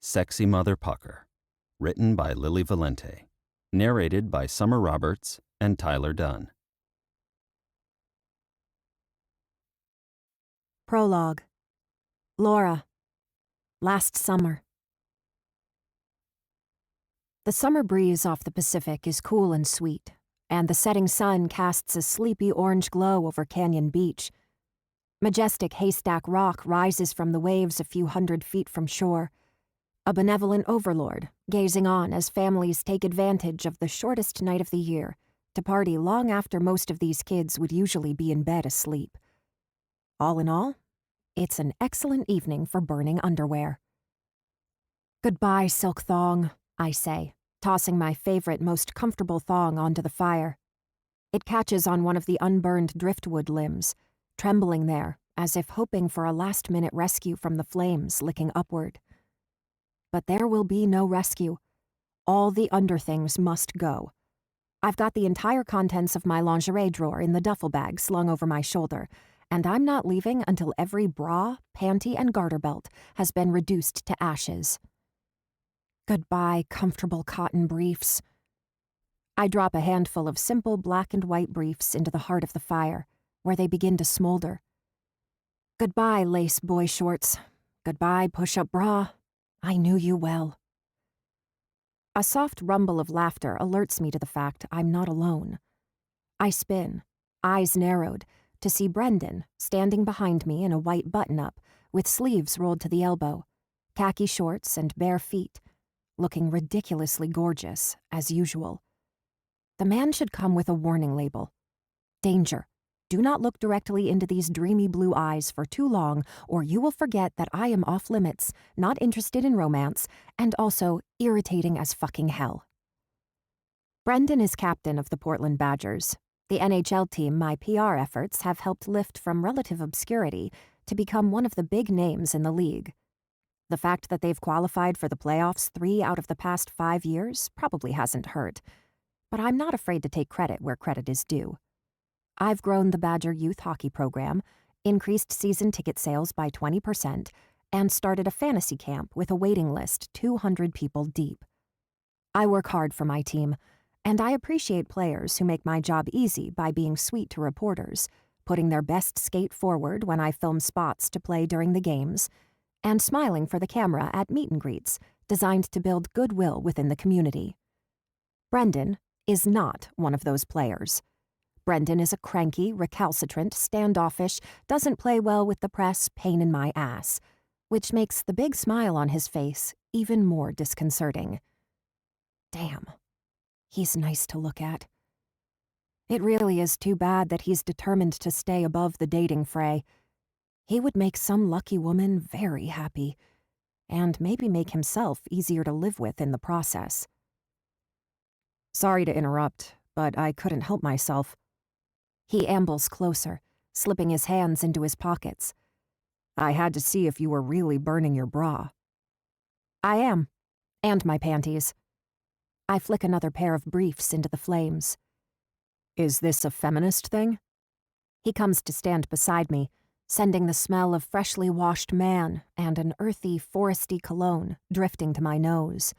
Sexy Motherpucker, written by Lili Valente, narrated by Summer Roberts and Tyler Dunn. Prologue. Laura. Last summer. The summer breeze off the Pacific is cool and sweet, and the setting sun casts a sleepy orange glow over Canyon Beach. Majestic Haystack Rock rises from the waves a few hundred feet from shore, a benevolent overlord gazing on as families take advantage of the shortest night of the year to party long after most of these kids would usually be in bed asleep. All in all, it's an excellent evening for burning underwear. Goodbye, silk thong, I say, tossing my favorite, most comfortable thong onto the fire. It catches on one of the unburned driftwood limbs, trembling there as if hoping for a last-minute rescue from the flames licking upward. But there will be no rescue. All the underthings must go. I've got the entire contents of my lingerie drawer in the duffel bag slung over my shoulder, and I'm not leaving until every bra, panty, and garter belt has been reduced to ashes. Goodbye, comfortable cotton briefs. I drop a handful of simple black and white briefs into the heart of the fire, where they begin to smolder. Goodbye, lace boy shorts. Goodbye, push-up bra. I knew you well. A soft rumble of laughter alerts me to the fact I'm not alone. I spin, eyes narrowed, to see Brendan standing behind me in a white button-up with sleeves rolled to the elbow, khaki shorts and bare feet, looking ridiculously gorgeous, as usual. The man should come with a warning label. Danger. Do not look directly into these dreamy blue eyes for too long, or you will forget that I am off limits, not interested in romance, and also irritating as fucking hell. Brendan is captain of the Portland Badgers, the NHL team my PR efforts have helped lift from relative obscurity to become one of the big names in the league. The fact that they've qualified for the playoffs 3 out of the past 5 years probably hasn't hurt, but I'm not afraid to take credit where credit is due. I've grown the Badger youth hockey program, increased season ticket sales by 20%, and started a fantasy camp with a waiting list 200 people deep. I work hard for my team, and I appreciate players who make my job easy by being sweet to reporters, putting their best skate forward when I film spots to play during the games, and smiling for the camera at meet and greets designed to build goodwill within the community. Brendan is not one of those players. Brendan is a cranky, recalcitrant, standoffish, doesn't play well with the press, pain in my ass, which makes the big smile on his face even more disconcerting. Damn, he's nice to look at. It really is too bad that he's determined to stay above the dating fray. He would make some lucky woman very happy, and maybe make himself easier to live with in the process. Sorry to interrupt, but I couldn't help myself. He ambles closer, slipping his hands into his pockets. I had to see if you were really burning your bra. I am, and my panties. I flick another pair of briefs into the flames. Is this a feminist thing? He comes to stand beside me, sending the smell of freshly washed man and an earthy, foresty cologne drifting to my nose.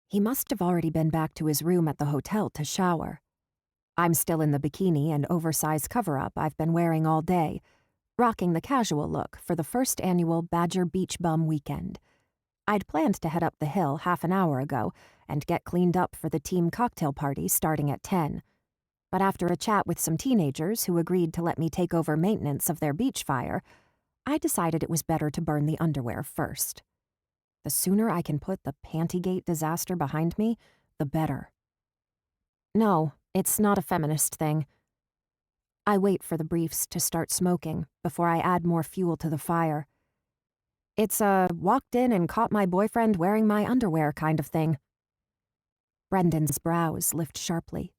He must have already been back to his room at the hotel to shower. I'm still in the bikini and oversized cover-up I've been wearing all day, rocking the casual look for the first annual Badger Beach Bum weekend. I'd planned to head up the hill half an hour ago and get cleaned up for the team cocktail party starting at 10. But after a chat with some teenagers who agreed to let me take over maintenance of their beach fire, I decided it was better to burn the underwear first. The sooner I can put the Pantygate disaster behind me, the better. No, it's not a feminist thing. I wait for the briefs to start smoking before I add more fuel to the fire. It's a walked in and caught my boyfriend wearing my underwear kind of thing. Brendan's brows lift sharply.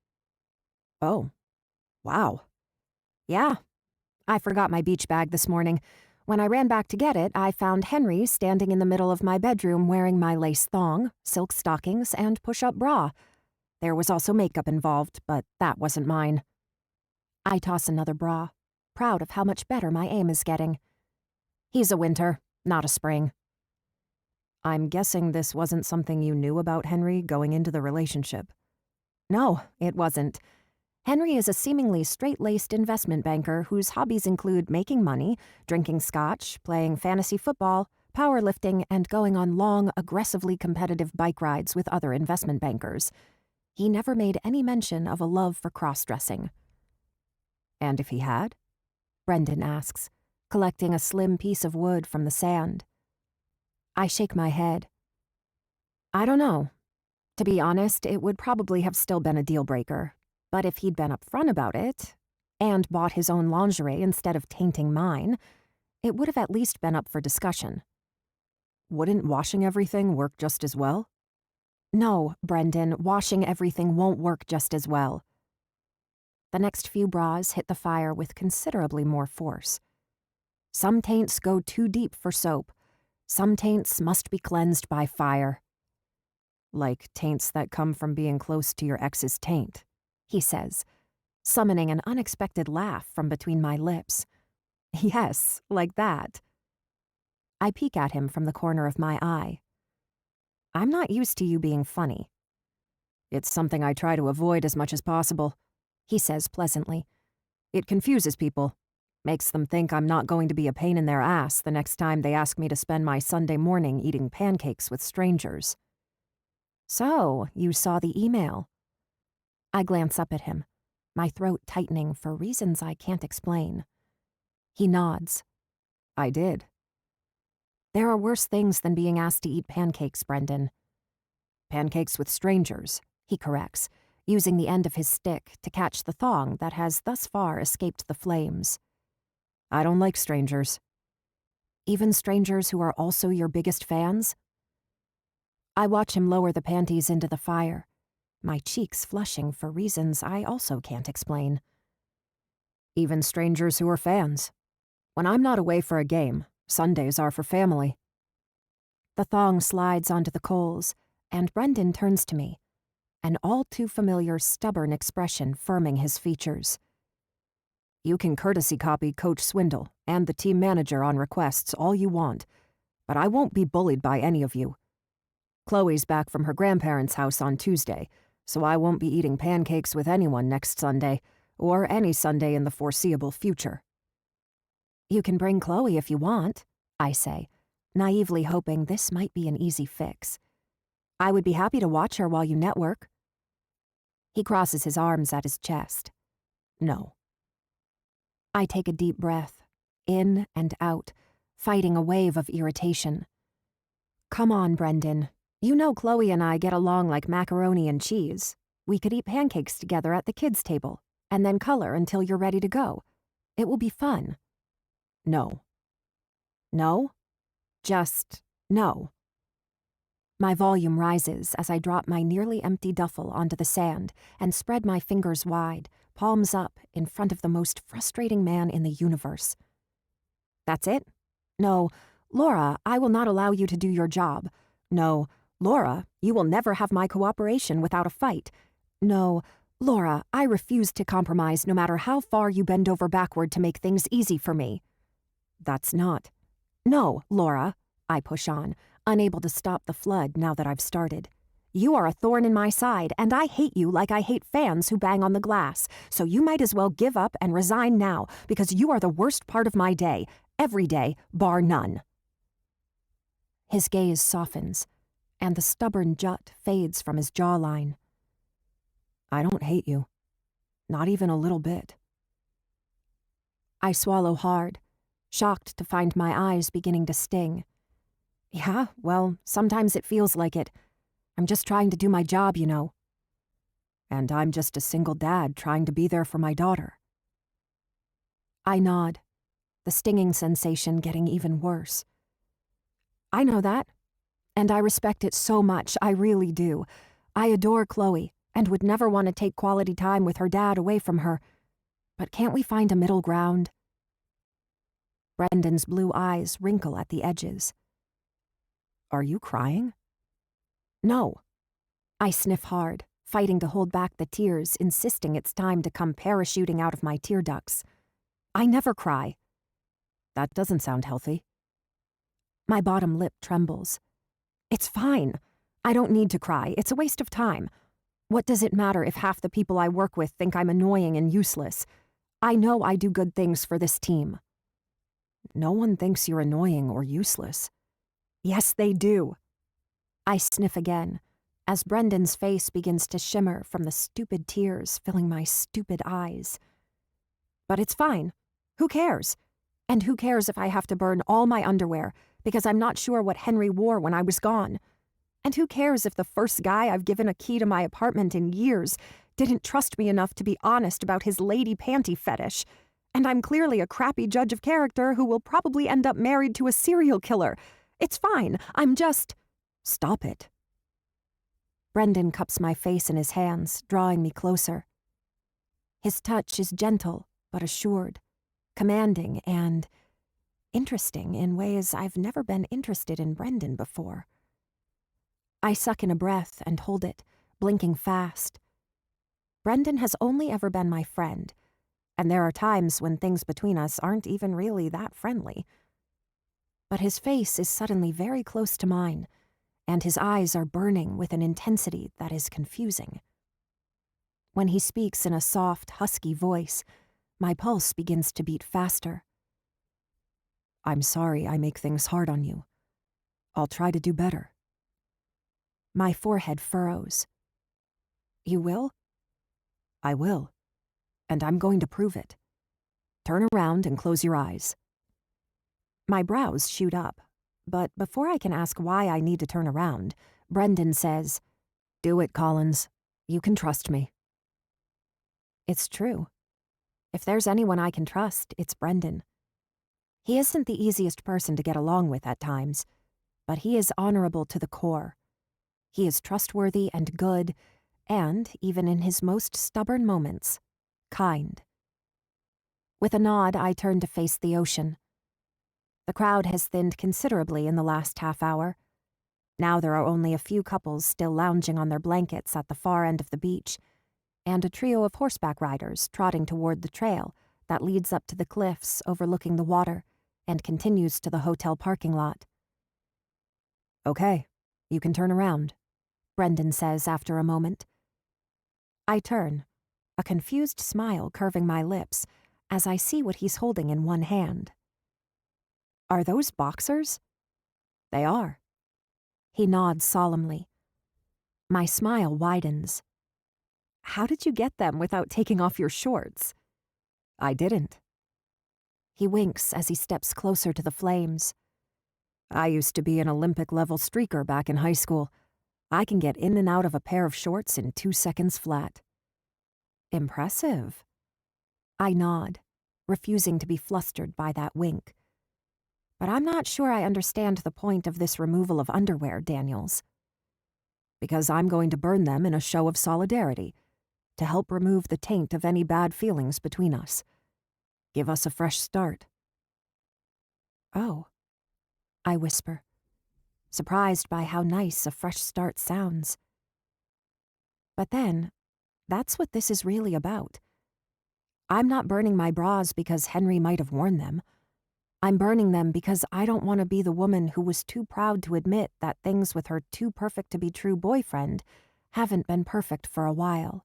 Oh, wow. Yeah, I forgot my beach bag this morning. When I ran back to get it, I found Henry standing in the middle of my bedroom wearing my lace thong, silk stockings, and push-up bra. There was also makeup involved, but that wasn't mine. I toss another bra, proud of how much better my aim is getting. He's a winter, not a spring. I'm guessing this wasn't something you knew about Henry going into the relationship. No, it wasn't. Henry is a seemingly straight-laced investment banker whose hobbies include making money, drinking scotch, playing fantasy football, powerlifting, and going on long, aggressively competitive bike rides with other investment bankers. He never made any mention of a love for cross-dressing. And if he had? Brendan asks, collecting a slim piece of wood from the sand. I shake my head. I don't know. To be honest, it would probably have still been a deal-breaker. But if he'd been upfront about it, and bought his own lingerie instead of tainting mine, it would have at least been up for discussion. Wouldn't washing everything work just as well? No, Brendan, washing everything won't work just as well. The next few bras hit the fire with considerably more force. Some taints go too deep for soap. Some taints must be cleansed by fire. Like taints that come from being close to your ex's taint, he says, summoning an unexpected laugh from between my lips. Yes, like that. I peek at him from the corner of my eye. I'm not used to you being funny. It's something I try to avoid as much as possible, he says pleasantly. It confuses people, makes them think I'm not going to be a pain in their ass the next time they ask me to spend my Sunday morning eating pancakes with strangers. So, you saw the email. I glance up at him, my throat tightening for reasons I can't explain. He nods. I did. There are worse things than being asked to eat pancakes, Brendan. Pancakes with strangers, he corrects, using the end of his stick to catch the thong that has thus far escaped the flames. I don't like strangers. Even strangers who are also your biggest fans? I watch him lower the panties into the fire, my cheeks flushing for reasons I also can't explain. Even strangers who are fans. When I'm not away for a game, Sundays are for family. The thong slides onto the coals, and Brendan turns to me, an all-too-familiar stubborn expression firming his features. You can courtesy copy Coach Swindle and the team manager on requests all you want, but I won't be bullied by any of you. Chloe's back from her grandparents' house on Tuesday, so I won't be eating pancakes with anyone next Sunday, or any Sunday in the foreseeable future. You can bring Chloe if you want, I say, naively hoping this might be an easy fix. I would be happy to watch her while you network. He crosses his arms at his chest. No. I take a deep breath, in and out, fighting a wave of irritation. Come on, Brendan. You know Chloe and I get along like macaroni and cheese. We could eat pancakes together at the kids' table, and then color until you're ready to go. It will be fun. No. No? Just no. My volume rises as I drop my nearly empty duffel onto the sand and spread my fingers wide, palms up, in front of the most frustrating man in the universe. That's it? No, Laura, I will not allow you to do your job. No, Laura, you will never have my cooperation without a fight. No, Laura, I refuse to compromise no matter how far you bend over backward to make things easy for me. That's not. No, Laura, I push on, unable to stop the flood now that I've started. You are a thorn in my side, and I hate you like I hate fans who bang on the glass, so you might as well give up and resign now, because you are the worst part of my day, every day, bar none. His gaze softens, and the stubborn jut fades from his jawline. I don't hate you. Not even a little bit. I swallow hard, shocked to find my eyes beginning to sting. Yeah, well, sometimes it feels like it. I'm just trying to do my job, you know. And I'm just a single dad trying to be there for my daughter. I nod, the stinging sensation getting even worse. I know that, and I respect it so much, I really do. I adore Chloe, and would never want to take quality time with her dad away from her. But can't we find a middle ground? Brendan's blue eyes wrinkle at the edges. Are you crying? No. I sniff hard, fighting to hold back the tears, insisting it's time to come parachuting out of my tear ducts. I never cry. That doesn't sound healthy. My bottom lip trembles. It's fine. I don't need to cry. It's a waste of time. What does it matter if half the people I work with think I'm annoying and useless? I know I do good things for this team. No one thinks you're annoying or useless. Yes, they do. I sniff again, as Brendan's face begins to shimmer from the stupid tears filling my stupid eyes. But it's fine. Who cares? And who cares if I have to burn all my underwear because I'm not sure what Henry wore when I was gone? And who cares if the first guy I've given a key to my apartment in years didn't trust me enough to be honest about his lady panty fetish? And I'm clearly a crappy judge of character who will probably end up married to a serial killer. It's fine. I'm just... Stop it. Brendan cups my face in his hands, drawing me closer. His touch is gentle but assured, commanding and interesting in ways I've never been interested in Brendan before. I suck in a breath and hold it, blinking fast. Brendan has only ever been my friend, and there are times when things between us aren't even really that friendly. But his face is suddenly very close to mine, and his eyes are burning with an intensity that is confusing. When he speaks in a soft, husky voice, my pulse begins to beat faster. I'm sorry I make things hard on you. I'll try to do better. My forehead furrows. You will? I will. And I'm going to prove it. Turn around and close your eyes. My brows shoot up, but before I can ask why I need to turn around, Brendan says, Do it, Collins. You can trust me. It's true. If there's anyone I can trust, it's Brendan. He isn't the easiest person to get along with at times, but he is honorable to the core. He is trustworthy and good, and, even in his most stubborn moments, kind. With a nod, I turn to face the ocean. The crowd has thinned considerably in the last half hour. Now there are only a few couples still lounging on their blankets at the far end of the beach, and a trio of horseback riders trotting toward the trail that leads up to the cliffs overlooking the water and continues to the hotel parking lot. Okay, you can turn around, Brendan says after a moment. I turn, a confused smile curving my lips as I see what he's holding in one hand. Are those boxers? They are. He nods solemnly. My smile widens. How did you get them without taking off your shorts? I didn't. He winks as he steps closer to the flames. I used to be an Olympic-level streaker back in high school. I can get in and out of a pair of shorts in 2 seconds flat. Impressive. I nod, refusing to be flustered by that wink. But I'm not sure I understand the point of this removal of underwear, Daniels. Because I'm going to burn them in a show of solidarity, to help remove the taint of any bad feelings between us. Give us a fresh start. Oh, I whisper, surprised by how nice a fresh start sounds. But then, that's what this is really about. I'm not burning my bras because Henry might have worn them. I'm burning them because I don't want to be the woman who was too proud to admit that things with her too-perfect-to-be-true boyfriend haven't been perfect for a while.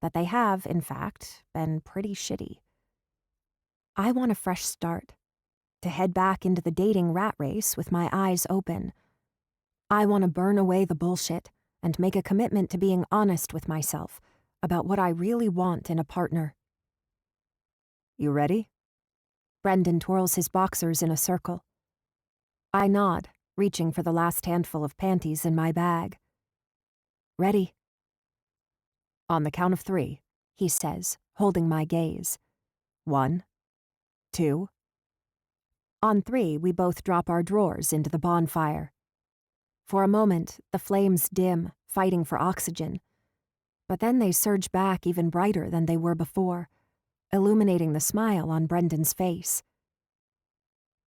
That they have, in fact, been pretty shitty. I want a fresh start, to head back into the dating rat race with my eyes open. I want to burn away the bullshit and make a commitment to being honest with myself about what I really want in a partner. You ready? Brendan twirls his boxers in a circle. I nod, reaching for the last handful of panties in my bag. Ready? On the count of 3, he says, holding my gaze. 1, 2. On 3, we both drop our drawers into the bonfire. For a moment, the flames dim, fighting for oxygen. But then they surge back even brighter than they were before, illuminating the smile on Brendan's face.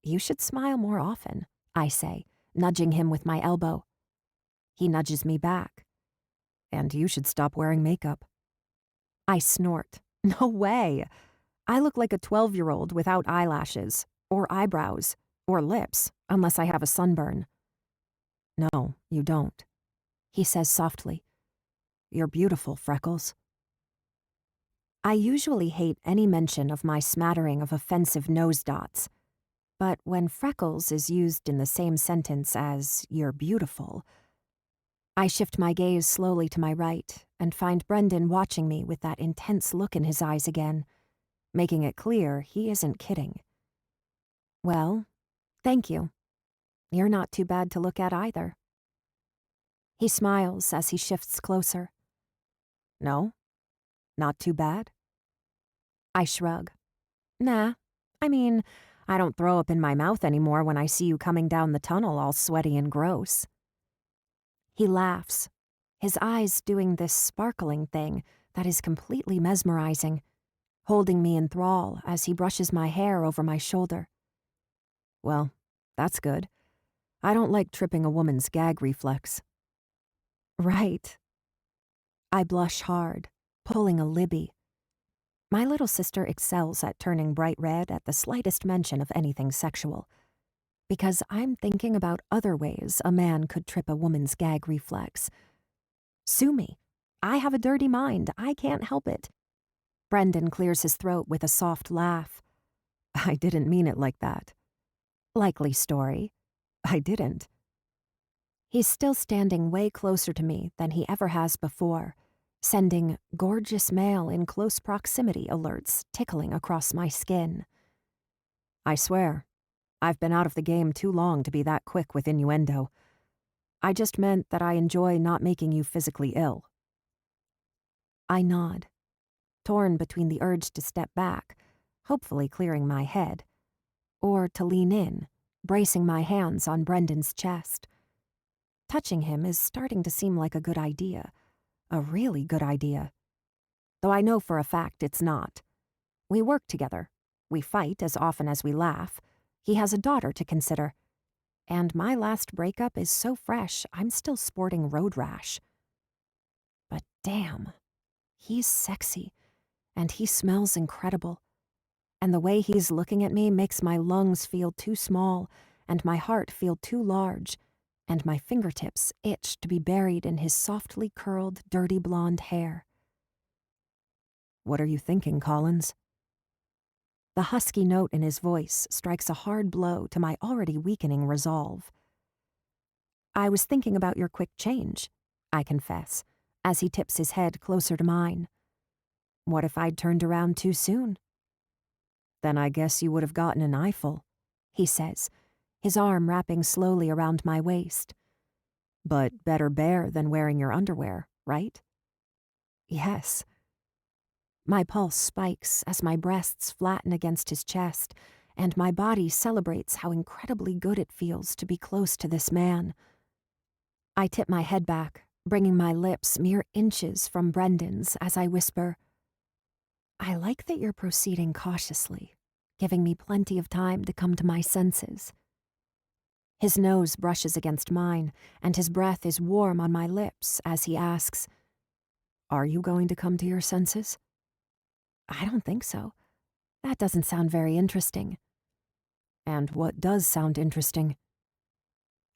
You should smile more often, I say, nudging him with my elbow. He nudges me back. And you should stop wearing makeup. I snort. No way. I look like a 12-year-old without eyelashes, or eyebrows, or lips, unless I have a sunburn. No, You don't, he says softly. You're beautiful, Freckles. I usually hate any mention of my smattering of offensive nose dots, but when Freckles is used in the same sentence as you're beautiful, I shift my gaze slowly to my right and find Brendan watching me with that intense look in his eyes again, making it clear he isn't kidding. Well, thank you. You're not too bad to look at either. He smiles as he shifts closer. No? Not too bad? I shrug. Nah, I mean, I don't throw up in my mouth anymore when I see you coming down the tunnel all sweaty and gross. He laughs, his eyes doing this sparkling thing that is completely mesmerizing, holding me in thrall as he brushes my hair over my shoulder. Well, that's good. I don't like tripping a woman's gag reflex. Right. I blush hard, pulling a Libby. My little sister excels at turning bright red at the slightest mention of anything sexual, because I'm thinking about other ways a man could trip a woman's gag reflex. Sue me. I have a dirty mind. I can't help it. Brendan clears his throat with a soft laugh. I didn't mean it like that. Likely story. I didn't. He's still standing way closer to me than he ever has before, sending gorgeous male in close proximity alerts tickling across my skin. I swear, I've been out of the game too long to be that quick with innuendo. I just meant that I enjoy not making you physically ill. I nod, torn between the urge to step back, hopefully clearing my head, or to lean in, bracing my hands on Brendan's chest. Touching him is starting to seem like a good idea, a really good idea. Though I know for a fact it's not. We work together. We fight as often as we laugh. He has a daughter to consider. And my last breakup is so fresh, I'm still sporting road rash. But damn, he's sexy, and he smells incredible. And the way he's looking at me makes my lungs feel too small, and my heart feel too large, and my fingertips itch to be buried in his softly curled, dirty blonde hair. What are you thinking, Collins? The husky note in his voice strikes a hard blow to my already weakening resolve. I was thinking about your quick change, I confess, as he tips his head closer to mine. What if I'd turned around too soon? Then I guess you would have gotten an eyeful, he says, his arm wrapping slowly around my waist. But better bare than wearing your underwear, right? Yes. My pulse spikes as my breasts flatten against his chest, and my body celebrates how incredibly good it feels to be close to this man. I tip my head back, bringing my lips mere inches from Brendan's as I whisper, I like that you're proceeding cautiously, giving me plenty of time to come to my senses. His nose brushes against mine, and his breath is warm on my lips as he asks, Are you going to come to your senses? I don't think so. That doesn't sound very interesting. And what does sound interesting?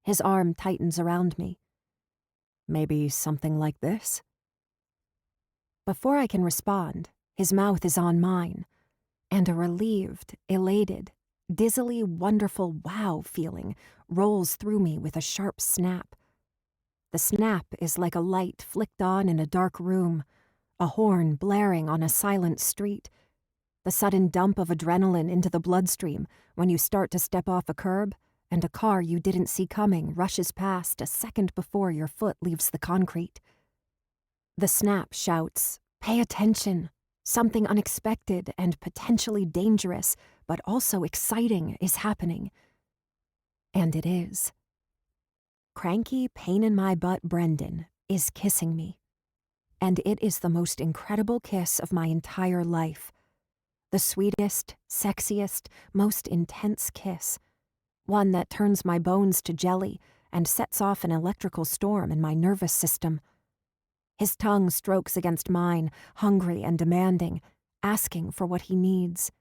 His arm tightens around me. Maybe something like this? Before I can respond, his mouth is on mine, and a relieved, elated, dizzily wonderful wow feeling rolls through me with a sharp snap. The snap is like a light flicked on in a dark room, a horn blaring on a silent street, the sudden dump of adrenaline into the bloodstream when you start to step off a curb and a car you didn't see coming rushes past a second before your foot leaves the concrete. The snap shouts, Pay attention! Something unexpected and potentially dangerous, but also exciting, is happening. And it is. Cranky, pain-in-my-butt Brendan is kissing me. And it is the most incredible kiss of my entire life. The sweetest, sexiest, most intense kiss. One that turns my bones to jelly and sets off an electrical storm in my nervous system. His tongue strokes against mine, hungry and demanding, asking for what he needs.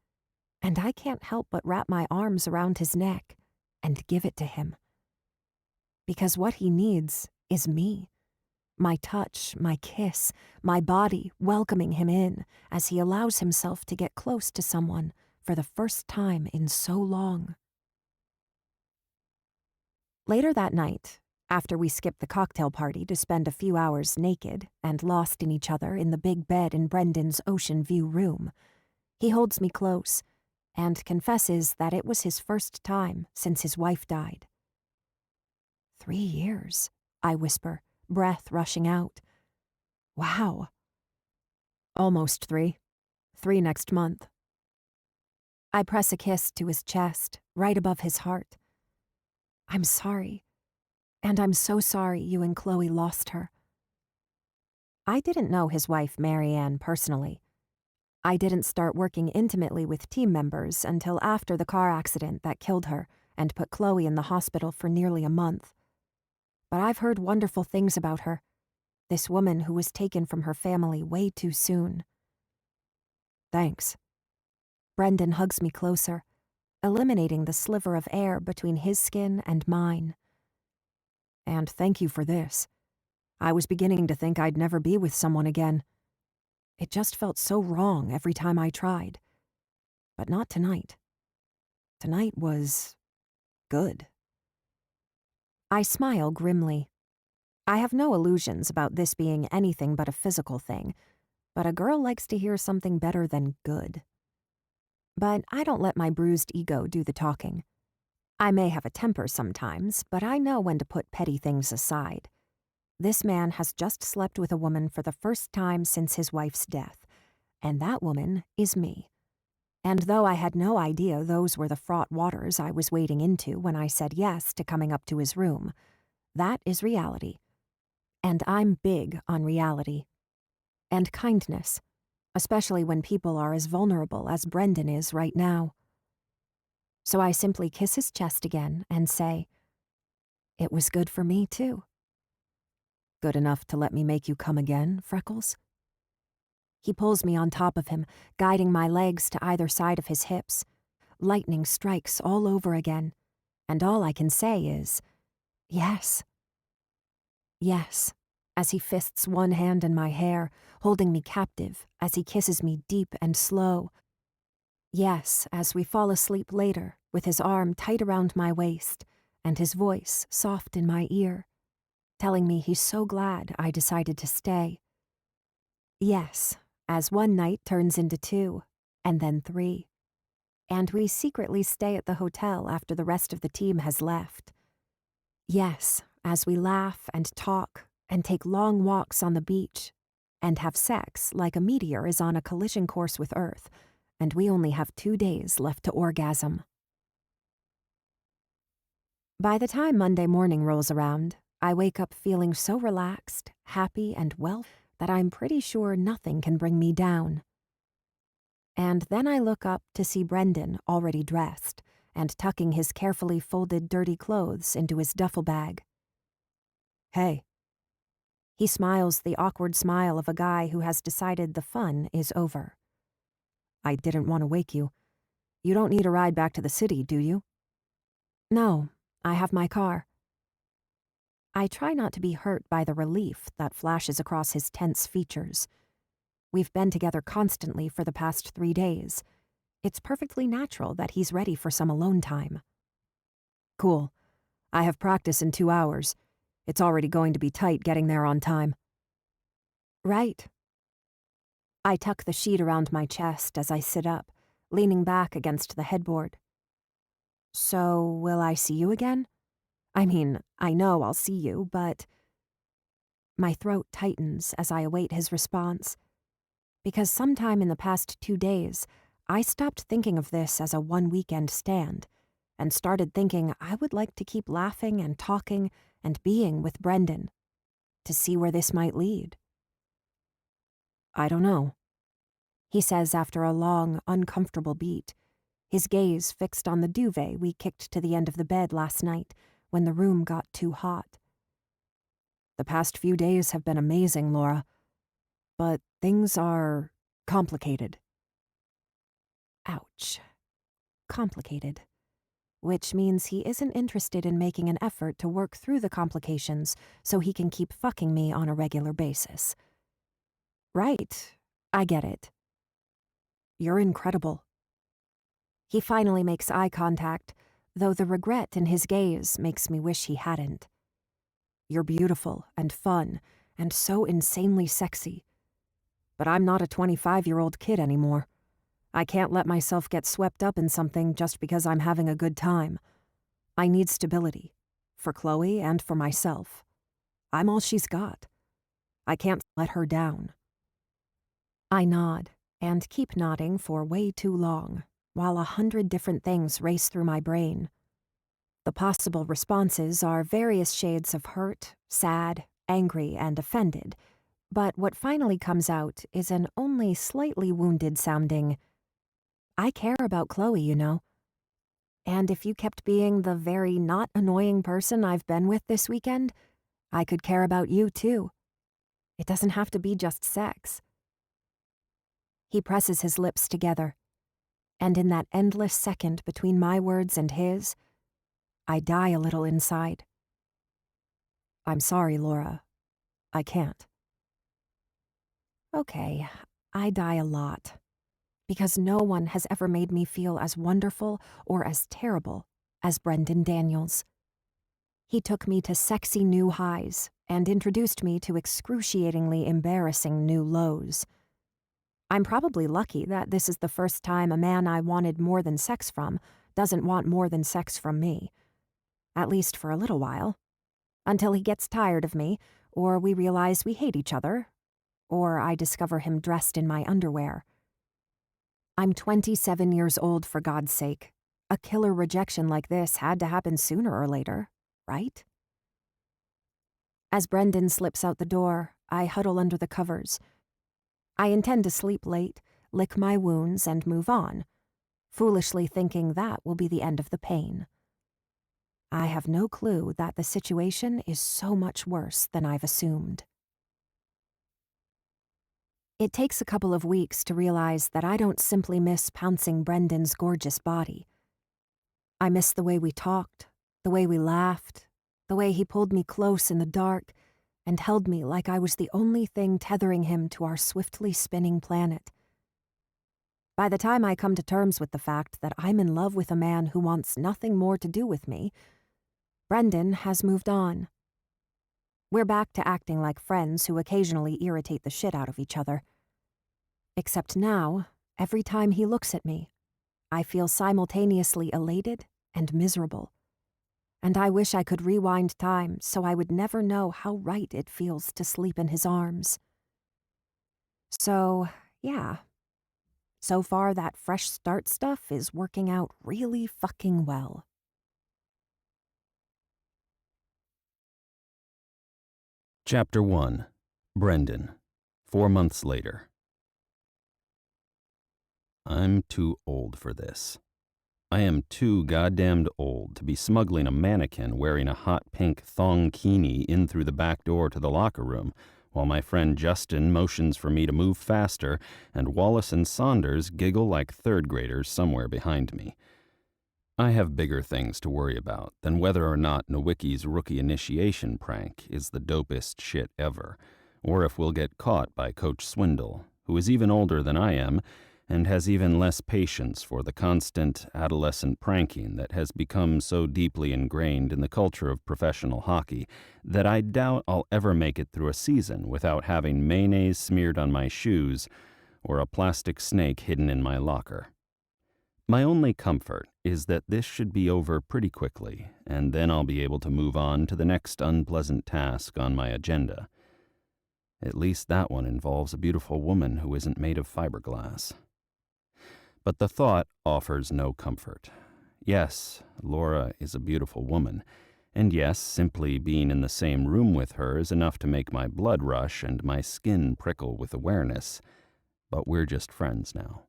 And I can't help but wrap my arms around his neck and give it to him. Because what he needs is me. My touch, my kiss, my body welcoming him in as he allows himself to get close to someone for the first time in so long. Later that night, after we skipped the cocktail party to spend a few hours naked and lost in each other in the big bed in Brendan's ocean view room, he holds me close and confesses that it was his first time since his wife died. 3 years, I whisper, breath rushing out. Wow. Almost 3. 3 next month. I press a kiss to his chest, right above his heart. I'm sorry. And I'm so sorry you and Chloe lost her. I didn't know his wife, Marianne, personally. I didn't start working intimately with team members until after the car accident that killed her and put Chloe in the hospital for nearly a month. But I've heard wonderful things about her. This woman who was taken from her family way too soon. Thanks. Brendan hugs me closer, eliminating the sliver of air between his skin and mine. And thank you for this. I was beginning to think I'd never be with someone again. It just felt so wrong every time I tried. But not tonight. Tonight was good. I smile grimly. I have no illusions about this being anything but a physical thing, but a girl likes to hear something better than good. But I don't let my bruised ego do the talking. I may have a temper sometimes, but I know when to put petty things aside. This man has just slept with a woman for the first time since his wife's death, and that woman is me. And though I had no idea those were the fraught waters I was wading into when I said yes to coming up to his room, that is reality. And I'm big on reality. And kindness, especially when people are as vulnerable as Brendan is right now. So I simply kiss his chest again and say, "It was good for me, too." Good enough to let me make you come again, Freckles? He pulls me on top of him, guiding my legs to either side of his hips. Lightning strikes all over again, and all I can say is, yes. Yes, as he fists one hand in my hair, holding me captive as he kisses me deep and slow. Yes, as we fall asleep later, with his arm tight around my waist, and his voice soft in my ear, telling me he's so glad I decided to stay. Yes, as one night turns into 2, and then 3. And we secretly stay at the hotel after the rest of the team has left. Yes, as we laugh and talk and take long walks on the beach and have sex like a meteor is on a collision course with Earth, and we only have 2 days left to orgasm. By the time Monday morning rolls around, I wake up feeling so relaxed, happy, and well that I'm pretty sure nothing can bring me down. And then I look up to see Brendan already dressed and tucking his carefully folded dirty clothes into his duffel bag. Hey. He smiles the awkward smile of a guy who has decided the fun is over. I didn't want to wake you. You don't need a ride back to the city, do you? No, I have my car. I try not to be hurt by the relief that flashes across his tense features. We've been together constantly for the past 3 days. It's perfectly natural that he's ready for some alone time. Cool. I have practice in 2 hours. It's already going to be tight getting there on time. Right. I tuck the sheet around my chest as I sit up, leaning back against the headboard. So, will I see you again? I mean, I know I'll see you, but... My throat tightens as I await his response. Because sometime in the past 2 days, I stopped thinking of this as a one-weekend stand, and started thinking I would like to keep laughing and talking and being with Brendan, to see where this might lead. I don't know, he says after a long, uncomfortable beat, his gaze fixed on the duvet we kicked to the end of the bed last night when the room got too hot. The past few days have been amazing, Laura, but things are complicated. Ouch. Complicated. which means he isn't interested in making an effort to work through the complications so he can keep fucking me on a regular basis. Right, I get it. You're incredible. He finally makes eye contact, though the regret in his gaze makes me wish he hadn't. You're beautiful and fun and so insanely sexy. But I'm not a 25-year-old kid anymore. I can't let myself get swept up in something just because I'm having a good time. I need stability, for Chloe and for myself. I'm all she's got. I can't let her down. I nod, and keep nodding for way too long, while 100 different things race through my brain. The possible responses are various shades of hurt, sad, angry, and offended, but what finally comes out is an only slightly wounded-sounding, I care about Chloe, you know. And if you kept being the very not annoying person I've been with this weekend, I could care about you too. It doesn't have to be just sex. He presses his lips together, and in that endless second between my words and his, I die a little inside. I'm sorry, Laura. I can't. Okay, I die a lot. Because no one has ever made me feel as wonderful or as terrible as Brendan Daniels. He took me to sexy new highs and introduced me to excruciatingly embarrassing new lows. I'm probably lucky that this is the first time a man I wanted more than sex from doesn't want more than sex from me. At least for a little while. Until he gets tired of me, or we realize we hate each other, or I discover him dressed in my underwear. I'm 27 years old, for God's sake. A killer rejection like this had to happen sooner or later, right? As Brendan slips out the door, I huddle under the covers. I intend to sleep late, lick my wounds, and move on, foolishly thinking that will be the end of the pain. I have no clue that the situation is so much worse than I've assumed. It takes a couple of weeks to realize that I don't simply miss pouncing Brendan's gorgeous body. I miss the way we talked, the way we laughed, the way he pulled me close in the dark and held me like I was the only thing tethering him to our swiftly spinning planet. By the time I come to terms with the fact that I'm in love with a man who wants nothing more to do with me, Brendan has moved on. We're back to acting like friends who occasionally irritate the shit out of each other. Except now, every time he looks at me, I feel simultaneously elated and miserable. And I wish I could rewind time so I would never know how right it feels to sleep in his arms. So, yeah. So far, that fresh start stuff is working out really fucking well. Chapter 1. Brendan. 4 months later. I'm too old for this. I am too goddamned old to be smuggling a mannequin wearing a hot pink thong-kini in through the back door to the locker room, while my friend Justin motions for me to move faster and Wallace and Saunders giggle like third graders somewhere behind me. I have bigger things to worry about than whether or not Nowicki's rookie initiation prank is the dopest shit ever, or if we'll get caught by Coach Swindle, who is even older than I am and has even less patience for the constant adolescent pranking that has become so deeply ingrained in the culture of professional hockey that I doubt I'll ever make it through a season without having mayonnaise smeared on my shoes or a plastic snake hidden in my locker. My only comfort is that this should be over pretty quickly, and then I'll be able to move on to the next unpleasant task on my agenda. At least that one involves a beautiful woman who isn't made of fiberglass. But the thought offers no comfort. Yes, Laura is a beautiful woman, and yes, simply being in the same room with her is enough to make my blood rush and my skin prickle with awareness. But we're just friends now.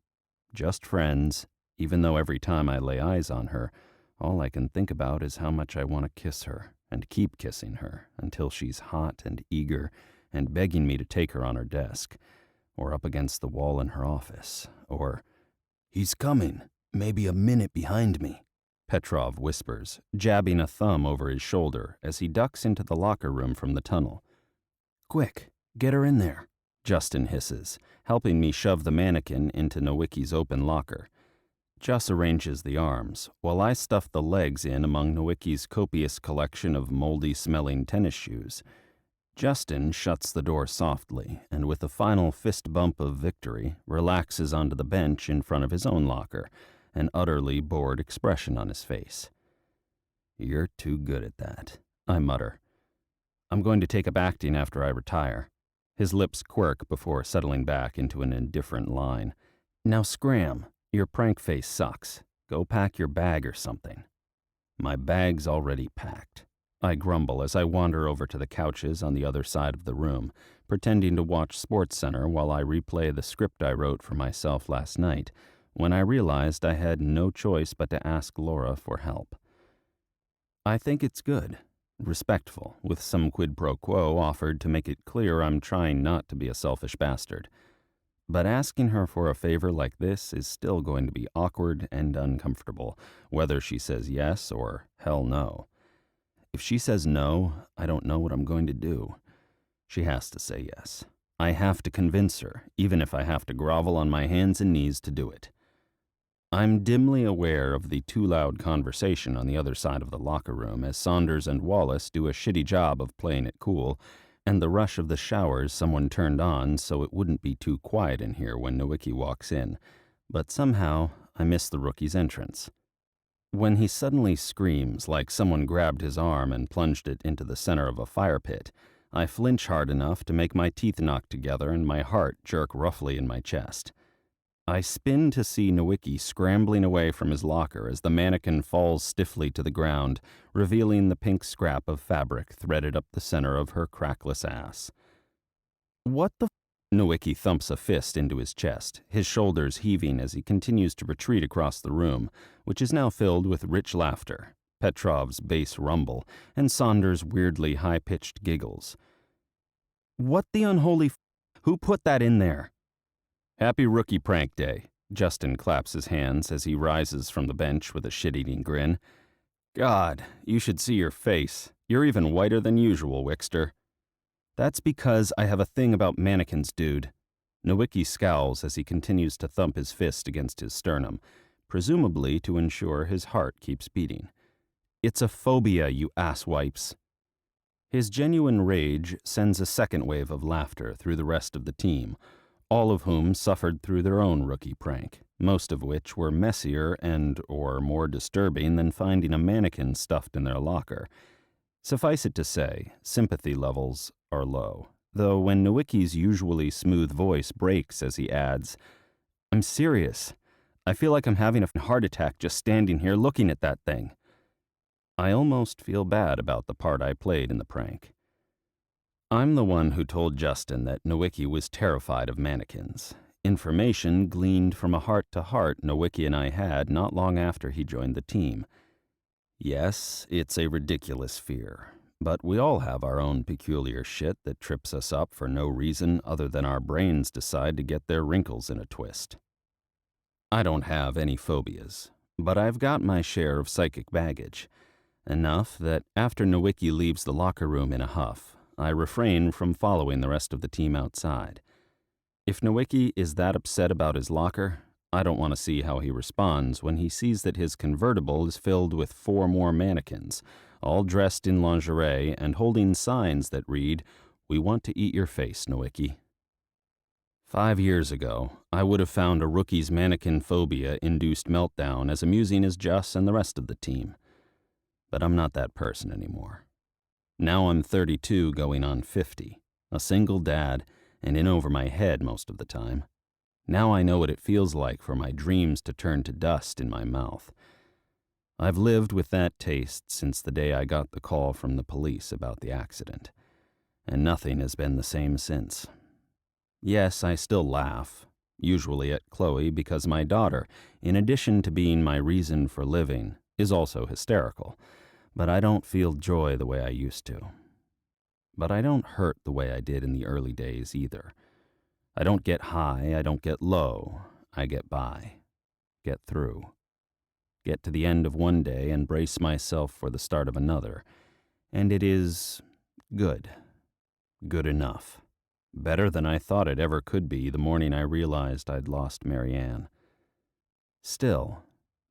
Just friends. Even though every time I lay eyes on her, all I can think about is how much I want to kiss her and keep kissing her until she's hot and eager and begging me to take her on her desk, or up against the wall in her office, or, "He's coming, maybe a minute behind me," Petrov whispers, jabbing a thumb over his shoulder as he ducks into the locker room from the tunnel. Quick, get her in there, Justin hisses, helping me shove the mannequin into Nowicki's open locker. Just arranges the arms, while I stuff the legs in among Nowicki's copious collection of moldy-smelling tennis shoes. Justin shuts the door softly, and with a final fist bump of victory, relaxes onto the bench in front of his own locker, an utterly bored expression on his face. You're too good at that, I mutter. I'm going to take up acting after I retire. His lips quirk before settling back into an indifferent line. Now scram. Your prank face sucks. Go pack your bag or something. My bag's already packed. I grumble as I wander over to the couches on the other side of the room, pretending to watch SportsCenter while I replay the script I wrote for myself last night, when I realized I had no choice but to ask Laura for help. I think it's good, respectful, with some quid pro quo offered to make it clear I'm trying not to be a selfish bastard. But asking her for a favor like this is still going to be awkward and uncomfortable, whether she says yes or hell no. If she says no, I don't know what I'm going to do. She has to say yes. I have to convince her, even if I have to grovel on my hands and knees to do it. I'm dimly aware of the too loud conversation on the other side of the locker room as Saunders and Wallace do a shitty job of playing it cool, and the rush of the showers someone turned on so it wouldn't be too quiet in here when Nowicki walks in, but somehow I miss the rookie's entrance. When he suddenly screams like someone grabbed his arm and plunged it into the center of a fire pit, I flinch hard enough to make my teeth knock together and my heart jerk roughly in my chest. I spin to see Nowicki scrambling away from his locker as the mannequin falls stiffly to the ground, revealing the pink scrap of fabric threaded up the center of her crackless ass. What the f***? Nowicki thumps a fist into his chest, his shoulders heaving as he continues to retreat across the room, which is now filled with rich laughter, Petrov's bass rumble, and Saunders' weirdly high-pitched giggles. What the unholy f***? Who put that in there? Happy Rookie Prank Day, Justin claps his hands as he rises from the bench with a shit-eating grin. God, you should see your face. You're even whiter than usual, Wickster. That's because I have a thing about mannequins, dude. Nowicki scowls as he continues to thump his fist against his sternum, presumably to ensure his heart keeps beating. It's a phobia, you asswipes. His genuine rage sends a second wave of laughter through the rest of the team, all of whom suffered through their own rookie prank, most of which were messier and/or more disturbing than finding a mannequin stuffed in their locker. Suffice it to say, sympathy levels are low, though when Nowicki's usually smooth voice breaks as he adds, I'm serious. I feel like I'm having a heart attack just standing here looking at that thing. I almost feel bad about the part I played in the prank. I'm the one who told Justin that Nowicki was terrified of mannequins, information gleaned from a heart-to-heart Nowicki and I had not long after he joined the team. Yes, it's a ridiculous fear, but we all have our own peculiar shit that trips us up for no reason other than our brains decide to get their wrinkles in a twist. I don't have any phobias, but I've got my share of psychic baggage, enough that after Nowicki leaves the locker room in a huff, I refrain from following the rest of the team outside. If Nowicki is that upset about his locker, I don't want to see how he responds when he sees that his convertible is filled with 4 more mannequins, all dressed in lingerie and holding signs that read, "We want to eat your face, Nowicki." 5 years ago, I would have found a rookie's mannequin phobia-induced meltdown as amusing as Juss and the rest of the team. But I'm not that person anymore. Now I'm 32 going on 50, a single dad, and in over my head most of the time. Now I know what it feels like for my dreams to turn to dust in my mouth. I've lived with that taste since the day I got the call from the police about the accident, and nothing has been the same since. Yes, I still laugh, usually at Chloe because my daughter, in addition to being my reason for living, is also hysterical. But I don't feel joy the way I used to. But I don't hurt the way I did in the early days either. I don't get high, I don't get low, I get by, get through. get to the end of one day and brace myself for the start of another, and it is good. Good enough. Better than I thought it ever could be the morning I realized I'd lost Marianne. Still,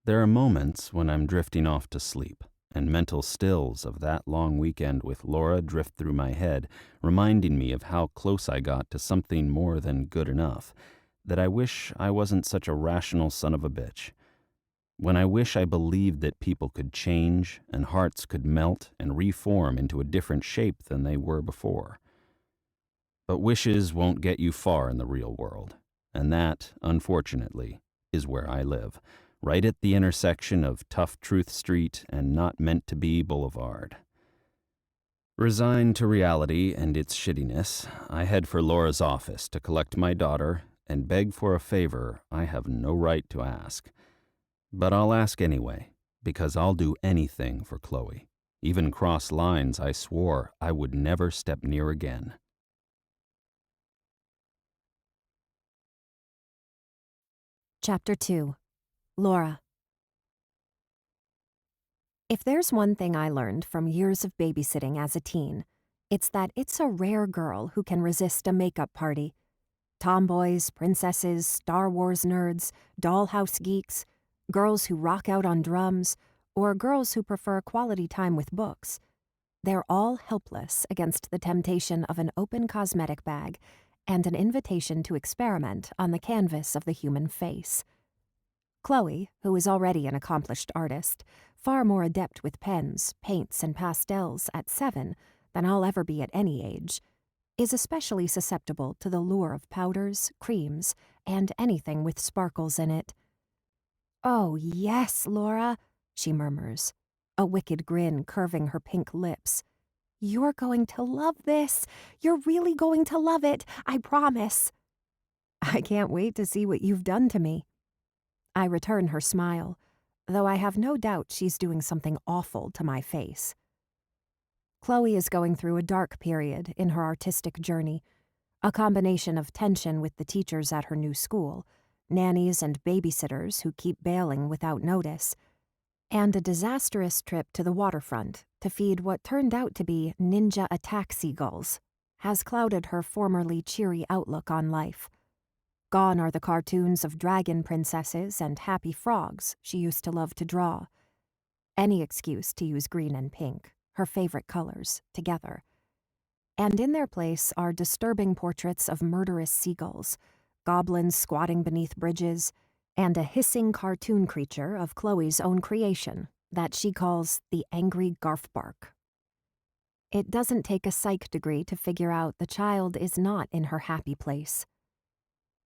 there are moments when I'm drifting off to sleep, and mental stills of that long weekend with Laura drift through my head, reminding me of how close I got to something more than good enough, that I wish I wasn't such a rational son of a bitch. When I wish I believed that people could change and hearts could melt and reform into a different shape than they were before. But wishes won't get you far in the real world, and that, unfortunately, is where I live, right at the intersection of Tough Truth Street and Not Meant to Be Boulevard. Resigned to reality and its shittiness, I head for Laura's office to collect my daughter and beg for a favor I have no right to ask. But I'll ask anyway, because I'll do anything for Chloe, even cross lines I swore I would never step near again. Chapter 2. Laura. If there's one thing I learned from years of babysitting as a teen, it's that it's a rare girl who can resist a makeup party. Tomboys, princesses, Star Wars nerds, dollhouse geeks, girls who rock out on drums, or girls who prefer quality time with books. They're all helpless against the temptation of an open cosmetic bag and an invitation to experiment on the canvas of the human face. Chloe, who is already an accomplished artist, far more adept with pens, paints, and pastels at 7 than I'll ever be at any age, is especially susceptible to the lure of powders, creams, and anything with sparkles in it. "Oh, yes, Laura," she murmurs, a wicked grin curving her pink lips. "You're going to love this. You're really going to love it, I promise." "I can't wait to see what you've done to me." I return her smile, though I have no doubt she's doing something awful to my face. Chloe is going through a dark period in her artistic journey, a combination of tension with the teachers at her new school, nannies and babysitters who keep bailing without notice, and a disastrous trip to the waterfront to feed what turned out to be ninja attack seagulls, has clouded her formerly cheery outlook on life. Gone are the cartoons of dragon princesses and happy frogs she used to love to draw. Any excuse to use green and pink, her favorite colors, together. And in their place are disturbing portraits of murderous seagulls, goblins squatting beneath bridges, and a hissing cartoon creature of Chloe's own creation that she calls the Angry Garfbark. It doesn't take a psych degree to figure out the child is not in her happy place.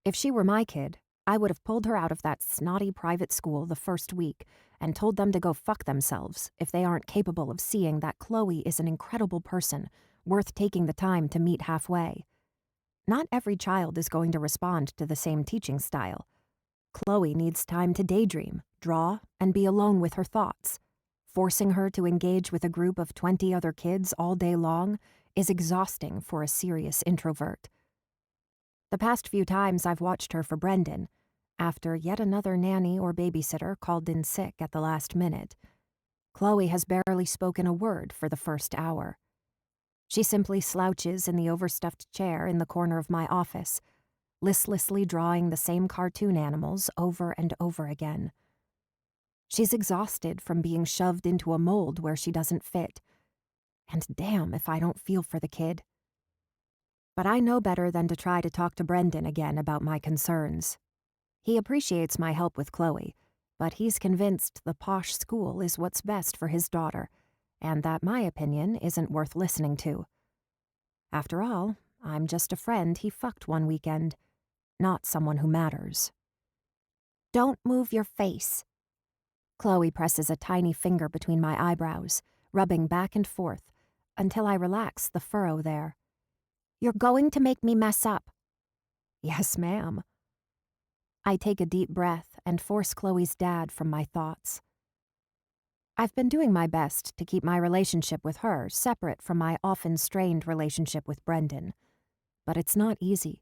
If she were my kid, I would have pulled her out of that snotty private school the first week and told them to go fuck themselves if they aren't capable of seeing that Chloe is an incredible person, worth taking the time to meet halfway. Not every child is going to respond to the same teaching style. Chloe needs time to daydream, draw, and be alone with her thoughts. Forcing her to engage with a group of 20 other kids all day long is exhausting for a serious introvert. The past few times I've watched her for Brendan, after yet another nanny or babysitter called in sick at the last minute, Chloe has barely spoken a word for the first hour. She simply slouches in the overstuffed chair in the corner of my office, listlessly drawing the same cartoon animals over and over again. She's exhausted from being shoved into a mold where she doesn't fit. And damn if I don't feel for the kid. But I know better than to try to talk to Brendan again about my concerns. He appreciates my help with Chloe, but he's convinced the posh school is what's best for his daughter, and that my opinion isn't worth listening to. After all, I'm just a friend he fucked one weekend, not someone who matters. "Don't move your face." Chloe presses a tiny finger between my eyebrows, rubbing back and forth, until I relax the furrow there. "You're going to make me mess up." "Yes, ma'am." I take a deep breath and force Chloe's dad from my thoughts. I've been doing my best to keep my relationship with her separate from my often strained relationship with Brendan. But it's not easy.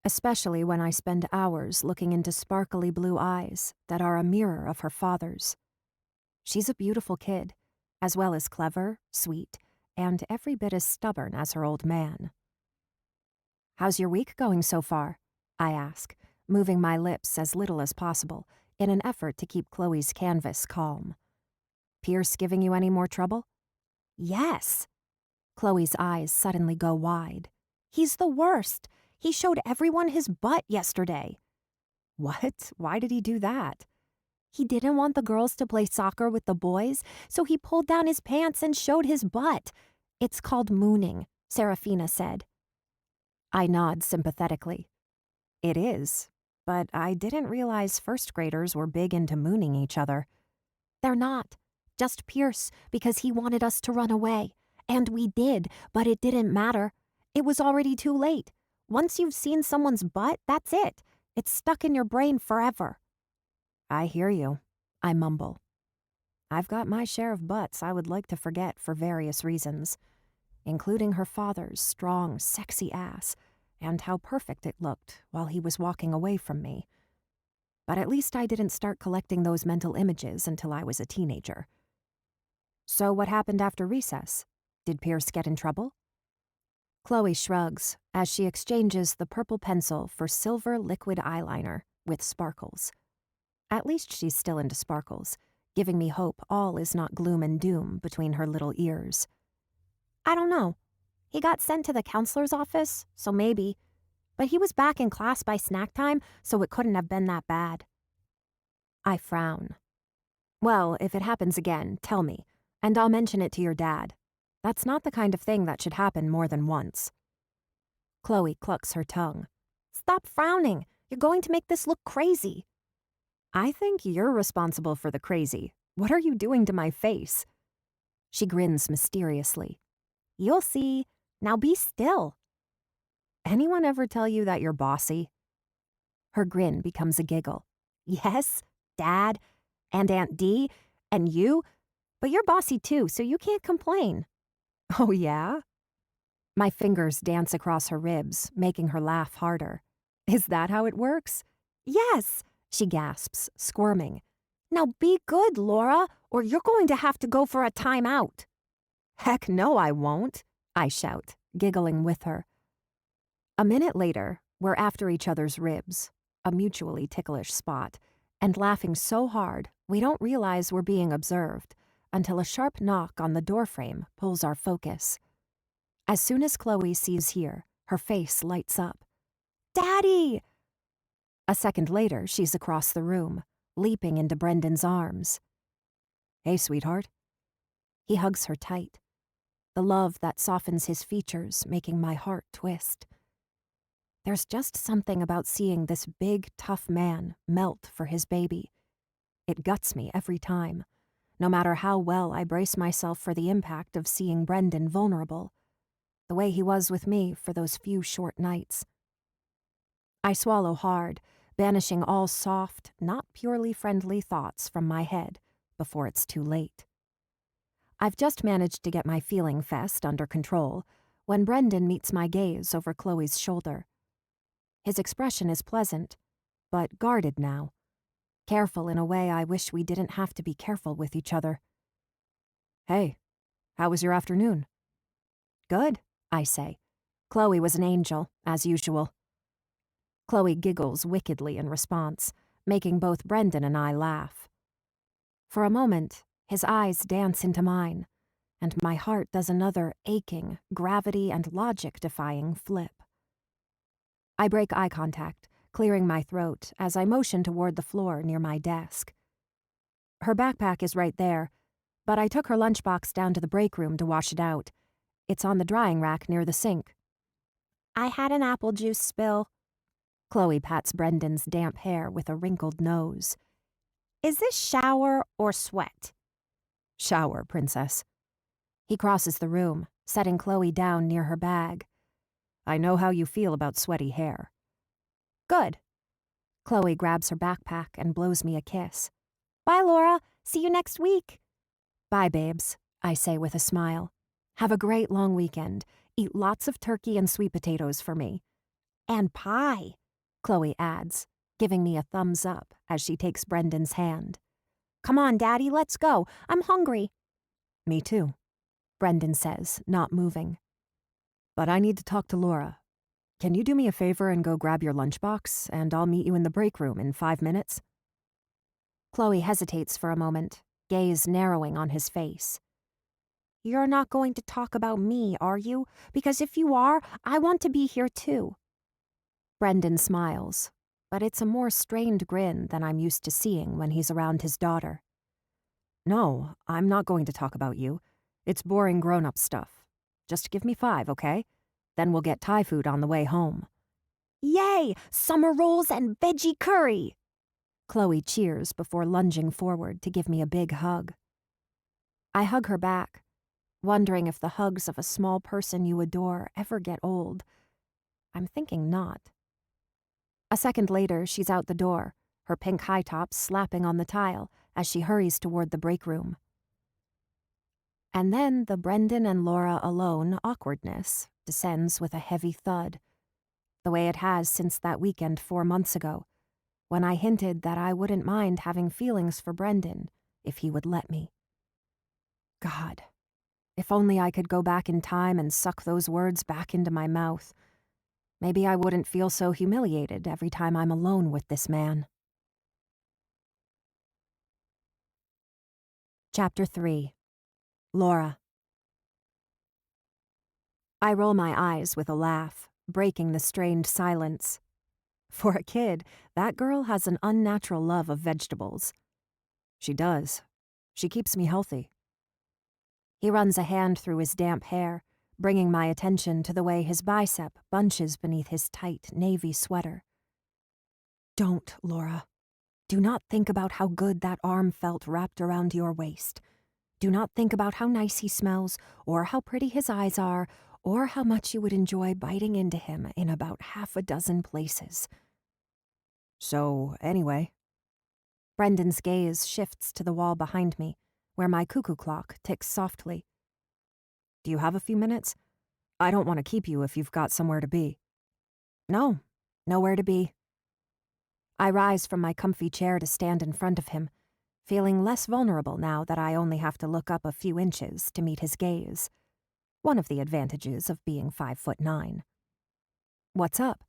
especially when I spend hours looking into sparkly blue eyes that are a mirror of her father's. She's a beautiful kid, as well as clever, sweet, and every bit as stubborn as her old man. "How's your week going so far?" I ask, moving my lips as little as possible in an effort to keep Chloe's canvas calm. "Pierce giving you any more trouble?" "Yes." Chloe's eyes suddenly go wide. "He's the worst. He showed everyone his butt yesterday." "What? Why did he do that?" "He didn't want the girls to play soccer with the boys, so he pulled down his pants and showed his butt. It's called mooning," Serafina said. I nod sympathetically. It is, but I didn't realize first graders were big into mooning each other. "They're not. Just Pierce, because he wanted us to run away. And we did, but it didn't matter. It was already too late. Once you've seen someone's butt, that's it. It's stuck in your brain forever." "I hear you," I mumble. I've got my share of butts I would like to forget for various reasons, including her father's strong, sexy ass, and how perfect it looked while he was walking away from me. But at least I didn't start collecting those mental images until I was a teenager. "So what happened after recess? Did Pierce get in trouble?" Chloe shrugs as she exchanges the purple pencil for silver liquid eyeliner with sparkles. At least she's still into sparkles, giving me hope all is not gloom and doom between her little ears. "I don't know. He got sent to the counselor's office, so maybe. But he was back in class by snack time, so it couldn't have been that bad." I frown. "Well, if it happens again, tell me, and I'll mention it to your dad. That's not the kind of thing that should happen more than once." Chloe clucks her tongue. "Stop frowning. You're going to make this look crazy." "I think you're responsible for the crazy. What are you doing to my face?" She grins mysteriously. "You'll see. Now be still." "Anyone ever tell you that you're bossy?" Her grin becomes a giggle. "Yes, Dad, and Aunt Dee, and you, but you're bossy too, so you can't complain." "Oh, yeah?" My fingers dance across her ribs, making her laugh harder. "Is that how it works?" "Yes," she gasps, squirming. "Now be good, Laura, or you're going to have to go for a timeout." "Heck no, I won't," I shout, giggling with her. A minute later, we're after each other's ribs, a mutually ticklish spot, and laughing so hard we don't realize we're being observed until a sharp knock on the doorframe pulls our focus. As soon as Chloe sees here, her face lights up. "Daddy!" A second later, she's across the room, leaping into Brendan's arms. "Hey, sweetheart." He hugs her tight, the love that softens his features making my heart twist. There's just something about seeing this big, tough man melt for his baby. It guts me every time, no matter how well I brace myself for the impact of seeing Brendan vulnerable, the way he was with me for those few short nights. I swallow hard, banishing all soft, not purely friendly thoughts from my head before it's too late. I've just managed to get my feeling fest under control when Brendan meets my gaze over Chloe's shoulder. His expression is pleasant, but guarded now, careful in a way I wish we didn't have to be careful with each other. "Hey, how was your afternoon?" "Good," I say. "Chloe was an angel, as usual." Chloe giggles wickedly in response, making both Brendan and I laugh. For a moment, his eyes dance into mine, and my heart does another aching, gravity and logic-defying flip. I break eye contact, clearing my throat as I motion toward the floor near my desk. Her backpack is right there, but I took her lunchbox down to the break room to wash it out. It's on the drying rack near the sink. "I had an apple juice spill." Chloe pats Brendan's damp hair with a wrinkled nose. "Is this shower or sweat?" "Shower, princess." He crosses the room, setting Chloe down near her bag. "I know how you feel about sweaty hair." "Good." Chloe grabs her backpack and blows me a kiss. "Bye, Laura. See you next week." "Bye, babes," I say with a smile. "Have a great long weekend. Eat lots of turkey and sweet potatoes for me." And pie, Chloe adds, giving me a thumbs up as she takes Brendan's hand. Come on, Daddy, let's go. I'm hungry. Me too, Brendan says, not moving. But I need to talk to Laura. Can you do me a favor and go grab your lunchbox, and I'll meet you in the break room in 5 minutes? Chloe hesitates for a moment, gaze narrowing on his face. You're not going to talk about me, are you? Because if you are, I want to be here too. Brendan smiles, but it's a more strained grin than I'm used to seeing when he's around his daughter. No, I'm not going to talk about you. It's boring grown-up stuff. Just give me 5, okay? Then we'll get Thai food on the way home. Yay! Summer rolls and veggie curry! Chloe cheers before lunging forward to give me a big hug. I hug her back, wondering if the hugs of a small person you adore ever get old. I'm thinking not. A second later, she's out the door, her pink high top slapping on the tile as she hurries toward the break room. And then the Brendan and Laura alone awkwardness descends with a heavy thud, the way it has since that weekend 4 months ago, when I hinted that I wouldn't mind having feelings for Brendan if he would let me. God, if only I could go back in time and suck those words back into my mouth. Maybe I wouldn't feel so humiliated every time I'm alone with this man. Chapter 3. Laura. I roll my eyes with a laugh, breaking the strained silence. For a kid, that girl has an unnatural love of vegetables. She does. She keeps me healthy. He runs a hand through his damp hair, bringing my attention to the way his bicep bunches beneath his tight navy sweater. Don't, Laura. Do not think about how good that arm felt wrapped around your waist. Do not think about how nice he smells, or how pretty his eyes are, or how much you would enjoy biting into him in about 6 places. So, anyway. Brendan's gaze shifts to the wall behind me, where my cuckoo clock ticks softly. Do you have a few minutes? I don't want to keep you if you've got somewhere to be. No, nowhere to be. I rise from my comfy chair to stand in front of him, feeling less vulnerable now that I only have to look up a few inches to meet his gaze. One of the advantages of being 5'9". What's up?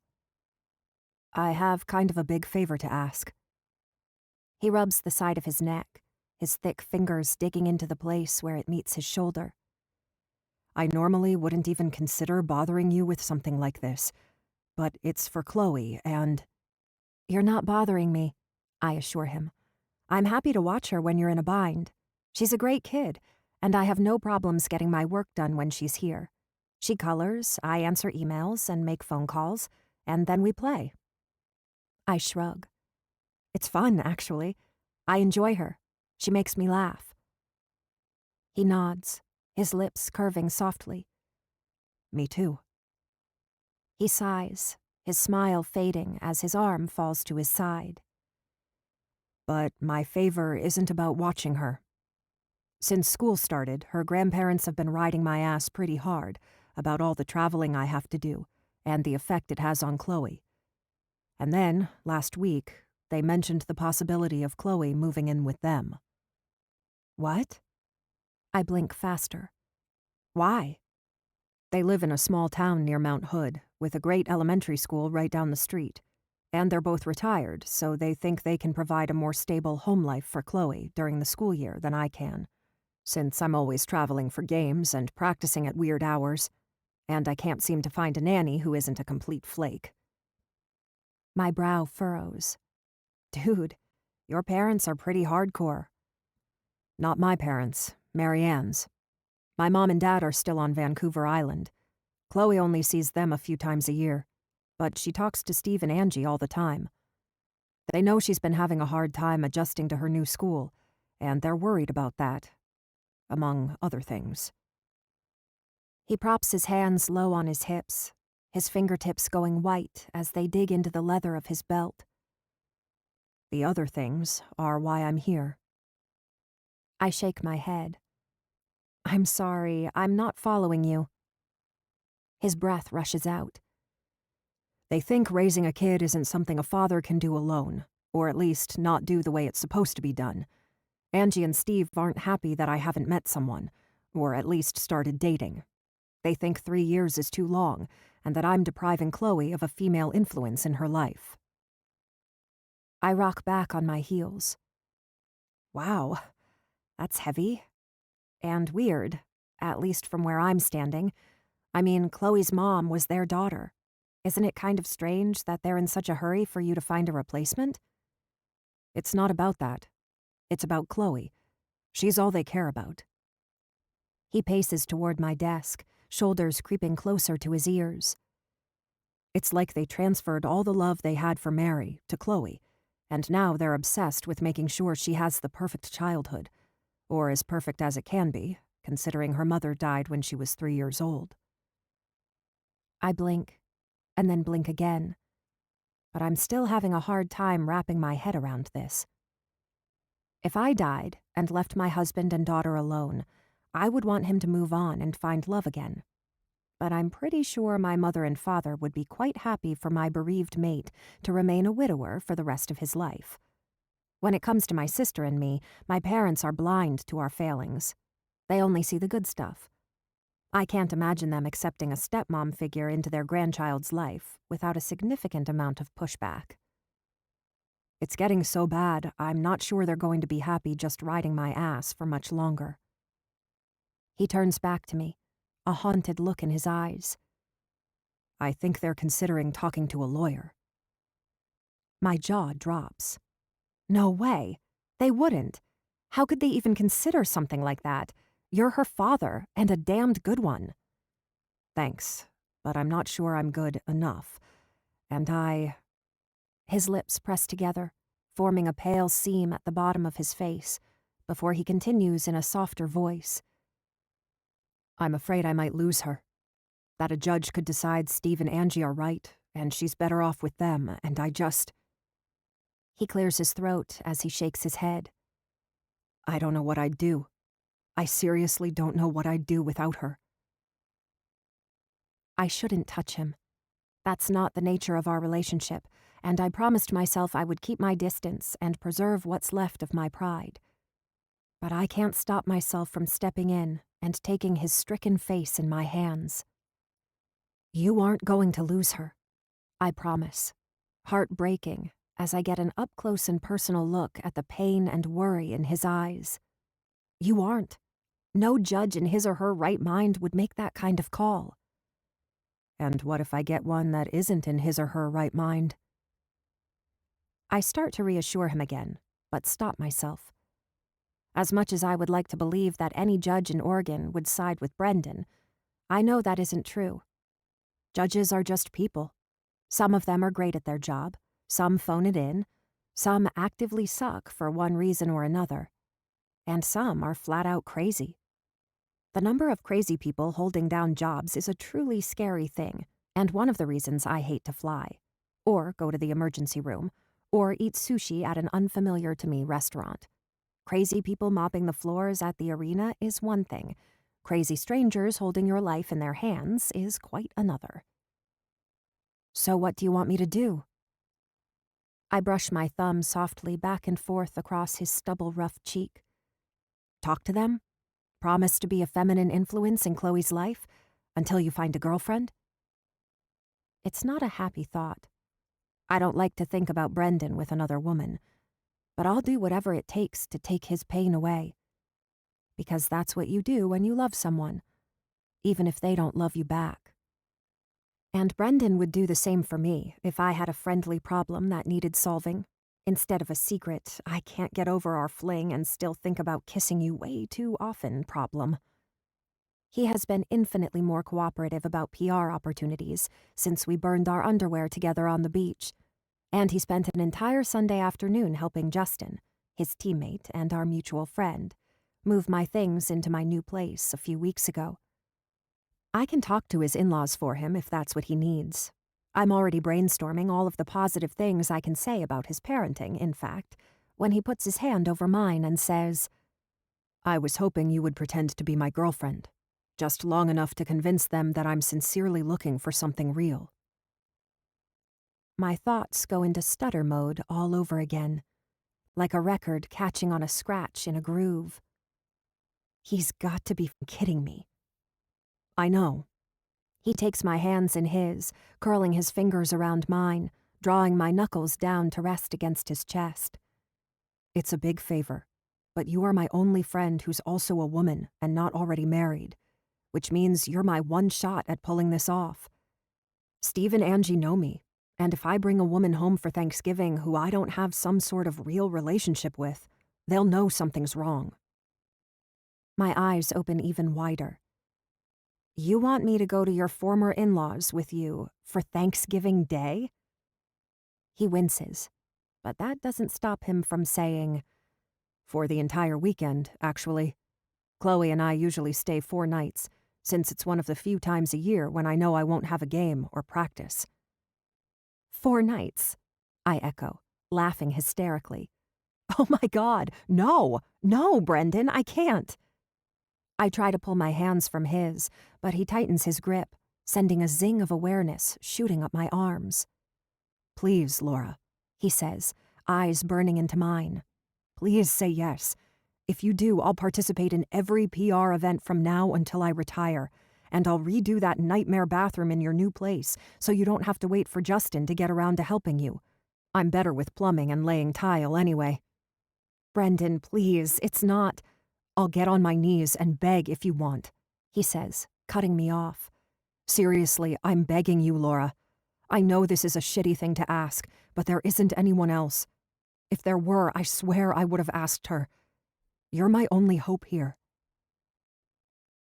I have kind of a big favor to ask. He rubs the side of his neck, his thick fingers digging into the place where it meets his shoulder. I normally wouldn't even consider bothering you with something like this, but it's for Chloe and... You're not bothering me, I assure him. I'm happy to watch her when you're in a bind. She's a great kid, and I have no problems getting my work done when she's here. She colors, I answer emails and make phone calls, and then we play. I shrug. It's fun, actually. I enjoy her. She makes me laugh. He nods, his lips curving softly. Me too. He sighs, his smile fading as his arm falls to his side. But my favor isn't about watching her. Since school started, her grandparents have been riding my ass pretty hard about all the traveling I have to do and the effect it has on Chloe. And then, last week, they mentioned the possibility of Chloe moving in with them. What? I blink faster. Why? They live in a small town near Mount Hood, with a great elementary school right down the street. And they're both retired, so they think they can provide a more stable home life for Chloe during the school year than I can, since I'm always traveling for games and practicing at weird hours, and I can't seem to find a nanny who isn't a complete flake. My brow furrows. Dude, your parents are pretty hardcore. Not my parents, Marianne's. My mom and dad are still on Vancouver Island. Chloe only sees them a few times a year, but she talks to Steve and Angie all the time. They know she's been having a hard time adjusting to her new school, and they're worried about that, among other things. He props his hands low on his hips, his fingertips going white as they dig into the leather of his belt. The other things are why I'm here. I shake my head. I'm sorry, I'm not following you. His breath rushes out. They think raising a kid isn't something a father can do alone, or at least not do the way it's supposed to be done. Angie and Steve aren't happy that I haven't met someone, or at least started dating. They think 3 years is too long, and that I'm depriving Chloe of a female influence in her life. I rock back on my heels. Wow, that's heavy. And weird, at least from where I'm standing. I mean, Chloe's mom was their daughter. Isn't it kind of strange that they're in such a hurry for you to find a replacement? It's not about that. It's about Chloe. She's all they care about. He paces toward my desk, shoulders creeping closer to his ears. It's like they transferred all the love they had for Mary to Chloe, and now they're obsessed with making sure she has the perfect childhood, or as perfect as it can be, considering her mother died when she was 3 years old. I blink, and then blink again, but I'm still having a hard time wrapping my head around this. If I died and left my husband and daughter alone, I would want him to move on and find love again. But I'm pretty sure my mother and father would be quite happy for my bereaved mate to remain a widower for the rest of his life. When it comes to my sister and me, my parents are blind to our failings. They only see the good stuff. I can't imagine them accepting a stepmom figure into their grandchild's life without a significant amount of pushback. It's getting so bad, I'm not sure they're going to be happy just riding my ass for much longer. He turns back to me, a haunted look in his eyes. I think they're considering talking to a lawyer. My jaw drops. No way. They wouldn't. How could they even consider something like that? You're her father, and a damned good one. Thanks, but I'm not sure I'm good enough. And His lips press together, forming a pale seam at the bottom of his face, before he continues in a softer voice. I'm afraid I might lose her. That a judge could decide Steve and Angie are right, and she's better off with them, and I just... He clears his throat as he shakes his head. I don't know what I'd do. I seriously don't know what I'd do without her. I shouldn't touch him. That's not the nature of our relationship, and I promised myself I would keep my distance and preserve what's left of my pride. But I can't stop myself from stepping in and taking his stricken face in my hands. You aren't going to lose her, I promise, heartbreaking as I get an up-close and personal look at the pain and worry in his eyes. You aren't. No judge in his or her right mind would make that kind of call. And what if I get one that isn't in his or her right mind? I start to reassure him again, but stop myself. As much as I would like to believe that any judge in Oregon would side with Brendan, I know that isn't true. Judges are just people. Some of them are great at their job, some phone it in, some actively suck for one reason or another, and some are flat out crazy. The number of crazy people holding down jobs is a truly scary thing, and one of the reasons I hate to fly, or go to the emergency room, or eat sushi at an unfamiliar to me restaurant. Crazy people mopping the floors at the arena is one thing. Crazy strangers holding your life in their hands is quite another. So what do you want me to do? I brush my thumb softly back and forth across his stubble-rough cheek. Talk to them? Promise to be a feminine influence in Chloe's life until you find a girlfriend? It's not a happy thought. I don't like to think about Brendan with another woman, but I'll do whatever it takes to take his pain away. Because that's what you do when you love someone, even if they don't love you back. And Brendan would do the same for me if I had a friendly problem that needed solving, instead of a secret, I can't get over our fling and still think about kissing you way too often problem. He has been infinitely more cooperative about PR opportunities since we burned our underwear together on the beach, and he spent an entire Sunday afternoon helping Justin, his teammate and our mutual friend, move my things into my new place a few weeks ago. I can talk to his in-laws for him if that's what he needs. I'm already brainstorming all of the positive things I can say about his parenting, in fact, when he puts his hand over mine and says, I was hoping you would pretend to be my girlfriend, just long enough to convince them that I'm sincerely looking for something real. My thoughts go into stutter mode all over again, like a record catching on a scratch in a groove. He's got to be kidding me. I know. He takes my hands in his, curling his fingers around mine, drawing my knuckles down to rest against his chest. It's a big favor, but you are my only friend who's also a woman and not already married, which means you're my one shot at pulling this off. Steve and Angie know me, and if I bring a woman home for Thanksgiving who I don't have some sort of real relationship with, they'll know something's wrong. My eyes open even wider. You want me to go to your former in-laws with you for Thanksgiving Day? He winces, but that doesn't stop him from saying, for the entire weekend, actually. Chloe and I usually stay 4 nights, since it's one of the few times a year when I know I won't have a game or practice. 4 nights, I echo, laughing hysterically. Oh my God, no, Brendan, I can't. I try to pull my hands from his, but he tightens his grip, sending a zing of awareness shooting up my arms. Please, Laura, he says, eyes burning into mine. Please say yes. If you do, I'll participate in every PR event from now until I retire, and I'll redo that nightmare bathroom in your new place so you don't have to wait for Justin to get around to helping you. I'm better with plumbing and laying tile anyway. Brendan, please, it's not. I'll get on my knees and beg if you want, he says, cutting me off. Seriously, I'm begging you, Laura. I know this is a shitty thing to ask, but there isn't anyone else. If there were, I swear I would have asked her. You're my only hope here.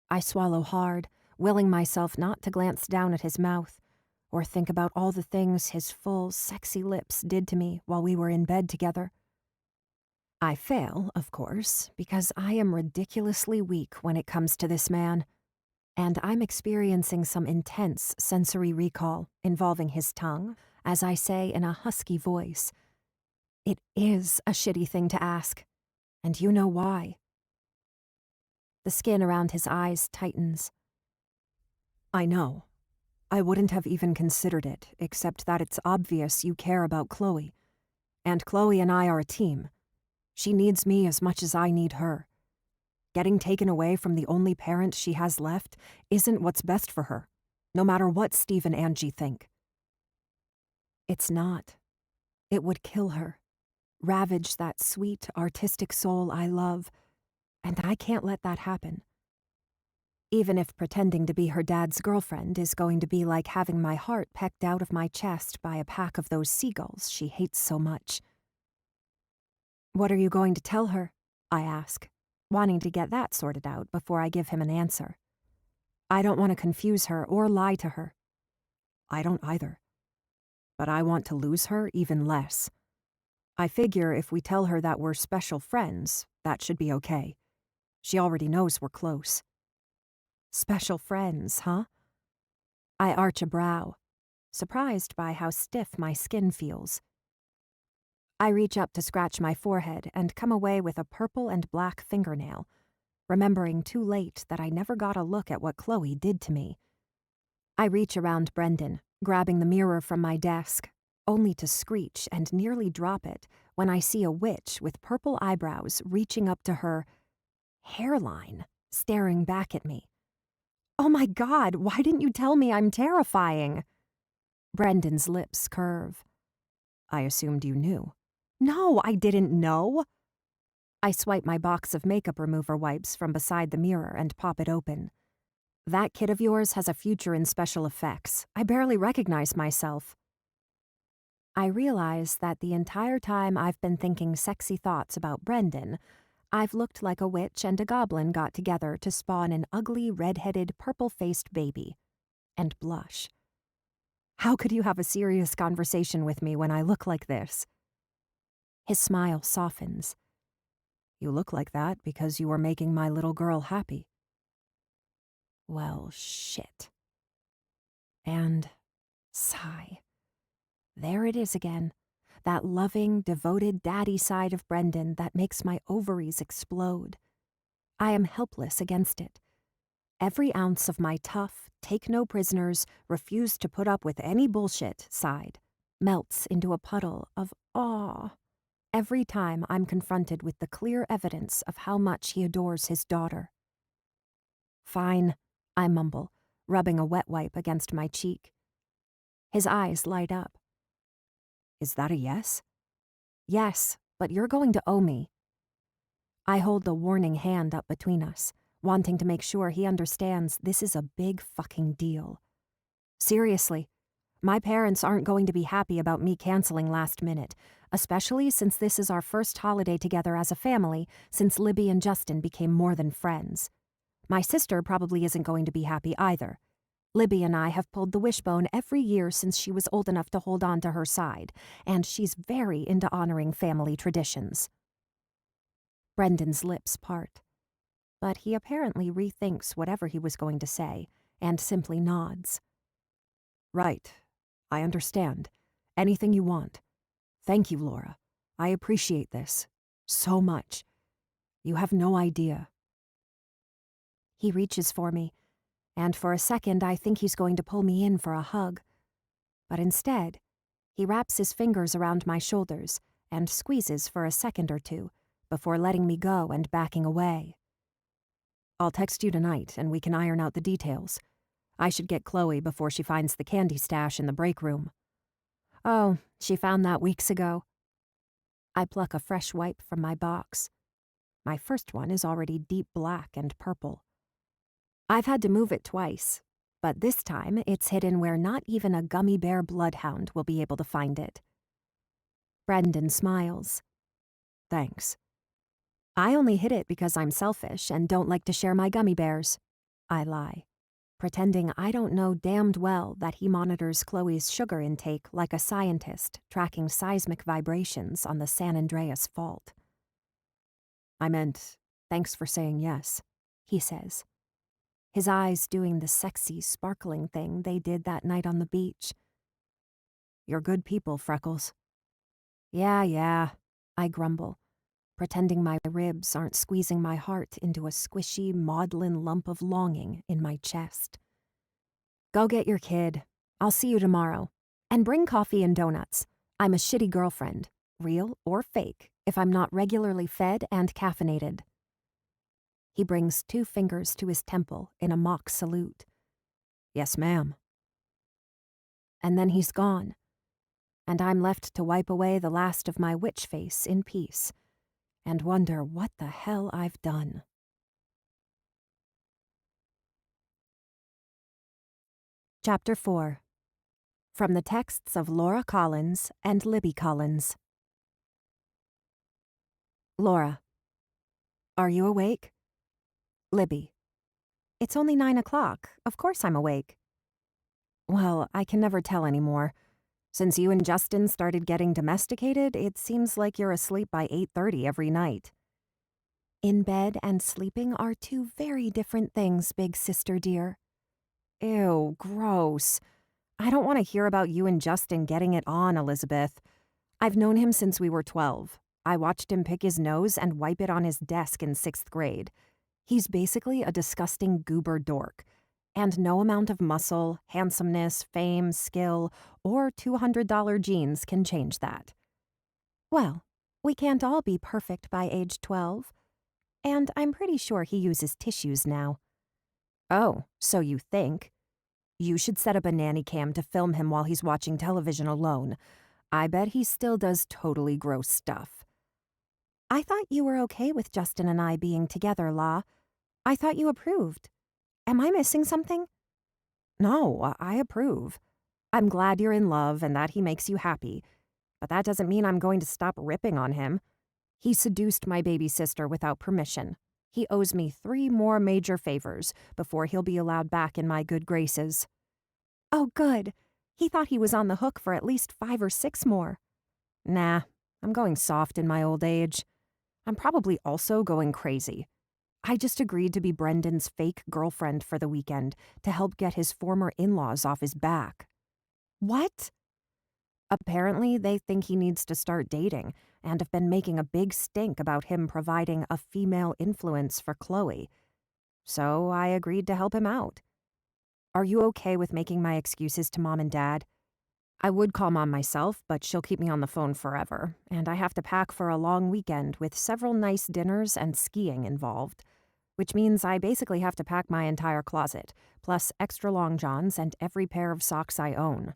I swallow hard, willing myself not to glance down at his mouth or think about all the things his full, sexy lips did to me while we were in bed together. I fail, of course, because I am ridiculously weak when it comes to this man, and I'm experiencing some intense sensory recall involving his tongue, as I say in a husky voice. It is a shitty thing to ask, and you know why. The skin around his eyes tightens. I know. I wouldn't have even considered it, except that it's obvious you care about Chloe. And Chloe and I are a team. She needs me as much as I need her. Getting taken away from the only parent she has left isn't what's best for her, no matter what Steve and Angie think. It's not. It would kill her, ravage that sweet, artistic soul I love, and I can't let that happen. Even if pretending to be her dad's girlfriend is going to be like having my heart pecked out of my chest by a pack of those seagulls she hates so much. What are you going to tell her? I ask, wanting to get that sorted out before I give him an answer. I don't want to confuse her or lie to her. I don't either. But I want to lose her even less. I figure if we tell her that we're special friends, that should be okay. She already knows we're close. Special friends, huh? I arch a brow, surprised by how stiff my skin feels. I reach up to scratch my forehead and come away with a purple and black fingernail, remembering too late that I never got a look at what Chloe did to me. I reach around Brendan, grabbing the mirror from my desk, only to screech and nearly drop it when I see a witch with purple eyebrows reaching up to her hairline, staring back at me. Oh my God, why didn't you tell me I'm terrifying? Brendan's lips curve. I assumed you knew. No, I didn't know. I swipe my box of makeup remover wipes from beside the mirror and pop it open. That kid of yours has a future in special effects. I barely recognize myself. I realize that the entire time I've been thinking sexy thoughts about Brendan, I've looked like a witch and a goblin got together to spawn an ugly, red-headed, purple-faced baby. And blush. How could you have a serious conversation with me when I look like this? His smile softens. You look like that because you are making my little girl happy. Well, shit. And sigh. There it is again. That loving, devoted daddy side of Brendan that makes my ovaries explode. I am helpless against it. Every ounce of my tough, take no prisoners, refuse to put up with any bullshit side melts into a puddle of awe every time I'm confronted with the clear evidence of how much he adores his daughter. Fine, I mumble, rubbing a wet wipe against my cheek. His eyes light up. Is that a yes? Yes, but you're going to owe me. I hold the warning hand up between us, wanting to make sure he understands this is a big fucking deal. Seriously, my parents aren't going to be happy about me canceling last minute, especially since this is our first holiday together as a family since Libby and Justin became more than friends. My sister probably isn't going to be happy either. Libby and I have pulled the wishbone every year since she was old enough to hold on to her side, and she's very into honoring family traditions. Brendan's lips part, but he apparently rethinks whatever he was going to say and simply nods. Right. I understand. Anything you want. Thank you, Laura. I appreciate this. So much. You have no idea. He reaches for me, and for a second I think he's going to pull me in for a hug. But instead, he wraps his fingers around my shoulders and squeezes for a second or two before letting me go and backing away. I'll text you tonight and we can iron out the details. I should get Chloe before she finds the candy stash in the break room. Oh, she found that weeks ago. I pluck a fresh wipe from my box. My first one is already deep black and purple. I've had to move it twice, but this time it's hidden where not even a gummy bear bloodhound will be able to find it. Brendan smiles. Thanks. I only hid it because I'm selfish and don't like to share my gummy bears. I lie, pretending I don't know damned well that he monitors Chloe's sugar intake like a scientist tracking seismic vibrations on the San Andreas Fault. I meant, thanks for saying yes, he says, his eyes doing the sexy, sparkling thing they did that night on the beach. You're good people, Freckles. Yeah, I grumble, pretending my ribs aren't squeezing my heart into a squishy, maudlin lump of longing in my chest. Go get your kid. I'll see you tomorrow. And bring coffee and donuts. I'm a shitty girlfriend, real or fake, if I'm not regularly fed and caffeinated. He brings 2 fingers to his temple in a mock salute. Yes, ma'am. And then he's gone, and I'm left to wipe away the last of my witch face in peace and wonder what the hell I've done. Chapter 4. From the texts of Laura Collins and Libby Collins. Laura. Are you awake? Libby. It's only 9 o'clock. Of course I'm awake. Well, I can never tell anymore. Since you and Justin started getting domesticated, it seems like you're asleep by 8:30 every night. In bed and sleeping are 2 very different things, big sister dear. Ew, gross. I don't want to hear about you and Justin getting it on, Elizabeth. I've known him since we were 12. I watched him pick his nose and wipe it on his desk in 6th grade. He's basically a disgusting goober dork. And no amount of muscle, handsomeness, fame, skill, or $200 jeans can change that. Well, we can't all be perfect by age 12. And I'm pretty sure he uses tissues now. Oh, so you think? You should set up a nanny cam to film him while he's watching television alone. I bet he still does totally gross stuff. I thought you were okay with Justin and I being together, La. I thought you approved. Am I missing something? No, I approve. I'm glad you're in love and that he makes you happy. But that doesn't mean I'm going to stop ripping on him. He seduced my baby sister without permission. He owes me 3 more major favors before he'll be allowed back in my good graces. Oh, good. He thought he was on the hook for at least 5 or 6 more. Nah, I'm going soft in my old age. I'm probably also going crazy. I just agreed to be Brendan's fake girlfriend for the weekend to help get his former in-laws off his back. What? Apparently, they think he needs to start dating and have been making a big stink about him providing a female influence for Chloe. So I agreed to help him out. Are you okay with making my excuses to Mom and Dad? I would call Mom myself, but she'll keep me on the phone forever, and I have to pack for a long weekend with several nice dinners and skiing involved, which means I basically have to pack my entire closet, plus extra long johns and every pair of socks I own.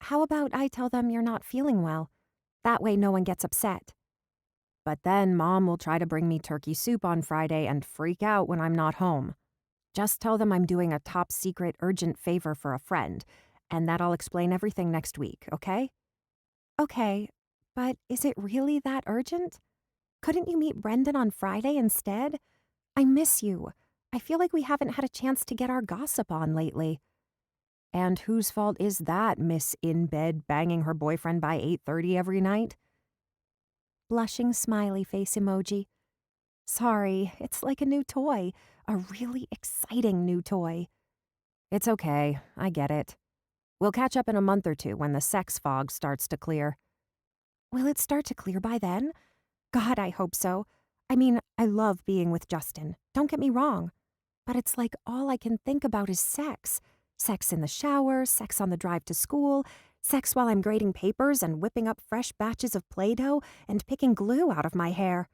How about I tell them you're not feeling well? That way no one gets upset. But then Mom will try to bring me turkey soup on Friday and freak out when I'm not home. Just tell them I'm doing a top secret urgent favor for a friend, and that I'll explain everything next week, okay? Okay, but is it really that urgent? Couldn't you meet Brendan on Friday instead? I miss you. I feel like we haven't had a chance to get our gossip on lately. And whose fault is that, Miss in bed banging her boyfriend by 8:30 every night? Blushing smiley face emoji. Sorry, it's like a new toy. A really exciting new toy. It's okay, I get it. We'll catch up in a month or two when the sex fog starts to clear. Will it start to clear by then? God, I hope so. I mean, I love being with Justin, don't get me wrong. But it's like all I can think about is sex. Sex in the shower, sex on the drive to school, sex while I'm grading papers and whipping up fresh batches of Play-Doh and picking glue out of my hair.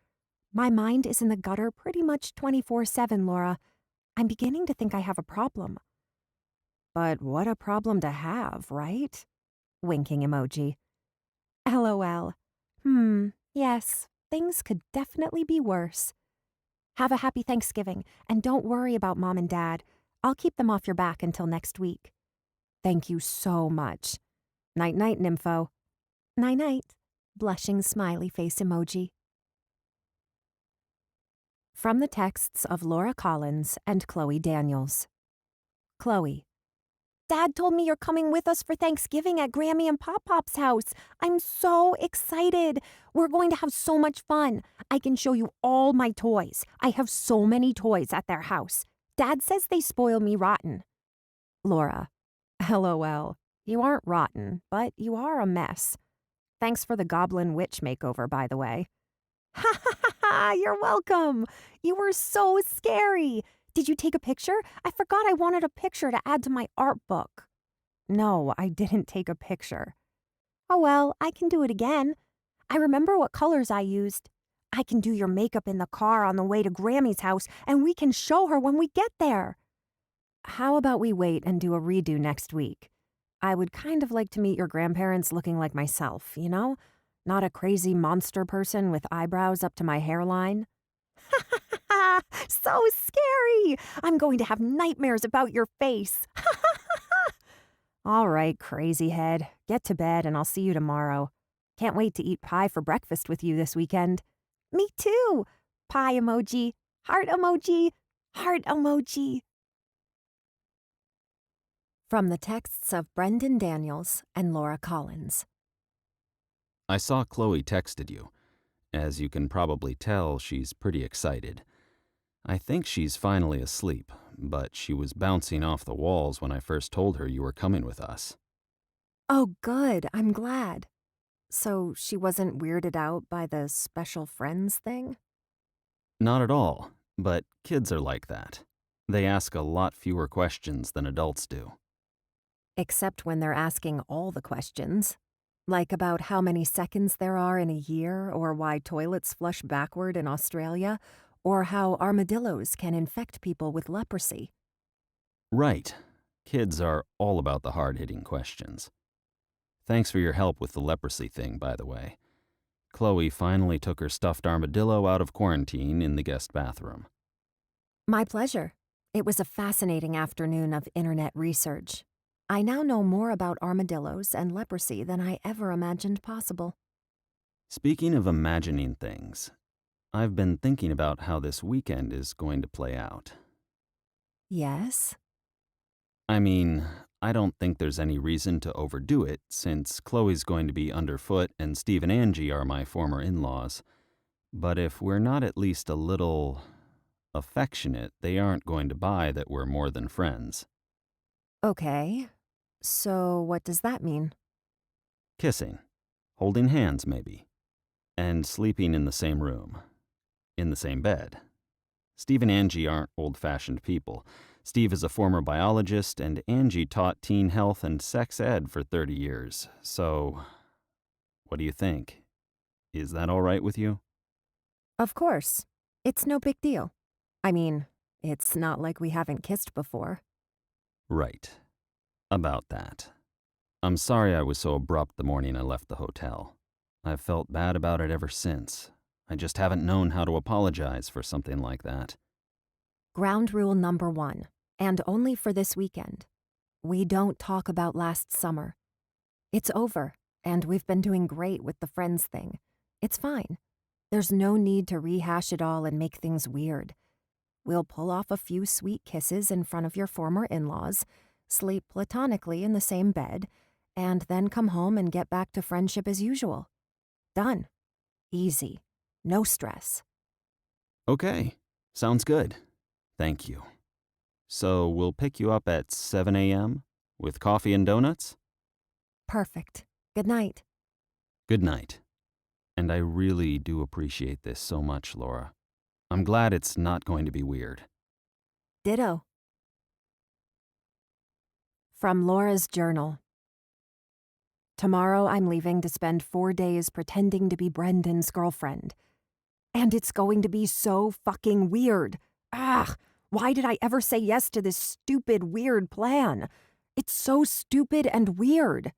My mind is in the gutter pretty much 24/7, Laura. I'm beginning to think I have a problem. But what a problem to have, right? Winking emoji. LOL. Yes, things could definitely be worse. Have a happy Thanksgiving, and don't worry about Mom and Dad. I'll keep them off your back until next week. Thank you so much. Night-night, nympho. Night-night. Blushing smiley face emoji. From the texts of Laura Collins and Chloe Daniels. Chloe. Dad told me you're coming with us for Thanksgiving at Grammy and Pop Pop's house. I'm so excited. We're going to have so much fun. I can show you all my toys. I have so many toys at their house. Dad says they spoil me rotten. Laura. LOL. You aren't rotten, but you are a mess. Thanks for the Goblin Witch makeover, by the way. Ha ha ha ha! You're welcome. You were so scary. Did you take a picture? I forgot I wanted a picture to add to my art book. No, I didn't take a picture. Oh well, I can do it again. I remember what colors I used. I can do your makeup in the car on the way to Grammy's house, and we can show her when we get there. How about we wait and do a redo next week? I would kind of like to meet your grandparents looking like myself, you know? Not a crazy monster person with eyebrows up to my hairline. So scary! I'm going to have nightmares about your face. All right, crazy head. Get to bed and I'll see you tomorrow. Can't wait to eat pie for breakfast with you this weekend. Me too! Pie emoji, heart emoji, heart emoji. From the texts of Brendan Daniels and Laura Collins. I saw Chloe texted you. As you can probably tell, she's pretty excited. I think she's finally asleep, but she was bouncing off the walls when I first told her you were coming with us. Oh, good. I'm glad. So she wasn't weirded out by the special friends thing? Not at all, but kids are like that. They ask a lot fewer questions than adults do. Except when they're asking all the questions. Like about how many seconds there are in a year, or why toilets flush backward in Australia, or how armadillos can infect people with leprosy. Right. Kids are all about the hard-hitting questions. Thanks for your help with the leprosy thing, by the way. Chloe finally took her stuffed armadillo out of quarantine in the guest bathroom. My pleasure. It was a fascinating afternoon of internet research. I now know more about armadillos and leprosy than I ever imagined possible. Speaking of imagining things, I've been thinking about how this weekend is going to play out. Yes? I mean, I don't think there's any reason to overdo it, since Chloe's going to be underfoot and Steve and Angie are my former in-laws. But if we're not at least a little affectionate, they aren't going to buy that we're more than friends. Okay. So what does that mean? Kissing. Holding hands, maybe. And sleeping in the same room. In the same bed. Steve and Angie aren't old-fashioned people, Steve is a former biologist, and Angie taught teen health and sex ed for 30 years. So, what do you think? Is that all right with you? Of course. It's no big deal. I mean, it's not like we haven't kissed before. Right. About that. I'm sorry I was so abrupt the morning I left the hotel. I've felt bad about it ever since. I just haven't known how to apologize for something like that. Ground rule number 1, and only for this weekend. We don't talk about last summer. It's over, and we've been doing great with the friends thing. It's fine. There's no need to rehash it all and make things weird. We'll pull off a few sweet kisses in front of your former in-laws, sleep platonically in the same bed, and then come home and get back to friendship as usual. Done. Easy. No stress. Okay, sounds good. Thank you. So we'll pick you up at 7 a.m. with coffee and donuts? Perfect. Good night. Good night. And I really do appreciate this so much, Laura. I'm glad it's not going to be weird. Ditto. From Laura's journal. Tomorrow I'm leaving to spend 4 days pretending to be Brendan's girlfriend. And it's going to be so fucking weird. Why did I ever say yes to this stupid, weird plan? It's so stupid and weird.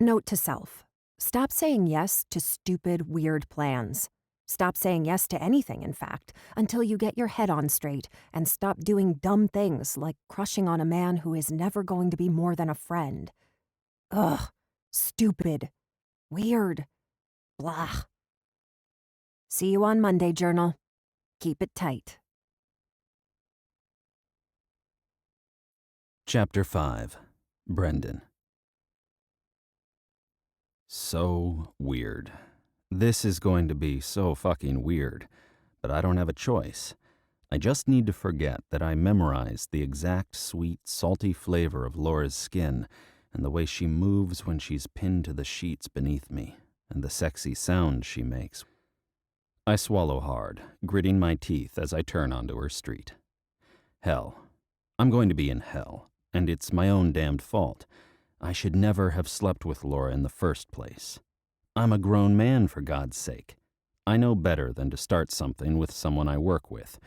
Note to self. Stop saying yes to stupid, weird plans. Stop saying yes to anything, in fact, until you get your head on straight and stop doing dumb things like crushing on a man who is never going to be more than a friend. Ugh. Stupid. Weird. Blah. See you on Monday, journal. Keep it tight. Chapter 5. Brendan. So weird. This is going to be so fucking weird, but I don't have a choice. I just need to forget that I memorized the exact sweet, salty flavor of Laura's skin and the way she moves when she's pinned to the sheets beneath me, and the sexy sound she makes. I swallow hard, gritting my teeth as I turn onto her street. Hell. I'm going to be in hell, and it's my own damned fault. I should never have slept with Laura in the first place. I'm a grown man, for God's sake. I know better than to start something with someone I work with,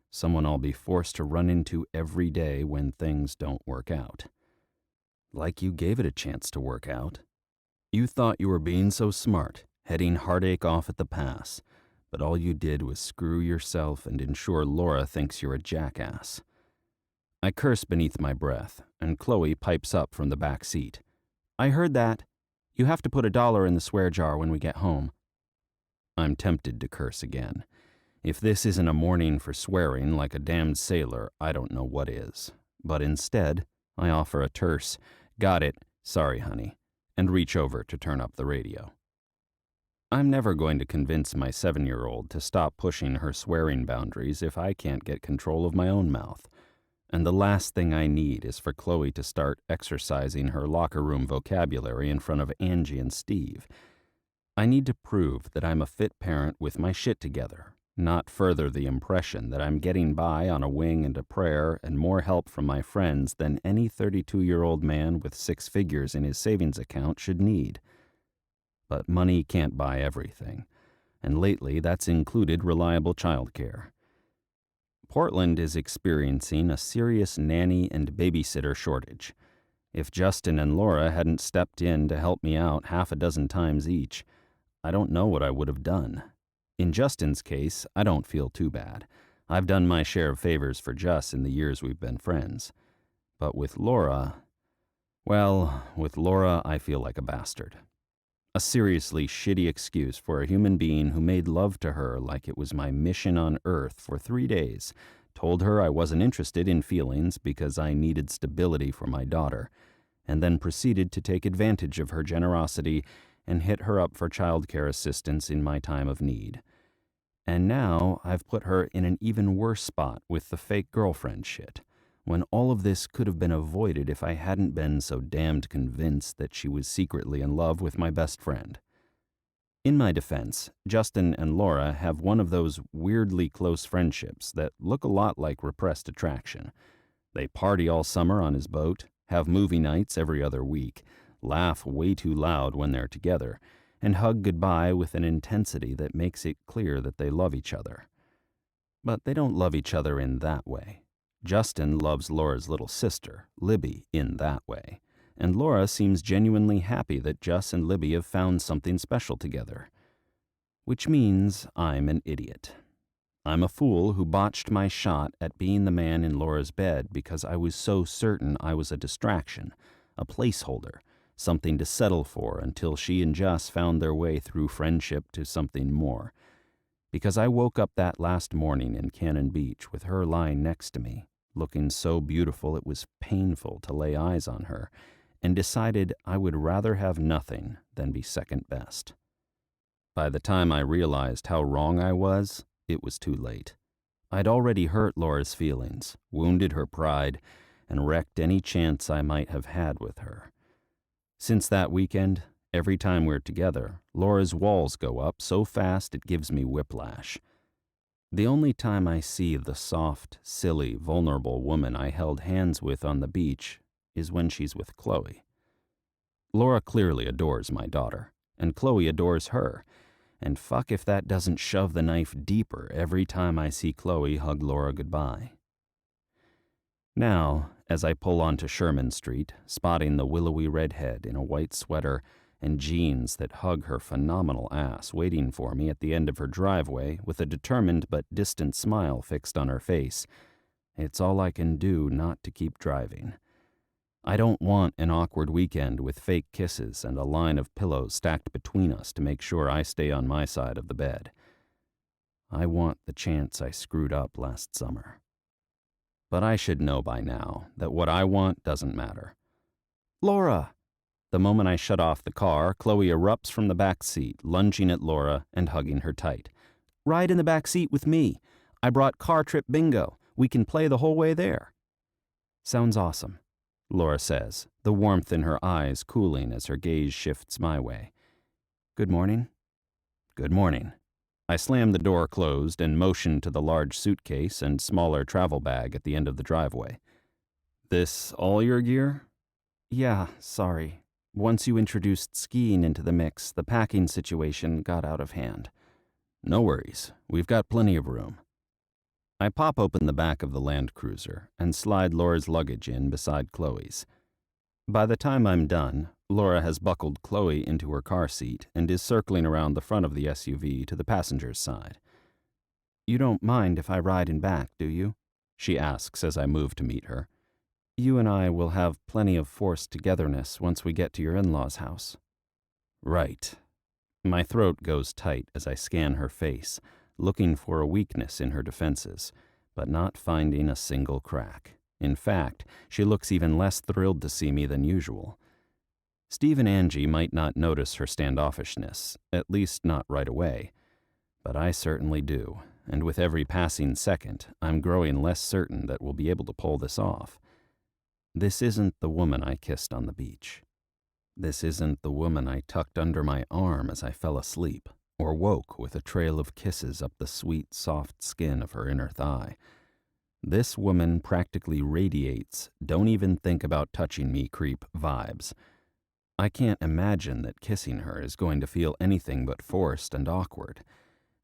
someone I'll be forced to run into every day when things don't work out. Like you gave it a chance to work out. You thought you were being so smart, heading heartache off at the pass, but all you did was screw yourself and ensure Laura thinks you're a jackass. I curse beneath my breath, and Chloe pipes up from the back seat. I heard that. You have to put $1 in the swear jar when we get home. I'm tempted to curse again. If this isn't a morning for swearing like a damned sailor, I don't know what is. But instead, I offer a terse, "Got it, sorry honey," and reach over to turn up the radio. I'm never going to convince my 7-year-old to stop pushing her swearing boundaries if I can't get control of my own mouth. And the last thing I need is for Chloe to start exercising her locker room vocabulary in front of Angie and Steve. I need to prove that I'm a fit parent with my shit together, not further the impression that I'm getting by on a wing and a prayer and more help from my friends than any 32-year-old man with 6 figures in his savings account should need. But money can't buy everything, and lately that's included reliable childcare. Portland is experiencing a serious nanny and babysitter shortage. If Justin and Laura hadn't stepped in to help me out 6 times each, I don't know what I would have done. In Justin's case, I don't feel too bad. I've done my share of favors for Jus in the years we've been friends. But with Laura, I feel like a bastard. A seriously shitty excuse for a human being who made love to her like it was my mission on Earth for 3 days, told her I wasn't interested in feelings because I needed stability for my daughter, and then proceeded to take advantage of her generosity and hit her up for childcare assistance in my time of need. And now I've put her in an even worse spot with the fake girlfriend shit, when all of this could have been avoided if I hadn't been so damned convinced that she was secretly in love with my best friend. In my defense, Justin and Laura have one of those weirdly close friendships that look a lot like repressed attraction. They party all summer on his boat, have movie nights every other week, laugh way too loud when they're together, and hug goodbye with an intensity that makes it clear that they love each other. But they don't love each other in that way. Justin loves Laura's little sister, Libby, in that way, and Laura seems genuinely happy that Jus and Libby have found something special together. Which means I'm an idiot. I'm a fool who botched my shot at being the man in Laura's bed because I was so certain I was a distraction, a placeholder, something to settle for until she and Jus found their way through friendship to something more. Because I woke up that last morning in Cannon Beach with her lying next to me, looking so beautiful it was painful to lay eyes on her, and decided I would rather have nothing than be second best. By the time I realized how wrong I was, it was too late. I'd already hurt Laura's feelings, wounded her pride, and wrecked any chance I might have had with her. Since that weekend, every time we're together, Laura's walls go up so fast it gives me whiplash. The only time I see the soft, silly, vulnerable woman I held hands with on the beach is when she's with Chloe. Laura clearly adores my daughter, and Chloe adores her, and fuck if that doesn't shove the knife deeper every time I see Chloe hug Laura goodbye. Now, as I pull onto Sherman Street, spotting the willowy redhead in a white sweater and jeans that hug her phenomenal ass waiting for me at the end of her driveway with a determined but distant smile fixed on her face, it's all I can do not to keep driving. I don't want an awkward weekend with fake kisses and a line of pillows stacked between us to make sure I stay on my side of the bed. I want the chance I screwed up last summer. But I should know by now that what I want doesn't matter. Laura! The moment I shut off the car, Chloe erupts from the back seat, lunging at Laura and hugging her tight. Ride in the back seat with me. I brought car trip bingo. We can play the whole way there. Sounds awesome, Laura says, the warmth in her eyes cooling as her gaze shifts my way. Good morning. Good morning. I slam the door closed and motion to the large suitcase and smaller travel bag at the end of the driveway. This all your gear? Yeah, sorry. Once you introduced skiing into the mix, the packing situation got out of hand. No worries. We've got plenty of room. I pop open the back of the Land Cruiser and slide Laura's luggage in beside Chloe's. By the time I'm done, Laura has buckled Chloe into her car seat and is circling around the front of the SUV to the passenger's side. You don't mind if I ride in back, do you? She asks as I move to meet her. You and I will have plenty of forced togetherness once we get to your in-laws' house. Right. My throat goes tight as I scan her face, looking for a weakness in her defenses, but not finding a single crack. In fact, she looks even less thrilled to see me than usual. Steve and Angie might not notice her standoffishness, at least not right away, but I certainly do, and with every passing second, I'm growing less certain that we'll be able to pull this off. This isn't the woman I kissed on the beach. This isn't the woman I tucked under my arm as I fell asleep, or woke with a trail of kisses up the sweet, soft skin of her inner thigh. This woman practically radiates, don't even think about touching me creep vibes. I can't imagine that kissing her is going to feel anything but forced and awkward,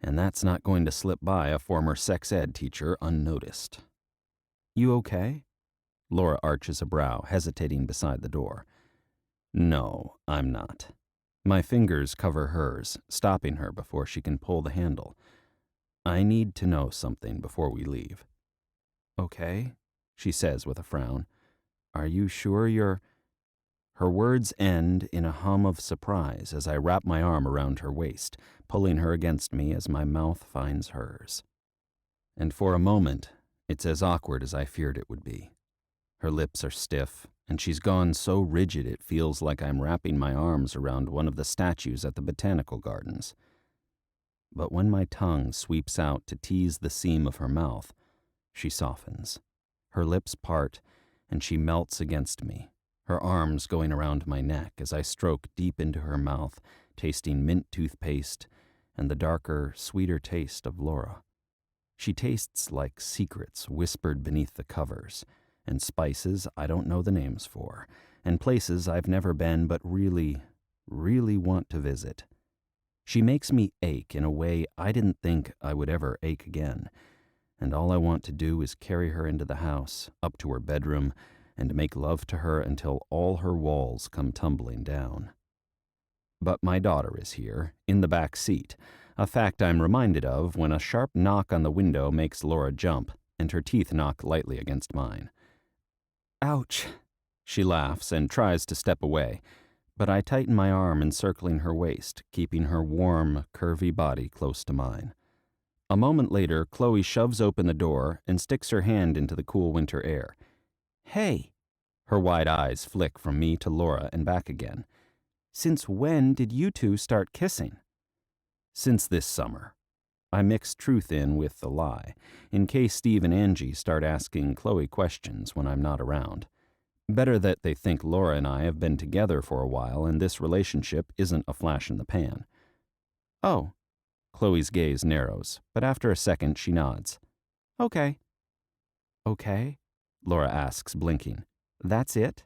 and that's not going to slip by a former sex ed teacher unnoticed. You okay? Laura arches a brow, hesitating beside the door. No, I'm not. My fingers cover hers, stopping her before she can pull the handle. I need to know something before we leave. Okay, she says with a frown. Are you sure you're... Her words end in a hum of surprise as I wrap my arm around her waist, pulling her against me as my mouth finds hers. And for a moment, it's as awkward as I feared it would be. Her lips are stiff, and she's gone so rigid it feels like I'm wrapping my arms around one of the statues at the botanical gardens. But when my tongue sweeps out to tease the seam of her mouth, she softens. Her lips part, and she melts against me, her arms going around my neck as I stroke deep into her mouth, tasting mint toothpaste and the darker, sweeter taste of Laura. She tastes like secrets whispered beneath the covers, and spices I don't know the names for, and places I've never been but really, really want to visit. She makes me ache in a way I didn't think I would ever ache again, and all I want to do is carry her into the house, up to her bedroom, and make love to her until all her walls come tumbling down. But my daughter is here, in the back seat, a fact I'm reminded of when a sharp knock on the window makes Laura jump, and her teeth knock lightly against mine. Ouch! She laughs and tries to step away, but I tighten my arm encircling her waist, keeping her warm, curvy body close to mine. A moment later, Chloe shoves open the door and sticks her hand into the cool winter air. Hey! Her wide eyes flick from me to Laura and back again. Since when did you two start kissing? Since this summer. I mix truth in with the lie, in case Steve and Angie start asking Chloe questions when I'm not around. Better that they think Laura and I have been together for a while and this relationship isn't a flash in the pan. Oh. Chloe's gaze narrows, but after a second she nods. Okay. Okay? Laura asks, blinking. That's it?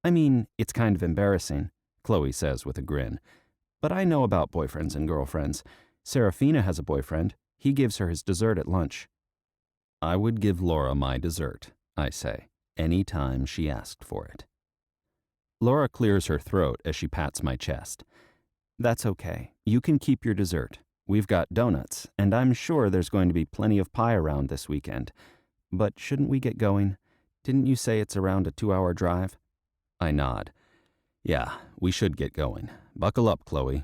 I mean, it's kind of embarrassing, Chloe says with a grin. But I know about boyfriends and girlfriends. Serafina has a boyfriend. He gives her his dessert at lunch. I would give Laura my dessert, I say, any time she asked for it. Laura clears her throat as she pats my chest. That's okay. You can keep your dessert. We've got donuts, and I'm sure there's going to be plenty of pie around this weekend. But shouldn't we get going? Didn't you say it's around a 2-hour drive? I nod. Yeah, we should get going. Buckle up, Chloe.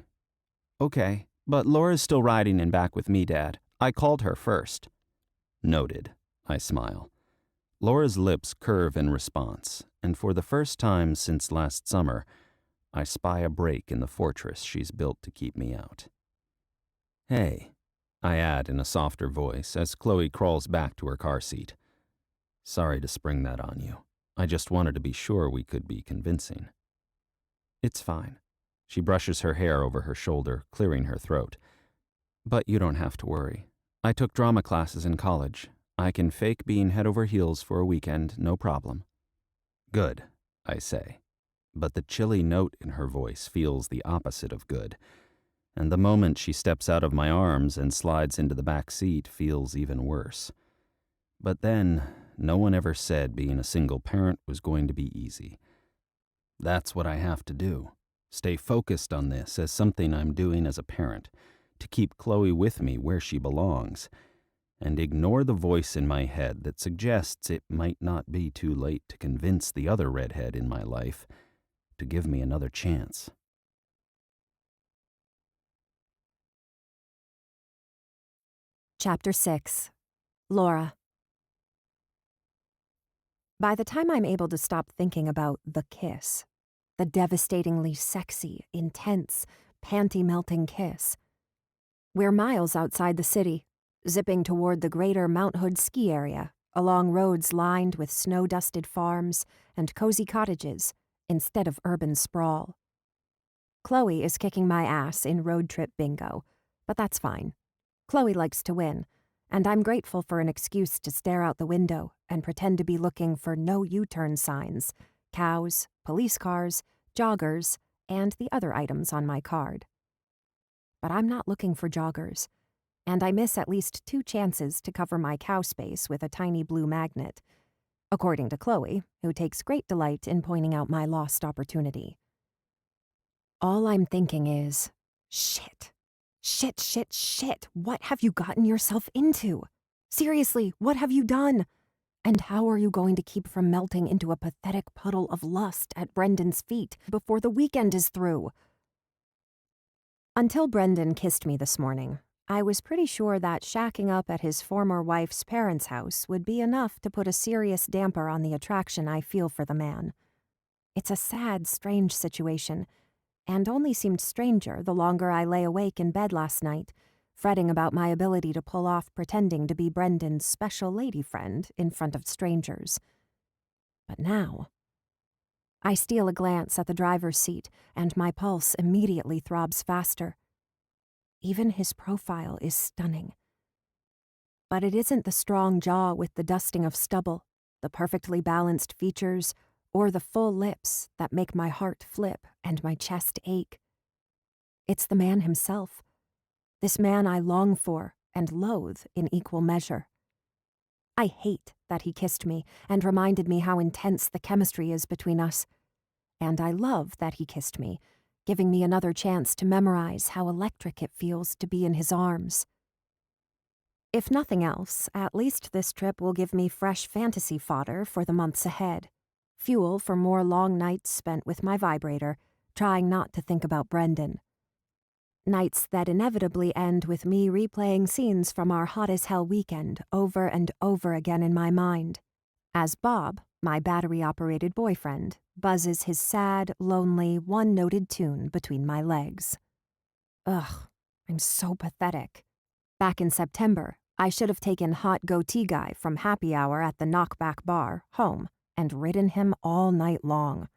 Okay, but Laura's still riding in back with me, Dad. I called her first. Noted. I smile. Laura's lips curve in response, and for the first time since last summer, I spy a break in the fortress she's built to keep me out. Hey, I add in a softer voice as Chloe crawls back to her car seat. Sorry to spring that on you. I just wanted to be sure we could be convincing. It's fine. She brushes her hair over her shoulder, clearing her throat. But you don't have to worry. I took drama classes in college. I can fake being head over heels for a weekend, no problem. Good, I say. But the chilly note in her voice feels the opposite of good. And the moment she steps out of my arms and slides into the back seat feels even worse. But then, no one ever said being a single parent was going to be easy. That's what I have to do. Stay focused on this as something I'm doing as a parent, to keep Chloe with me where she belongs, and ignore the voice in my head that suggests it might not be too late to convince the other redhead in my life to give me another chance. Chapter 6. Laura. By the time I'm able to stop thinking about the kiss, the devastatingly sexy, intense, panty-melting kiss, we're miles outside the city, zipping toward the greater Mount Hood ski area, along roads lined with snow-dusted farms and cozy cottages, instead of urban sprawl. Chloe is kicking my ass in road trip bingo, but that's fine. Chloe likes to win, and I'm grateful for an excuse to stare out the window and pretend to be looking for no U-turn signs, cows, police cars, joggers, and the other items on my card. But I'm not looking for joggers, and I miss at least 2 chances to cover my cow space with a tiny blue magnet, according to Chloe, who takes great delight in pointing out my lost opportunity. All I'm thinking is, shit. Shit, shit, shit. What have you gotten yourself into? Seriously, what have you done? And how are you going to keep from melting into a pathetic puddle of lust at Brendan's feet before the weekend is through? Until Brendan kissed me this morning, I was pretty sure that shacking up at his former wife's parents' house would be enough to put a serious damper on the attraction I feel for the man. It's a sad, strange situation, and only seemed stranger the longer I lay awake in bed last night, fretting about my ability to pull off pretending to be Brendan's special lady friend in front of strangers. But now, I steal a glance at the driver's seat, and my pulse immediately throbs faster. Even his profile is stunning. But it isn't the strong jaw with the dusting of stubble, the perfectly balanced features, or the full lips that make my heart flip and my chest ache. It's the man himself. This man I long for and loathe in equal measure. I hate that he kissed me and reminded me how intense the chemistry is between us. And I love that he kissed me, giving me another chance to memorize how electric it feels to be in his arms. If nothing else, at least this trip will give me fresh fantasy fodder for the months ahead. Fuel for more long nights spent with my vibrator, trying not to think about Brendan. Nights that inevitably end with me replaying scenes from our hot-as-hell weekend over and over again in my mind, as Bob, my battery-operated boyfriend, buzzes his sad, lonely, one-noted tune between my legs. Ugh, I'm so pathetic. Back in September, I should have taken Hot Goatee Guy from happy hour at the Knockback Bar home and ridden him all night long.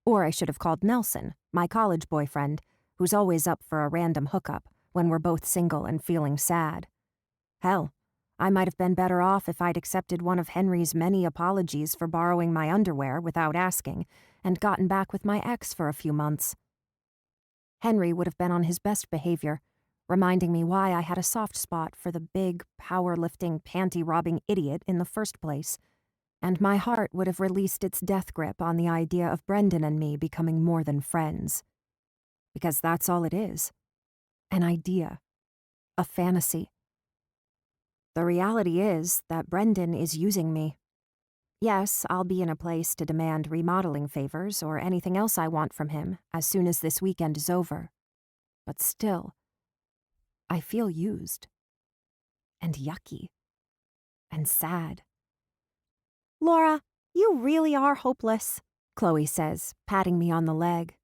Or I should have called Nelson, my college boyfriend, who's always up for a random hookup when we're both single and feeling sad. Hell, I might have been better off if I'd accepted one of Henry's many apologies for borrowing my underwear without asking and gotten back with my ex for a few months. Henry would have been on his best behavior, reminding me why I had a soft spot for the big, power-lifting, panty-robbing idiot in the first place, and my heart would have released its death grip on the idea of Brendan and me becoming more than friends. Because that's all it is. An idea. A fantasy. The reality is that Brendan is using me. Yes, I'll be in a place to demand remodeling favors or anything else I want from him as soon as this weekend is over. But still, I feel used. And yucky. And sad. Laura, you really are hopeless, Chloe says, patting me on the leg.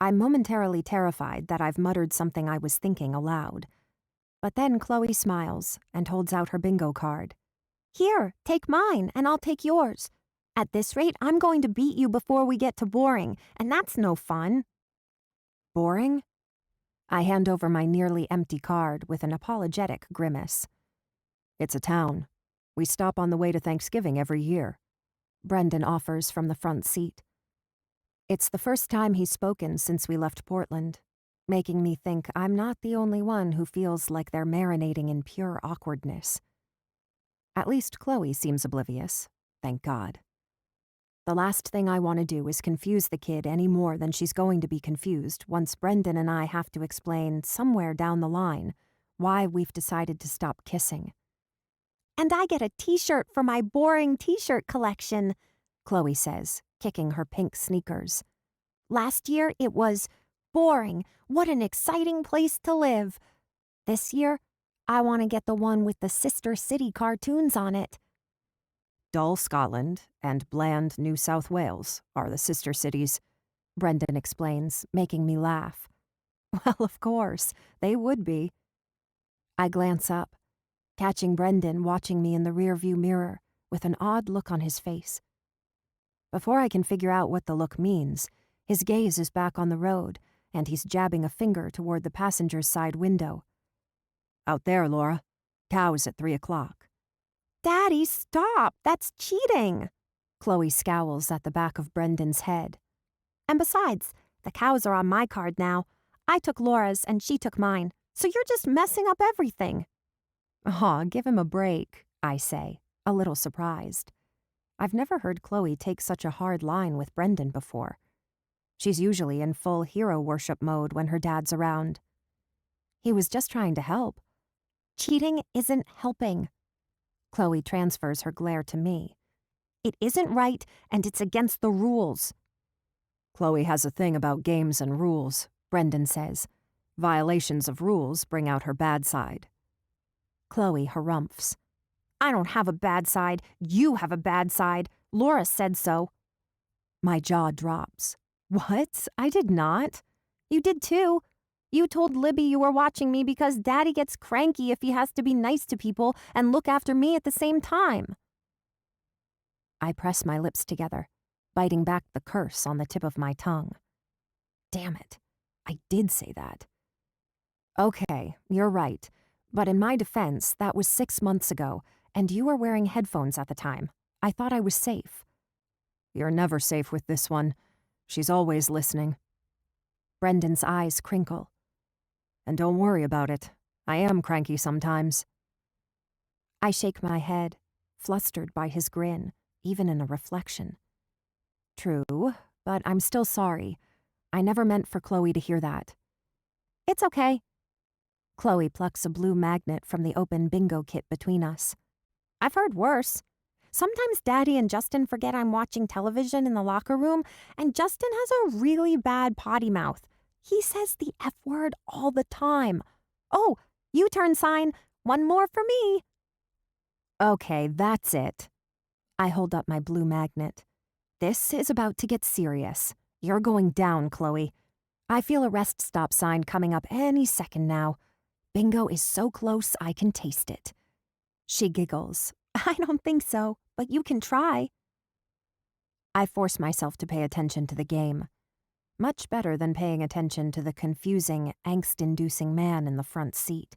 I'm momentarily terrified that I've muttered something I was thinking aloud. But then Chloe smiles and holds out her bingo card. Here, take mine, and I'll take yours. At this rate, I'm going to beat you before we get to boring, and that's no fun. Boring? I hand over my nearly empty card with an apologetic grimace. It's a town. We stop on the way to Thanksgiving every year. Brendan offers from the front seat. It's the first time he's spoken since we left Portland, making me think I'm not the only one who feels like they're marinating in pure awkwardness. At least Chloe seems oblivious, thank God. The last thing I want to do is confuse the kid any more than she's going to be confused once Brendan and I have to explain somewhere down the line why we've decided to stop kissing. And I get a t-shirt for my boring t-shirt collection, Chloe says, kicking her pink sneakers. Last year it was boring. What an exciting place to live. This year, I want to get the one with the Sister City cartoons on it. Dull Scotland and bland New South Wales are the sister cities, Brendan explains, making me laugh. Well, of course, they would be. I glance up, catching Brendan watching me in the rearview mirror with an odd look on his face. Before I can figure out what the look means, his gaze is back on the road, and he's jabbing a finger toward the passenger's side window. Out there, Laura. Cows at 3 o'clock. Daddy, stop! That's cheating! Chloe scowls at the back of Brendan's head. And besides, the cows are on my card now. I took Laura's and she took mine, so you're just messing up everything. Aw, give him a break, I say, a little surprised. I've never heard Chloe take such a hard line with Brendan before. She's usually in full hero worship mode when her dad's around. He was just trying to help. Cheating isn't helping. Chloe transfers her glare to me. It isn't right, and it's against the rules. Chloe has a thing about games and rules, Brendan says. Violations of rules bring out her bad side. Chloe harumphs. I don't have a bad side. You have a bad side. Laura said so. My jaw drops. What? I did not. You did too. You told Libby you were watching me because Daddy gets cranky if he has to be nice to people and look after me at the same time. I press my lips together, biting back the curse on the tip of my tongue. Damn it. I did say that. Okay, you're right. But in my defense, that was 6 months ago, and you were wearing headphones at the time. I thought I was safe. You're never safe with this one. She's always listening. Brendan's eyes crinkle. And don't worry about it. I am cranky sometimes. I shake my head, flustered by his grin, even in a reflection. True, but I'm still sorry. I never meant for Chloe to hear that. It's okay. Chloe plucks a blue magnet from the open bingo kit between us. I've heard worse. Sometimes Daddy and Justin forget I'm watching television in the locker room, and Justin has a really bad potty mouth. He says the F word all the time. Oh, U-turn sign. One more for me. Okay, that's it. I hold up my blue magnet. This is about to get serious. You're going down, Chloe. I feel a rest stop sign coming up any second now. Bingo is so close I can taste it. She giggles. I don't think so, but you can try. I force myself to pay attention to the game. Much better than paying attention to the confusing, angst-inducing man in the front seat.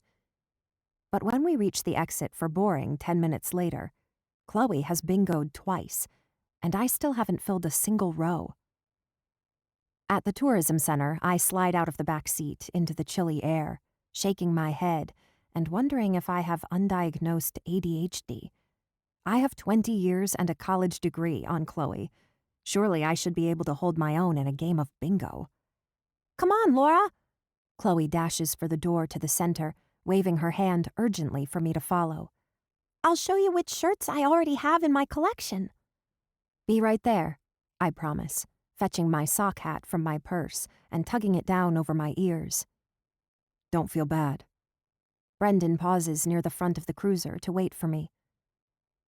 But when we reach the exit for boring 10 minutes later, Chloe has bingoed twice, and I still haven't filled a single row. At the tourism center, I slide out of the back seat into the chilly air, shaking my head and wondering if I have undiagnosed ADHD. I have 20 years and a college degree on Chloe. Surely I should be able to hold my own in a game of bingo. Come on, Laura! Chloe dashes for the door to the center, waving her hand urgently for me to follow. I'll show you which shirts I already have in my collection. Be right there, I promise, fetching my sock hat from my purse and tugging it down over my ears. Don't feel bad. Brendan pauses near the front of the cruiser to wait for me.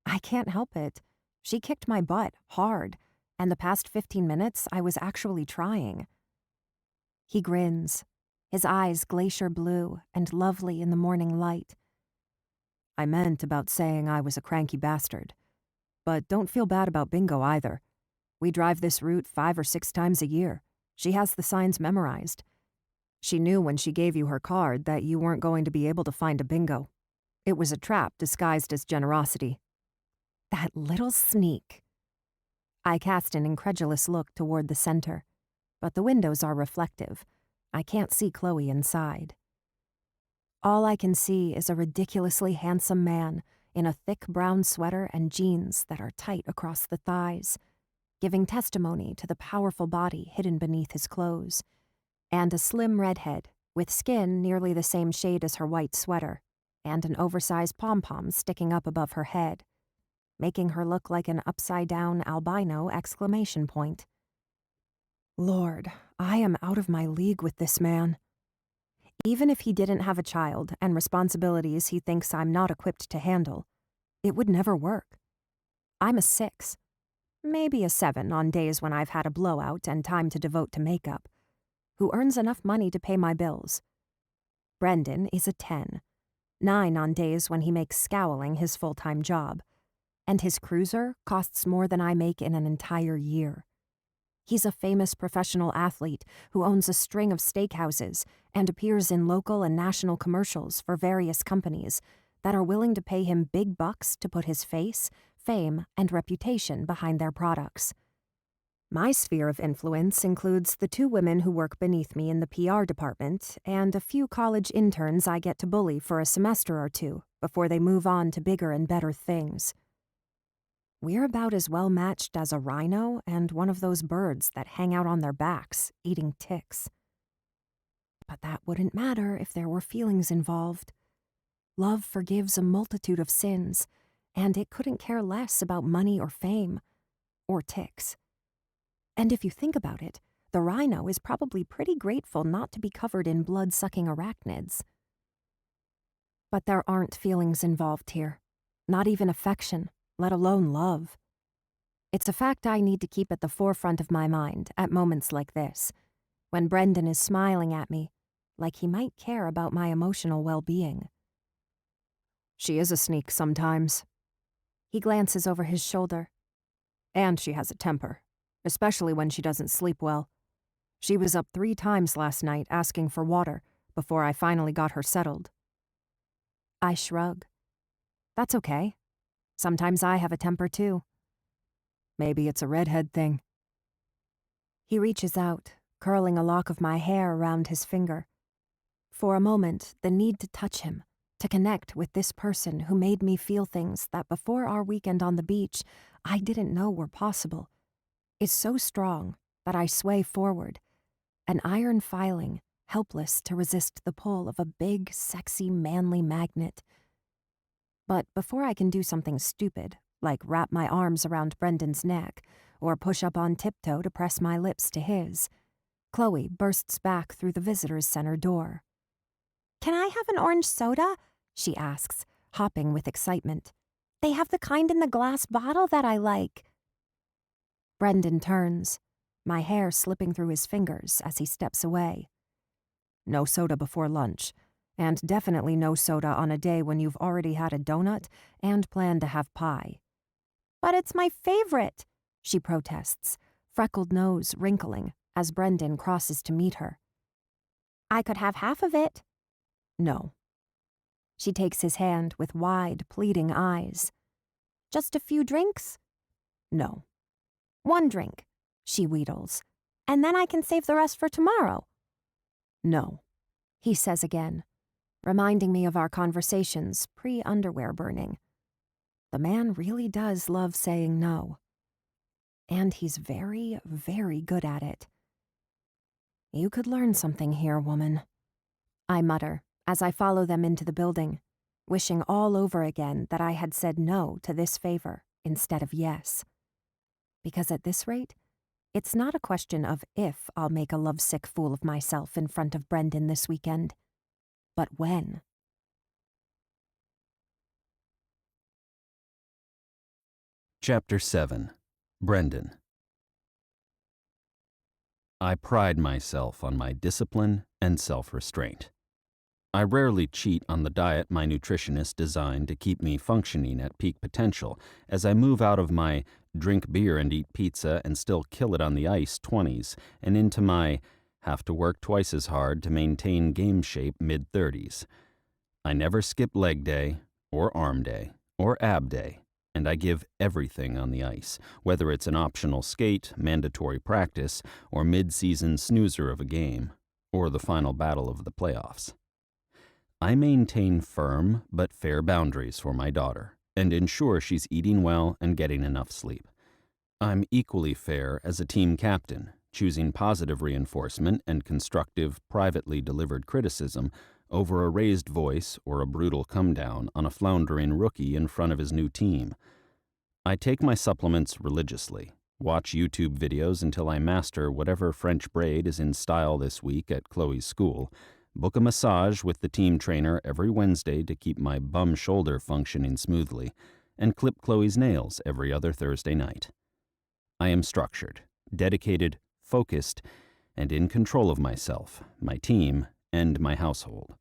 I can't help it. She kicked my butt hard, and the past 15 minutes I was actually trying. He grins, his eyes glacier blue and lovely in the morning light. I meant about saying I was a cranky bastard. But don't feel bad about bingo either. We drive this route 5 or 6 times a year. She has the signs memorized. She knew when she gave you her card that you weren't going to be able to find a bingo. It was a trap disguised as generosity. That little sneak. I cast an incredulous look toward the center, but the windows are reflective. I can't see Chloe inside. All I can see is a ridiculously handsome man in a thick brown sweater and jeans that are tight across the thighs, giving testimony to the powerful body hidden beneath his clothes, and a slim redhead with skin nearly the same shade as her white sweater, and an oversized pom-pom sticking up above her head, making her look like an upside-down albino exclamation point. Lord, I am out of my league with this man. Even if he didn't have a child and responsibilities he thinks I'm not equipped to handle, it would never work. I'm a 6, maybe a 7 on days when I've had a blowout and time to devote to makeup, who earns enough money to pay my bills. Brendan is a 10, 9 on days when he makes scowling his full-time job, and his cruiser costs more than I make in an entire year. He's a famous professional athlete who owns a string of steakhouses and appears in local and national commercials for various companies that are willing to pay him big bucks to put his face, fame, and reputation behind their products. My sphere of influence includes the 2 women who work beneath me in the PR department and a few college interns I get to bully for a semester or 2 before they move on to bigger and better things. We're about as well matched as a rhino and one of those birds that hang out on their backs, eating ticks. But that wouldn't matter if there were feelings involved. Love forgives a multitude of sins, and it couldn't care less about money or fame, or ticks. And if you think about it, the rhino is probably pretty grateful not to be covered in blood-sucking arachnids. But there aren't feelings involved here, not even affection, let alone love. It's a fact I need to keep at the forefront of my mind at moments like this, when Brendan is smiling at me, like he might care about my emotional well-being. She is a sneak sometimes. He glances over his shoulder. And she has a temper, especially when she doesn't sleep well. She was up 3 times last night asking for water before I finally got her settled. I shrug. That's okay. Sometimes I have a temper too. Maybe it's a redhead thing. He reaches out, curling a lock of my hair around his finger. For a moment, the need to touch him, to connect with this person who made me feel things that before our weekend on the beach I didn't know were possible, is so strong that I sway forward, an iron filing, helpless to resist the pull of a big, sexy, manly magnet. But before I can do something stupid, like wrap my arms around Brendan's neck or push up on tiptoe to press my lips to his, Chloe bursts back through the visitor's center door. "Can I have an orange soda?" she asks, hopping with excitement. "They have the kind in the glass bottle that I like." Brendan turns, my hair slipping through his fingers as he steps away. No soda before lunch, and definitely no soda on a day when you've already had a donut and plan to have pie. "But it's my favorite," she protests, freckled nose wrinkling as Brendan crosses to meet her. "I could have half of it." No. She takes his hand with wide, pleading eyes. "Just a few drinks?" No. "One drink," she wheedles, "and then I can save the rest for tomorrow." No. He says again, reminding me of our conversations pre-underwear burning. The man really does love saying no. And he's very, very good at it. You could learn something here, woman, I mutter as I follow them into the building, wishing all over again that I had said no to this favor instead of yes. Because at this rate, it's not a question of if I'll make a lovesick fool of myself in front of Brendan this weekend, but when. Chapter 7. Brendan. I pride myself on my discipline and self-restraint. I rarely cheat on the diet my nutritionist designed to keep me functioning at peak potential as I move out of my drink beer and eat pizza and still kill it on the ice 20s and into my have to work twice as hard to maintain game shape mid-30s. I never skip leg day or arm day or ab day, and I give everything on the ice, whether it's an optional skate, mandatory practice, or mid-season snoozer of a game, or the final battle of the playoffs. I maintain firm but fair boundaries for my daughter and ensure she's eating well and getting enough sleep. I'm equally fair as a team captain, choosing positive reinforcement and constructive, privately delivered criticism over a raised voice or a brutal come-down on a floundering rookie in front of his new team. I take my supplements religiously, watch YouTube videos until I master whatever French braid is in style this week at Chloe's school, book a massage with the team trainer every Wednesday to keep my bum shoulder functioning smoothly, and clip Chloe's nails every other Thursday night. I am structured, dedicated, focused, and in control of myself, my team, and my household.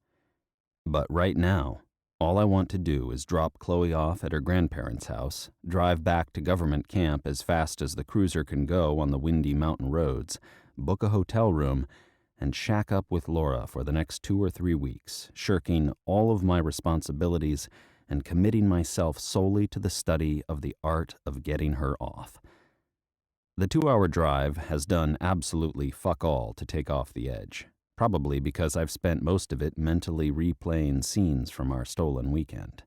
But right now, all I want to do is drop Chloe off at her grandparents' house, drive back to government camp as fast as the cruiser can go on the windy mountain roads, book a hotel room, and shack up with Laura for the next 2 or 3 weeks, shirking all of my responsibilities and committing myself solely to the study of the art of getting her off. The 2-hour drive has done absolutely fuck all to take off the edge, probably because I've spent most of it mentally replaying scenes from our stolen weekend.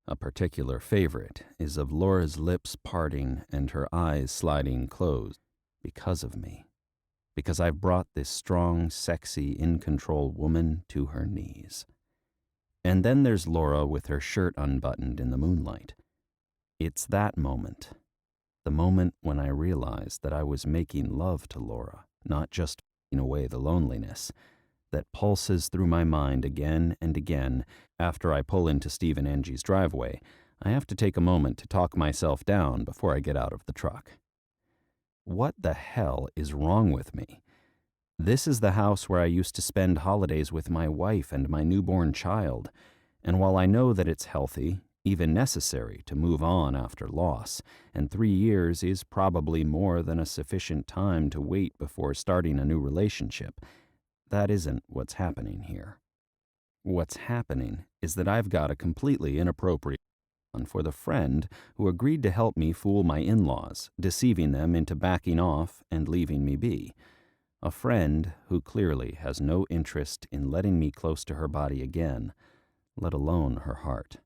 A particular favorite is of Laura's lips parting and her eyes sliding closed because of me. Because I've brought this strong, sexy, in-control woman to her knees. And then there's Laura with her shirt unbuttoned in the moonlight. It's that moment, the moment when I realized that I was making love to Laura, not just f***ing away the loneliness, that pulses through my mind again and again after I pull into Steve and Angie's driveway. I have to take a moment to talk myself down before I get out of the truck. What the hell is wrong with me? This is the house where I used to spend holidays with my wife and my newborn child, and while I know that it's healthy, even necessary to move on after loss, and 3 years is probably more than a sufficient time to wait before starting a new relationship, that isn't what's happening here. What's happening is that I've got a completely inappropriate for the friend who agreed to help me fool my in-laws, deceiving them into backing off and leaving me be. A friend who clearly has no interest in letting me close to her body again, let alone her heart.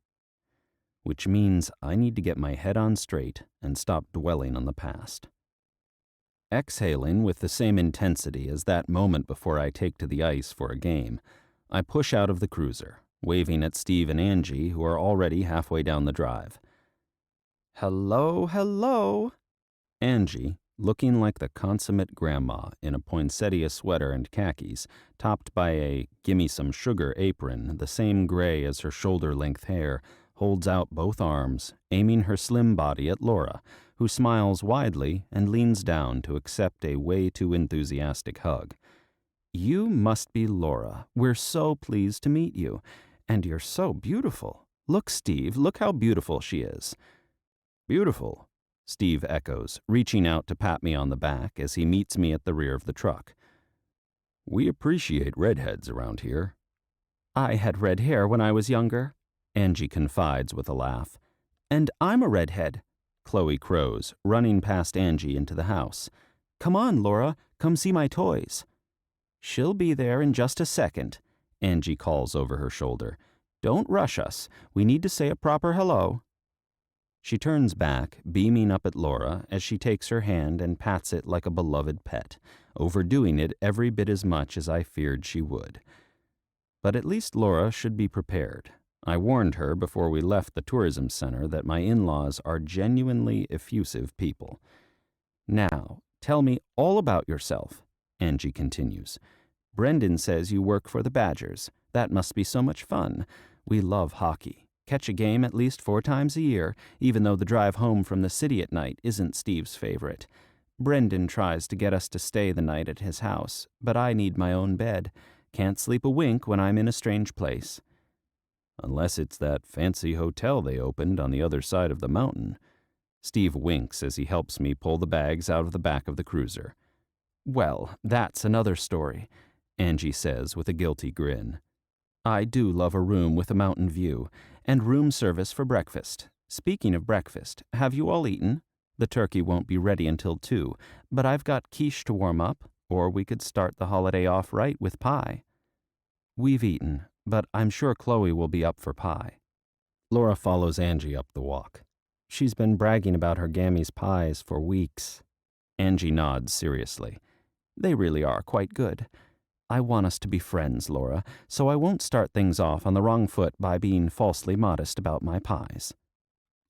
Which means I need to get my head on straight and stop dwelling on the past. Exhaling with the same intensity as that moment before I take to the ice for a game, I push out of the cruiser, waving at Steve and Angie, who are already halfway down the drive. "Hello, hello." Angie, looking like the consummate grandma in a poinsettia sweater and khakis, topped by a gimme-some-sugar apron, the same gray as her shoulder-length hair, holds out both arms, aiming her slim body at Laura, who smiles widely and leans down to accept a way too enthusiastic hug. "You must be Laura. We're so pleased to meet you. And you're so beautiful. Look, Steve, look how beautiful she is." "Beautiful," Steve echoes, reaching out to pat me on the back as he meets me at the rear of the truck. "We appreciate redheads around here." "I had red hair when I was younger," Angie confides with a laugh. "And I'm a redhead," Chloe crows, running past Angie into the house. "Come on, Laura, come see my toys." "She'll be there in just a second," Angie calls over her shoulder. "Don't rush us. We need to say a proper hello." She turns back, beaming up at Laura as she takes her hand and pats it like a beloved pet, overdoing it every bit as much as I feared she would. But at least Laura should be prepared. I warned her before we left the tourism center that my in-laws are genuinely effusive people. "Now, tell me all about yourself," Angie continues. "Brendan says you work for the Badgers. That must be so much fun. We love hockey. Catch a game at least 4 times a year, even though the drive home from the city at night isn't Steve's favorite. Brendan tries to get us to stay the night at his house, but I need my own bed. Can't sleep a wink when I'm in a strange place." "Unless it's that fancy hotel they opened on the other side of the mountain." Steve winks as he helps me pull the bags out of the back of the cruiser. "Well, that's another story," Angie says with a guilty grin. "I do love a room with a mountain view, and room service for breakfast. Speaking of breakfast, have you all eaten? The turkey won't be ready until 2, but I've got quiche to warm up, or we could start the holiday off right with pie." "We've eaten, but I'm sure Chloe will be up for pie." Laura follows Angie up the walk. "She's been bragging about her Gammy's pies for weeks." Angie nods seriously. "They really are quite good. I want us to be friends, Laura, so I won't start things off on the wrong foot by being falsely modest about my pies."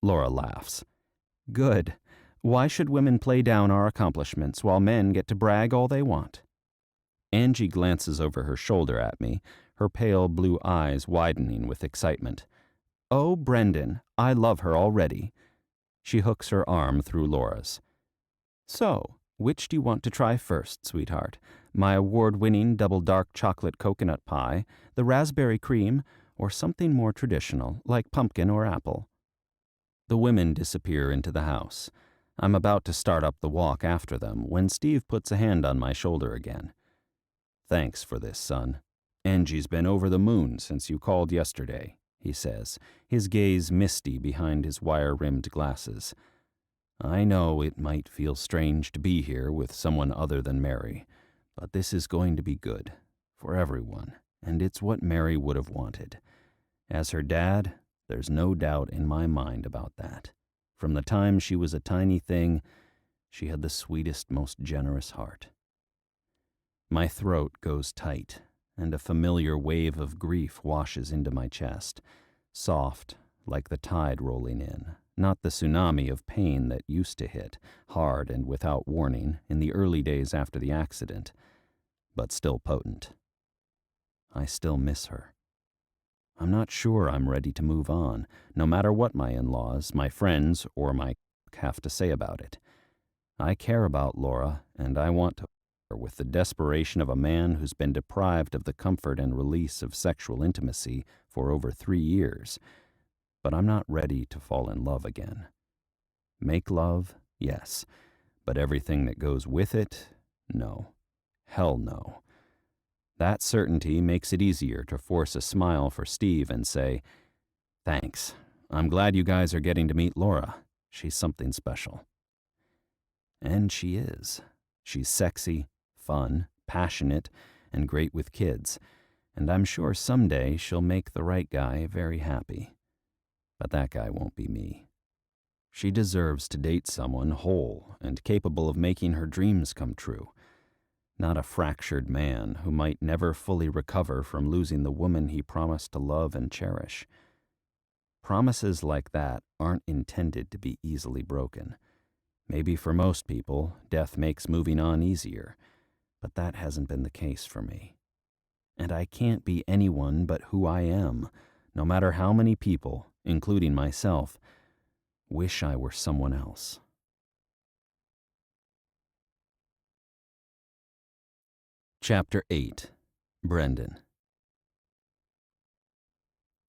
Laura laughs. "Good. Why should women play down our accomplishments while men get to brag all they want?" Angie glances over her shoulder at me, her pale blue eyes widening with excitement. "Oh, Brendan, I love her already." She hooks her arm through Laura's. "So, which do you want to try first, sweetheart? My award-winning double dark chocolate coconut pie, the raspberry cream, or something more traditional, like pumpkin or apple?" The women disappear into the house. I'm about to start up the walk after them when Steve puts a hand on my shoulder again. "Thanks for this, son. Angie's been over the moon since you called yesterday," he says, his gaze misty behind his wire-rimmed glasses. "I know it might feel strange to be here with someone other than Mary, but this is going to be good, for everyone, and it's what Mary would have wanted. As her dad, there's no doubt in my mind about that. From the time she was a tiny thing, she had the sweetest, most generous heart." My throat goes tight, and a familiar wave of grief washes into my chest, soft, like the tide rolling in, not the tsunami of pain that used to hit, hard and without warning, in the early days after the accident, but still potent. I still miss her. I'm not sure I'm ready to move on, no matter what my in-laws, my friends, or my have to say about it. I care about Laura, and I want to her with the desperation of a man who's been deprived of the comfort and release of sexual intimacy for over 3 years. But I'm not ready to fall in love again. Make love, yes, but everything that goes with it, no. Hell no. That certainty makes it easier to force a smile for Steve and say, "Thanks, I'm glad you guys are getting to meet Laura. She's something special." And she is. She's sexy, fun, passionate, and great with kids, and I'm sure someday she'll make the right guy very happy. But that guy won't be me. She deserves to date someone whole and capable of making her dreams come true, not a fractured man who might never fully recover from losing the woman he promised to love and cherish. Promises like that aren't intended to be easily broken. Maybe for most people, death makes moving on easier, but that hasn't been the case for me. And I can't be anyone but who I am, no matter how many people, including myself, wish I were someone else. Chapter 8. Brendan.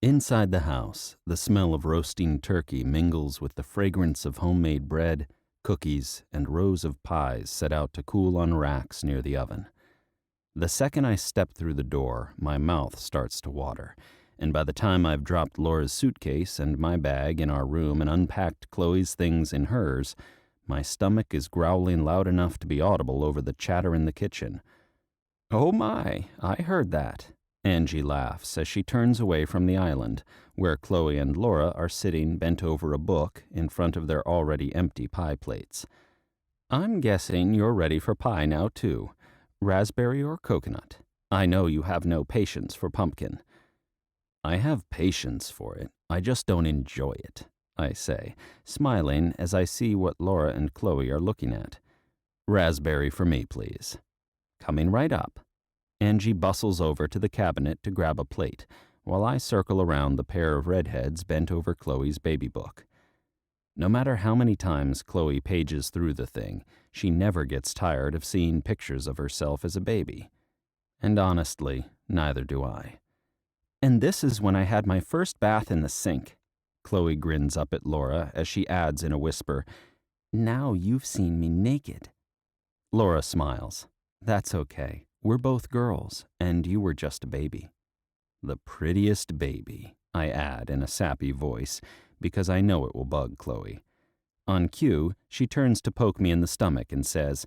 Inside the house, the smell of roasting turkey mingles with the fragrance of homemade bread, cookies, and rows of pies set out to cool on racks near the oven. The second I step through the door, my mouth starts to water, and by the time I've dropped Laura's suitcase and my bag in our room and unpacked Chloe's things in hers, my stomach is growling loud enough to be audible over the chatter in the kitchen. "Oh my, I heard that," Angie laughs as she turns away from the island, where Chloe and Laura are sitting bent over a book in front of their already empty pie plates. "I'm guessing you're ready for pie now, too. Raspberry or coconut? I know you have no patience for pumpkin." "I have patience for it. I just don't enjoy it," I say, smiling as I see what Laura and Chloe are looking at. "Raspberry for me, please." "Coming right up." Angie bustles over to the cabinet to grab a plate, while I circle around the pair of redheads bent over Chloe's baby book. No matter how many times Chloe pages through the thing, she never gets tired of seeing pictures of herself as a baby. And honestly, neither do I. "And this is when I had my first bath in the sink." Chloe grins up at Laura as she adds in a whisper, "Now you've seen me naked." Laura smiles. "That's okay. We're both girls, and you were just a baby." "The prettiest baby," I add in a sappy voice, because I know it will bug Chloe. On cue, she turns to poke me in the stomach and says,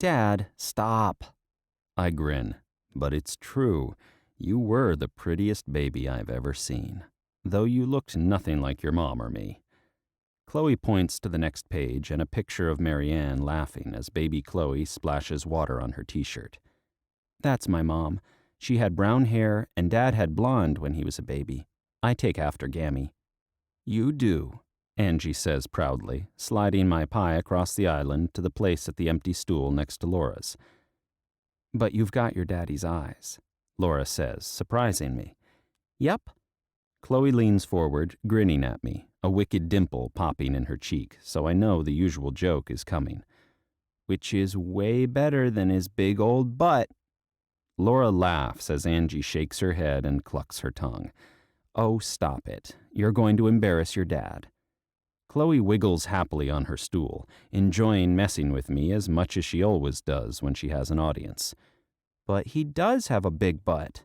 "Dad, stop." I grin. "But it's true. You were the prettiest baby I've ever seen, though you looked nothing like your mom or me." Chloe points to the next page and a picture of Marianne laughing as baby Chloe splashes water on her t-shirt. "That's my mom. She had brown hair and Dad had blonde when he was a baby. I take after Gammy." "You do," Angie says proudly, sliding my pie across the island to the place at the empty stool next to Laura's. "But you've got your daddy's eyes," Laura says, surprising me. "Yep." Chloe leans forward, grinning at me, a wicked dimple popping in her cheek, so I know the usual joke is coming. "Which is way better than his big old butt." Laura laughs as Angie shakes her head and clucks her tongue. "Oh, stop it. You're going to embarrass your dad." Chloe wiggles happily on her stool, enjoying messing with me as much as she always does when she has an audience. "But he does have a big butt."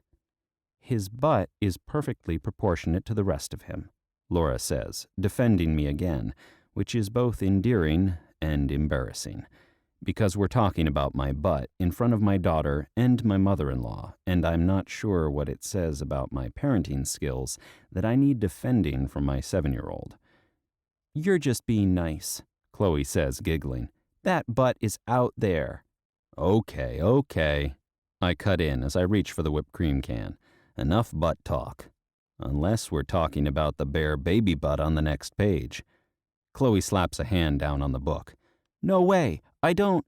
"His butt is perfectly proportionate to the rest of him," Laura says, defending me again, which is both endearing and embarrassing, because we're talking about my butt in front of my daughter and my mother-in-law, and I'm not sure what it says about my parenting skills that I need defending from my 7-year-old. "You're just being nice," Chloe says, giggling. "That butt is out there." Okay. I cut in as I reach for the whipped cream can. Enough butt talk. Unless we're talking about the bare baby butt on the next page. Chloe slaps a hand down on the book. "No way, I don't."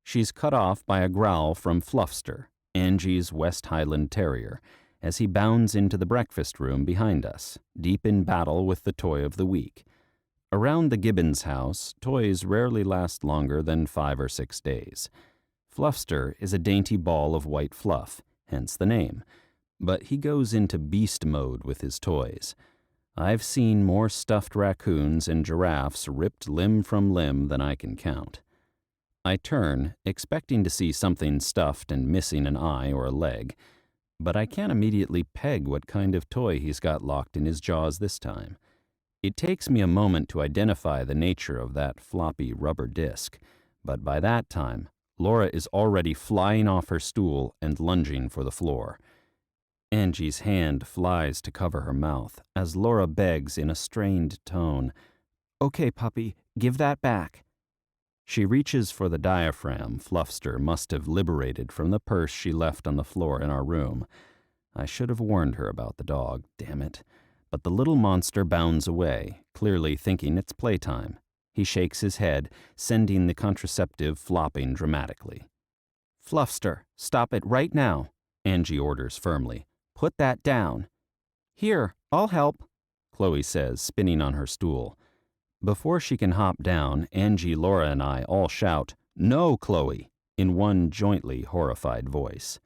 She's cut off by a growl from Fluffster, Angie's West Highland Terrier, as he bounds into the breakfast room behind us, deep in battle with the toy of the week. Around the Gibbons house, toys rarely last longer than 5 or 6 days. Fluffster is a dainty ball of white fluff, hence the name, but he goes into beast mode with his toys. I've seen more stuffed raccoons and giraffes ripped limb from limb than I can count. I turn, expecting to see something stuffed and missing an eye or a leg, but I can't immediately peg what kind of toy he's got locked in his jaws this time. It takes me a moment to identify the nature of that floppy rubber disc, but by that time, Laura is already flying off her stool and lunging for the floor. Angie's hand flies to cover her mouth as Laura begs in a strained tone, "Okay, puppy, give that back." She reaches for the diaphragm Fluffster must have liberated from the purse she left on the floor in our room. I should have warned her about the dog, damn it. But the little monster bounds away, clearly thinking it's playtime. He shakes his head, sending the contraceptive flopping dramatically. "Fluffster, stop it right now," Angie orders firmly. "Put that down." "Here, I'll help," Chloe says, spinning on her stool. Before she can hop down, Angie, Laura, and I all shout, "No, Chloe," in one jointly horrified voice.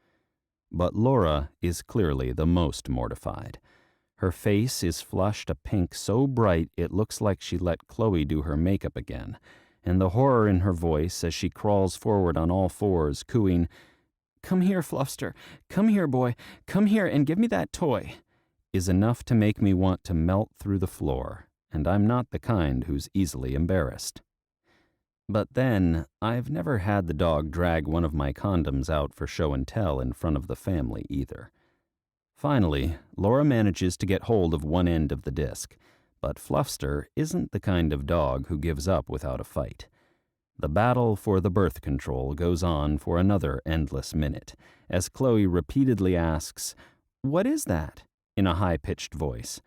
But Laura is clearly the most mortified. Her face is flushed a pink so bright it looks like she let Chloe do her makeup again, and the horror in her voice as she crawls forward on all fours, cooing, "Come here, Fluffster. Come here, boy. Come here and give me that toy," is enough to make me want to melt through the floor, and I'm not the kind who's easily embarrassed. But then, I've never had the dog drag one of my condoms out for show and tell in front of the family either. Finally, Laura manages to get hold of one end of the disc, but Fluffster isn't the kind of dog who gives up without a fight. The battle for the birth control goes on for another endless minute, as Chloe repeatedly asks, "What is that?" in a high-pitched voice.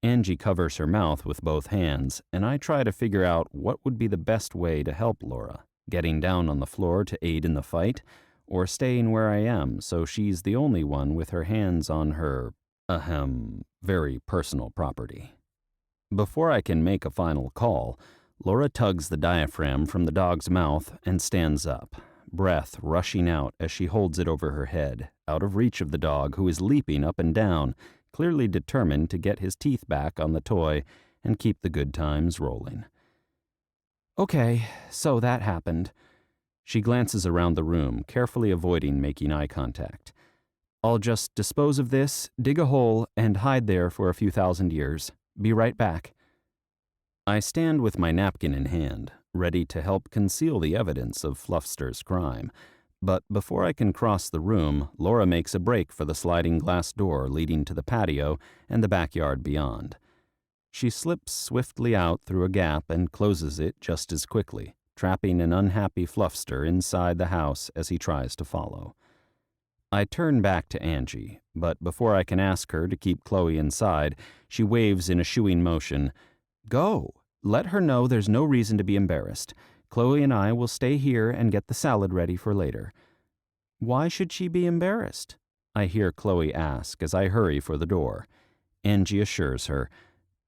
Angie covers her mouth with both hands, and I try to figure out what would be the best way to help Laura, getting down on the floor to aid in the fight, or staying where I am so she's the only one with her hands on her, very personal property. Before I can make a final call, Laura tugs the diaphragm from the dog's mouth and stands up, breath rushing out as she holds it over her head, out of reach of the dog who is leaping up and down, clearly determined to get his teeth back on the toy and keep the good times rolling. "Okay, so that happened." She glances around the room, carefully avoiding making eye contact. "I'll just dispose of this, dig a hole, and hide there for a few thousand years. Be right back." I stand with my napkin in hand, ready to help conceal the evidence of Fluffster's crime. But before I can cross the room, Laura makes a break for the sliding glass door leading to the patio and the backyard beyond. She slips swiftly out through a gap and closes it just as quickly, trapping an unhappy Fluffster inside the house as he tries to follow. I turn back to Angie, but before I can ask her to keep Chloe inside, she waves in a shooing motion, "Go! Let her know there's no reason to be embarrassed. Chloe and I will stay here and get the salad ready for later." "Why should she be embarrassed?" I hear Chloe ask as I hurry for the door. Angie assures her,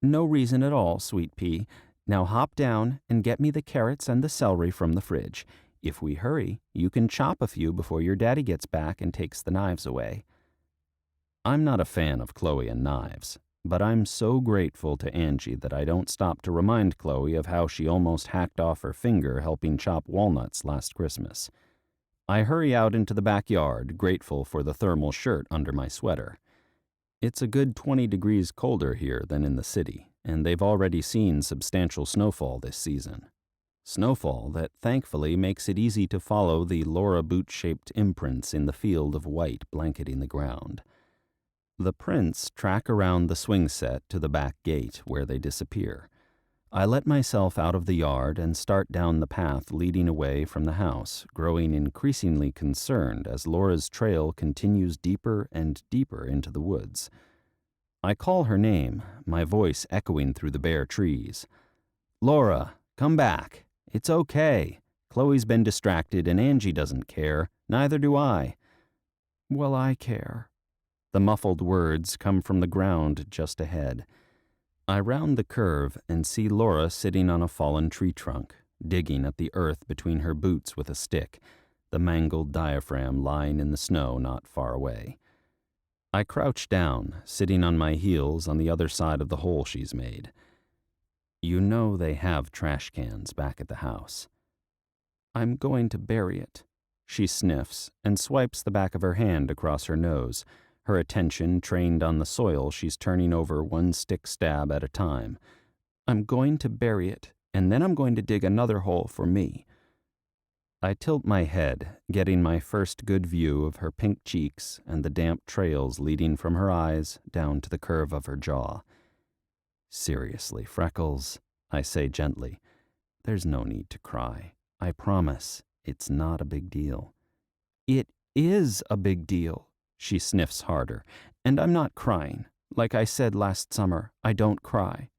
"No reason at all, sweet pea. Now hop down and get me the carrots and the celery from the fridge. If we hurry, you can chop a few before your daddy gets back and takes the knives away." I'm not a fan of Chloe and knives, but I'm so grateful to Angie that I don't stop to remind Chloe of how she almost hacked off her finger helping chop walnuts last Christmas. I hurry out into the backyard, grateful for the thermal shirt under my sweater. It's a good 20 degrees colder here than in the city, and they've already seen substantial snowfall this season. Snowfall that thankfully makes it easy to follow the Laura boot-shaped imprints in the field of white blanketing the ground. The prints track around the swing set to the back gate, where they disappear. I let myself out of the yard and start down the path leading away from the house, growing increasingly concerned as Laura's trail continues deeper and deeper into the woods. I call her name, my voice echoing through the bare trees. "Laura, come back. It's okay. Chloe's been distracted and Angie doesn't care. Neither do I." "Well, I care." The muffled words come from the ground just ahead. I round the curve and see Laura sitting on a fallen tree trunk, digging at the earth between her boots with a stick, the mangled diaphragm lying in the snow not far away. I crouch down, sitting on my heels on the other side of the hole she's made. You know they have trash cans back at the house. "I'm going to bury it." She sniffs and swipes the back of her hand across her nose, her attention trained on the soil she's turning over one stick stab at a time. I'm going to bury it, and then I'm going to dig another hole for me. I tilt my head, getting my first good view of her pink cheeks and the damp trails leading from her eyes down to the curve of her jaw. Seriously, Freckles, I say gently, there's no need to cry. I promise, it's not a big deal. It is a big deal, she sniffs harder, and I'm not crying. Like I said last summer, I don't cry.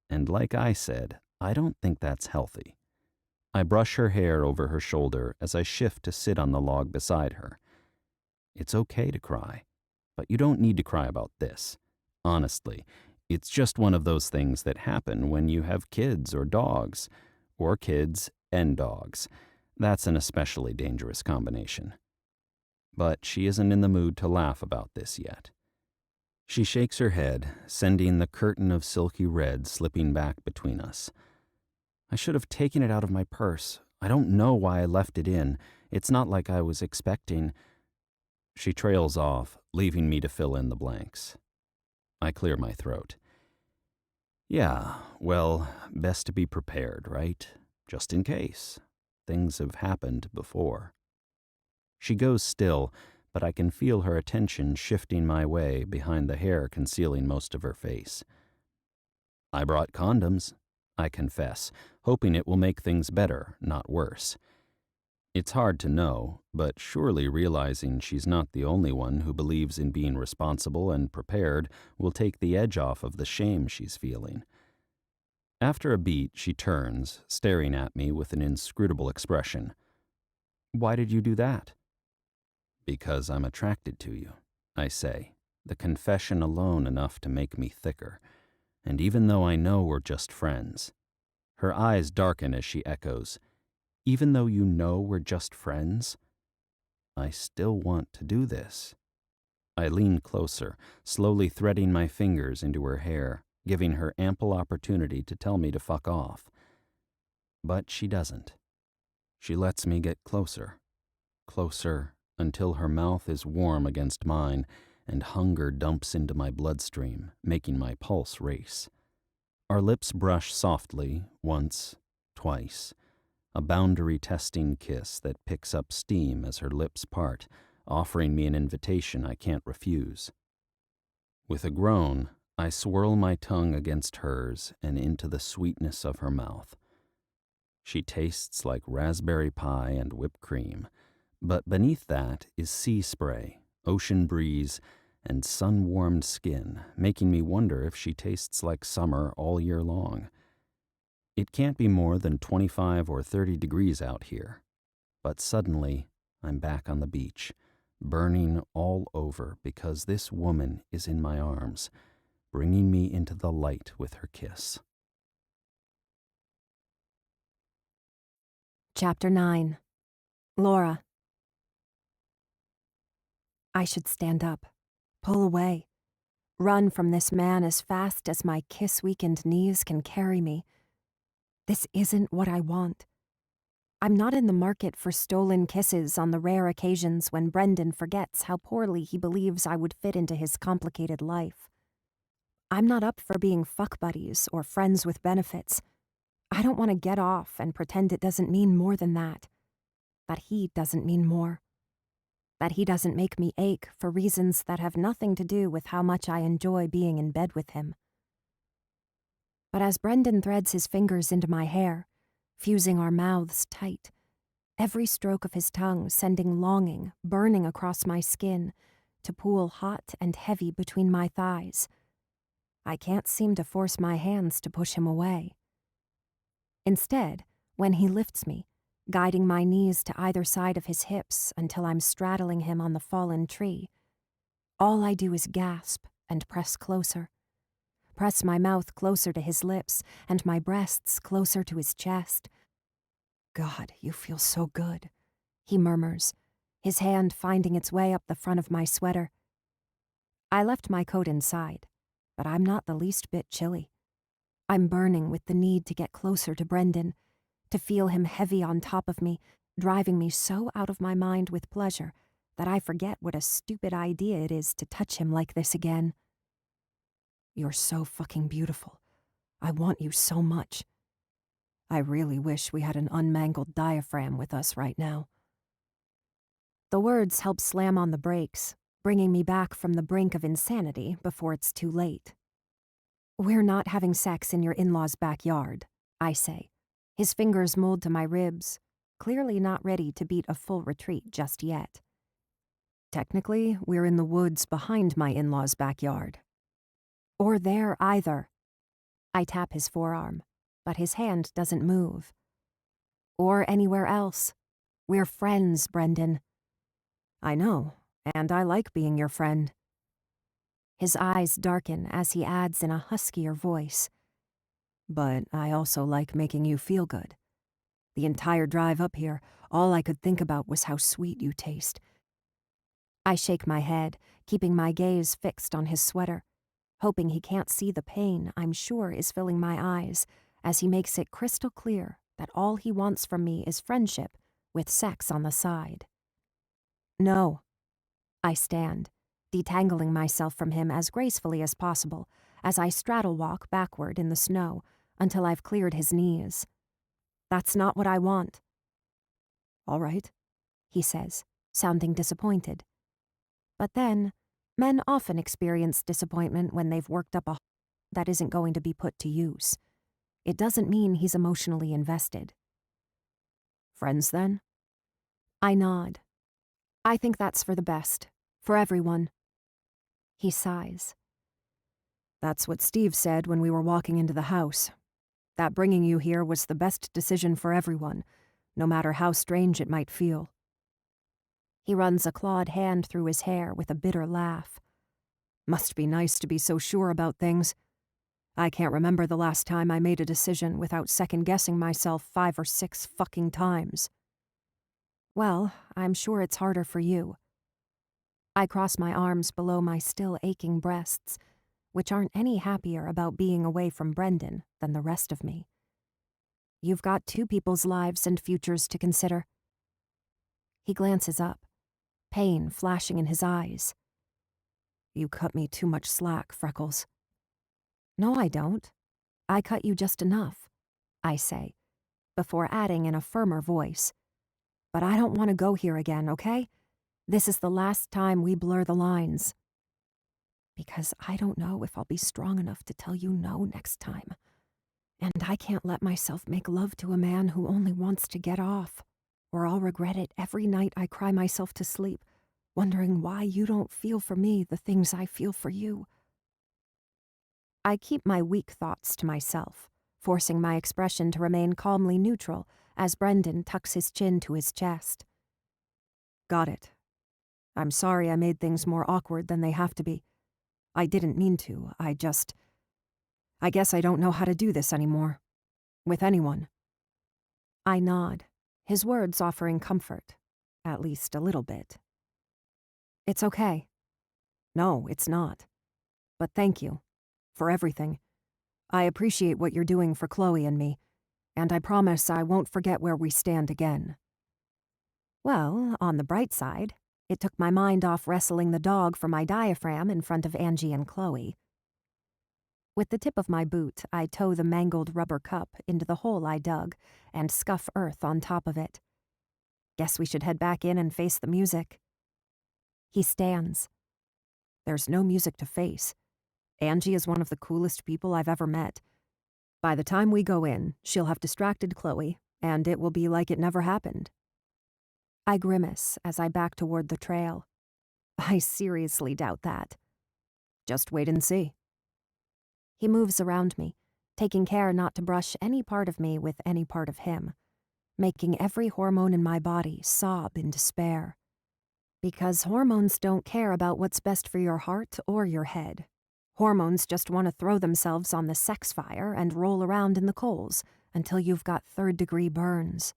And like I said, I don't think that's healthy. I brush her hair over her shoulder as I shift to sit on the log beside her. It's okay to cry, but you don't need to cry about this. Honestly, it's just one of those things that happen when you have kids or dogs, or kids and dogs. That's an especially dangerous combination. But she isn't in the mood to laugh about this yet. She shakes her head, sending the curtain of silky red slipping back between us. I should have taken it out of my purse. I don't know why I left it in. It's not like I was expecting. She trails off, leaving me to fill in the blanks. I clear my throat. Yeah, well, best to be prepared, right? Just in case. Things have happened before. She goes still, but I can feel her attention shifting my way behind the hair concealing most of her face. I brought condoms, I confess, hoping it will make things better, not worse. It's hard to know, but surely realizing she's not the only one who believes in being responsible and prepared will take the edge off of the shame she's feeling. After a beat, she turns, staring at me with an inscrutable expression. Why did you do that? Because I'm attracted to you, I say, the confession alone enough to make me thicker. And even though I know we're just friends. Her eyes darken as she echoes, even though you know we're just friends, I still want to do this. I lean closer, slowly threading my fingers into her hair, giving her ample opportunity to tell me to fuck off. But she doesn't. She lets me get closer, closer, until her mouth is warm against mine and hunger dumps into my bloodstream, making my pulse race. Our lips brush softly, once, twice, a boundary-testing kiss that picks up steam as her lips part, offering me an invitation I can't refuse. With a groan, I swirl my tongue against hers and into the sweetness of her mouth. She tastes like raspberry pie and whipped cream, but beneath that is sea spray, ocean breeze, and sun-warmed skin, making me wonder if she tastes like summer all year long. It can't be more than 25 or 30 degrees out here, but suddenly I'm back on the beach, burning all over because this woman is in my arms, bringing me into the light with her kiss. Chapter 9. Laura. I should stand up, pull away, run from this man as fast as my kiss-weakened knees can carry me. This isn't what I want. I'm not in the market for stolen kisses on the rare occasions when Brendan forgets how poorly he believes I would fit into his complicated life. I'm not up for being fuck buddies or friends with benefits. I don't want to get off and pretend it doesn't mean more than that. That he doesn't mean more. That he doesn't make me ache for reasons that have nothing to do with how much I enjoy being in bed with him. But as Brendan threads his fingers into my hair, fusing our mouths tight, every stroke of his tongue sending longing burning across my skin to pool hot and heavy between my thighs, I can't seem to force my hands to push him away. Instead, when he lifts me, guiding my knees to either side of his hips until I'm straddling him on the fallen tree, all I do is gasp and press closer. Press my mouth closer to his lips and my breasts closer to his chest. God, you feel so good, he murmurs, his hand finding its way up the front of my sweater. I left my coat inside, but I'm not the least bit chilly. I'm burning with the need to get closer to Brendan, to feel him heavy on top of me, driving me so out of my mind with pleasure that I forget what a stupid idea it is to touch him like this again. You're so fucking beautiful. I want you so much. I really wish we had an unmangled diaphragm with us right now." The words help slam on the brakes, bringing me back from the brink of insanity before it's too late. "We're not having sex in your in-laws' backyard," I say. His fingers mold to my ribs, clearly not ready to beat a full retreat just yet. "Technically, we're in the woods behind my in-laws' backyard." "Or there either." I tap his forearm, but his hand doesn't move. "Or anywhere else. We're friends, Brendan." "I know, and I like being your friend." His eyes darken as he adds in a huskier voice. "But I also like making you feel good. The entire drive up here, all I could think about was how sweet you taste." I shake my head, keeping my gaze fixed on his sweater, hoping he can't see the pain I'm sure is filling my eyes as he makes it crystal clear that all he wants from me is friendship with sex on the side. "No." I stand, detangling myself from him as gracefully as possible as I straddle walk backward in the snow until I've cleared his knees. "That's not what I want." "All right," he says, sounding disappointed. But then, men often experience disappointment when they've worked up a that isn't going to be put to use. It doesn't mean he's emotionally invested. "Friends, then?" I nod. I think that's for the best, for everyone. He sighs. "That's what Steve said when we were walking into the house. That bringing you here was the best decision for everyone, no matter how strange it might feel." He runs a clawed hand through his hair with a bitter laugh. "Must be nice to be so sure about things. I can't remember the last time I made a decision without second-guessing myself 5 or 6 fucking times." "Well, I'm sure it's harder for you." I cross my arms below my still aching breasts, which aren't any happier about being away from Brendan than the rest of me. "You've got 2 people's lives and futures to consider." He glances up, pain flashing in his eyes. "You cut me too much slack, Freckles." "No, I don't. I cut you just enough," I say, before adding in a firmer voice. "But I don't want to go here again, okay? This is the last time we blur the lines." "Because I don't know if I'll be strong enough to tell you no next time. And I can't let myself make love to a man who only wants to get off, or I'll regret it every night I cry myself to sleep, wondering why you don't feel for me the things I feel for you." I keep my weak thoughts to myself, forcing my expression to remain calmly neutral as Brendan tucks his chin to his chest. "Got it. I'm sorry I made things more awkward than they have to be. I didn't mean to, I guess I don't know how to do this anymore. With anyone." I nod, his words offering comfort, at least a little bit. "It's okay." "No, it's not. But thank you. For everything. I appreciate what you're doing for Chloe and me, and I promise I won't forget where we stand again." Well, on the bright side, it took my mind off wrestling the dog for my diaphragm in front of Angie and Chloe. With the tip of my boot, I toe the mangled rubber cup into the hole I dug and scuff earth on top of it. Guess we should head back in and face the music. He stands. "There's no music to face. Angie is one of the coolest people I've ever met. By the time we go in, she'll have distracted Chloe, and it will be like it never happened." I grimace as I back toward the trail. I seriously doubt that. "Just wait and see." He moves around me, taking care not to brush any part of me with any part of him, making every hormone in my body sob in despair. Because hormones don't care about what's best for your heart or your head. Hormones just want to throw themselves on the sex fire and roll around in the coals until you've got 3rd-degree burns.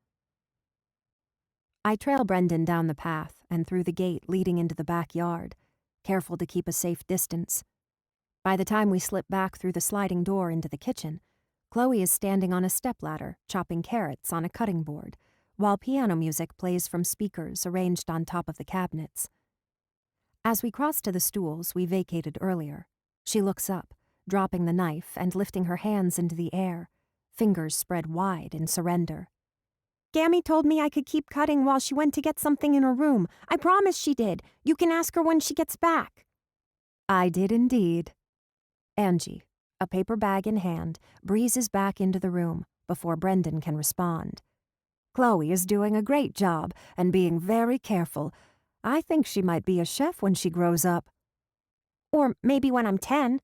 I trail Brendan down the path and through the gate leading into the backyard, careful to keep a safe distance. By the time we slip back through the sliding door into the kitchen, Chloe is standing on a stepladder chopping carrots on a cutting board, while piano music plays from speakers arranged on top of the cabinets. As we cross to the stools we vacated earlier, she looks up, dropping the knife and lifting her hands into the air, fingers spread wide in surrender. Gammy told me I could keep cutting while she went to get something in her room. I promise she did. You can ask her when she gets back. I did indeed. Angie, a paper bag in hand, breezes back into the room before Brendan can respond. Chloe is doing a great job and being very careful. I think she might be a chef when she grows up. Or maybe when I'm 10.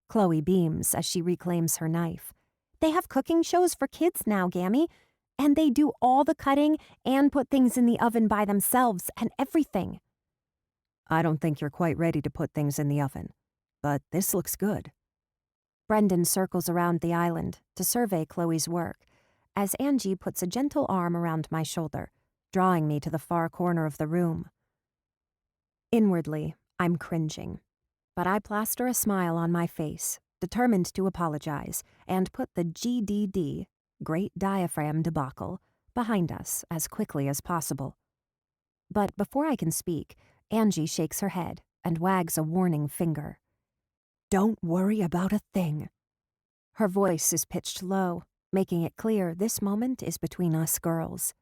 Chloe beams as she reclaims her knife. They have cooking shows for kids now, Gammy. And they do all the cutting and put things in the oven by themselves and everything. I don't think you're quite ready to put things in the oven, but this looks good. Brendan circles around the island to survey Chloe's work as Angie puts a gentle arm around my shoulder, drawing me to the far corner of the room. Inwardly, I'm cringing, but I plaster a smile on my face, determined to apologize and put the GDD, Great Diaphragm Debacle, behind us as quickly as possible. But before I can speak, Angie shakes her head and wags a warning finger. Don't worry about a thing. Her voice is pitched low, making it clear this moment is between us girls.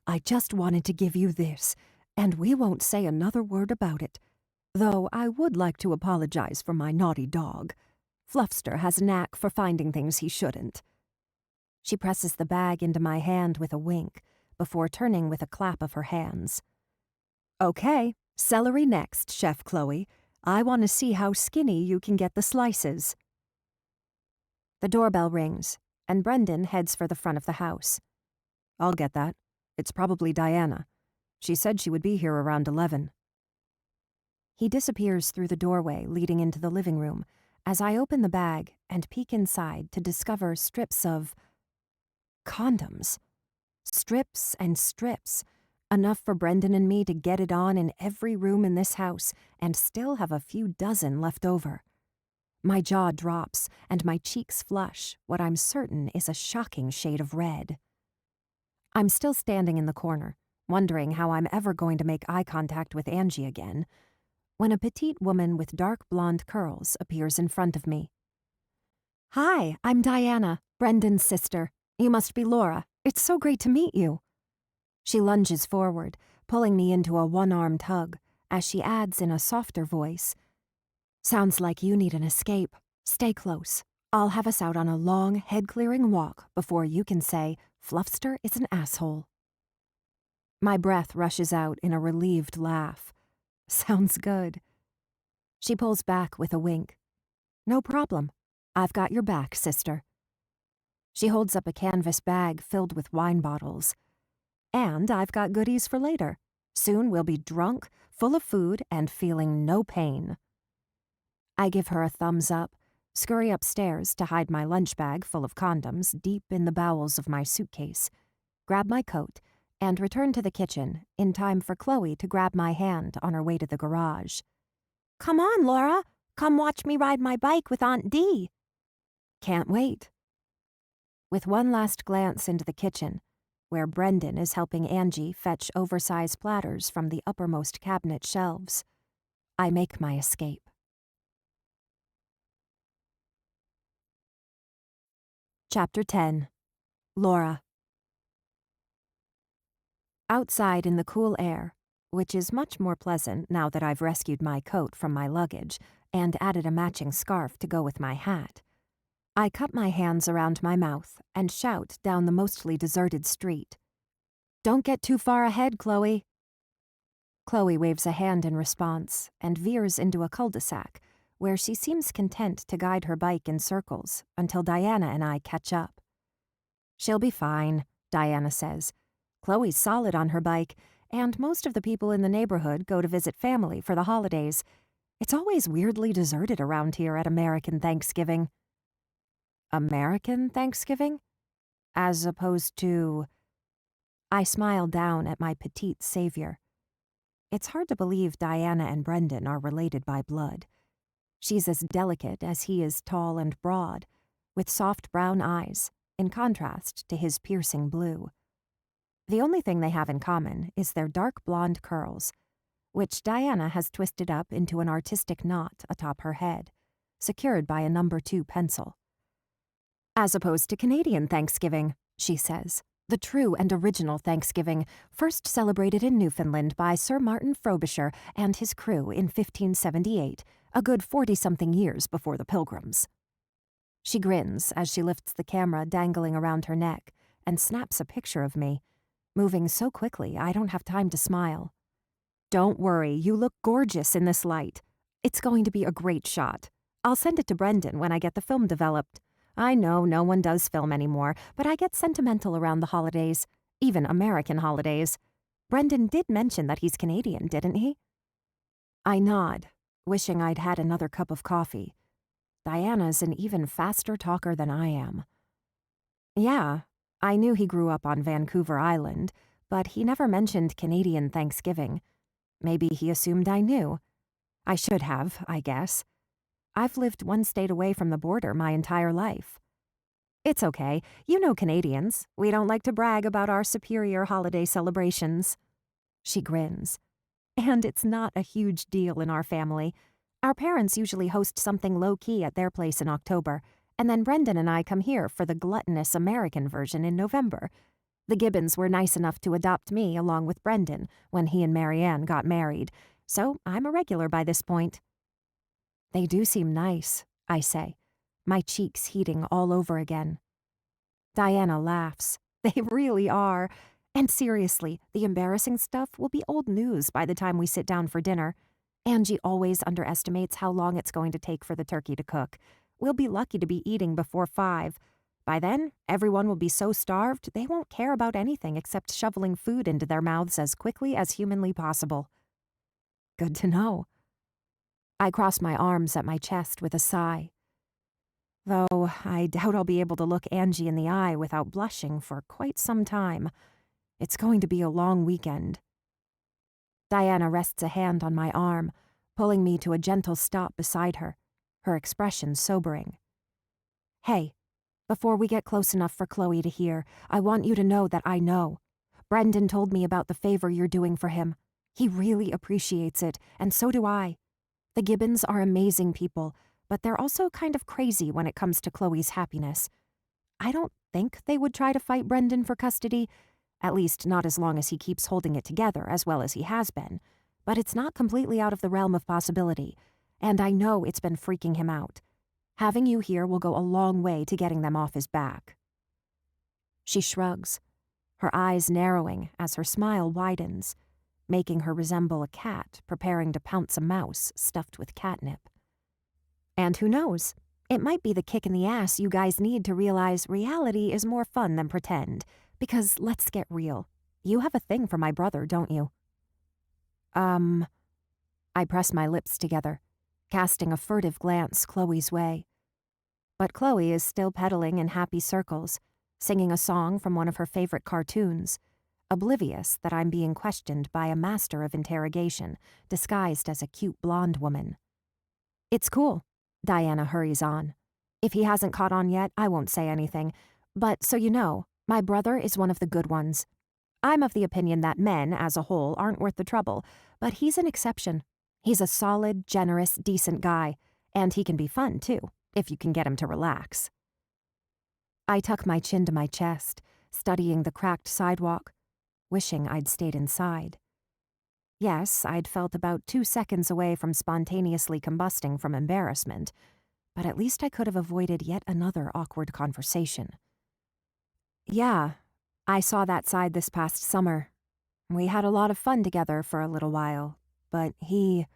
I just wanted to give you this, and we won't say another word about it, though I would like to apologize for my naughty dog. Fluffster has a knack for finding things he shouldn't. She presses the bag into my hand with a wink, before turning with a clap of her hands. Okay, celery next, Chef Chloe. I want to see how skinny you can get the slices. The doorbell rings, and Brendan heads for the front of the house. I'll get that. It's probably Diana. She said she would be here around 11. He disappears through the doorway leading into the living room as I open the bag and peek inside to discover strips of condoms. Strips and strips. Enough for Brendan and me to get it on in every room in this house and still have a few dozen left over. My jaw drops and my cheeks flush what I'm certain is a shocking shade of red. I'm still standing in the corner, wondering how I'm ever going to make eye contact with Angie again, when a petite woman with dark blonde curls appears in front of me. Hi, I'm Diana, Brendan's sister. You must be Laura. It's so great to meet you. She lunges forward, pulling me into a one-armed hug, as she adds in a softer voice, Sounds like you need an escape. Stay close. I'll have us out on a long, head-clearing walk before you can say, Fluffster is an asshole. My breath rushes out in a relieved laugh. Sounds good. She pulls back with a wink. No problem. I've got your back, sister. She holds up a canvas bag filled with wine bottles. And I've got goodies for later. Soon we'll be drunk, full of food, and feeling no pain. I give her a thumbs up, scurry upstairs to hide my lunch bag full of condoms deep in the bowels of my suitcase, grab my coat, and return to the kitchen in time for Chloe to grab my hand on her way to the garage. Come on, Laura. Come watch me ride my bike with Aunt Dee. Can't wait. With one last glance into the kitchen, where Brendan is helping Angie fetch oversized platters from the uppermost cabinet shelves, I make my escape. Chapter 10. Laura. Outside in the cool air, which is much more pleasant now that I've rescued my coat from my luggage and added a matching scarf to go with my hat, I cup my hands around my mouth and shout down the mostly deserted street. Don't get too far ahead, Chloe. Chloe waves a hand in response and veers into a cul-de-sac where she seems content to guide her bike in circles until Diana and I catch up. She'll be fine, Diana says. Chloe's solid on her bike, and most of the people in the neighborhood go to visit family for the holidays. It's always weirdly deserted around here at American Thanksgiving. American Thanksgiving? As opposed to... I smile down at my petite savior. It's hard to believe Diana and Brendan are related by blood. She's as delicate as he is tall and broad, with soft brown eyes, in contrast to his piercing blue. The only thing they have in common is their dark blonde curls, which Diana has twisted up into an artistic knot atop her head, secured by a number 2 pencil. As opposed to Canadian Thanksgiving, she says, the true and original Thanksgiving, first celebrated in Newfoundland by Sir Martin Frobisher and his crew in 1578, a good 40-something years before the Pilgrims. She grins as she lifts the camera dangling around her neck and snaps a picture of me, moving so quickly I don't have time to smile. Don't worry, you look gorgeous in this light. It's going to be a great shot. I'll send it to Brendan when I get the film developed. I know no one does film anymore, but I get sentimental around the holidays, even American holidays. Brendan did mention that he's Canadian, didn't he? I nod, wishing I'd had another cup of coffee. Diana's an even faster talker than I am. Yeah, I knew he grew up on Vancouver Island, but he never mentioned Canadian Thanksgiving. Maybe he assumed I knew. I should have, I guess. I've lived one state away from the border my entire life. It's okay. You know Canadians. We don't like to brag about our superior holiday celebrations. She grins. And it's not a huge deal in our family. Our parents usually host something low-key at their place in October, and then Brendan and I come here for the gluttonous American version in November. The Gibbons were nice enough to adopt me along with Brendan when he and Marianne got married, so I'm a regular by this point. They do seem nice, I say, my cheeks heating all over again. Diana laughs. They really are. And seriously, the embarrassing stuff will be old news by the time we sit down for dinner. Angie always underestimates how long it's going to take for the turkey to cook. We'll be lucky to be eating before 5. By then, everyone will be so starved they won't care about anything except shoveling food into their mouths as quickly as humanly possible. Good to know. I cross my arms at my chest with a sigh. Though I doubt I'll be able to look Angie in the eye without blushing for quite some time. It's going to be a long weekend. Diana rests a hand on my arm, pulling me to a gentle stop beside her, her expression sobering. Hey, before we get close enough for Chloe to hear, I want you to know that I know. Brendan told me about the favor you're doing for him. He really appreciates it, and so do I. The Gibbons are amazing people, but they're also kind of crazy when it comes to Chloe's happiness. I don't think they would try to fight Brendan for custody, at least not as long as he keeps holding it together as well as he has been, but it's not completely out of the realm of possibility, and I know it's been freaking him out. Having you here will go a long way to getting them off his back. She shrugs, her eyes narrowing as her smile widens, making her resemble a cat preparing to pounce a mouse stuffed with catnip. And who knows, it might be the kick in the ass you guys need to realize reality is more fun than pretend, because let's get real. You have a thing for my brother, don't you? I press my lips together, casting a furtive glance Chloe's way. But Chloe is still pedaling in happy circles, singing a song from one of her favorite cartoons, oblivious that I'm being questioned by a master of interrogation, disguised as a cute blonde woman. It's cool, Diana hurries on. If he hasn't caught on yet, I won't say anything. But so you know, my brother is one of the good ones. I'm of the opinion that men, as a whole, aren't worth the trouble, but he's an exception. He's a solid, generous, decent guy, and he can be fun, too, if you can get him to relax. I tuck my chin to my chest, studying the cracked sidewalk, wishing I'd stayed inside. Yes, I'd felt about 2 seconds away from spontaneously combusting from embarrassment, but at least I could have avoided yet another awkward conversation. Yeah, I saw that side this past summer. We had a lot of fun together for a little while, but he...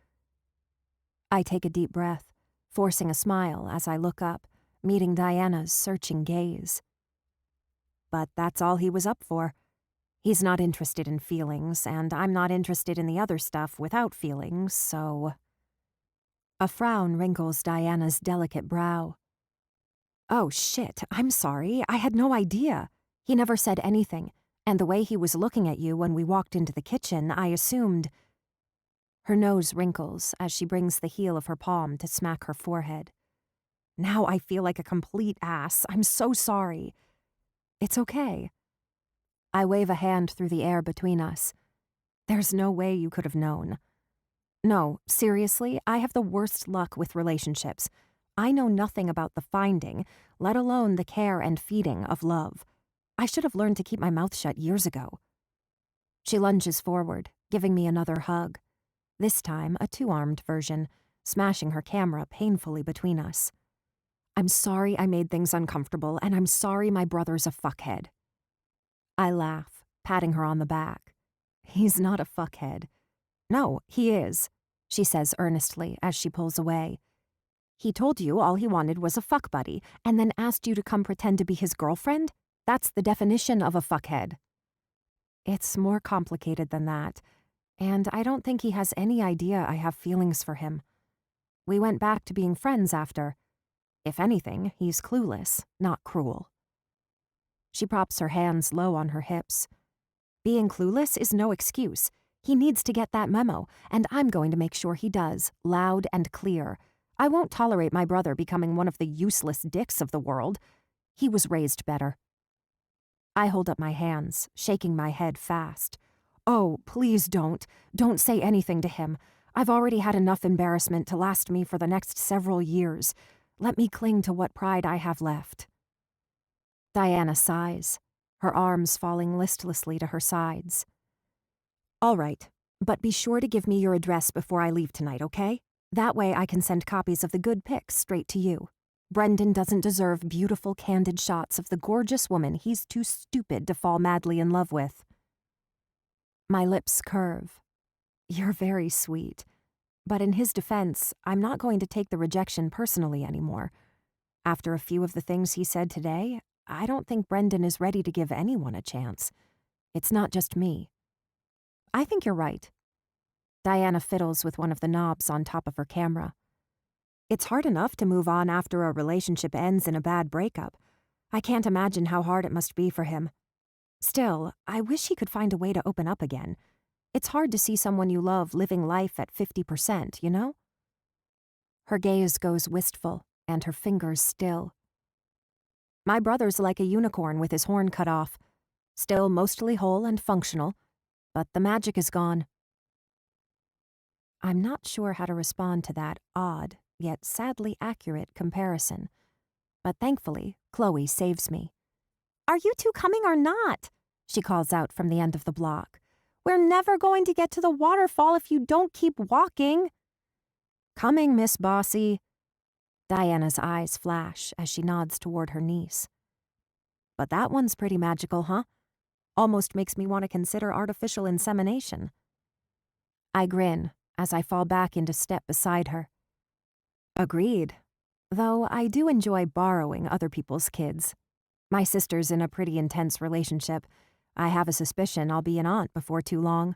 I take a deep breath, forcing a smile as I look up, meeting Diana's searching gaze. But that's all he was up for. He's not interested in feelings, and I'm not interested in the other stuff without feelings, so... A frown wrinkles Diana's delicate brow. Oh shit, I'm sorry, I had no idea. He never said anything, and the way he was looking at you when we walked into the kitchen, I assumed... Her nose wrinkles as she brings the heel of her palm to smack her forehead. Now I feel like a complete ass. I'm so sorry. It's okay. I wave a hand through the air between us. There's no way you could have known. No, seriously, I have the worst luck with relationships. I know nothing about the finding, let alone the care and feeding of love. I should have learned to keep my mouth shut years ago. She lunges forward, giving me another hug. This time a two-armed version, smashing her camera painfully between us. I'm sorry I made things uncomfortable, and I'm sorry my brother's a fuckhead. I laugh, patting her on the back. He's not a fuckhead. No, he is, she says earnestly as she pulls away. He told you all he wanted was a fuck buddy, and then asked you to come pretend to be his girlfriend? That's the definition of a fuckhead. It's more complicated than that, and I don't think he has any idea I have feelings for him. We went back to being friends after. If anything, he's clueless, not cruel. She props her hands low on her hips. Being clueless is no excuse. He needs to get that memo, and I'm going to make sure he does, loud and clear. I won't tolerate my brother becoming one of the useless dicks of the world. He was raised better. I hold up my hands, shaking my head fast. Oh, please don't. Don't say anything to him. I've already had enough embarrassment to last me for the next several years. Let me cling to what pride I have left. Diana sighs, her arms falling listlessly to her sides. All right, but be sure to give me your address before I leave tonight, okay? That way I can send copies of the good pics straight to you. Brendan doesn't deserve beautiful, candid shots of the gorgeous woman he's too stupid to fall madly in love with. My lips curve. You're very sweet. But in his defense, I'm not going to take the rejection personally anymore. After a few of the things he said today, I don't think Brendan is ready to give anyone a chance. It's not just me. I think you're right. Diana fiddles with one of the knobs on top of her camera. It's hard enough to move on after a relationship ends in a bad breakup. I can't imagine how hard it must be for him. Still, I wish he could find a way to open up again. It's hard to see someone you love living life at 50%, you know? Her gaze goes wistful, and her fingers still. My brother's like a unicorn with his horn cut off. Still mostly whole and functional, but the magic is gone. I'm not sure how to respond to that odd, yet sadly accurate comparison. But thankfully, Chloe saves me. Are you two coming or not? She calls out from the end of the block. We're never going to get to the waterfall if you don't keep walking. Coming, Miss Bossy. Diana's eyes flash as she nods toward her niece. But that one's pretty magical, huh? Almost makes me want to consider artificial insemination. I grin as I fall back into step beside her. Agreed. Though I do enjoy borrowing other people's kids. My sister's in a pretty intense relationship. I have a suspicion I'll be an aunt before too long.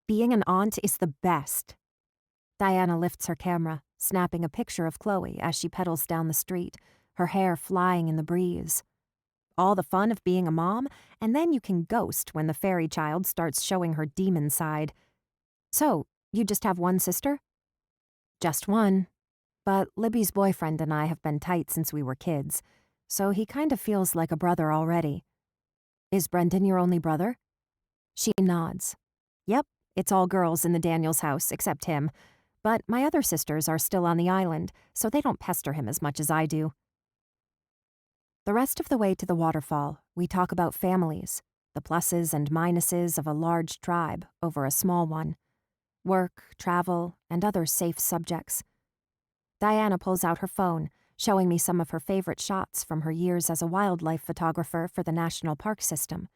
Being an aunt is the best. Diana lifts her camera, snapping a picture of Chloe as she pedals down the street, her hair flying in the breeze. All the fun of being a mom, and then you can ghost when the fairy child starts showing her demon side. So, you just have one sister? Just one. But Libby's boyfriend and I have been tight since we were kids, so he kind of feels like a brother already. Is Brendan your only brother? She nods. Yep, it's all girls in the Daniels house except him, but my other sisters are still on the island, so they don't pester him as much as I do. The rest of the way to the waterfall, we talk about families, the pluses and minuses of a large tribe over a small one, work, travel, and other safe subjects. Diana pulls out her phone, showing me some of her favorite shots from her years as a wildlife photographer for the National Park System,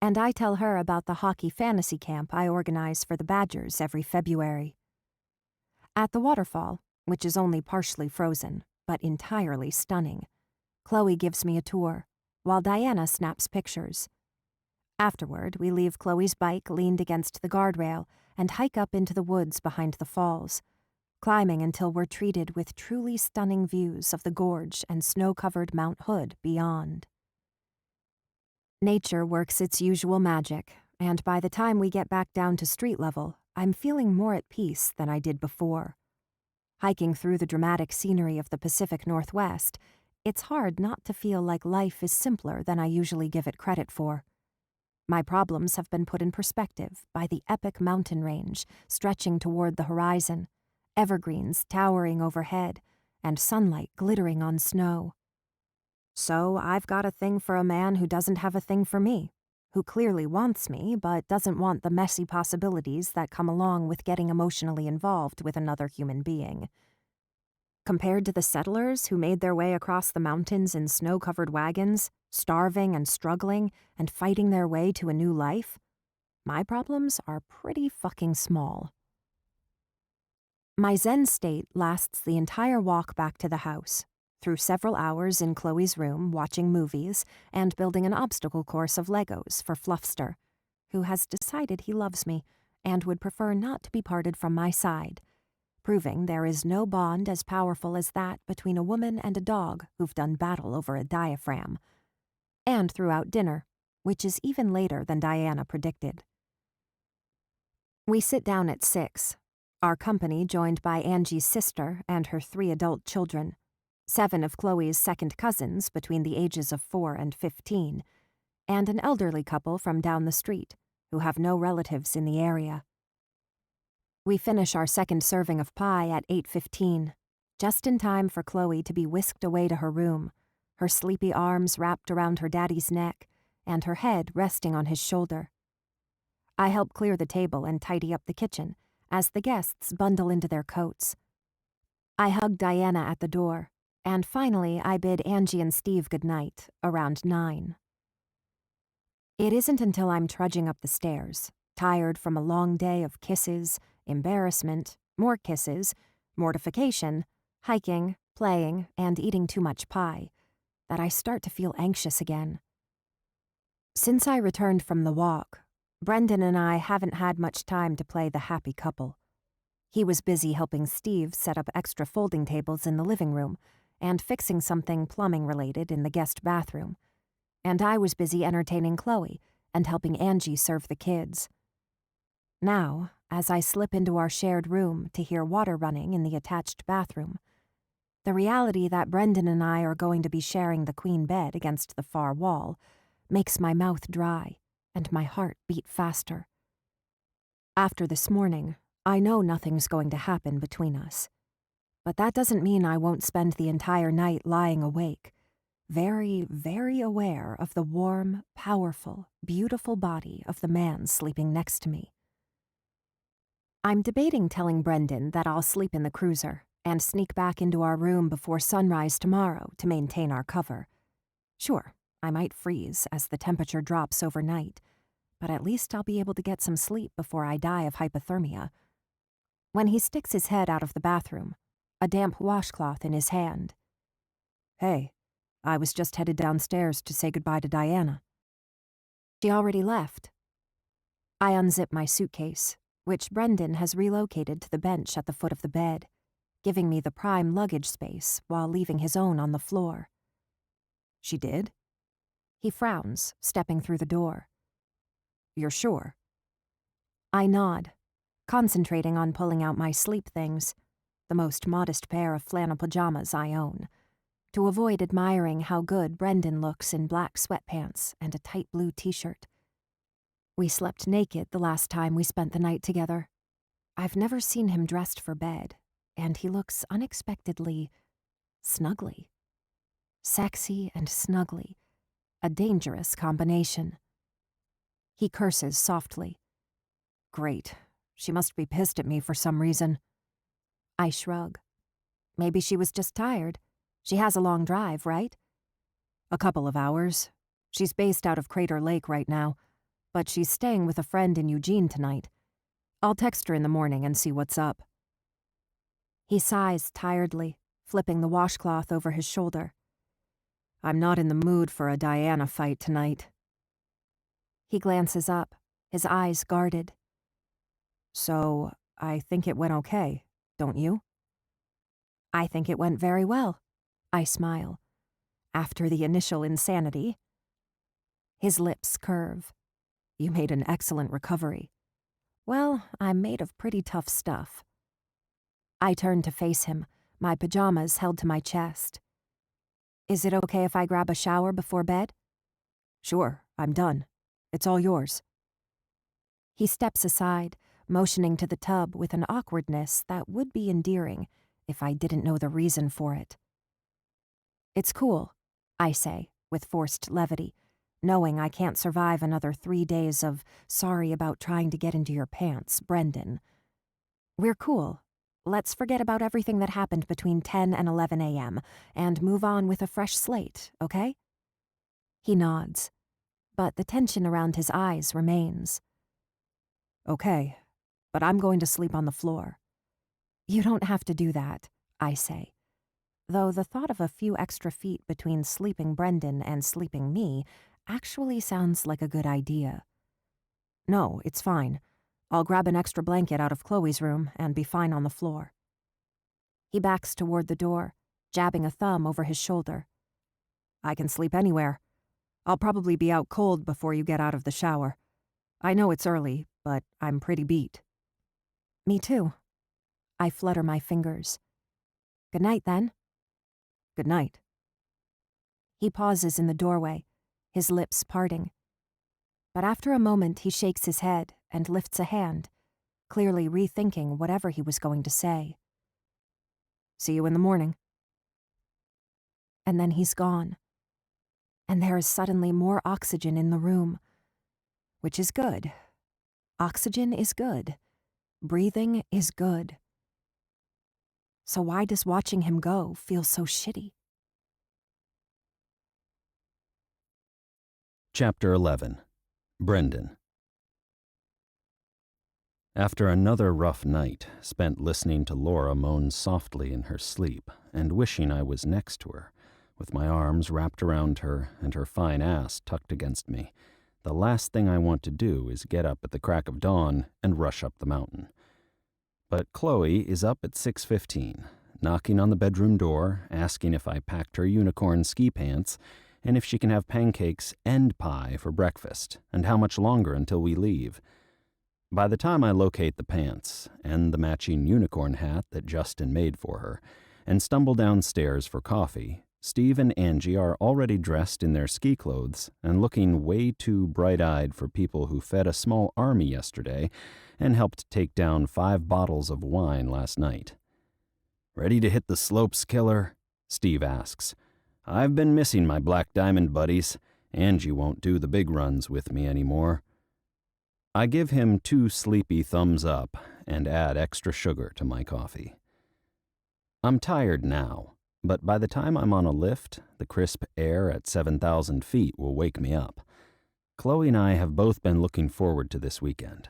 and I tell her about the hockey fantasy camp I organize for the Badgers every February. At the waterfall, which is only partially frozen, but entirely stunning, Chloe gives me a tour, while Diana snaps pictures. Afterward, we leave Chloe's bike leaned against the guardrail and hike up into the woods behind the falls, climbing until we're treated with truly stunning views of the gorge and snow-covered Mount Hood beyond. Nature works its usual magic, and by the time we get back down to street level, I'm feeling more at peace than I did before. Hiking through the dramatic scenery of the Pacific Northwest, it's hard not to feel like life is simpler than I usually give it credit for. My problems have been put in perspective by the epic mountain range stretching toward the horizon, evergreens towering overhead, and sunlight glittering on snow. So I've got a thing for a man who doesn't have a thing for me, who clearly wants me but doesn't want the messy possibilities that come along with getting emotionally involved with another human being. Compared to the settlers who made their way across the mountains in snow-covered wagons, starving and struggling and fighting their way to a new life, my problems are pretty fucking small. My Zen state lasts the entire walk back to the house, through several hours in Chloe's room watching movies and building an obstacle course of Legos for Fluffster, who has decided he loves me and would prefer not to be parted from my side, proving there is no bond as powerful as that between a woman and a dog who've done battle over a diaphragm. And throughout dinner, which is even later than Diana predicted. We sit down at 6, our company joined by Angie's sister and her 3 adult children, 7 of Chloe's second cousins between the ages of 4 and 15, and an elderly couple from down the street who have no relatives in the area. We finish our second serving of pie at 8:15, just in time for Chloe to be whisked away to her room, her sleepy arms wrapped around her daddy's neck and her head resting on his shoulder. I help clear the table and tidy up the kitchen as the guests bundle into their coats. I hug Diana at the door, and finally I bid Angie and Steve goodnight around 9. It isn't until I'm trudging up the stairs, tired from a long day of kisses, embarrassment, more kisses, mortification, hiking, playing, and eating too much pie, that I start to feel anxious again. Since I returned from the walk, Brendan and I haven't had much time to play the happy couple. He was busy helping Steve set up extra folding tables in the living room and fixing something plumbing-related in the guest bathroom, and I was busy entertaining Chloe and helping Angie serve the kids. Now, as I slip into our shared room to hear water running in the attached bathroom, the reality that Brendan and I are going to be sharing the queen bed against the far wall makes my mouth dry and my heart beat faster. After this morning, I know nothing's going to happen between us. But that doesn't mean I won't spend the entire night lying awake, very, very aware of the warm, powerful, beautiful body of the man sleeping next to me. I'm debating telling Brendan that I'll sleep in the cruiser and sneak back into our room before sunrise tomorrow to maintain our cover. Sure, I might freeze as the temperature drops overnight, but at least I'll be able to get some sleep before I die of hypothermia. When he sticks his head out of the bathroom, a damp washcloth in his hand. "Hey, I was just headed downstairs to say goodbye to Diana." "She already left." I unzip my suitcase, which Brendan has relocated to the bench at the foot of the bed, giving me the prime luggage space while leaving his own on the floor. "She did?" He frowns, stepping through the door. "You're sure?" I nod, concentrating on pulling out my sleep things, the most modest pair of flannel pajamas I own, to avoid admiring how good Brendan looks in black sweatpants and a tight blue t-shirt. We slept naked the last time we spent the night together. I've never seen him dressed for bed, and he looks unexpectedly snuggly. Sexy and snuggly, a dangerous combination. He curses softly. "Great. She must be pissed at me for some reason." I shrug. Maybe she was just tired. She has a long drive, right? "A couple of hours. She's based out of Crater Lake right now, but she's staying with a friend in Eugene tonight. I'll text her in the morning and see what's up." He sighs tiredly, flipping the washcloth over his shoulder. "I'm not in the mood for a Diana fight tonight." He glances up, his eyes guarded. "So, I think it went okay, don't you?" "I think it went very well." I smile. "After the initial insanity." His lips curve. "You made an excellent recovery." "Well, I'm made of pretty tough stuff." I turn to face him, my pajamas held to my chest. "Is it okay if I grab a shower before bed?" "Sure, I'm done. It's all yours." He steps aside, motioning to the tub with an awkwardness that would be endearing if I didn't know the reason for it. It's cool, I say, with forced levity, knowing I can't survive another 3 days of sorry about trying to get into your pants, Brendan. We're cool. Let's forget about everything that happened between 10 and 11 a.m. and move on with a fresh slate, okay? He nods, but the tension around his eyes remains. Okay, but I'm going to sleep on the floor. You don't have to do that, I say, though the thought of a few extra feet between sleeping Brendan and sleeping me actually sounds like a good idea. No, it's fine. I'll grab an extra blanket out of Chloe's room and be fine on the floor. He backs toward the door, jabbing a thumb over his shoulder. I can sleep anywhere. I'll probably be out cold before you get out of the shower. I know it's early, but I'm pretty beat. Me too. I flutter my fingers. Good night, then. Good night. He pauses in the doorway, his lips parting. But after a moment, he shakes his head and lifts a hand, clearly rethinking whatever he was going to say. See you in the morning. And then he's gone. And there is suddenly more oxygen in the room, which is good. Oxygen is good. Breathing is good. So why does watching him go feel so shitty? Chapter 11. Brendan. After another rough night, spent listening to Laura moan softly in her sleep and wishing I was next to her, with my arms wrapped around her and her fine ass tucked against me, the last thing I want to do is get up at the crack of dawn and rush up the mountain. But Chloe is up at 6:15, knocking on the bedroom door, asking if I packed her unicorn ski pants and if she can have pancakes and pie for breakfast, and how much longer until we leave. By the time I locate the pants and the matching unicorn hat that Justin made for her, and stumble downstairs for coffee, Steve and Angie are already dressed in their ski clothes and looking way too bright-eyed for people who fed a small army yesterday and helped take down 5 bottles of wine last night. "Ready to hit the slopes, killer?" Steve asks. "I've been missing my Black Diamond buddies. Angie won't do the big runs with me anymore." I give him 2 sleepy thumbs up and add extra sugar to my coffee. I'm tired now, but by the time I'm on a lift, the crisp air at 7,000 feet will wake me up. Chloe and I have both been looking forward to this weekend.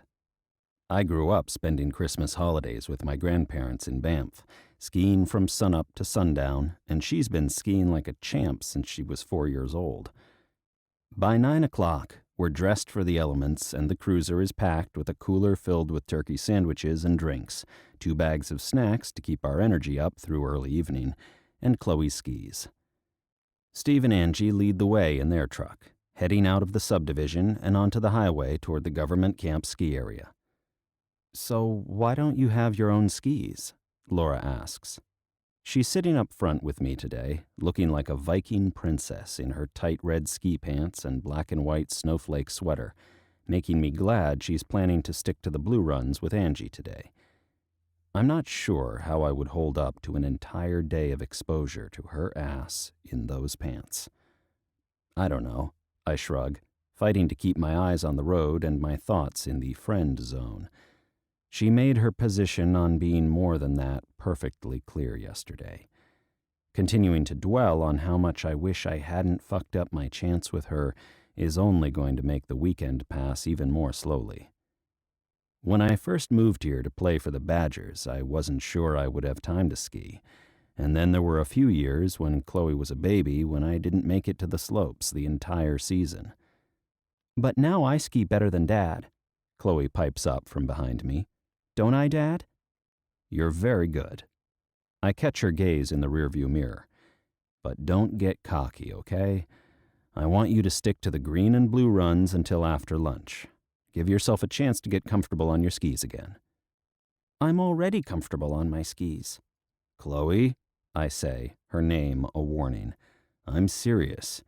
I grew up spending Christmas holidays with my grandparents in Banff, skiing from sunup to sundown, and she's been skiing like a champ since she was 4 years old. By 9 o'clock, we're dressed for the elements, and the cruiser is packed with a cooler filled with turkey sandwiches and drinks, 2 bags of snacks to keep our energy up through early evening, and Chloe skis. Steve and Angie lead the way in their truck, heading out of the subdivision and onto the highway toward the government camp ski area. "So why don't you have your own skis?" Laura asks. She's sitting up front with me today, looking like a Viking princess in her tight red ski pants and black and white snowflake sweater, making me glad she's planning to stick to the blue runs with Angie today. I'm not sure how I would hold up to an entire day of exposure to her ass in those pants. I don't know, I shrug, fighting to keep my eyes on the road and my thoughts in the friend zone. She made her position on being more than that perfectly clear yesterday. Continuing to dwell on how much I wish I hadn't fucked up my chance with her is only going to make the weekend pass even more slowly. When I first moved here to play for the Badgers, I wasn't sure I would have time to ski, and then there were a few years when Chloe was a baby when I didn't make it to the slopes the entire season. "But now I ski better than Dad," Chloe pipes up from behind me. "Don't I, Dad?" "You're very good." I catch her gaze in the rearview mirror. "But don't get cocky, okay? I want you to stick to the green and blue runs until after lunch. Give yourself a chance to get comfortable on your skis again." "I'm already comfortable on my skis." "Chloe," I say, her name a warning. "I'm serious.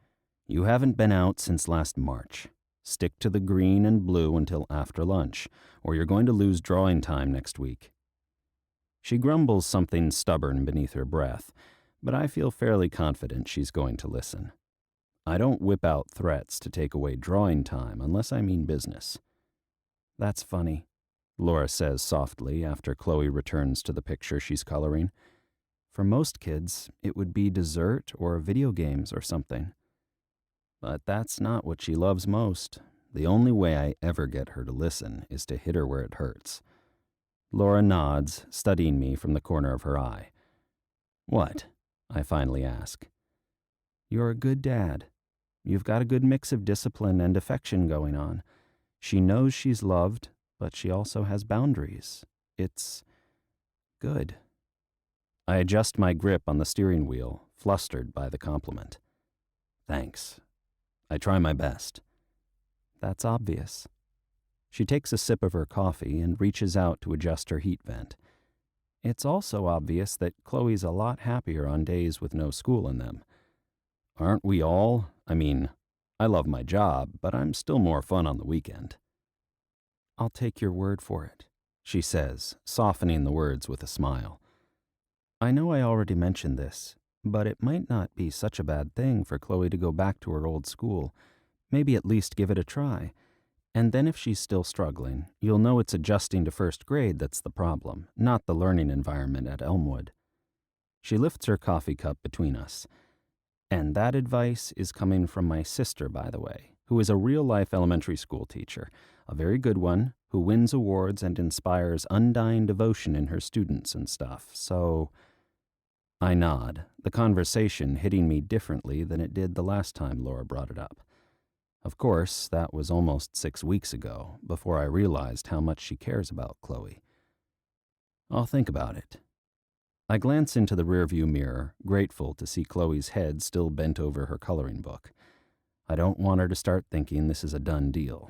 You haven't been out since last March. Stick to the green and blue until after lunch, or you're going to lose drawing time next week." She grumbles something stubborn beneath her breath, but I feel fairly confident she's going to listen. I don't whip out threats to take away drawing time unless I mean business. "That's funny," Laura says softly after Chloe returns to the picture she's coloring. "For most kids, it would be dessert or video games or something. But that's not what she loves most. The only way I ever get her to listen is to hit her where it hurts." Laura nods, studying me from the corner of her eye. "What?" I finally ask. "You're a good dad. You've got a good mix of discipline and affection going on. She knows she's loved, but she also has boundaries. It's good." I adjust my grip on the steering wheel, flustered by the compliment. "Thanks. I try my best." "That's obvious." She takes a sip of her coffee and reaches out to adjust her heat vent. "It's also obvious that Chloe's a lot happier on days with no school in them." "Aren't we all? I mean, I love my job, but I'm still more fun on the weekend." "I'll take your word for it," she says, softening the words with a smile. "I know I already mentioned this, but it might not be such a bad thing for Chloe to go back to her old school. Maybe at least give it a try. And then if she's still struggling, you'll know it's adjusting to first grade that's the problem, not the learning environment at Elmwood." She lifts her coffee cup between us. "And that advice is coming from my sister, by the way, who is a real-life elementary school teacher, a very good one, who wins awards and inspires undying devotion in her students and stuff, so—" I nod, the conversation hitting me differently than it did the last time Laura brought it up. Of course, that was almost 6 weeks ago, before I realized how much she cares about Chloe. "I'll think about it." I glance into the rearview mirror, grateful to see Chloe's head still bent over her coloring book. I don't want her to start thinking this is a done deal.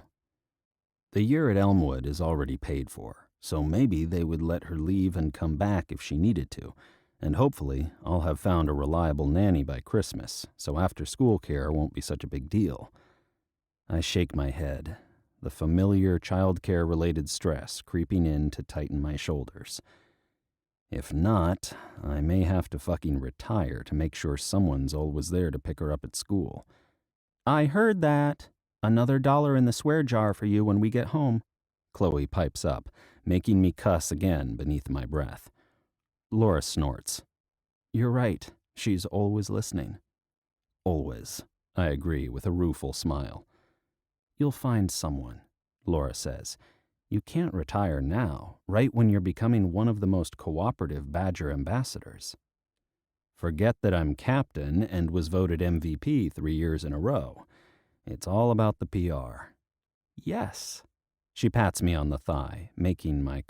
The year at Elmwood is already paid for, so maybe they would let her leave and come back if she needed to, and hopefully I'll have found a reliable nanny by Christmas, so after-school care won't be such a big deal. I shake my head, the familiar childcare-related stress creeping in to tighten my shoulders. If not, I may have to fucking retire to make sure someone's always there to pick her up at school. "I heard that. Another $1 in the swear jar for you when we get home," Chloe pipes up, making me cuss again beneath my breath. Laura snorts. "You're right. She's always listening." "Always," I agree with a rueful smile. "You'll find someone," Laura says. "You can't retire now, right when you're becoming one of the most cooperative Badger ambassadors." Forget that I'm captain and was voted MVP 3 years in a row. It's all about the PR. "Yes." She pats me on the thigh, making my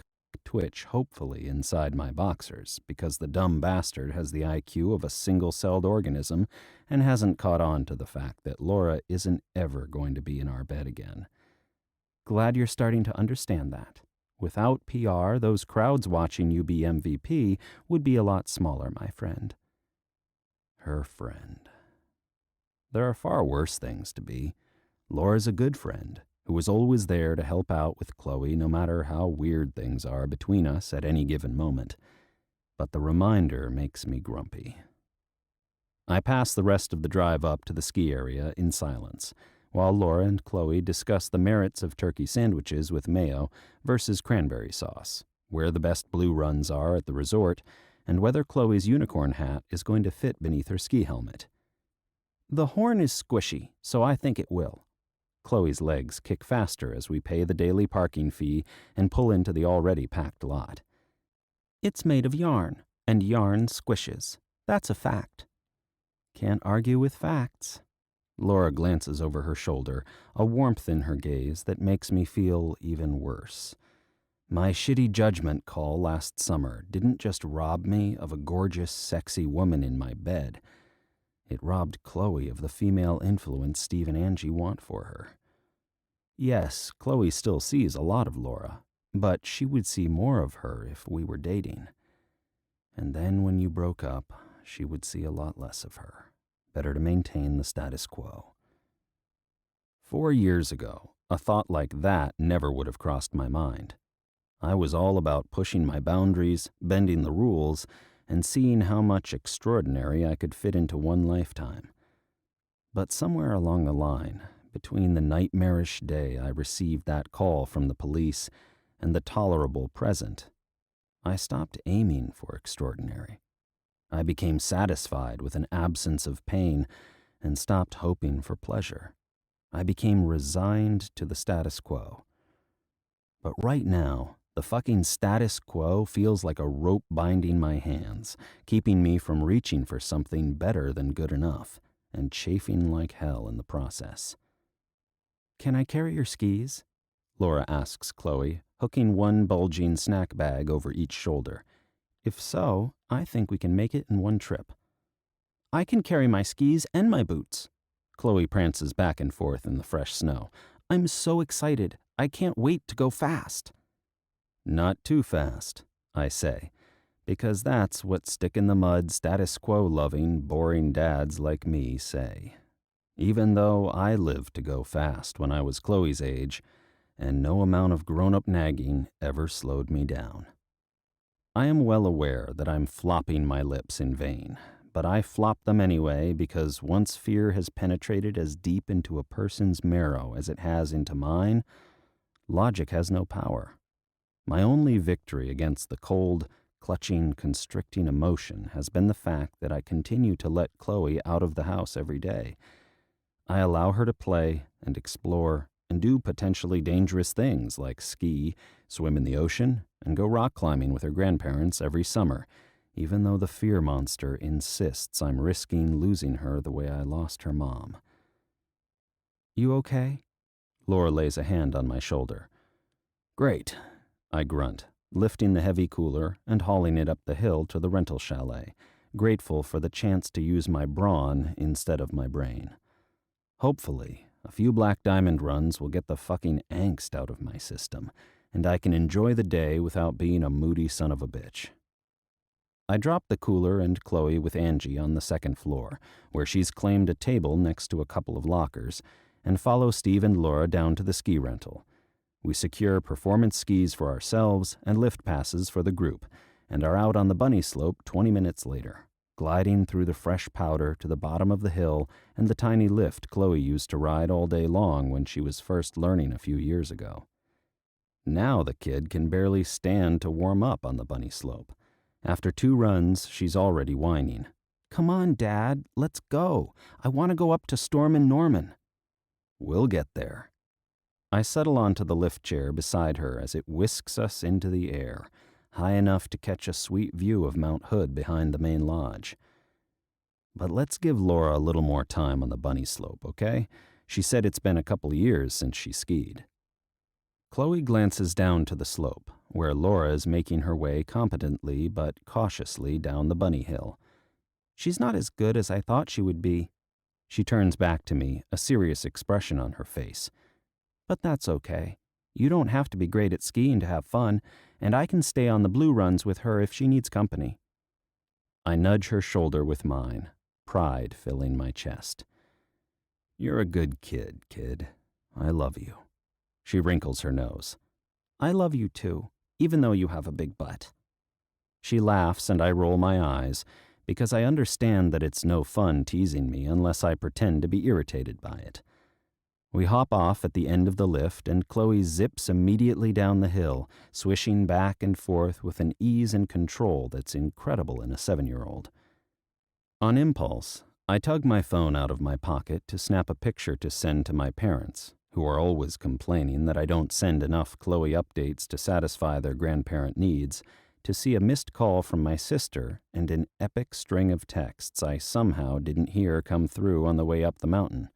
twitch hopefully inside my boxers, because the dumb bastard has the IQ of a single-celled organism and hasn't caught on to the fact that Laura isn't ever going to be in our bed again. "Glad you're starting to understand that. Without PR, those crowds watching you be MVP would be a lot smaller, my friend." Her friend. There are far worse things to be. Laura's a good friend, who is always there to help out with Chloe no matter how weird things are between us at any given moment. But the reminder makes me grumpy. I pass the rest of the drive up to the ski area in silence, while Laura and Chloe discuss the merits of turkey sandwiches with mayo versus cranberry sauce, where the best blue runs are at the resort, and whether Chloe's unicorn hat is going to fit beneath her ski helmet. "The horn is squishy, so I think it will." Chloe's legs kick faster as we pay the daily parking fee and pull into the already packed lot. "It's made of yarn, and yarn squishes. That's a fact." Can't argue with facts. Laura glances over her shoulder, a warmth in her gaze that makes me feel even worse. My shitty judgment call last summer didn't just rob me of a gorgeous, sexy woman in my bed. It robbed Chloe of the female influence Steve and Angie want for her. Yes, Chloe still sees a lot of Laura, but she would see more of her if we were dating. And then when you broke up, she would see a lot less of her. Better to maintain the status quo. 4 years ago, a thought like that never would have crossed my mind. I was all about pushing my boundaries, bending the rules, and seeing how much extraordinary I could fit into one lifetime. But somewhere along the line, between the nightmarish day I received that call from the police and the tolerable present, I stopped aiming for extraordinary. I became satisfied with an absence of pain and stopped hoping for pleasure. I became resigned to the status quo. But right now, the fucking status quo feels like a rope binding my hands, keeping me from reaching for something better than good enough, and chafing like hell in the process. "Can I carry your skis?" Laura asks Chloe, hooking one bulging snack bag over each shoulder. "If so, I think we can make it in one trip." "I can carry my skis and my boots." Chloe prances back and forth in the fresh snow. "I'm so excited. I can't wait to go fast." "Not too fast," I say, because that's what stick-in-the-mud, status quo-loving, boring dads like me say. Even though I lived to go fast when I was Chloe's age, and no amount of grown-up nagging ever slowed me down. I am well aware that I'm flopping my lips in vain, but I flop them anyway because once fear has penetrated as deep into a person's marrow as it has into mine, logic has no power. My only victory against the cold, clutching, constricting emotion has been the fact that I continue to let Chloe out of the house every day. I allow her to play and explore and do potentially dangerous things like ski, swim in the ocean, and go rock climbing with her grandparents every summer, even though the fear monster insists I'm risking losing her the way I lost her mom. "You okay?" Laura lays a hand on my shoulder. "Great," I grunt, lifting the heavy cooler and hauling it up the hill to the rental chalet, grateful for the chance to use my brawn instead of my brain. Hopefully, a few Black Diamond runs will get the fucking angst out of my system, and I can enjoy the day without being a moody son of a bitch. I drop the cooler and Chloe with Angie on the second floor, where she's claimed a table next to a couple of lockers, and follow Steve and Laura down to the ski rental. We secure performance skis for ourselves and lift passes for the group, and are out on the bunny slope 20 minutes later, gliding through the fresh powder to the bottom of the hill and the tiny lift Chloe used to ride all day long when she was first learning a few years ago. Now the kid can barely stand to warm up on the bunny slope. After 2 runs, she's already whining. "Come on, Dad, let's go. I want to go up to Storm and Norman." "We'll get there." I settle onto the lift chair beside her as it whisks us into the air, high enough to catch a sweet view of Mount Hood behind the main lodge. But let's give Laura a little more time on the bunny slope, okay? She said it's been a couple years since she skied. Chloe glances down to the slope, where Laura is making her way competently but cautiously down the bunny hill. "She's not as good as I thought she would be." She turns back to me, a serious expression on her face. "But that's okay. You don't have to be great at skiing to have fun, and I can stay on the blue runs with her if she needs company." I nudge her shoulder with mine, pride filling my chest. "You're a good kid, kid. I love you." She wrinkles her nose. "I love you too, even though you have a big butt." She laughs and I roll my eyes, because I understand that it's no fun teasing me unless I pretend to be irritated by it. We hop off at the end of the lift, and Chloe zips immediately down the hill, swishing back and forth with an ease and control that's incredible in a 7-year-old. On impulse, I tug my phone out of my pocket to snap a picture to send to my parents, who are always complaining that I don't send enough Chloe updates to satisfy their grandparent needs, to see a missed call from my sister and an epic string of texts I somehow didn't hear come through on the way up the mountain.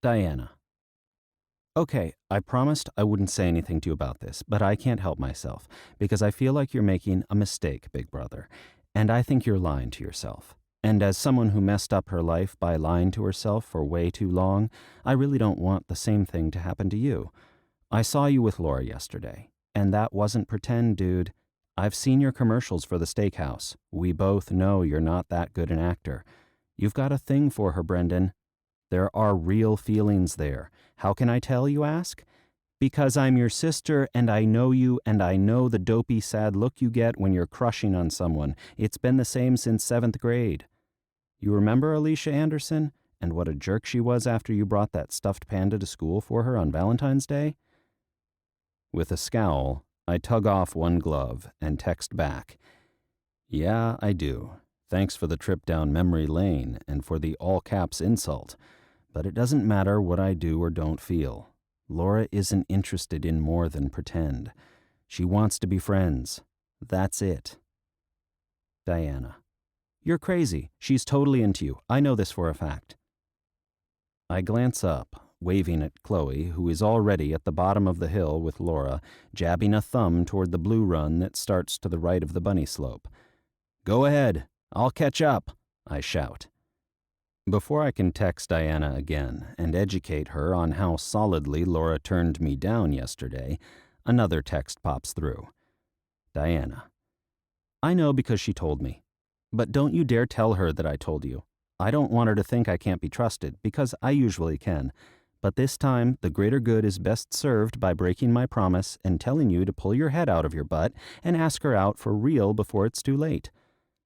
Diana. "Okay, I promised I wouldn't say anything to you about this, but I can't help myself, because I feel like you're making a mistake, big brother, and I think you're lying to yourself. And as someone who messed up her life by lying to herself for way too long, I really don't want the same thing to happen to you. I saw you with Laura yesterday, and that wasn't pretend, dude. I've seen your commercials for the steakhouse. We both know you're not that good an actor. You've got a thing for her, Brendan. There are real feelings there. How can I tell, you ask? Because I'm your sister and I know you and I know the dopey, sad look you get when you're crushing on someone. It's been the same since 7th grade. You remember Alicia Anderson and what a jerk she was after you brought that stuffed panda to school for her on Valentine's Day? With a scowl, I tug off one glove and text back. Yeah, I do. Thanks for the trip down memory lane and for the all-caps insult. But it doesn't matter what I do or don't feel. Laura isn't interested in more than pretend. She wants to be friends. That's it. Diana. You're crazy. She's totally into you. I know this for a fact. I glance up, waving at Chloe, who is already at the bottom of the hill with Laura, jabbing a thumb toward the blue run that starts to the right of the bunny slope. Go ahead. I'll catch up, I shout. Before I can text Diana again and educate her on how solidly Laura turned me down yesterday, another text pops through. Diana. I know because she told me. But don't you dare tell her that I told you. I don't want her to think I can't be trusted, because I usually can. But this time, the greater good is best served by breaking my promise and telling you to pull your head out of your butt and ask her out for real before it's too late.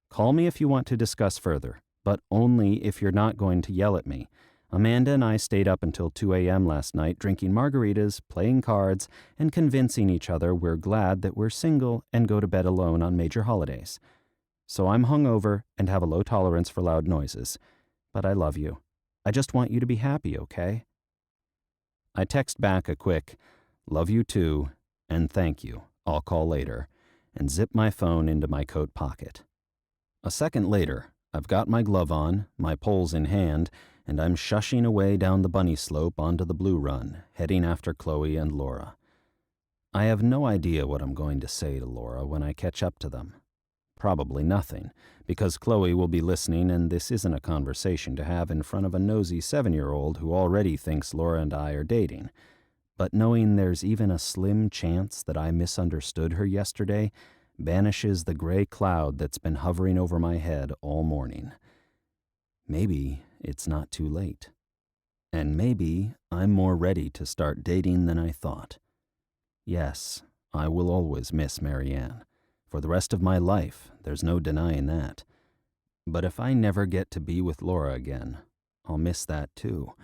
Call me if you want to discuss further, but only if you're not going to yell at me. Amanda and I stayed up until 2 a.m. last night drinking margaritas, playing cards, and convincing each other we're glad that we're single and go to bed alone on major holidays. So I'm hungover and have a low tolerance for loud noises. But I love you. I just want you to be happy, okay? I text back a quick, love you too, and thank you, I'll call later, and zip my phone into my coat pocket. A second later, I've got my glove on, my poles in hand, and I'm shushing away down the bunny slope onto the blue run, heading after Chloe and Laura. I have no idea what I'm going to say to Laura when I catch up to them. Probably nothing, because Chloe will be listening and this isn't a conversation to have in front of a nosy 7-year-old who already thinks Laura and I are dating. But knowing there's even a slim chance that I misunderstood her yesterday banishes the gray cloud that's been hovering over my head all morning. Maybe it's not too late. And maybe I'm more ready to start dating than I thought. Yes, I will always miss Marianne. For the rest of my life, there's no denying that. But if I never get to be with Laura again, I'll miss that too.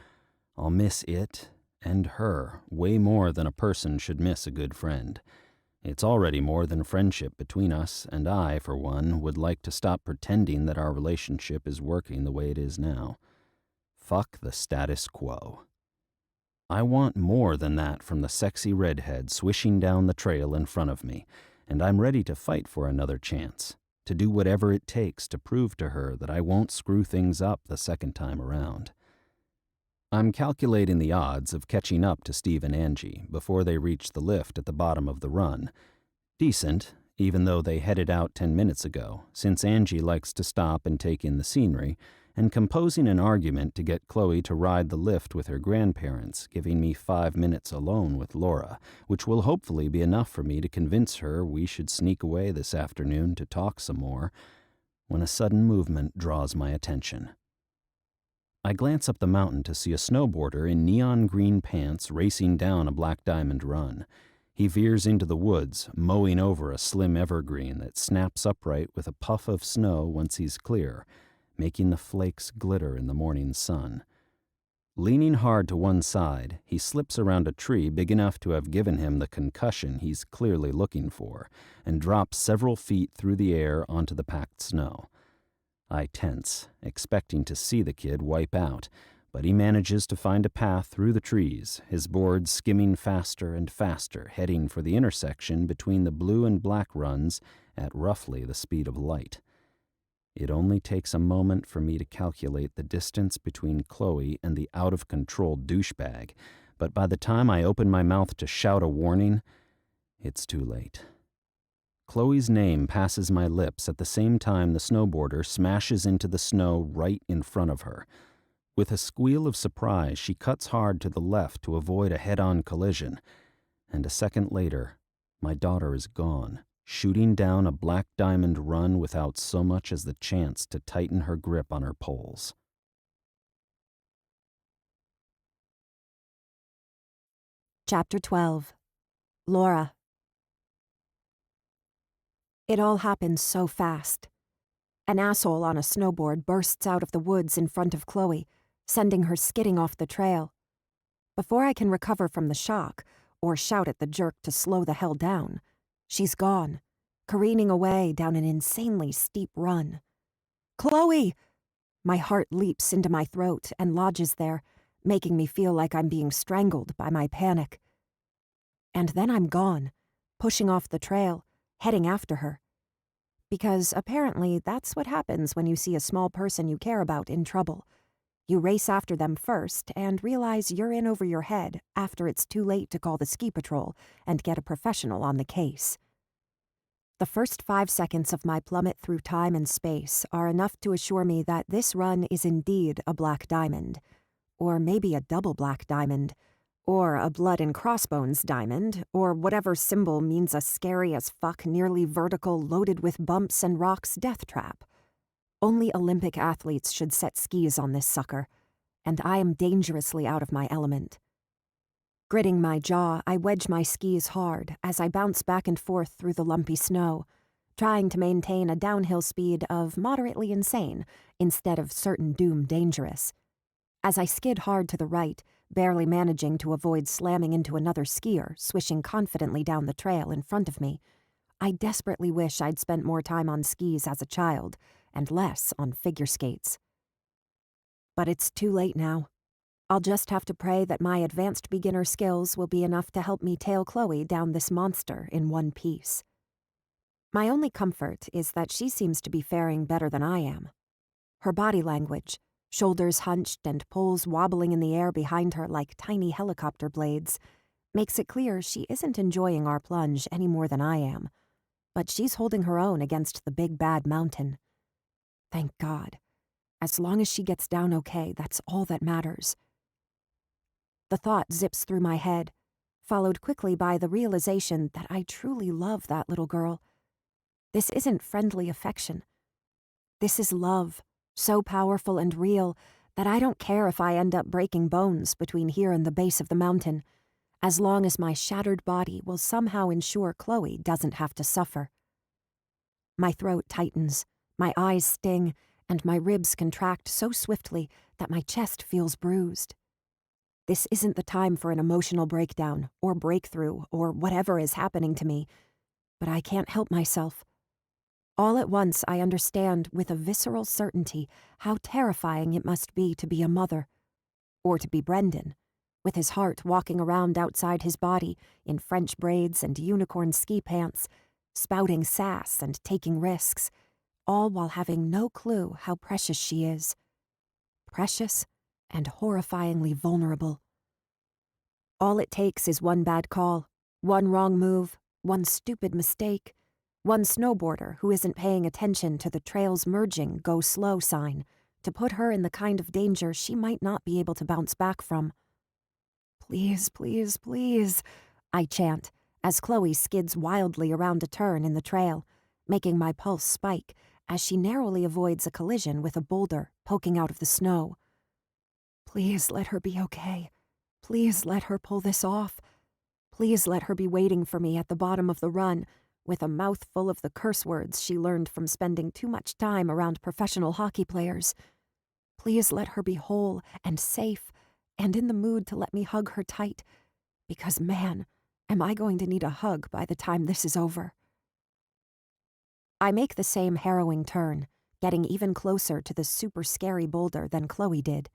I'll miss it and her way more than a person should miss a good friend. It's already more than friendship between us, and I, for one, would like to stop pretending that our relationship is working the way it is now. Fuck the status quo. I want more than that from the sexy redhead swishing down the trail in front of me, and I'm ready to fight for another chance, to do whatever it takes to prove to her that I won't screw things up the second time around. I'm calculating the odds of catching up to Steve and Angie before they reach the lift at the bottom of the run. Decent, even though they headed out 10 minutes ago, since Angie likes to stop and take in the scenery, and composing an argument to get Chloe to ride the lift with her grandparents, giving me 5 minutes alone with Laura, which will hopefully be enough for me to convince her we should sneak away this afternoon to talk some more, when a sudden movement draws my attention. I glance up the mountain to see a snowboarder in neon green pants racing down a black diamond run. He veers into the woods, mowing over a slim evergreen that snaps upright with a puff of snow once he's clear, making the flakes glitter in the morning sun. Leaning hard to one side, he slips around a tree big enough to have given him the concussion he's clearly looking for, and drops several feet through the air onto the packed snow. I tense, expecting to see the kid wipe out, but he manages to find a path through the trees, his board skimming faster and faster, heading for the intersection between the blue and black runs at roughly the speed of light. It only takes a moment for me to calculate the distance between Chloe and the out-of-control douchebag, but by the time I open my mouth to shout a warning, it's too late. Chloe's name passes my lips at the same time the snowboarder smashes into the snow right in front of her. With a squeal of surprise, she cuts hard to the left to avoid a head-on collision, and a second later, my daughter is gone, shooting down a black diamond run without so much as the chance to tighten her grip on her poles. Chapter 12. Laura. It all happens so fast. An asshole on a snowboard bursts out of the woods in front of Chloe, sending her skidding off the trail. Before I can recover from the shock, or shout at the jerk to slow the hell down, she's gone, careening away down an insanely steep run. Chloe! My heart leaps into my throat and lodges there, making me feel like I'm being strangled by my panic. And then I'm gone, pushing off the trail, heading after her. Because apparently that's what happens when you see a small person you care about in trouble. You race after them first and realize you're in over your head after it's too late to call the ski patrol and get a professional on the case. The first 5 seconds of my plummet through time and space are enough to assure me that this run is indeed a black diamond, or maybe a double black diamond, or a blood and crossbones diamond, or whatever symbol means a scary as fuck nearly vertical loaded with bumps and rocks death trap. Only Olympic athletes should set skis on this sucker, and I am dangerously out of my element. Gritting my jaw, I wedge my skis hard as I bounce back and forth through the lumpy snow, trying to maintain a downhill speed of moderately insane instead of certain doom dangerous. As I skid hard to the right, barely managing to avoid slamming into another skier swishing confidently down the trail in front of me, I desperately wish I'd spent more time on skis as a child and less on figure skates. But it's too late now. I'll just have to pray that my advanced beginner skills will be enough to help me tail Chloe down this monster in one piece. My only comfort is that she seems to be faring better than I am. Her body language, shoulders hunched and poles wobbling in the air behind her like tiny helicopter blades, makes it clear she isn't enjoying our plunge any more than I am. But she's holding her own against the big bad mountain. Thank God. As long as she gets down okay, that's all that matters. The thought zips through my head, followed quickly by the realization that I truly love that little girl. This isn't friendly affection. This is love, so powerful and real that I don't care if I end up breaking bones between here and the base of the mountain, as long as my shattered body will somehow ensure Chloe doesn't have to suffer. My throat tightens, my eyes sting, and my ribs contract so swiftly that my chest feels bruised. This isn't the time for an emotional breakdown, or breakthrough, or whatever is happening to me, but I can't help myself. All at once I understand with a visceral certainty how terrifying it must be to be a mother, or to be Brendan, with his heart walking around outside his body in French braids and unicorn ski pants, spouting sass and taking risks, all while having no clue how precious she is. Precious and horrifyingly vulnerable. All it takes is one bad call, one wrong move, one stupid mistake, one snowboarder who isn't paying attention to the trail's merging go slow sign to put her in the kind of danger she might not be able to bounce back from. Please, please, please, I chant as Chloe skids wildly around a turn in the trail, making my pulse spike as she narrowly avoids a collision with a boulder poking out of the snow. Please let her be okay. Please let her pull this off. Please let her be waiting for me at the bottom of the run, with a mouthful of the curse words she learned from spending too much time around professional hockey players. Please let her be whole and safe, and in the mood to let me hug her tight, because man, am I going to need a hug by the time this is over. I make the same harrowing turn, getting even closer to the super scary boulder than Chloe did.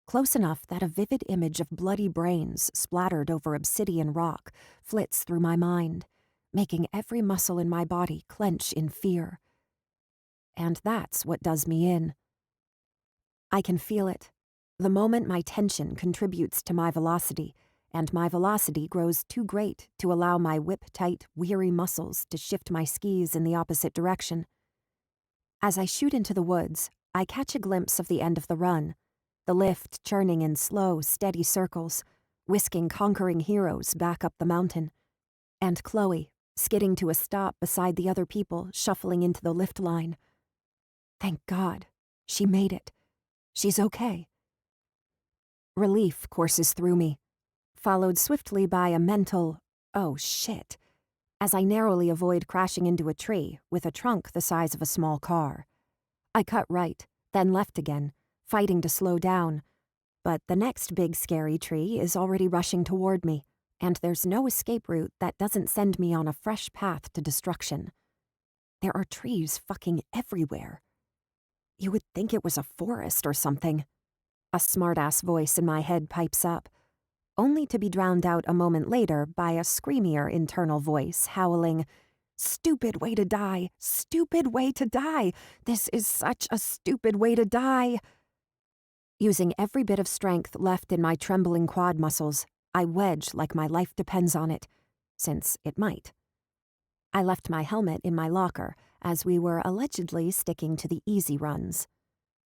Close enough that a vivid image of bloody brains splattered over obsidian rock flits through my mind, making every muscle in my body clench in fear. And that's what does me in. I can feel it. The moment my tension contributes to my velocity, and my velocity grows too great to allow my whip-tight, weary muscles to shift my skis in the opposite direction. As I shoot into the woods, I catch a glimpse of the end of the run, the lift churning in slow, steady circles, whisking conquering heroes back up the mountain, and Chloe skidding to a stop beside the other people shuffling into the lift line. Thank God, she made it. She's okay. Relief courses through me. followed swiftly by a mental, "Oh shit," as I narrowly avoid crashing into a tree with a trunk the size of a small car. I cut right, then left again, fighting to slow down, but the next big scary tree is already rushing toward me, and there's no escape route that doesn't send me on a fresh path to destruction. There are trees fucking everywhere. You would think it was a forest or something. A smart-ass voice in my head pipes up, only to be drowned out a moment later by a screamier internal voice howling, "Stupid way to die! Stupid way to die! This is such a stupid way to die!" Using every bit of strength left in my trembling quad muscles, I wedge like my life depends on it, since it might. I left my helmet in my locker, as we were allegedly sticking to the easy runs,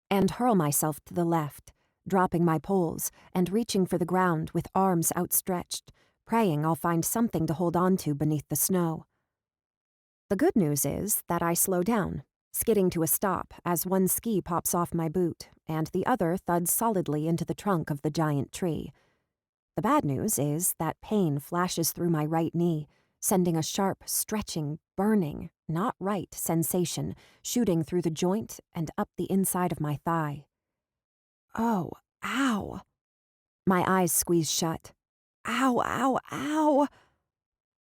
and hurl myself to the left, dropping my poles and reaching for the ground with arms outstretched, praying I'll find something to hold on to beneath the snow. The good news is that I slow down, skidding to a stop as one ski pops off my boot and the other thuds solidly into the trunk of the giant tree. The bad news is that pain flashes through my right knee, sending a sharp, stretching, burning, not right sensation shooting through the joint and up the inside of my thigh. Oh, ow. My eyes squeeze shut. Ow, ow, ow.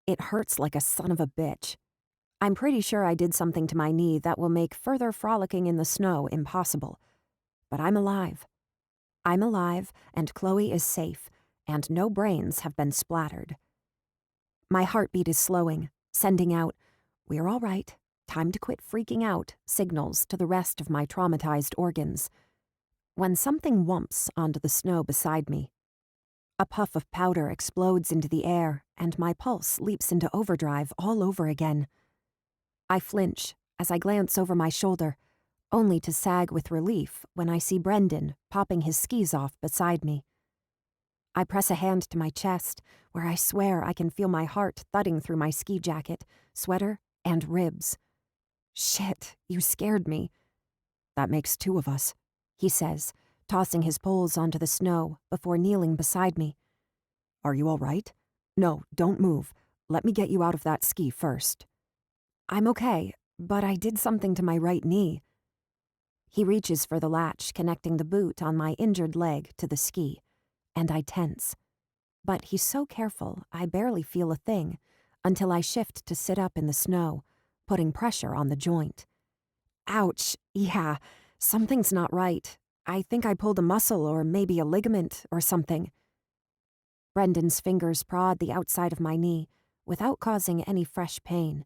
It hurts like a son of a bitch. I'm pretty sure I did something to my knee that will make further frolicking in the snow impossible. But I'm alive. I'm alive, and Chloe is safe, and no brains have been splattered. My heartbeat is slowing, sending out, "We're all right, time to quit freaking out," signals to the rest of my traumatized organs. When something whumps onto the snow beside me. A puff of powder explodes into the air, and my pulse leaps into overdrive all over again. I flinch as I glance over my shoulder, only to sag with relief when I see Brendan popping his skis off beside me. I press a hand to my chest, where I swear I can feel my heart thudding through my ski jacket, sweater, and ribs. "Shit, you scared me." "That makes two of us," he says, tossing his poles onto the snow before kneeling beside me. "Are you all right? No, don't move. Let me get you out of that ski first." "I'm okay, but I did something to my right knee." He reaches for the latch connecting the boot on my injured leg to the ski, and I tense. But he's so careful I barely feel a thing until I shift to sit up in the snow, putting pressure on the joint. Ouch, yeah, something's not right. I think I pulled a muscle or maybe a ligament or something. Brendan's fingers prod the outside of my knee without causing any fresh pain.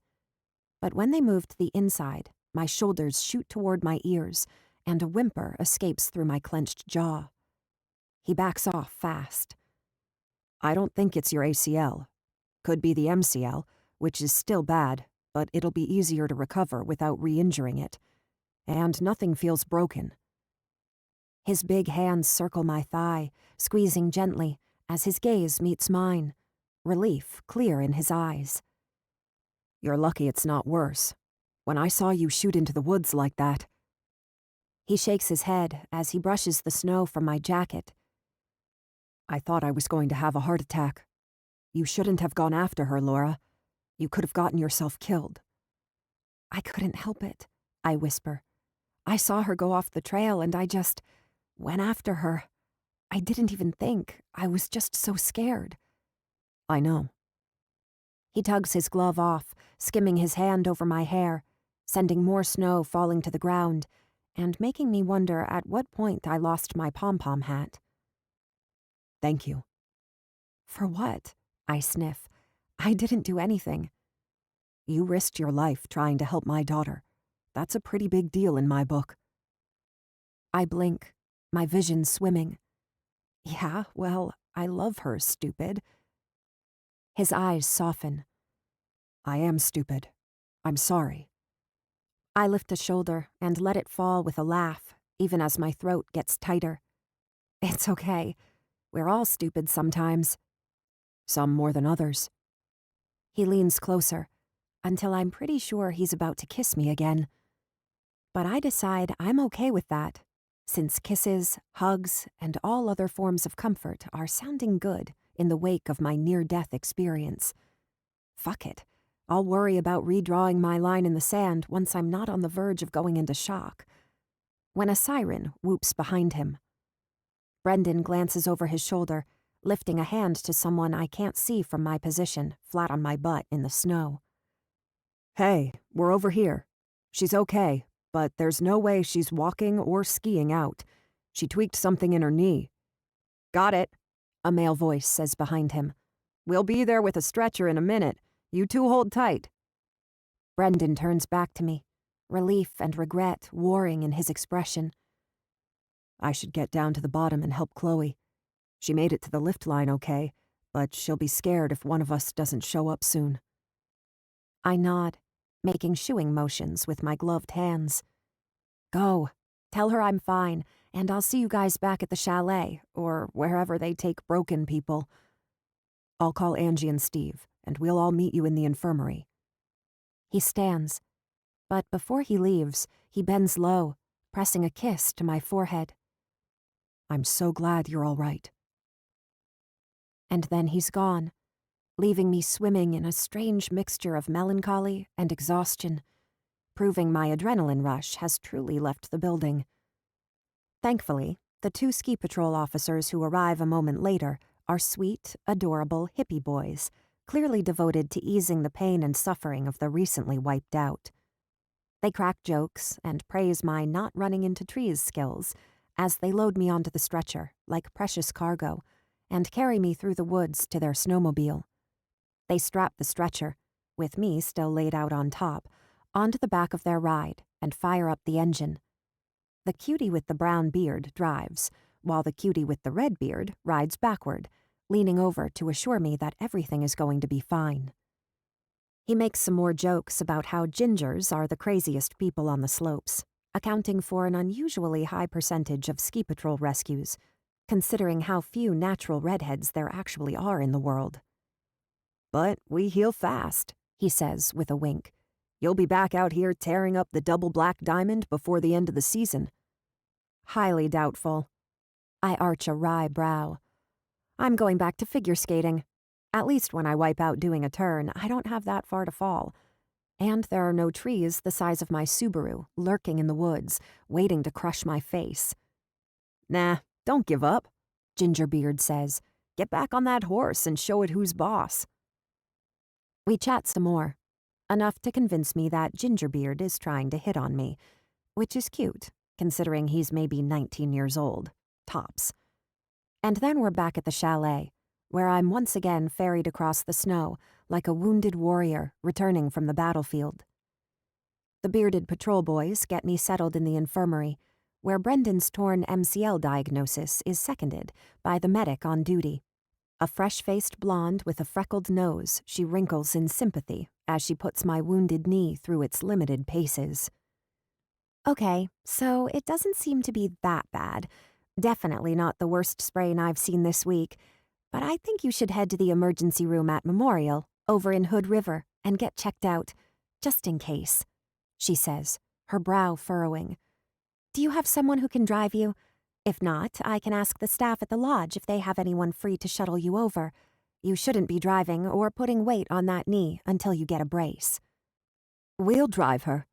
But when they move to the inside, my shoulders shoot toward my ears, and a whimper escapes through my clenched jaw. He backs off fast. "I don't think it's your ACL. Could be the MCL, which is still bad, but it'll be easier to recover without re-injuring it. And nothing feels broken." His big hands circle my thigh, squeezing gently as his gaze meets mine, relief clear in his eyes. "You're lucky it's not worse. When I saw you shoot into the woods like that..." He shakes his head as he brushes the snow from my jacket. "I thought I was going to have a heart attack. You shouldn't have gone after her, Laura. You could have gotten yourself killed." "I couldn't help it," I whisper. "I saw her go off the trail and I just went after her. I didn't even think. I was just so scared." "I know." He tugs his glove off, skimming his hand over my hair, sending more snow falling to the ground, and making me wonder at what point I lost my pom-pom hat. "Thank you." "For what?" I sniff. "I didn't do anything." "You risked your life trying to help my daughter. That's a pretty big deal in my book." I blink, my vision swimming. "Yeah, well, I love her, stupid." His eyes soften. "I am stupid. I'm sorry." I lift a shoulder and let it fall with a laugh, even as my throat gets tighter. "It's okay. We're all stupid sometimes." "Some more than others." He leans closer, until I'm pretty sure he's about to kiss me again. But I decide I'm okay with that, since kisses, hugs, and all other forms of comfort are sounding good in the wake of my near-death experience. Fuck it. I'll worry about redrawing my line in the sand once I'm not on the verge of going into shock. When a siren whoops behind him. Brendan glances over his shoulder, lifting a hand to someone I can't see from my position, flat on my butt in the snow. Hey, we're over here. She's okay, but there's no way she's walking or skiing out. She tweaked something in her knee. Got it, a male voice says behind him. We'll be there with a stretcher in a minute. You two hold tight. Brendan turns back to me, relief and regret warring in his expression. I should get down to the bottom and help Chloe. She made it to the lift line okay, but she'll be scared if one of us doesn't show up soon. I nod, making shooing motions with my gloved hands. Go. Tell her I'm fine, and I'll see you guys back at the chalet, or wherever they take broken people. I'll call Angie and Steve, and we'll all meet you in the infirmary. He stands, but before he leaves, he bends low, pressing a kiss to my forehead. I'm so glad you're all right. And then he's gone, leaving me swimming in a strange mixture of melancholy and exhaustion, proving my adrenaline rush has truly left the building. Thankfully, the 2 ski patrol officers who arrive a moment later are sweet, adorable hippie boys, clearly devoted to easing the pain and suffering of the recently wiped out. They crack jokes and praise my not running into trees skills as they load me onto the stretcher like precious cargo and carry me through the woods to their snowmobile. They strap the stretcher, with me still laid out on top, onto the back of their ride and fire up the engine. The cutie with the brown beard drives, while the cutie with the red beard rides backward, leaning over to assure me that everything is going to be fine. He makes some more jokes about how gingers are the craziest people on the slopes, accounting for an unusually high percentage of ski patrol rescues, considering how few natural redheads there actually are in the world. But we heal fast, he says with a wink. You'll be back out here tearing up the double black diamond before the end of the season. Highly doubtful. I arch a wry brow. I'm going back to figure skating. At least when I wipe out doing a turn, I don't have that far to fall. And there are no trees the size of my Subaru lurking in the woods, waiting to crush my face. Nah, don't give up, Gingerbeard says. Get back on that horse and show it who's boss. We chat some more, enough to convince me that Gingerbeard is trying to hit on me, which is cute, considering he's maybe 19 years old, tops. And then we're back at the chalet, where I'm once again ferried across the snow like a wounded warrior returning from the battlefield. The bearded patrol boys get me settled in the infirmary, where Brendan's torn MCL diagnosis is seconded by the medic on duty. A fresh-faced blonde with a freckled nose she wrinkles in sympathy as she puts my wounded knee through its limited paces. Okay, so it doesn't seem to be that bad. Definitely not the worst sprain I've seen this week, but I think you should head to the emergency room at Memorial, over in Hood River, and get checked out, just in case, she says, her brow furrowing. Do you have someone who can drive you? If not, I can ask the staff at the lodge if they have anyone free to shuttle you over. You shouldn't be driving or putting weight on that knee until you get a brace. We'll drive her.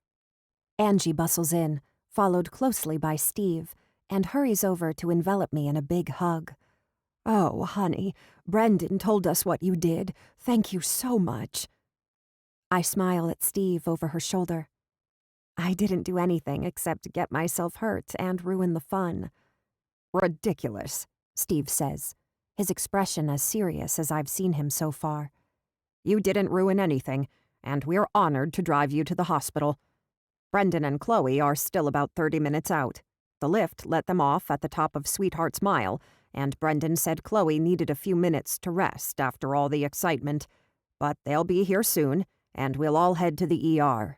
Angie bustles in, followed closely by Steve, and hurries over to envelop me in a big hug. Oh, honey, Brendan told us what you did. Thank you so much. I smile at Steve over her shoulder. I didn't do anything except get myself hurt and ruin the fun. Ridiculous, Steve says, his expression as serious as I've seen him so far. You didn't ruin anything, and we're honored to drive you to the hospital. Brendan and Chloe are still about 30 minutes out. The lift let them off at the top of Sweetheart's Mile, and Brendan said Chloe needed a few minutes to rest after all the excitement. But they'll be here soon, and we'll all head to the ER.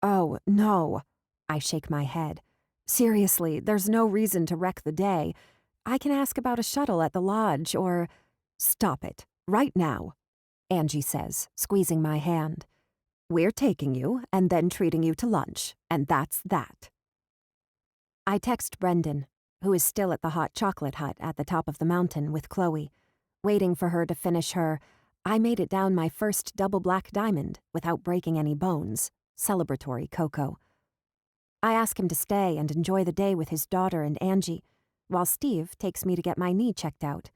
Oh, no. I shake my head. Seriously, there's no reason to wreck the day. I can ask about a shuttle at the lodge or... Stop it, right now, Angie says, squeezing my hand. We're taking you and then treating you to lunch, and that's that. I text Brendan, who is still at the hot chocolate hut at the top of the mountain with Chloe, Waiting for her to finish her, I made it down my first double black diamond without breaking any bones, celebratory cocoa. I ask him to stay and enjoy the day with his daughter and Angie, while Steve takes me to get my knee checked out,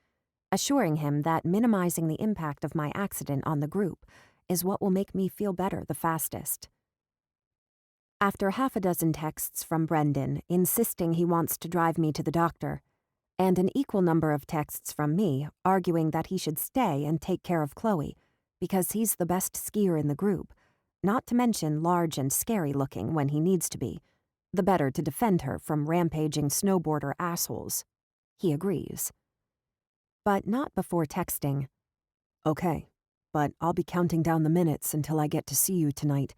assuring him that minimizing the impact of my accident on the group is what will make me feel better the fastest. After half a dozen texts from Brendan insisting he wants to drive me to the doctor, and an equal number of texts from me arguing that he should stay and take care of Chloe, because he's the best skier in the group, not to mention large and scary looking when he needs to be, the better to defend her from rampaging snowboarder assholes. He agrees. But not before texting. Okay, but I'll be counting down the minutes until I get to see you tonight.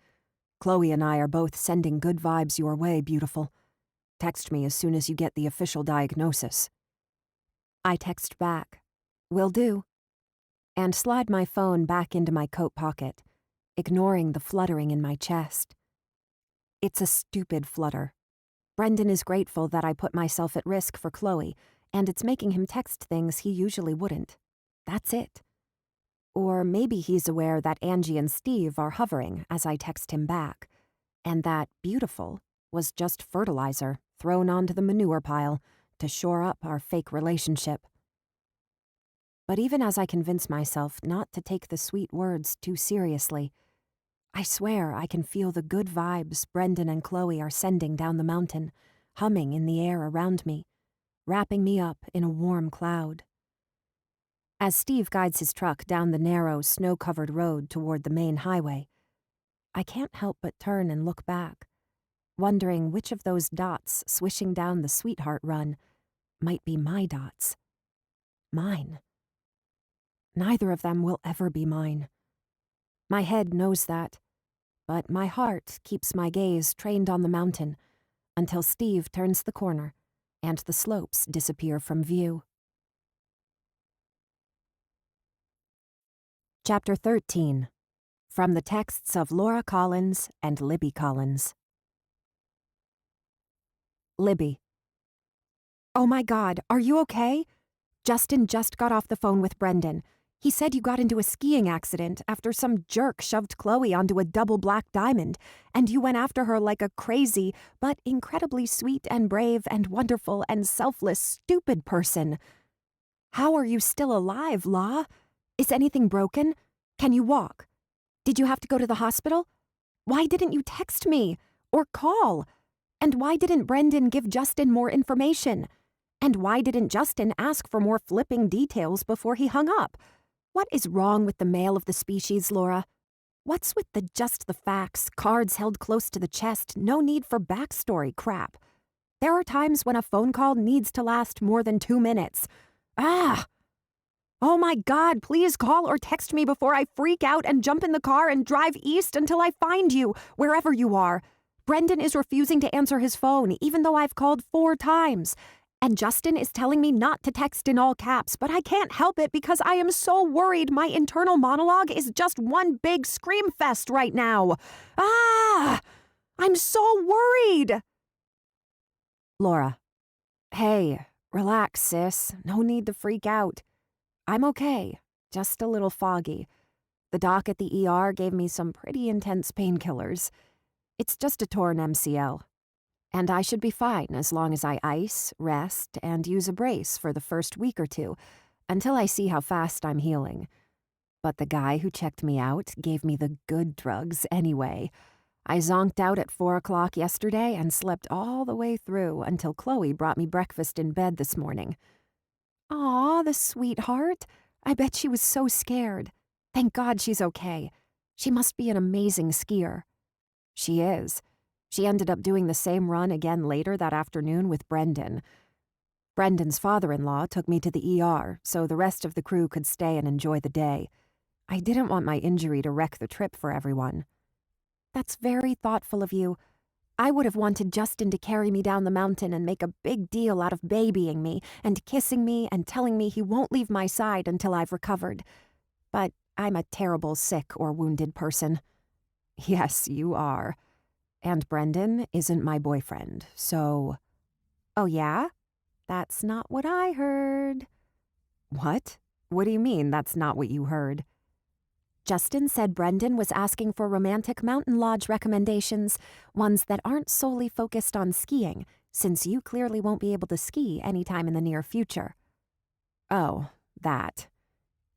Chloe and I are both sending good vibes your way, beautiful. Text me as soon as you get the official diagnosis. I text back, "Will do," and slide my phone back into my coat pocket, ignoring the fluttering in my chest. It's a stupid flutter. Brendan is grateful that I put myself at risk for Chloe, and it's making him text things he usually wouldn't. That's it. Or maybe he's aware that Angie and Steve are hovering as I text him back, and that beautiful was just fertilizer thrown onto the manure pile to shore up our fake relationship. But even as I convince myself not to take the sweet words too seriously, I swear I can feel the good vibes Brendan and Chloe are sending down the mountain, humming in the air around me, wrapping me up in a warm cloud. As Steve guides his truck down the narrow, snow-covered road toward the main highway, I can't help but turn and look back, wondering which of those dots swishing down the Sweetheart Run might be my dots. Mine. Neither of them will ever be mine. My head knows that, but my heart keeps my gaze trained on the mountain until Steve turns the corner and the slopes disappear from view. Chapter 13. From the texts of Laura Collins and Libby Collins. Libby. Oh my God, are you okay? Justin just got off the phone with Brendan. He said you got into a skiing accident after some jerk shoved Chloe onto a double black diamond, and you went after her like a crazy, but incredibly sweet and brave and wonderful and selfless, stupid person. How are you still alive, La? Is anything broken? Can you walk? Did you have to go to the hospital? Why didn't you text me? Or call? And why didn't Brendan give Justin more information? And why didn't Justin ask for more flipping details before he hung up? What is wrong with the male of the species, Laura? What's with the just the facts, cards held close to the chest, no need for backstory crap? There are times when a phone call needs to last more than 2 minutes. Ah! Oh my God, please call or text me before I freak out and jump in the car and drive east until I find you, wherever you are. Brendan is refusing to answer his phone, even though I've called 4 times. And Justin is telling me not to text in all caps, but I can't help it because I am so worried my internal monologue is just one big scream fest right now. Ah! I'm so worried! Laura. Hey, relax, sis. No need to freak out. I'm okay, just a little foggy. The doc at the ER gave me some pretty intense painkillers. It's just a torn MCL. And I should be fine as long as I ice, rest, and use a brace for the first week or 2, until I see how fast I'm healing. But the guy who checked me out gave me the good drugs anyway. I zonked out at 4 o'clock yesterday and slept all the way through until Chloe brought me breakfast in bed this morning. Aw, the sweetheart. I bet she was so scared. Thank God she's okay. She must be an amazing skier. She is. She ended up doing the same run again later that afternoon with Brendan. Brendan's father-in-law took me to the ER so the rest of the crew could stay and enjoy the day. I didn't want my injury to wreck the trip for everyone. That's very thoughtful of you. I would have wanted Justin to carry me down the mountain and make a big deal out of babying me and kissing me and telling me he won't leave my side until I've recovered. But I'm a terrible sick or wounded person. Yes, you are. And Brendan isn't my boyfriend, so... Oh yeah? That's not what I heard. What? What do you mean that's not what you heard? Justin said Brendan was asking for romantic mountain lodge recommendations, ones that aren't solely focused on skiing, since you clearly won't be able to ski anytime in the near future. Oh, that.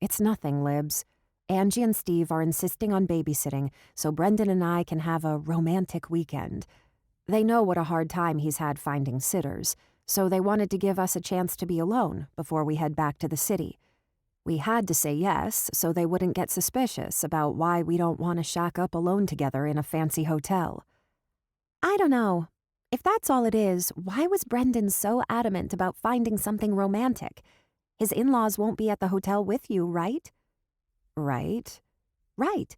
It's nothing, Libs. Angie and Steve are insisting on babysitting, so Brendan and I can have a romantic weekend. They know what a hard time he's had finding sitters, so they wanted to give us a chance to be alone before we head back to the city. We had to say yes so they wouldn't get suspicious about why we don't want to shack up alone together in a fancy hotel. I don't know. If that's all it is, why was Brendan so adamant about finding something romantic? His in-laws won't be at the hotel with you, right? Right? Right.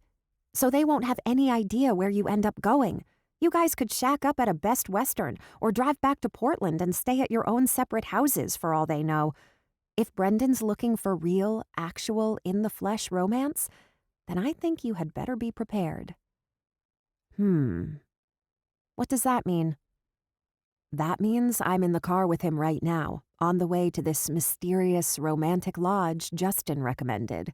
So they won't have any idea where you end up going. You guys could shack up at a Best Western or drive back to Portland and stay at your own separate houses for all they know. If Brendan's looking for real, actual, in-the-flesh romance, then I think you had better be prepared. What does that mean? That means I'm in the car with him right now, on the way to this mysterious romantic lodge Justin recommended.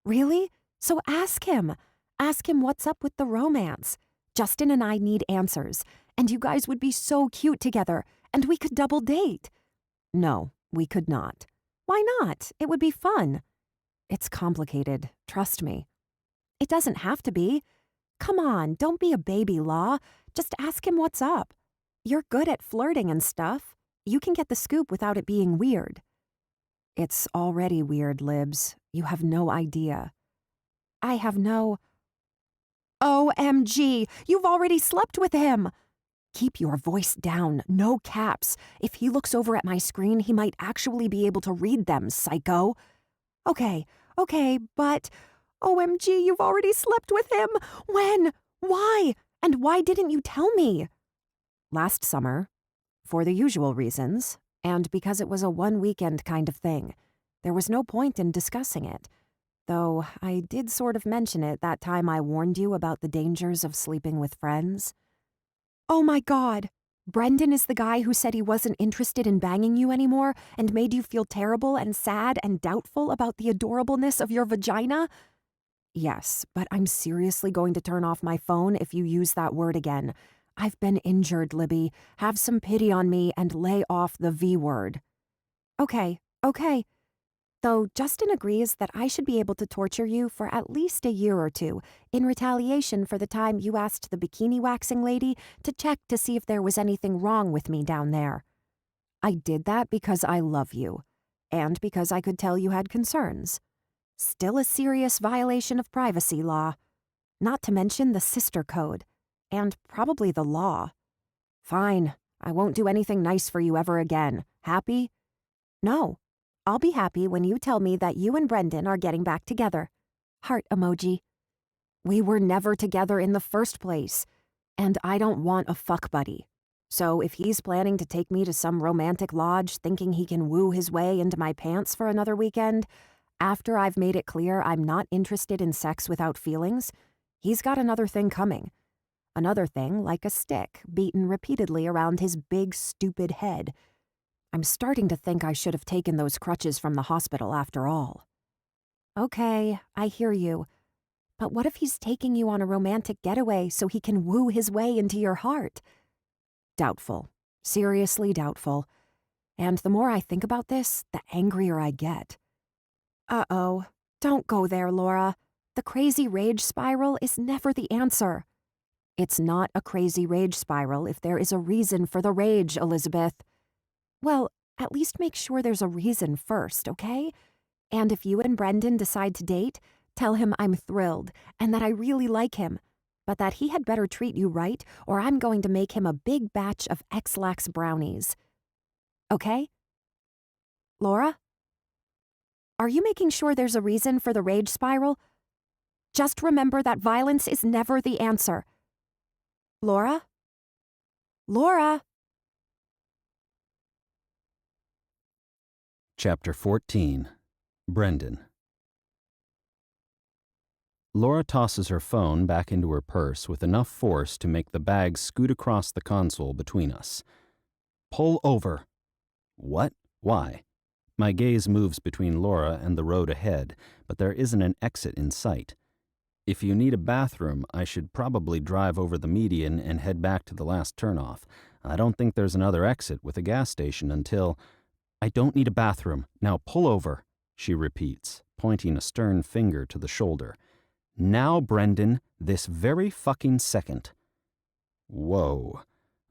Really? So ask him. Ask him what's up with the romance. Justin and I need answers, and you guys would be so cute together, and we could double date. No, we could not. Why not? It would be fun. It's complicated, trust me. It doesn't have to be. Come on, don't be a baby, Law. Just ask him what's up. You're good at flirting and stuff. You can get the scoop without it being weird. It's already weird, Libs. You have no idea. I have no... OMG, you've already slept with him. Keep your voice down, no caps. If he looks over at my screen, he might actually be able to read them, psycho. Okay, but... OMG, you've already slept with him. When? Why? And why didn't you tell me? Last summer. For the usual reasons, and because it was a one-weekend kind of thing. There was no point in discussing it. Though I did sort of mention it that time I warned you about the dangers of sleeping with friends. Oh my God. Brendan is the guy who said he wasn't interested in banging you anymore and made you feel terrible and sad and doubtful about the adorableness of your vagina? Yes, but I'm seriously going to turn off my phone if you use that word again. I've been injured, Libby. Have some pity on me and lay off the V word. Okay. Though Justin agrees that I should be able to torture you for at least a year or two in retaliation for the time you asked the bikini waxing lady to check to see if there was anything wrong with me down there. I did that because I love you, and because I could tell you had concerns. Still a serious violation of privacy law. Not to mention the sister code. And probably the law. Fine, I won't do anything nice for you ever again. Happy? No. I'll be happy when you tell me that you and Brendan are getting back together. Heart emoji. We were never together in the first place. And I don't want a fuck buddy. So if he's planning to take me to some romantic lodge thinking he can woo his way into my pants for another weekend, after I've made it clear I'm not interested in sex without feelings, he's got another thing coming. Another thing like a stick beaten repeatedly around his big, stupid head. I'm starting to think I should have taken those crutches from the hospital after all. Okay, I hear you. But what if he's taking you on a romantic getaway so he can woo his way into your heart? Doubtful. Seriously doubtful. And the more I think about this, the angrier I get. Uh-oh. Don't go there, Laura. The crazy rage spiral is never the answer. It's not a crazy rage spiral if there is a reason for the rage, Elizabeth. Well, at least make sure there's a reason first, okay? And if you and Brendan decide to date, tell him I'm thrilled and that I really like him, but that he had better treat you right or I'm going to make him a big batch of X-Lax brownies. Okay? Laura? Are you making sure there's a reason for the rage spiral? Just remember that violence is never the answer. Laura? Laura? Chapter 14. Brendan. Laura tosses her phone back into her purse with enough force to make the bag scoot across the console between us. Pull over. What? Why? My gaze moves between Laura and the road ahead, but there isn't an exit in sight. If you need a bathroom, I should probably drive over the median and head back to the last turnoff. I don't think there's another exit with a gas station until... I don't need a bathroom. Now pull over, she repeats, pointing a stern finger to the shoulder. Now, Brendan, this very fucking second. Whoa.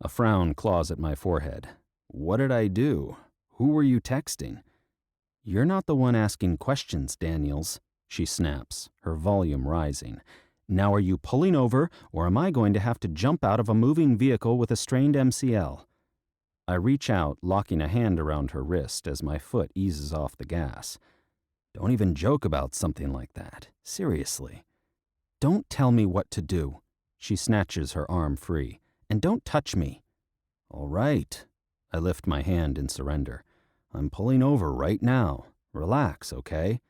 A frown claws at my forehead. What did I do? Who were you texting? You're not the one asking questions, Daniels, she snaps, her volume rising. Now are you pulling over, or am I going to have to jump out of a moving vehicle with a strained MCL? I reach out, locking a hand around her wrist as my foot eases off the gas. Don't even joke about something like that. Seriously. Don't tell me what to do. She snatches her arm free. And don't touch me. All right. I lift my hand in surrender. I'm pulling over right now. Relax, okay?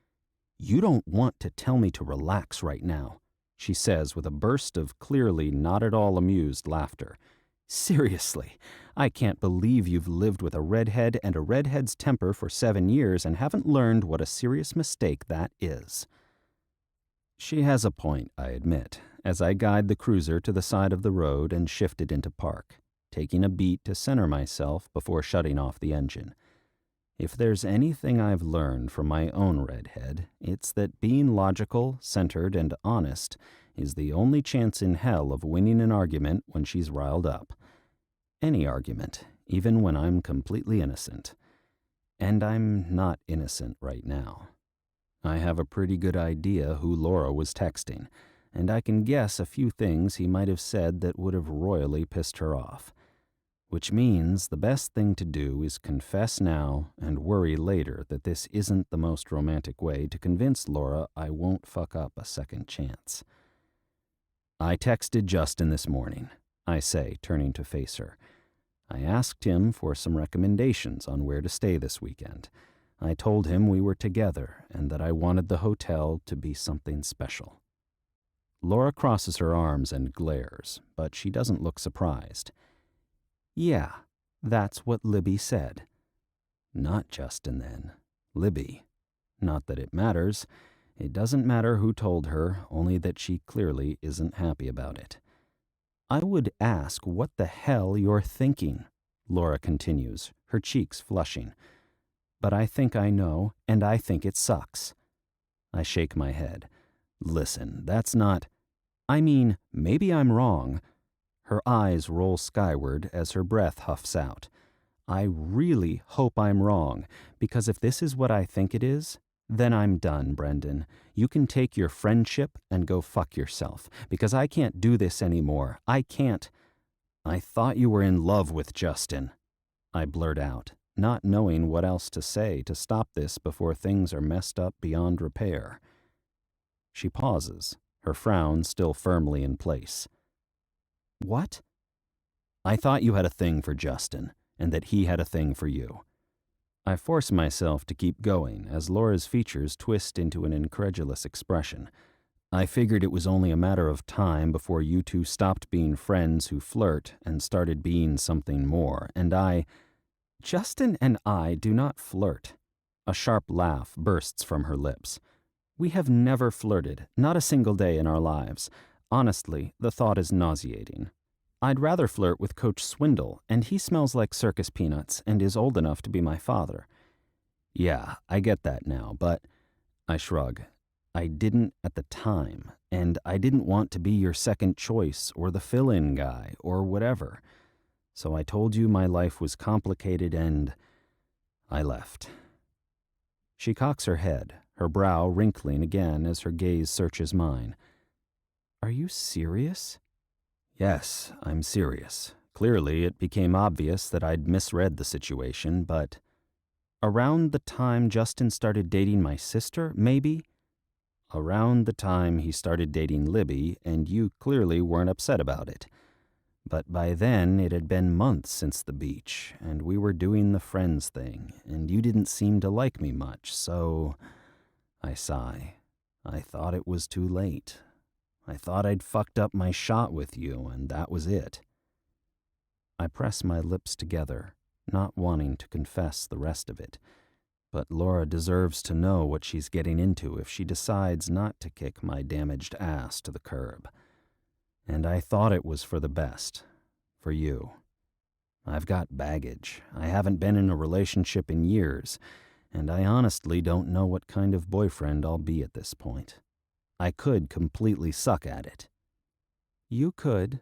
You don't want to tell me to relax right now, she says with a burst of clearly not at all amused laughter. Seriously, I can't believe you've lived with a redhead and a redhead's temper for 7 years and haven't learned what a serious mistake that is. She has a point, I admit, as I guide the cruiser to the side of the road and shift it into park, taking a beat to center myself before shutting off the engine. If there's anything I've learned from my own redhead, it's that being logical, centered, and honest is the only chance in hell of winning an argument when she's riled up. Any argument, even when I'm completely innocent. And I'm not innocent right now. I have a pretty good idea who Laura was texting, and I can guess a few things he might have said that would have royally pissed her off. Which means the best thing to do is confess now and worry later that this isn't the most romantic way to convince Laura I won't fuck up a second chance. I texted Justin this morning, I say, turning to face her. I asked him for some recommendations on where to stay this weekend. I told him we were together and that I wanted the hotel to be something special. Laura crosses her arms and glares, but she doesn't look surprised. Yeah, that's what Libby said. Not Justin, then. Libby. Not that it matters. It doesn't matter who told her, only that she clearly isn't happy about it. I would ask what the hell you're thinking, Laura continues, her cheeks flushing. But I think I know, and I think it sucks. I shake my head. Listen, that's not... I mean, maybe I'm wrong. Her eyes roll skyward as her breath huffs out. I really hope I'm wrong, because if this is what I think it is, then I'm done, Brendan. You can take your friendship and go fuck yourself, because I can't do this anymore. I can't. I thought you were in love with Justin, I blurt out, not knowing what else to say to stop this before things are messed up beyond repair. She pauses, her frown still firmly in place. What? I thought you had a thing for Justin, and that he had a thing for you. I force myself to keep going as Laura's features twist into an incredulous expression. I figured it was only a matter of time before you two stopped being friends who flirt and started being something more, and Justin and I do not flirt. A sharp laugh bursts from her lips. We have never flirted, not a single day in our lives. Honestly, the thought is nauseating. I'd rather flirt with Coach Swindle, and he smells like circus peanuts and is old enough to be my father. Yeah, I get that now, but... I shrug. I didn't at the time, and I didn't want to be your second choice or the fill-in guy or whatever. So I told you my life was complicated and... I left. She cocks her head, her brow wrinkling again as her gaze searches mine. Are you serious? Yes, I'm serious. Clearly, it became obvious that I'd misread the situation, but... Around the time Justin started dating my sister, maybe? Around the time he started dating Libby, and you clearly weren't upset about it. But by then, it had been months since the beach, and we were doing the friends thing, and you didn't seem to like me much, so... I sigh. I thought it was too late. I thought I'd fucked up my shot with you, and that was it. I press my lips together, not wanting to confess the rest of it. But Laura deserves to know what she's getting into if she decides not to kick my damaged ass to the curb. And I thought it was for the best. For you. I've got baggage. I haven't been in a relationship in years, and I honestly don't know what kind of boyfriend I'll be at this point. I could completely suck at it. You could,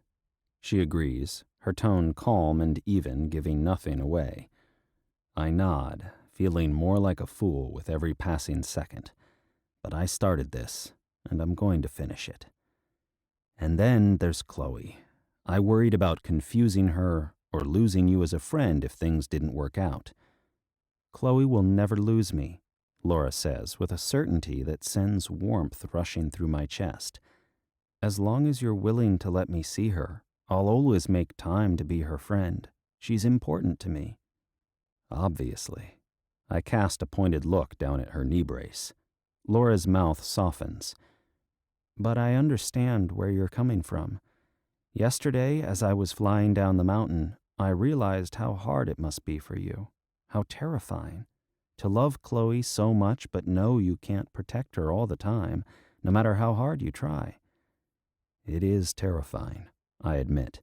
she agrees, her tone calm and even, giving nothing away. I nod, feeling more like a fool with every passing second. But I started this, and I'm going to finish it. And then there's Chloe. I worried about confusing her or losing you as a friend if things didn't work out. Chloe will never lose me, Laura says with a certainty that sends warmth rushing through my chest. As long as you're willing to let me see her, I'll always make time to be her friend. She's important to me. Obviously. I cast a pointed look down at her knee brace. Laura's mouth softens. But I understand where you're coming from. Yesterday, as I was flying down the mountain, I realized how hard it must be for you. How terrifying. To love Chloe so much but know you can't protect her all the time, no matter how hard you try. It is terrifying, I admit.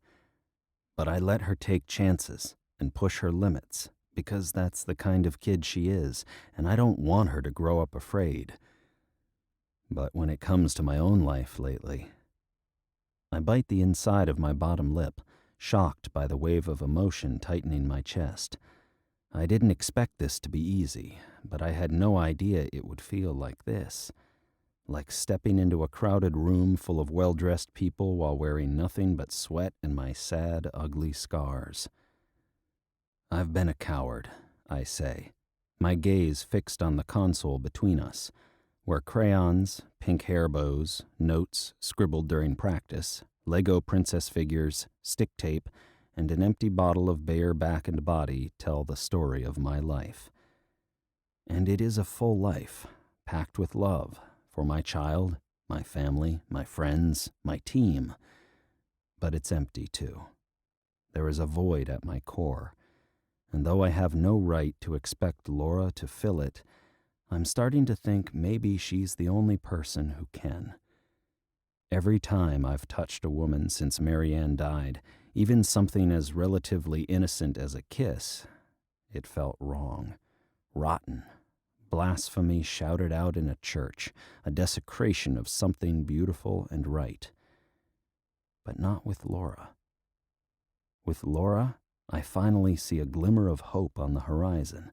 But I let her take chances and push her limits, because that's the kind of kid she is, and I don't want her to grow up afraid. But when it comes to my own life lately, I bite the inside of my bottom lip, shocked by the wave of emotion tightening my chest. I didn't expect this to be easy, but I had no idea it would feel like this. Like stepping into a crowded room full of well-dressed people while wearing nothing but sweat and my sad, ugly scars. I've been a coward, I say, my gaze fixed on the console between us, where crayons, pink hair bows, notes scribbled during practice, Lego princess figures, stick tape, and an empty bottle of Bayer Back and Body tell the story of my life. And it is a full life, packed with love, for my child, my family, my friends, my team. But it's empty too. There is a void at my core, and though I have no right to expect Laura to fill it, I'm starting to think maybe she's the only person who can. Every time I've touched a woman since Marianne died, even something as relatively innocent as a kiss, it felt wrong, rotten, blasphemy shouted out in a church, a desecration of something beautiful and right. But not with Laura. With Laura, I finally see a glimmer of hope on the horizon,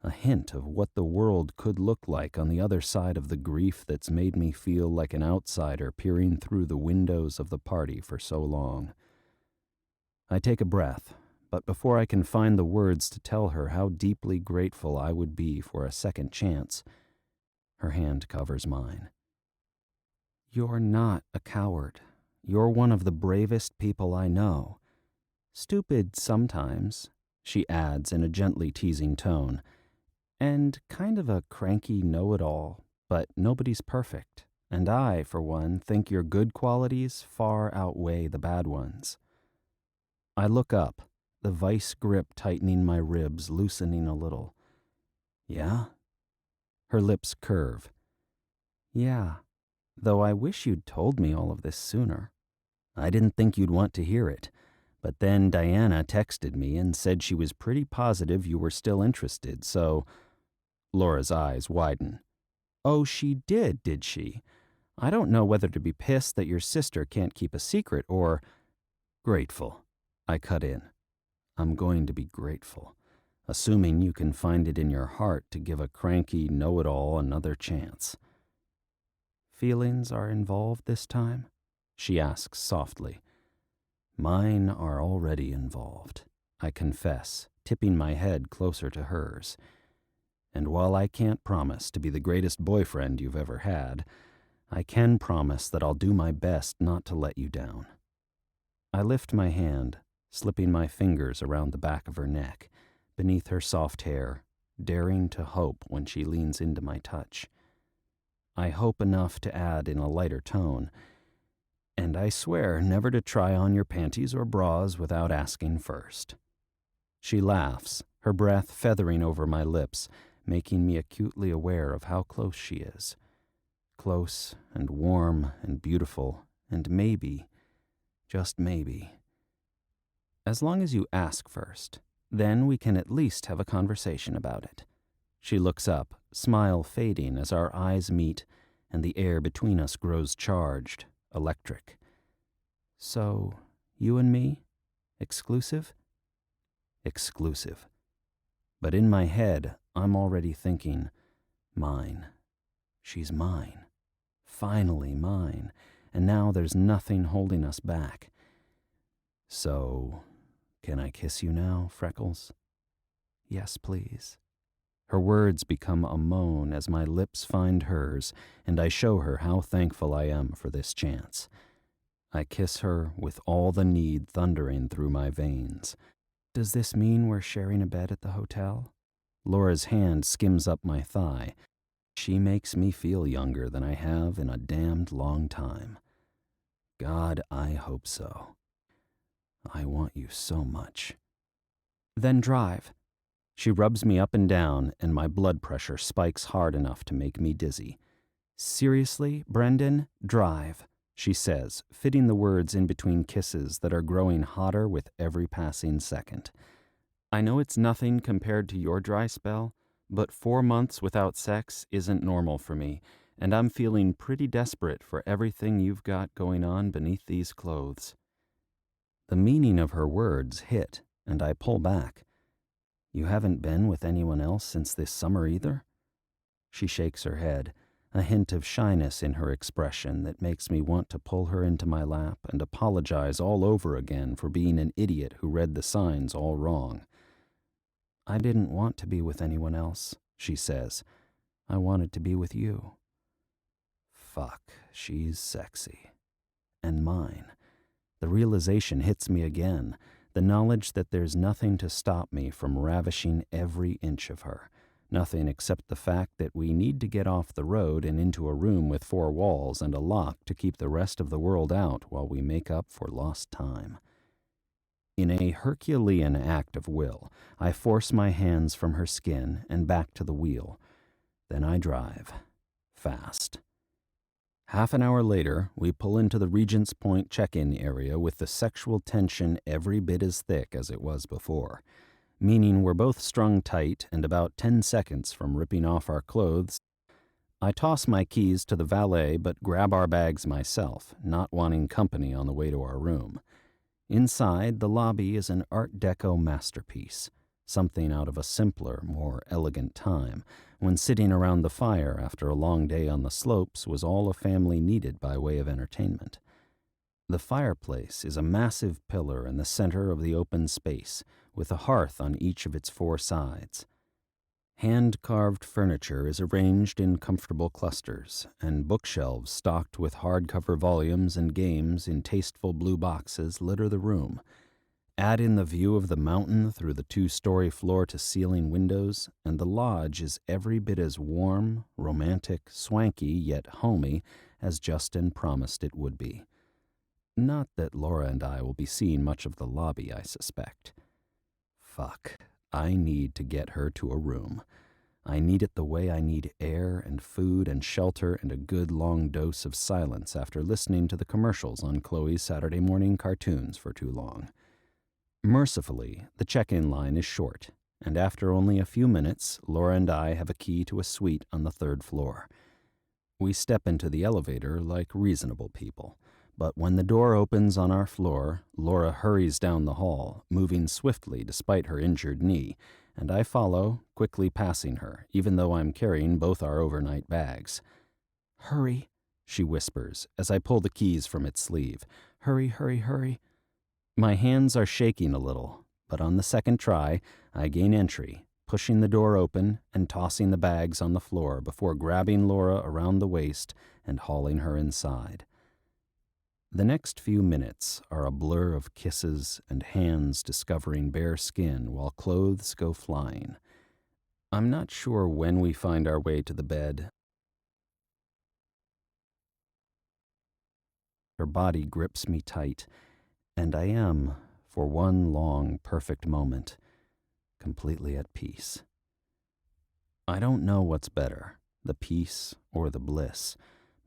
a hint of what the world could look like on the other side of the grief that's made me feel like an outsider peering through the windows of the party for so long. I take a breath, but before I can find the words to tell her how deeply grateful I would be for a second chance, her hand covers mine. You're not a coward. You're one of the bravest people I know. Stupid sometimes, she adds in a gently teasing tone, and kind of a cranky know-it-all, but nobody's perfect, and I, for one, think your good qualities far outweigh the bad ones. I look up, the vice grip tightening my ribs, loosening a little. Yeah? Her lips curve. Yeah, though I wish you'd told me all of this sooner. I didn't think you'd want to hear it, but then Diana texted me and said she was pretty positive you were still interested, so... Laura's eyes widen. Oh, she did she? I don't know whether to be pissed that your sister can't keep a secret or... Grateful. I cut in. I'm going to be grateful, assuming you can find it in your heart to give a cranky know-it-all another chance. Feelings are involved this time? She asks softly. Mine are already involved, I confess, tipping my head closer to hers. And while I can't promise to be the greatest boyfriend you've ever had, I can promise that I'll do my best not to let you down. I lift my hand, slipping my fingers around the back of her neck, beneath her soft hair, daring to hope when she leans into my touch. I hope enough to add in a lighter tone, and I swear never to try on your panties or bras without asking first. She laughs, her breath feathering over my lips, making me acutely aware of how close she is. Close and warm and beautiful, and maybe, just maybe. As long as you ask first, then we can at least have a conversation about it. She looks up, smile fading as our eyes meet and the air between us grows charged, electric. So, you and me? Exclusive? Exclusive. But in my head, I'm already thinking, mine. She's mine. Finally mine. And now there's nothing holding us back. So, can I kiss you now, Freckles? Yes, please. Her words become a moan as my lips find hers, and I show her how thankful I am for this chance. I kiss her with all the need thundering through my veins. Does this mean we're sharing a bed at the hotel? Laura's hand skims up my thigh. She makes me feel younger than I have in a damned long time. God, I hope so. I want you so much. Then drive. She rubs me up and down, and my blood pressure spikes hard enough to make me dizzy. Seriously, Brendan, drive, she says, fitting the words in between kisses that are growing hotter with every passing second. I know it's nothing compared to your dry spell, but 4 months without sex isn't normal for me, and I'm feeling pretty desperate for everything you've got going on beneath these clothes. The meaning of her words hit, and I pull back. You haven't been with anyone else since this summer either? She shakes her head, a hint of shyness in her expression that makes me want to pull her into my lap and apologize all over again for being an idiot who read the signs all wrong. I didn't want to be with anyone else, she says. I wanted to be with you. Fuck, she's sexy. And mine. The realization hits me again. The knowledge that there's nothing to stop me from ravishing every inch of her. Nothing except the fact that we need to get off the road and into a room with 4 walls and a lock to keep the rest of the world out while we make up for lost time. In a Herculean act of will, I force my hands from her skin and back to the wheel. Then I drive. Fast. Half an hour later, we pull into the Regent's Point check-in area with the sexual tension every bit as thick as it was before, meaning we're both strung tight and about 10 seconds from ripping off our clothes. I toss my keys to the valet but grab our bags myself, not wanting company on the way to our room. Inside, the lobby is an Art Deco masterpiece, something out of a simpler, more elegant time, when sitting around the fire after a long day on the slopes was all a family needed by way of entertainment. The fireplace is a massive pillar in the center of the open space, with a hearth on each of its 4 sides. Hand-carved furniture is arranged in comfortable clusters, and bookshelves stocked with hardcover volumes and games in tasteful blue boxes litter the room. Add in the view of the mountain through the 2-story floor-to-ceiling windows, and the lodge is every bit as warm, romantic, swanky, yet homey as Justin promised it would be. Not that Laura and I will be seeing much of the lobby, I suspect. Fuck, I need to get her to a room. I need it the way I need air and food and shelter and a good long dose of silence after listening to the commercials on Chloe's Saturday morning cartoons for too long. Mercifully, the check-in line is short, and after only a few minutes, Laura and I have a key to a suite on the 3rd floor. We step into the elevator like reasonable people, but when the door opens on our floor, Laura hurries down the hall, moving swiftly despite her injured knee, and I follow, quickly passing her, even though I'm carrying both our overnight bags. "Hurry," she whispers as I pull the keys from its sleeve. "Hurry, hurry, hurry." My hands are shaking a little, but on the second try, I gain entry, pushing the door open and tossing the bags on the floor before grabbing Laura around the waist and hauling her inside. The next few minutes are a blur of kisses and hands discovering bare skin while clothes go flying. I'm not sure when we find our way to the bed. Her body grips me tight, and I am, for one long, perfect moment, completely at peace. I don't know what's better, the peace or the bliss,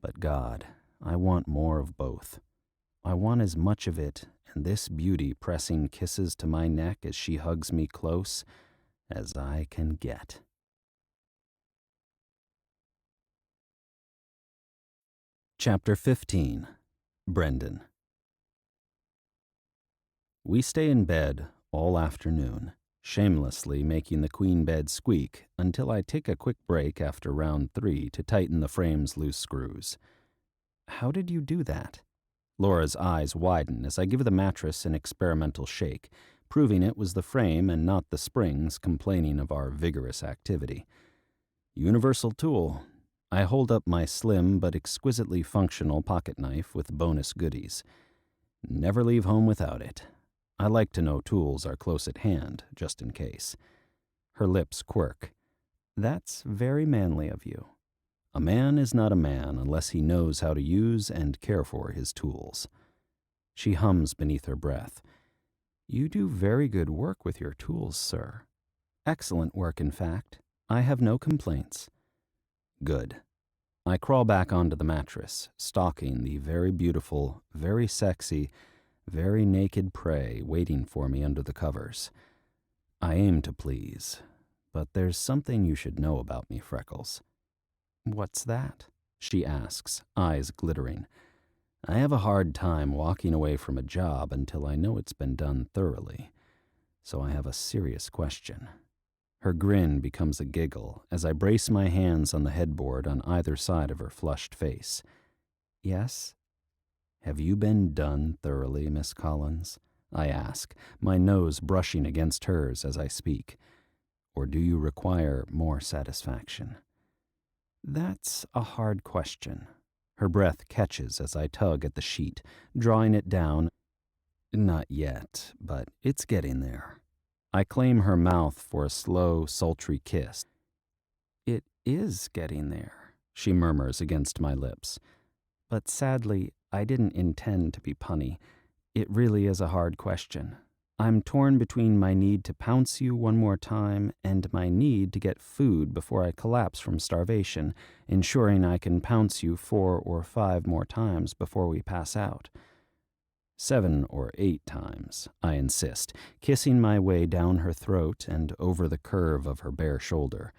but God, I want more of both. I want as much of it and this beauty pressing kisses to my neck as she hugs me close as I can get. Chapter 15. Brendan. We stay in bed all afternoon, shamelessly making the queen bed squeak until I take a quick break after round 3 to tighten the frame's loose screws. How did you do that? Laura's eyes widen as I give the mattress an experimental shake, proving it was the frame and not the springs complaining of our vigorous activity. Universal tool. I hold up my slim but exquisitely functional pocket knife with bonus goodies. Never leave home without it. I like to know tools are close at hand, just in case. Her lips quirk. That's very manly of you. A man is not a man unless he knows how to use and care for his tools. She hums beneath her breath. You do very good work with your tools, sir. Excellent work, in fact. I have no complaints. Good. I crawl back onto the mattress, stalking the very beautiful, very sexy, very naked prey waiting for me under the covers. I aim to please, but there's something you should know about me, Freckles. What's that? She asks, eyes glittering. I have a hard time walking away from a job until I know it's been done thoroughly, so I have a serious question. Her grin becomes a giggle as I brace my hands on the headboard on either side of her flushed face. Yes? Have you been done thoroughly, Miss Collins? I ask, my nose brushing against hers as I speak. Or do you require more satisfaction? That's a hard question. Her breath catches as I tug at the sheet, drawing it down. Not yet, but it's getting there. I claim her mouth for a slow, sultry kiss. It is getting there, she murmurs against my lips. But sadly, I didn't intend to be punny. It really is a hard question. I'm torn between my need to pounce you one more time and my need to get food before I collapse from starvation, ensuring I can pounce you 4 or 5 more times before we pass out. 7 or 8 times, I insist, kissing my way down her throat and over the curve of her bare shoulder.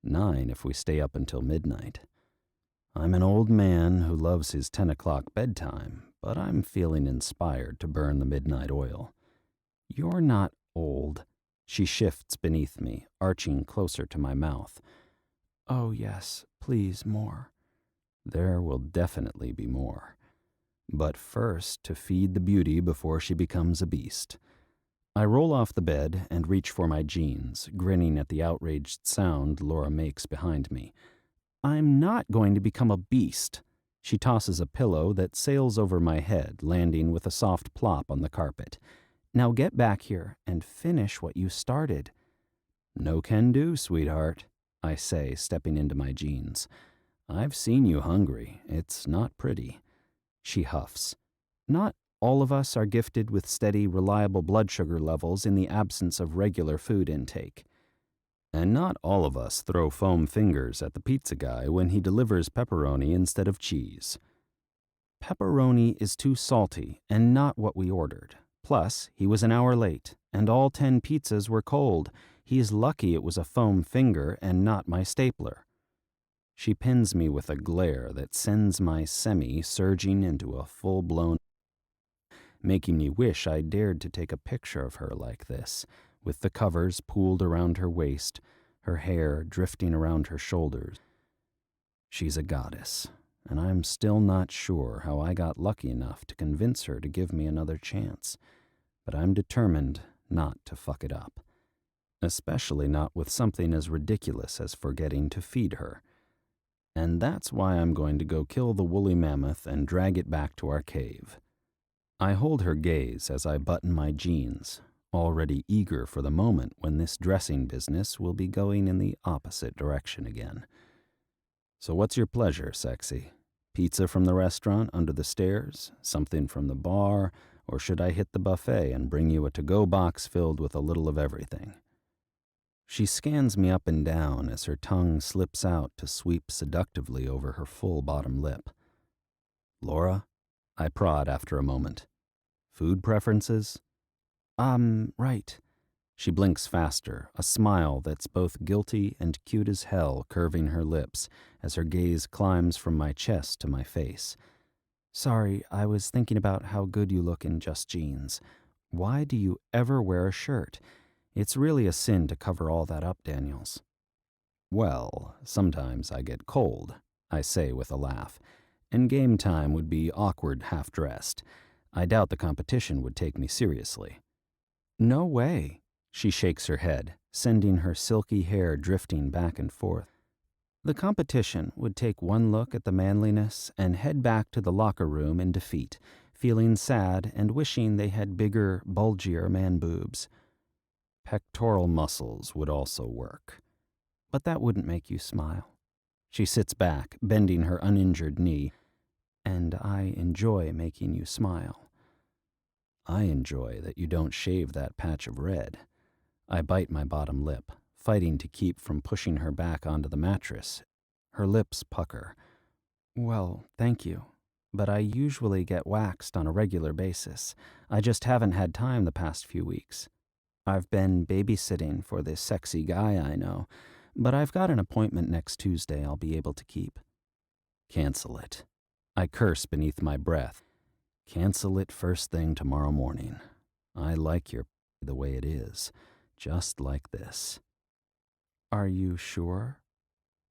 9 if we stay up until midnight. I'm an old man who loves his 10 o'clock bedtime, but I'm feeling inspired to burn the midnight oil. You're not old. She shifts beneath me, arching closer to my mouth. Oh yes, please, more. There will definitely be more. But first, to feed the beauty before she becomes a beast. I roll off the bed and reach for my jeans, grinning at the outraged sound Laura makes behind me. I'm not going to become a beast. She tosses a pillow that sails over my head, landing with a soft plop on the carpet. Now get back here and finish what you started. No can do, sweetheart, I say, stepping into my jeans. I've seen you hungry. It's not pretty. She huffs. Not all of us are gifted with steady, reliable blood sugar levels in the absence of regular food intake. And not all of us throw foam fingers at the pizza guy when he delivers pepperoni instead of cheese. Pepperoni is too salty and not what we ordered. Plus, he was an hour late, and all 10 pizzas were cold. He's lucky it was a foam finger and not my stapler. She pins me with a glare that sends my semi surging into a full-blown, making me wish I dared to take a picture of her like this, with the covers pooled around her waist, her hair drifting around her shoulders. She's a goddess, and I'm still not sure how I got lucky enough to convince her to give me another chance, but I'm determined not to fuck it up, especially not with something as ridiculous as forgetting to feed her. And that's why I'm going to go kill the woolly mammoth and drag it back to our cave. I hold her gaze as I button my jeans, already eager for the moment when this dressing business will be going in the opposite direction again. So what's your pleasure, sexy? Pizza from the restaurant under the stairs, something from the bar, or should I hit the buffet and bring you a to-go box filled with a little of everything? She scans me up and down as her tongue slips out to sweep seductively over her full bottom lip. Laura? I prod after a moment. Food preferences? Right. She blinks faster, a smile that's both guilty and cute as hell curving her lips as her gaze climbs from my chest to my face. Sorry, I was thinking about how good you look in just jeans. Why do you ever wear a shirt? It's really a sin to cover all that up, Daniels. Well, sometimes I get cold, I say with a laugh, and game time would be awkward half-dressed. I doubt the competition would take me seriously. No way. She shakes her head, sending her silky hair drifting back and forth. The competition would take one look at the manliness and head back to the locker room in defeat, feeling sad and wishing they had bigger, bulgier man boobs. Pectoral muscles would also work. But that wouldn't make you smile. She sits back, bending her uninjured knee. And I enjoy making you smile. I enjoy that you don't shave that patch of red. I bite my bottom lip, fighting to keep from pushing her back onto the mattress. Her lips pucker. Well, thank you. But I usually get waxed on a regular basis. I just haven't had time the past few weeks. I've been babysitting for this sexy guy I know, but I've got an appointment next Tuesday I'll be able to keep. Cancel it. I curse beneath my breath. Cancel it first thing tomorrow morning. I like your the way it is, just like this. Are you sure?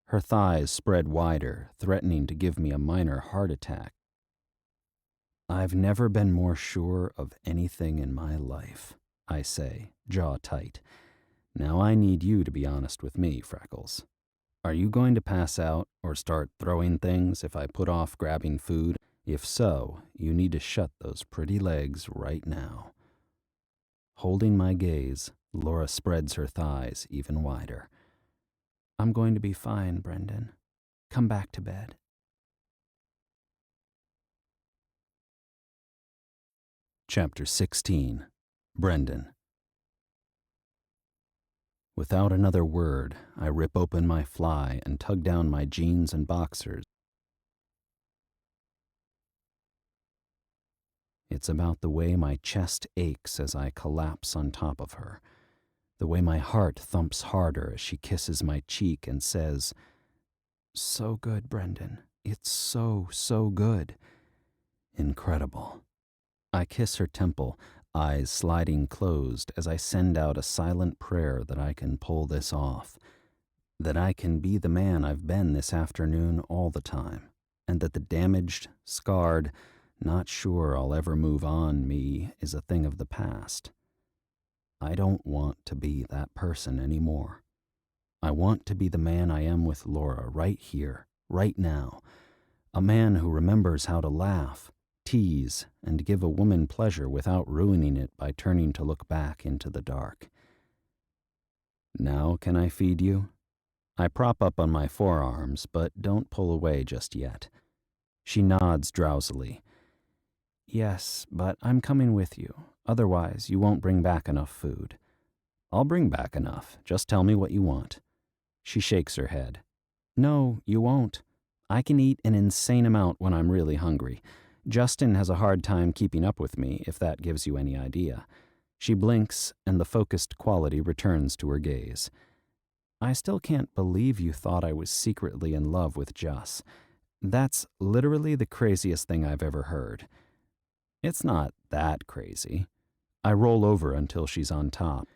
Her thighs spread wider, threatening to give me a minor heart attack. I've never been more sure of anything in my life, I say, jaw tight. Now I need you to be honest with me, Freckles. Are you going to pass out or start throwing things if I put off grabbing food? If so, you need to shut those pretty legs right now. Holding my gaze, Laura spreads her thighs even wider. I'm going to be fine, Brendan. Come back to bed. Chapter 16. Brendan. Without another word, I rip open my fly and tug down my jeans and boxers. It's about the way my chest aches as I collapse on top of her, the way my heart thumps harder as she kisses my cheek and says, "So good, Brendan. It's so, so good." Incredible. I kiss her temple, eyes sliding closed as I send out a silent prayer that I can pull this off, that I can be the man I've been this afternoon all the time, and that the damaged, scarred, not sure I'll ever move on me is a thing of the past. I don't want to be that person anymore. I want to be the man I am with Laura right here, right now, a man who remembers how to laugh, tease, and give a woman pleasure without ruining it by turning to look back into the dark. Now can I feed you? I prop up on my forearms, but don't pull away just yet. She nods drowsily. Yes, but I'm coming with you. Otherwise, you won't bring back enough food. I'll bring back enough. Just tell me what you want. She shakes her head. No, you won't. I can eat an insane amount when I'm really hungry. Justin has a hard time keeping up with me, if that gives you any idea. She blinks, and the focused quality returns to her gaze. I still can't believe you thought I was secretly in love with Juss. That's literally the craziest thing I've ever heard. It's not that crazy. I roll over until she's on top.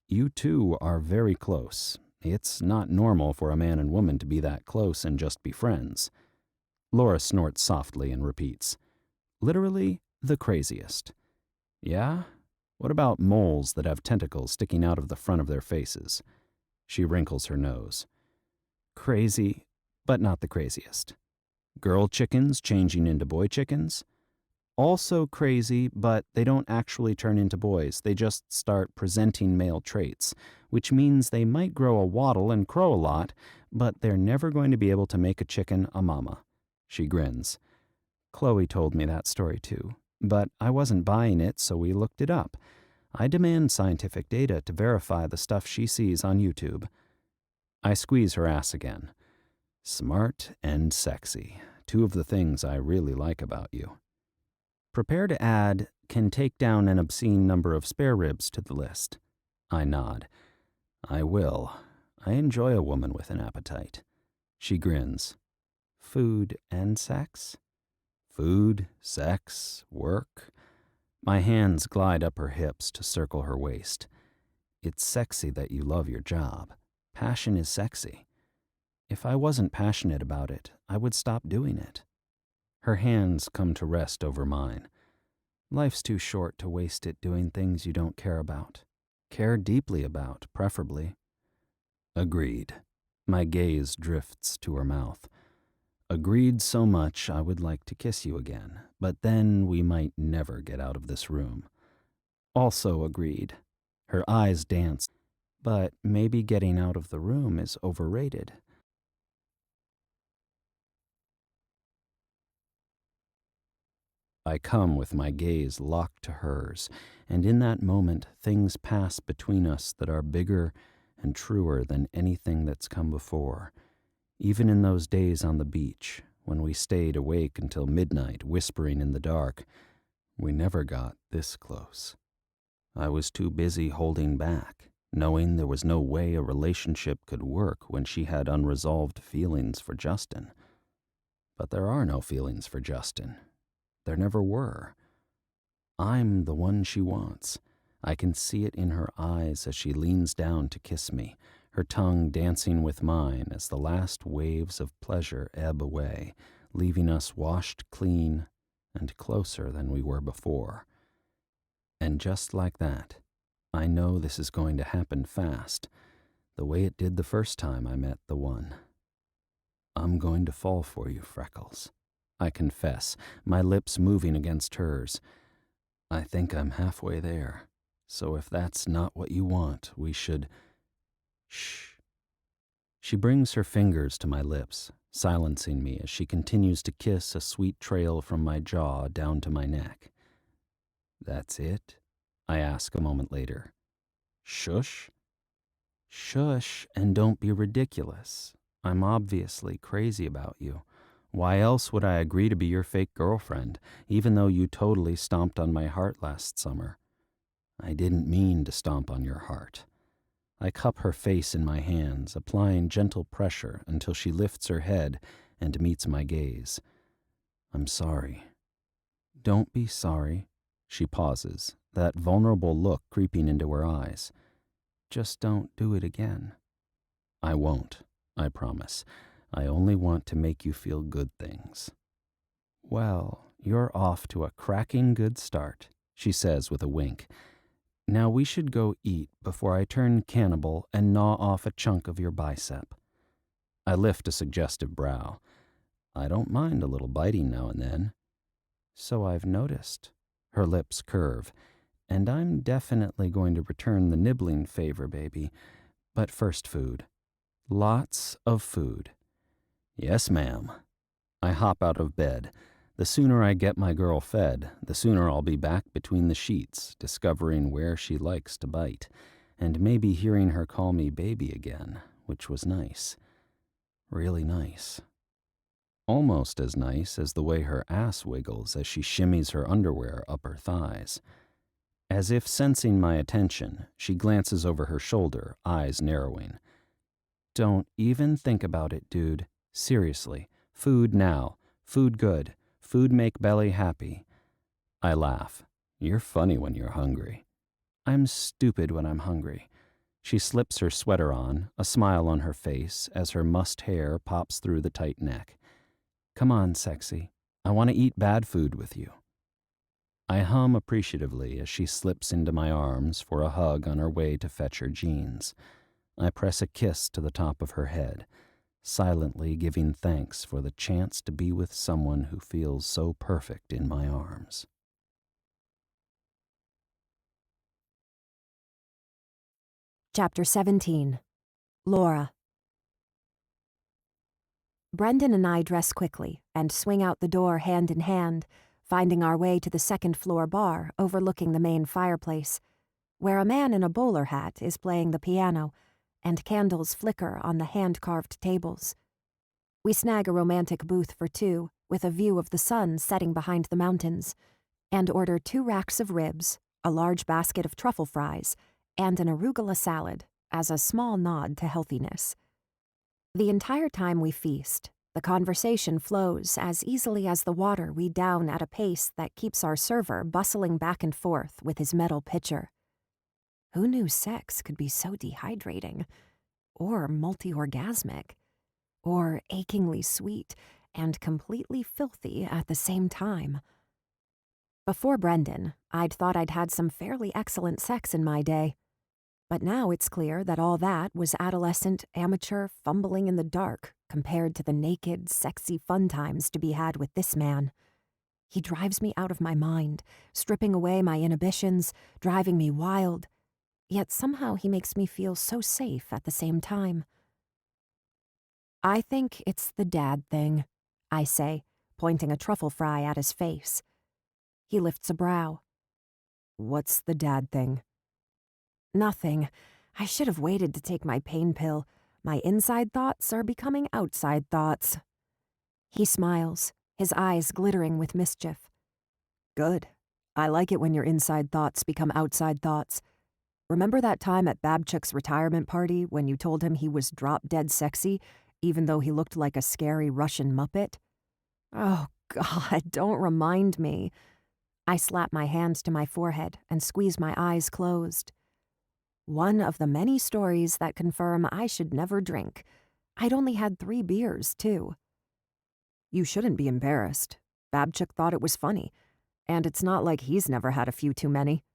You two are very close. It's not normal for a man and woman to be that close and just be friends. Laura snorts softly and repeats, literally the craziest. Yeah? What about moles that have tentacles sticking out of the front of their faces? She wrinkles her nose. Crazy, but not the craziest. Girl chickens changing into boy chickens? Also crazy, but they don't actually turn into boys. They just start presenting male traits, which means they might grow a waddle and crow a lot, but they're never going to be able to make a chicken a mama. She grins. Chloe told me that story too, but I wasn't buying it, so we looked it up. I demand scientific data to verify the stuff she sees on YouTube. I squeeze her ass again. Smart and sexy, two of the things I really like about you. Prepare to add, can take down an obscene number of spare ribs to the list. I nod. I will. I enjoy a woman with an appetite. She grins. Food and sex? Food, sex, work. My hands glide up her hips to circle her waist. It's sexy that you love your job. Passion is sexy. If I wasn't passionate about it, I would stop doing it. Her hands come to rest over mine. Life's too short to waste it doing things you don't care about. Care deeply about, preferably. Agreed. My gaze drifts to her mouth. Agreed so much I would like to kiss you again, but then we might never get out of this room. Also agreed. Her eyes dance, but maybe getting out of the room is overrated. I come with my gaze locked to hers, and in that moment things pass between us that are bigger and truer than anything that's come before. Even in those days on the beach, when we stayed awake until midnight whispering in the dark, we never got this close. I was too busy holding back, knowing there was no way a relationship could work when she had unresolved feelings for Justin. But there are no feelings for Justin. There never were. I'm the one she wants. I can see it in her eyes as she leans down to kiss me, her tongue dancing with mine as the last waves of pleasure ebb away, leaving us washed clean and closer than we were before. And just like that, I know this is going to happen fast, the way it did the first time I met the one. I'm going to fall for you, Freckles. I confess, my lips moving against hers. I think I'm halfway there, so if that's not what you want, we should... Shh. She brings her fingers to my lips, silencing me as she continues to kiss a sweet trail from my jaw down to my neck. That's it? I ask a moment later. Shush? Shush, and don't be ridiculous. I'm obviously crazy about you. Why else would I agree to be your fake girlfriend, even though you totally stomped on my heart last summer? I didn't mean to stomp on your heart. I cup her face in my hands, applying gentle pressure until she lifts her head and meets my gaze. I'm sorry. Don't be sorry. She pauses, that vulnerable look creeping into her eyes. Just don't do it again. I won't, I promise. I only want to make you feel good things. Well, you're off to a cracking good start, she says with a wink. Now we should go eat before I turn cannibal and gnaw off a chunk of your bicep. I lift a suggestive brow. I don't mind a little biting now and then. So I've noticed. Her lips curve. And I'm definitely going to return the nibbling favor, baby. But first food. Lots of food. Yes, ma'am. I hop out of bed. The sooner I get my girl fed, the sooner I'll be back between the sheets, discovering where she likes to bite, and maybe hearing her call me baby again, which was nice. Really nice. Almost as nice as the way her ass wiggles as she shimmies her underwear up her thighs. As if sensing my attention, she glances over her shoulder, eyes narrowing. Don't even think about it, dude. Seriously. Food now. Food good. Food make belly happy. I laugh. You're funny when you're hungry. I'm stupid when I'm hungry. She slips her sweater on, a smile on her face as her mussed hair pops through the tight neck. Come on, sexy. I want to eat bad food with you. I hum appreciatively as she slips into my arms for a hug on her way to fetch her jeans. I press a kiss to the top of her head, silently giving thanks for the chance to be with someone who feels so perfect in my arms. Chapter 17. Laura. Brendan and I dress quickly and swing out the door hand in hand, finding our way to the second-floor bar overlooking the main fireplace. where a man in a bowler hat is playing the piano, and candles flicker on the hand-carved tables. We snag a romantic booth for two, with a view of the sun setting behind the mountains, and order 2 racks of ribs, a large basket of truffle fries, and an arugula salad as a small nod to healthiness. The entire time we feast, the conversation flows as easily as the water we down at a pace that keeps our server bustling back and forth with his metal pitcher. Who knew sex could be so dehydrating? Or multi-orgasmic? Or achingly sweet and completely filthy at the same time? Before Brendan, I'd thought I'd had some fairly excellent sex in my day. But now it's clear that all that was adolescent, amateur fumbling in the dark compared to the naked, sexy fun times to be had with this man. He drives me out of my mind, stripping away my inhibitions, driving me wild. Yet somehow he makes me feel so safe at the same time. I think it's the dad thing, I say, pointing a truffle fry at his face. He lifts a brow. What's the dad thing? Nothing. I should have waited to take my pain pill. My inside thoughts are becoming outside thoughts. He smiles, his eyes glittering with mischief. Good. I like it when your inside thoughts become outside thoughts. Remember that time at Babchuk's retirement party when you told him he was drop-dead sexy, even though he looked like a scary Russian Muppet? Oh, God, don't remind me. I slap my hands to my forehead and squeeze my eyes closed. One of the many stories that confirm I should never drink. I'd only had 3 beers, too. You shouldn't be embarrassed. Babchuk thought it was funny, and it's not like he's never had a few too many.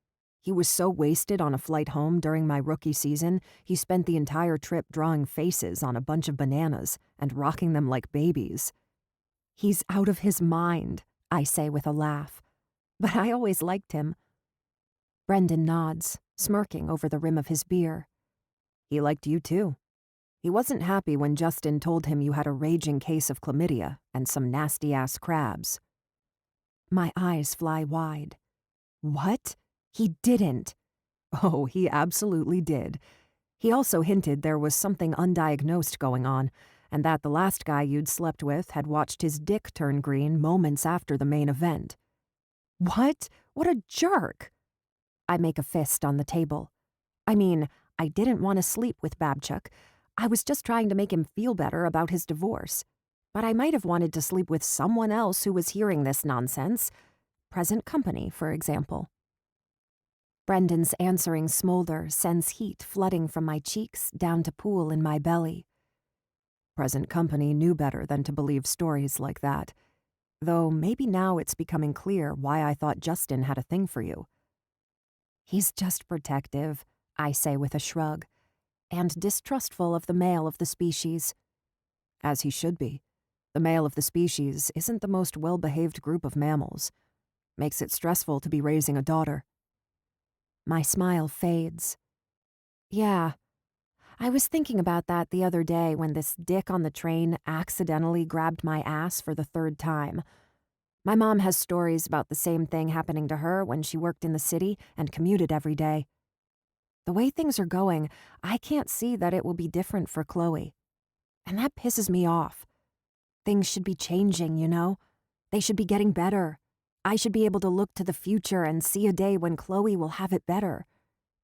He was so wasted on a flight home during my rookie season, he spent the entire trip drawing faces on a bunch of bananas and rocking them like babies. He's out of his mind, I say with a laugh. But I always liked him. Brendan nods, smirking over the rim of his beer. He liked you too. He wasn't happy when Justin told him you had a raging case of chlamydia and some nasty-ass crabs. My eyes fly wide. What? He didn't. Oh, he absolutely did. He also hinted there was something undiagnosed going on, and that the last guy you'd slept with had watched his dick turn green moments after the main event. What? What a jerk! I make a fist on the table. I mean, I didn't want to sleep with Babchuk. I was just trying to make him feel better about his divorce. But I might have wanted to sleep with someone else who was hearing this nonsense. Present company, for example. Brendan's answering smolder sends heat flooding from my cheeks down to pool in my belly. Present company knew better than to believe stories like that. Though maybe now it's becoming clear why I thought Justin had a thing for you. He's just protective, I say with a shrug, and distrustful of the male of the species. As he should be. The male of the species isn't the most well-behaved group of mammals. Makes it stressful to be raising a daughter. My smile fades. Yeah, I was thinking about that the other day when this dick on the train accidentally grabbed my ass for the 3rd time. My mom has stories about the same thing happening to her when she worked in the city and commuted every day. The way things are going, I can't see that it will be different for Chloe. And that pisses me off. Things should be changing, you know? They should be getting better. I should be able to look to the future and see a day when Chloe will have it better.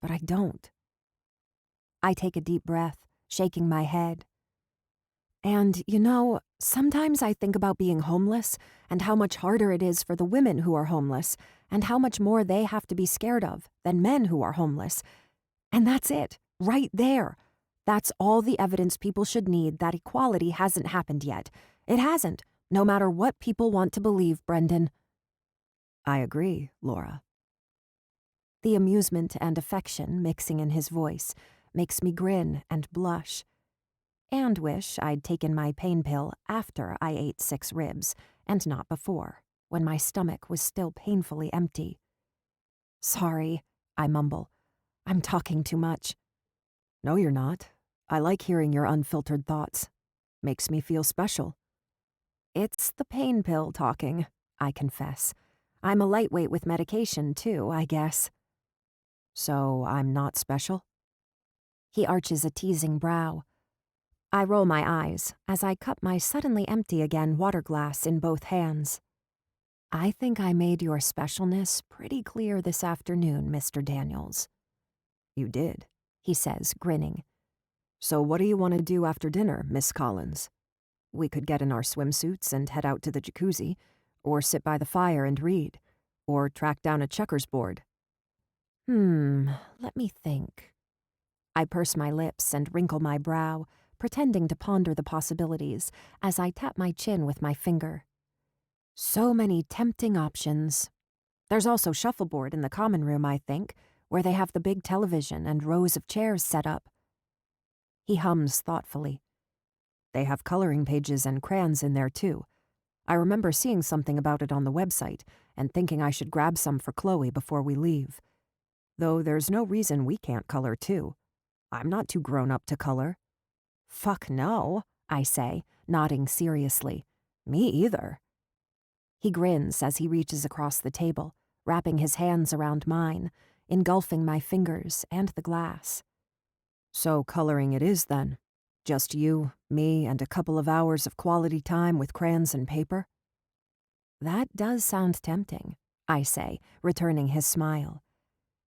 But I don't. I take a deep breath, shaking my head. And, you know, sometimes I think about being homeless and how much harder it is for the women who are homeless and how much more they have to be scared of than men who are homeless. And that's it, right there. That's all the evidence people should need that equality hasn't happened yet. It hasn't, no matter what people want to believe, Brendan. I agree, Laura. The amusement and affection mixing in his voice makes me grin and blush. And wish I'd taken my pain pill after I ate 6 ribs, and not before, when my stomach was still painfully empty. Sorry, I mumble. I'm talking too much. No, you're not. I like hearing your unfiltered thoughts. Makes me feel special. It's the pain pill talking, I confess. I'm a lightweight with medication, too, I guess. So I'm not special? He arches a teasing brow. I roll my eyes as I cup my suddenly empty again water glass in both hands. I think I made your specialness pretty clear this afternoon, Mr. Daniels. You did, he says, grinning. So what do you want to do after dinner, Miss Collins? We could get in our swimsuits and head out to the jacuzzi, or sit by the fire and read, or track down a checkers board. Let me think. I purse my lips and wrinkle my brow, pretending to ponder the possibilities as I tap my chin with my finger. So many tempting options. There's also shuffleboard in the common room, I think, where they have the big television and rows of chairs set up. He hums thoughtfully. They have coloring pages and crayons in there, too. I remember seeing something about it on the website and thinking I should grab some for Chloe before we leave. Though there's no reason we can't color, too. I'm not too grown up to color. Fuck no, I say, nodding seriously. Me either. He grins as he reaches across the table, wrapping his hands around mine, engulfing my fingers and the glass. So coloring it is, then? Just you, me, and a couple of hours of quality time with crayons and paper? That does sound tempting, I say, returning his smile.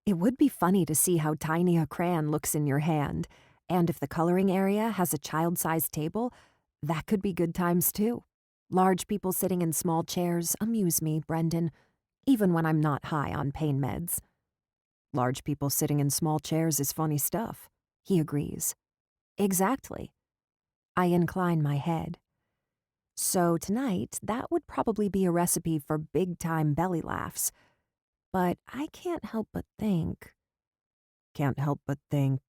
It would be funny to see how tiny a crayon looks in your hand, and if the coloring area has a child-sized table, that could be good times too. Large people sitting in small chairs amuse me, Brendan, even when I'm not high on pain meds. Large people sitting in small chairs is funny stuff, he agrees. Exactly. I incline my head. So tonight, that would probably be a recipe for big-time belly laughs. But I can't help but think... Can't help but think...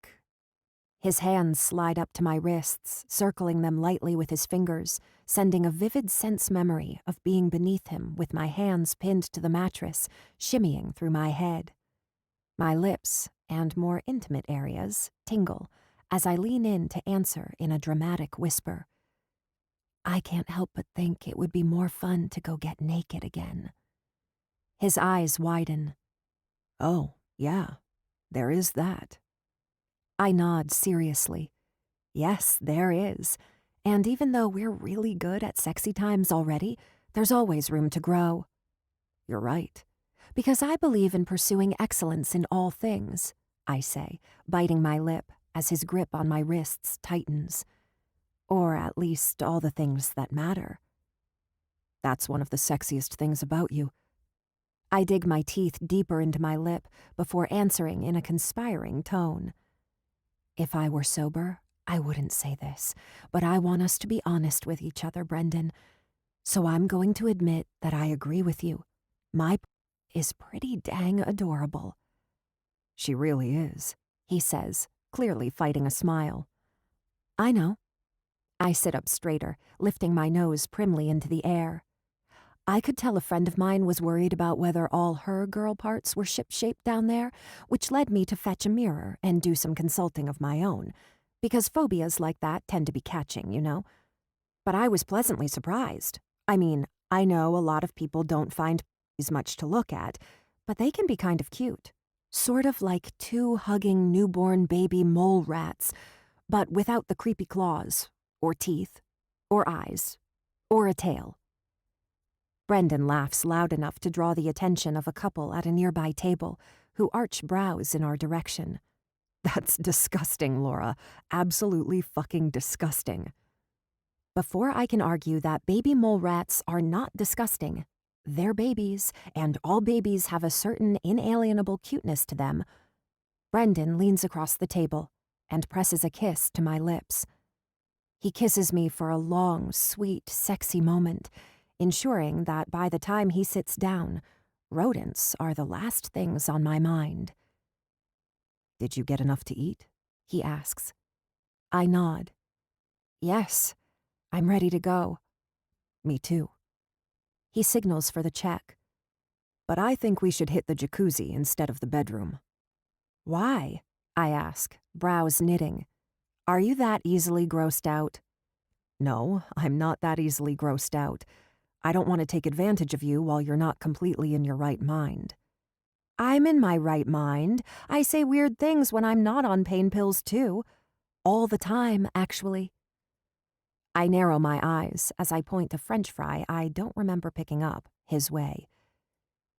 His hands slide up to my wrists, circling them lightly with his fingers, sending a vivid sense memory of being beneath him with my hands pinned to the mattress, shimmying through my head. My lips, and more intimate areas, tingle as I lean in to answer in a dramatic whisper. I can't help but think it would be more fun to go get naked again. His eyes widen. Oh, yeah, there is that. I nod seriously. Yes, there is. And even though we're really good at sexy times already, there's always room to grow. You're right. Because I believe in pursuing excellence in all things, I say, biting my lip as his grip on my wrists tightens. Or at least all the things that matter. That's one of the sexiest things about you. I dig my teeth deeper into my lip before answering in a conspiring tone. If I were sober, I wouldn't say this, but I want us to be honest with each other, Brendan. So I'm going to admit that I agree with you. My is pretty dang adorable. She really is, he says, clearly fighting a smile. I know. I sit up straighter, lifting my nose primly into the air. I could tell a friend of mine was worried about whether all her girl parts were ship-shaped down there, which led me to fetch a mirror and do some consulting of my own, because phobias like that tend to be catching, you know. But I was pleasantly surprised. I mean, I know a lot of people don't find as much to look at, but they can be kind of cute. Sort of like two hugging newborn baby mole rats, but without the creepy claws, or teeth, or eyes, or a tail. Brendan laughs loud enough to draw the attention of a couple at a nearby table, who arch brows in our direction. That's disgusting, Laura. Absolutely fucking disgusting. Before I can argue that baby mole rats are not disgusting, they're babies, and all babies have a certain inalienable cuteness to them, Brendan leans across the table and presses a kiss to my lips. He kisses me for a long, sweet, sexy moment, ensuring that by the time he sits down, rodents are the last things on my mind. Did you get enough to eat? He asks. I nod. Yes, I'm ready to go. Me too. He signals for the check. But I think we should hit the jacuzzi instead of the bedroom. Why? I ask, brows knitting. Are you that easily grossed out? No, I'm not that easily grossed out. I don't want to take advantage of you while you're not completely in your right mind. I'm in my right mind. I say weird things when I'm not on pain pills, too. All the time, actually. I narrow my eyes as I point a French fry I don't remember picking up, his way.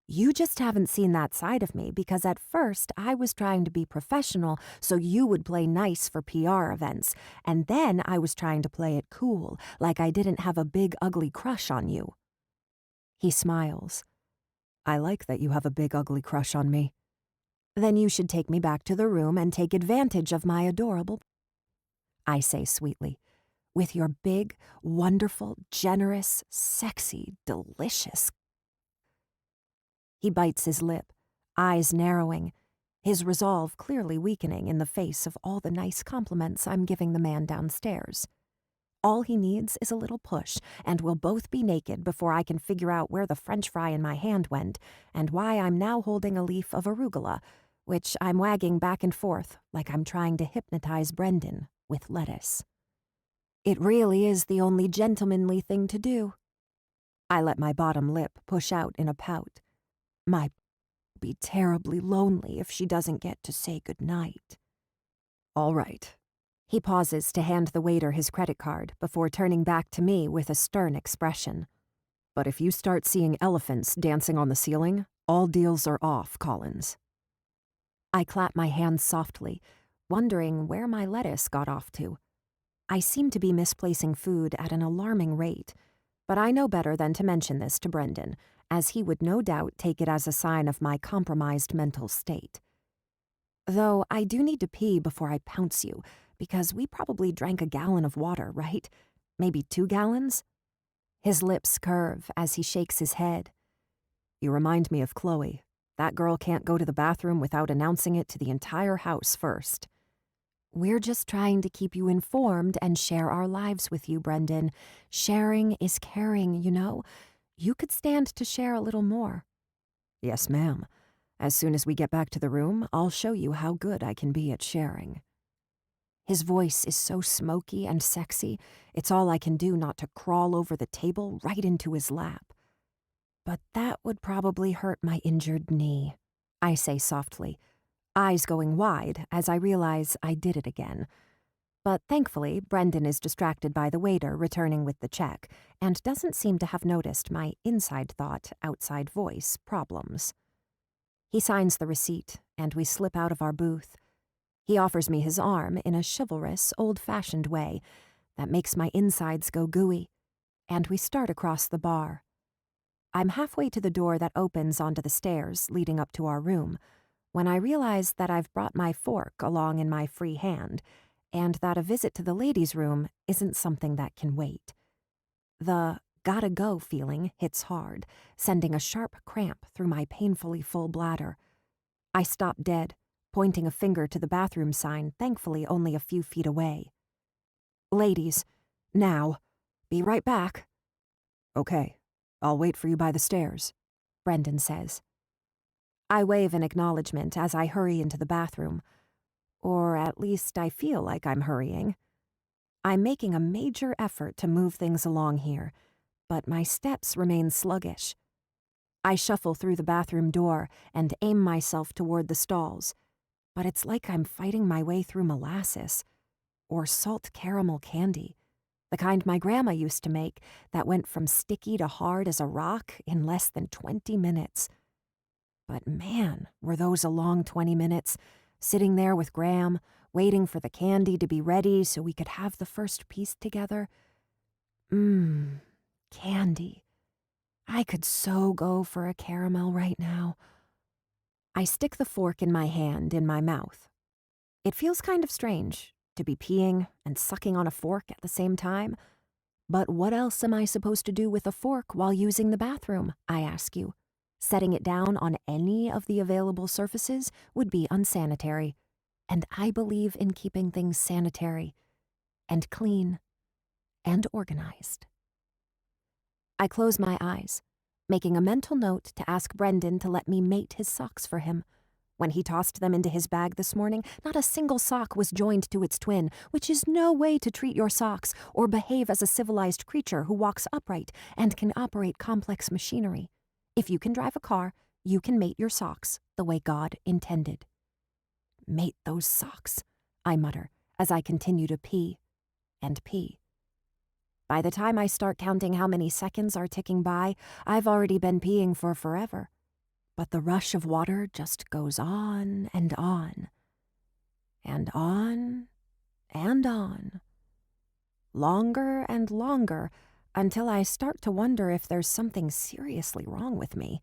You just haven't seen that side of me because at first I was trying to be professional so you would play nice for PR events, and then I was trying to play it cool, like I didn't have a big ugly crush on you. He smiles. I like that you have a big ugly crush on me. Then you should take me back to the room and take advantage of my adorable, I say sweetly, with your big, wonderful, generous, sexy, delicious. He bites his lip, eyes narrowing, his resolve clearly weakening in the face of all the nice compliments I'm giving the man downstairs. All he needs is a little push, and we'll both be naked before I can figure out where the French fry in my hand went and why I'm now holding a leaf of arugula, which I'm wagging back and forth like I'm trying to hypnotize Brendan with lettuce. It really is the only gentlemanly thing to do. I let my bottom lip push out in a pout. My be terribly lonely if she doesn't get to say goodnight. All right. He pauses to hand the waiter his credit card before turning back to me with a stern expression. But if you start seeing elephants dancing on the ceiling, all deals are off, Collins. I clap my hands softly, wondering where my lettuce got off to. I seem to be misplacing food at an alarming rate, but I know better than to mention this to Brendan, as he would no doubt take it as a sign of my compromised mental state. Though I do need to pee before I pounce you, because we probably drank a gallon of water, right? Maybe 2 gallons? His lips curve as he shakes his head. You remind me of Chloe. That girl can't go to the bathroom without announcing it to the entire house first. We're just trying to keep you informed and share our lives with you, Brendan. Sharing is caring, you know. You could stand to share a little more. Yes, ma'am. As soon as we get back to the room, I'll show you how good I can be at sharing. His voice is so smoky and sexy, it's all I can do not to crawl over the table right into his lap. But that would probably hurt my injured knee, I say softly, eyes going wide as I realize I did it again. But thankfully, Brendan is distracted by the waiter returning with the check and doesn't seem to have noticed my inside thought, outside voice problems. He signs the receipt, and we slip out of our booth. He offers me his arm in a chivalrous, old-fashioned way that makes my insides go gooey, and we start across the bar. I'm halfway to the door that opens onto the stairs leading up to our room when I realize that I've brought my fork along in my free hand and that a visit to the ladies' room isn't something that can wait. The gotta go feeling hits hard, sending a sharp cramp through my painfully full bladder. I stop dead, pointing a finger to the bathroom sign, thankfully only a few feet away. Ladies, now. Be right back. Okay, I'll wait for you by the stairs, Brendan says. I wave in acknowledgement as I hurry into the bathroom. Or at least I feel like I'm hurrying. I'm making a major effort to move things along here, but my steps remain sluggish. I shuffle through the bathroom door and aim myself toward the stalls, but it's like I'm fighting my way through molasses or salt caramel candy, the kind my grandma used to make that went from sticky to hard as a rock in less than 20 minutes. But man, were those a long 20 minutes, sitting there with Gram, waiting for the candy to be ready so we could have the first piece together. Candy. I could so go for a caramel right now. I stick the fork in my hand in my mouth. It feels kind of strange to be peeing and sucking on a fork at the same time. But what else am I supposed to do with a fork while using the bathroom, I ask you? Setting it down on any of the available surfaces would be unsanitary, and I believe in keeping things sanitary and clean and organized. I close my eyes, making a mental note to ask Brendan to let me mate his socks for him. When he tossed them into his bag this morning, not a single sock was joined to its twin, which is no way to treat your socks or behave as a civilized creature who walks upright and can operate complex machinery. If you can drive a car, you can mate your socks the way God intended. Mate those socks, I mutter as I continue to pee and pee. By the time I start counting how many seconds are ticking by, I've already been peeing for forever. But the rush of water just goes on and on. And on and on. Longer and longer, until I start to wonder if there's something seriously wrong with me.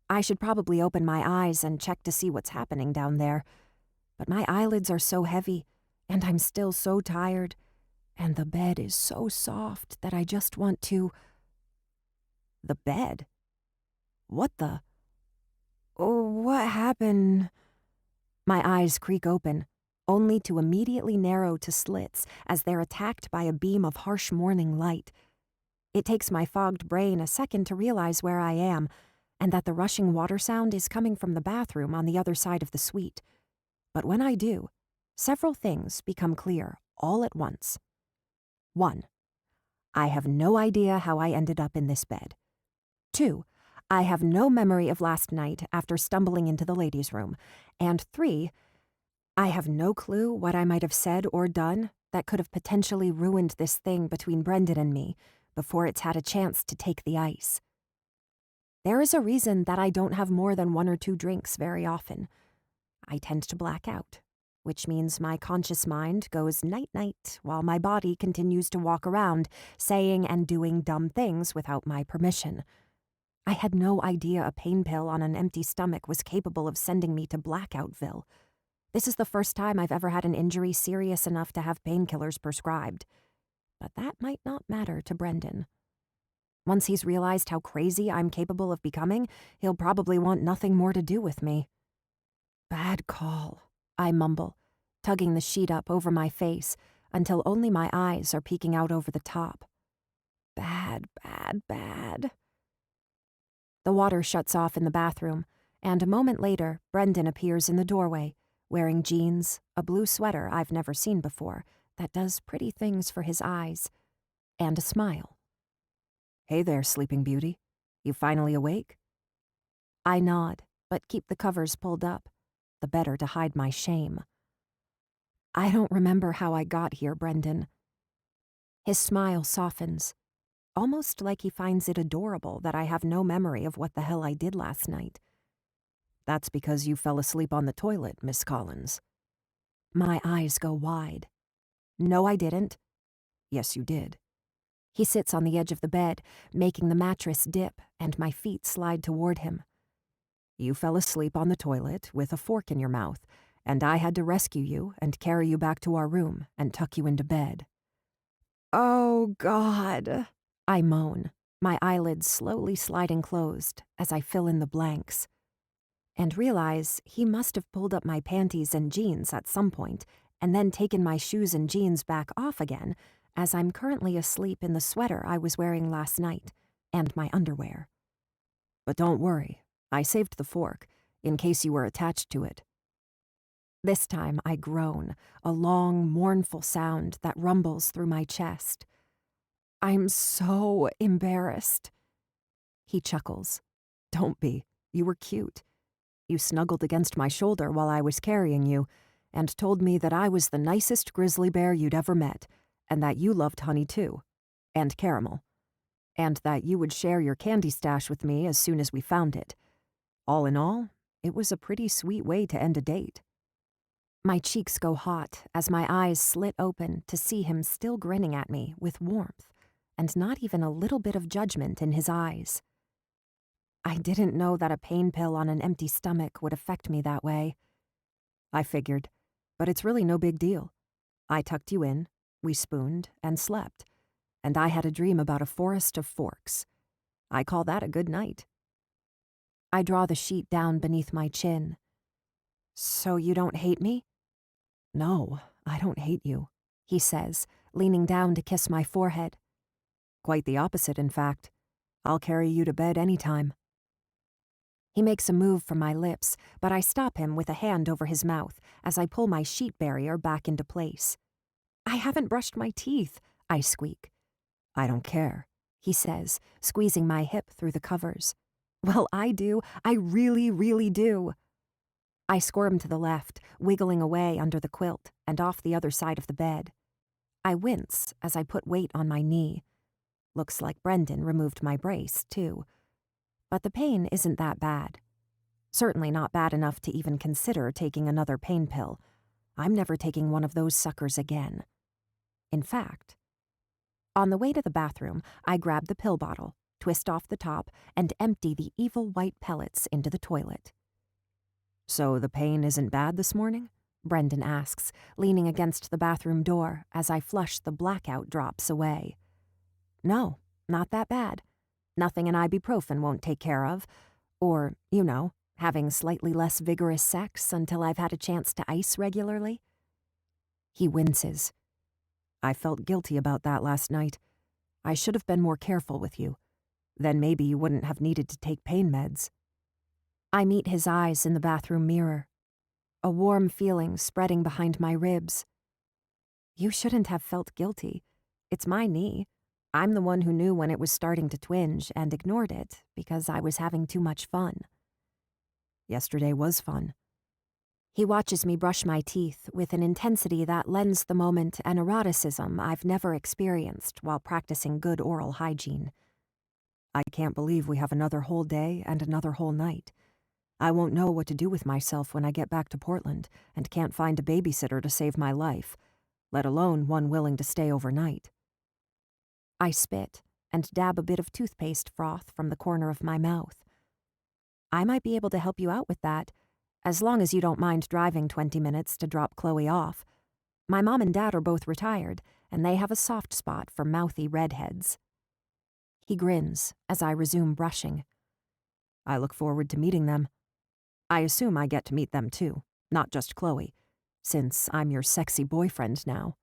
I should probably open my eyes and check to see what's happening down there. But my eyelids are so heavy, and I'm still so tired, and the bed is so soft that I just want to... The bed? What the... Oh, what happened? My eyes creak open, only to immediately narrow to slits as they're attacked by a beam of harsh morning light. It takes my fogged brain a second to realize where I am, and that the rushing water sound is coming from the bathroom on the other side of the suite. But when I do, several things become clear all at once. 1. I have no idea how I ended up in this bed. 2. I have no memory of last night after stumbling into the ladies' room. And 3. I have no clue what I might have said or done that could have potentially ruined this thing between Brendan and me before it's had a chance to take the ice. There is a reason that I don't have more than 1 or 2 drinks very often. I tend to black out, which means my conscious mind goes night-night while my body continues to walk around, saying and doing dumb things without my permission. I had no idea a pain pill on an empty stomach was capable of sending me to Blackoutville. This is the first time I've ever had an injury serious enough to have painkillers prescribed. But that might not matter to Brendan. Once he's realized how crazy I'm capable of becoming, he'll probably want nothing more to do with me. Bad call, I mumble, tugging the sheet up over my face until only my eyes are peeking out over the top. Bad, bad, bad. The water shuts off in the bathroom, and a moment later, Brendan appears in the doorway, wearing jeans, a blue sweater I've never seen before that does pretty things for his eyes, and a smile. Hey there, Sleeping Beauty. You finally awake? I nod, but keep the covers pulled up, the better to hide my shame. I don't remember how I got here, Brendan. His smile softens, almost like he finds it adorable that I have no memory of what the hell I did last night. That's because you fell asleep on the toilet, Miss Collins. My eyes go wide. No, I didn't. Yes, you did. He sits on the edge of the bed, making the mattress dip and my feet slide toward him. You fell asleep on the toilet with a fork in your mouth, and I had to rescue you and carry you back to our room and tuck you into bed. Oh, God, I moan, my eyelids slowly sliding closed as I fill in the blanks. And realize he must have pulled up my panties and jeans at some point and then taken my shoes and jeans back off again, as I'm currently asleep in the sweater I was wearing last night and my underwear. But don't worry, I saved the fork, in case you were attached to it. This time I groan, a long, mournful sound that rumbles through my chest. I'm so embarrassed. He chuckles. Don't be, you were cute. You snuggled against my shoulder while I was carrying you, and told me that I was the nicest grizzly bear you'd ever met, and that you loved honey too, and caramel, and that you would share your candy stash with me as soon as we found it. All in all, it was a pretty sweet way to end a date. My cheeks go hot as my eyes slit open to see him still grinning at me with warmth, and not even a little bit of judgment in his eyes. I didn't know that a pain pill on an empty stomach would affect me that way. I figured, but it's really no big deal. I tucked you in, we spooned, and slept, and I had a dream about a forest of forks. I call that a good night. I draw the sheet down beneath my chin. So you don't hate me? No, I don't hate you, he says, leaning down to kiss my forehead. Quite the opposite, in fact. I'll carry you to bed anytime. He makes a move for my lips, but I stop him with a hand over his mouth as I pull my sheet barrier back into place. I haven't brushed my teeth, I squeak. I don't care, he says, squeezing my hip through the covers. Well, I do. I really, really do. I squirm to the left, wiggling away under the quilt and off the other side of the bed. I wince as I put weight on my knee. Looks like Brendan removed my brace, too. But the pain isn't that bad. Certainly not bad enough to even consider taking another pain pill. I'm never taking one of those suckers again. In fact, on the way to the bathroom, I grab the pill bottle, twist off the top, and empty the evil white pellets into the toilet. So the pain isn't bad this morning? Brendan asks, leaning against the bathroom door as I flush the blackout drops away. No, not that bad. Nothing an ibuprofen won't take care of. Or, having slightly less vigorous sex until I've had a chance to ice regularly. He winces. I felt guilty about that last night. I should have been more careful with you. Then maybe you wouldn't have needed to take pain meds. I meet his eyes in the bathroom mirror. A warm feeling spreading behind my ribs. You shouldn't have felt guilty. It's my knee. I'm the one who knew when it was starting to twinge and ignored it because I was having too much fun. Yesterday was fun. He watches me brush my teeth with an intensity that lends the moment an eroticism I've never experienced while practicing good oral hygiene. I can't believe we have another whole day and another whole night. I won't know what to do with myself when I get back to Portland and can't find a babysitter to save my life, let alone one willing to stay overnight. I spit and dab a bit of toothpaste froth from the corner of my mouth. I might be able to help you out with that, as long as you don't mind driving 20 minutes to drop Chloe off. My mom and dad are both retired, and they have a soft spot for mouthy redheads. He grins as I resume brushing. I look forward to meeting them. I assume I get to meet them too, not just Chloe, since I'm your sexy boyfriend now.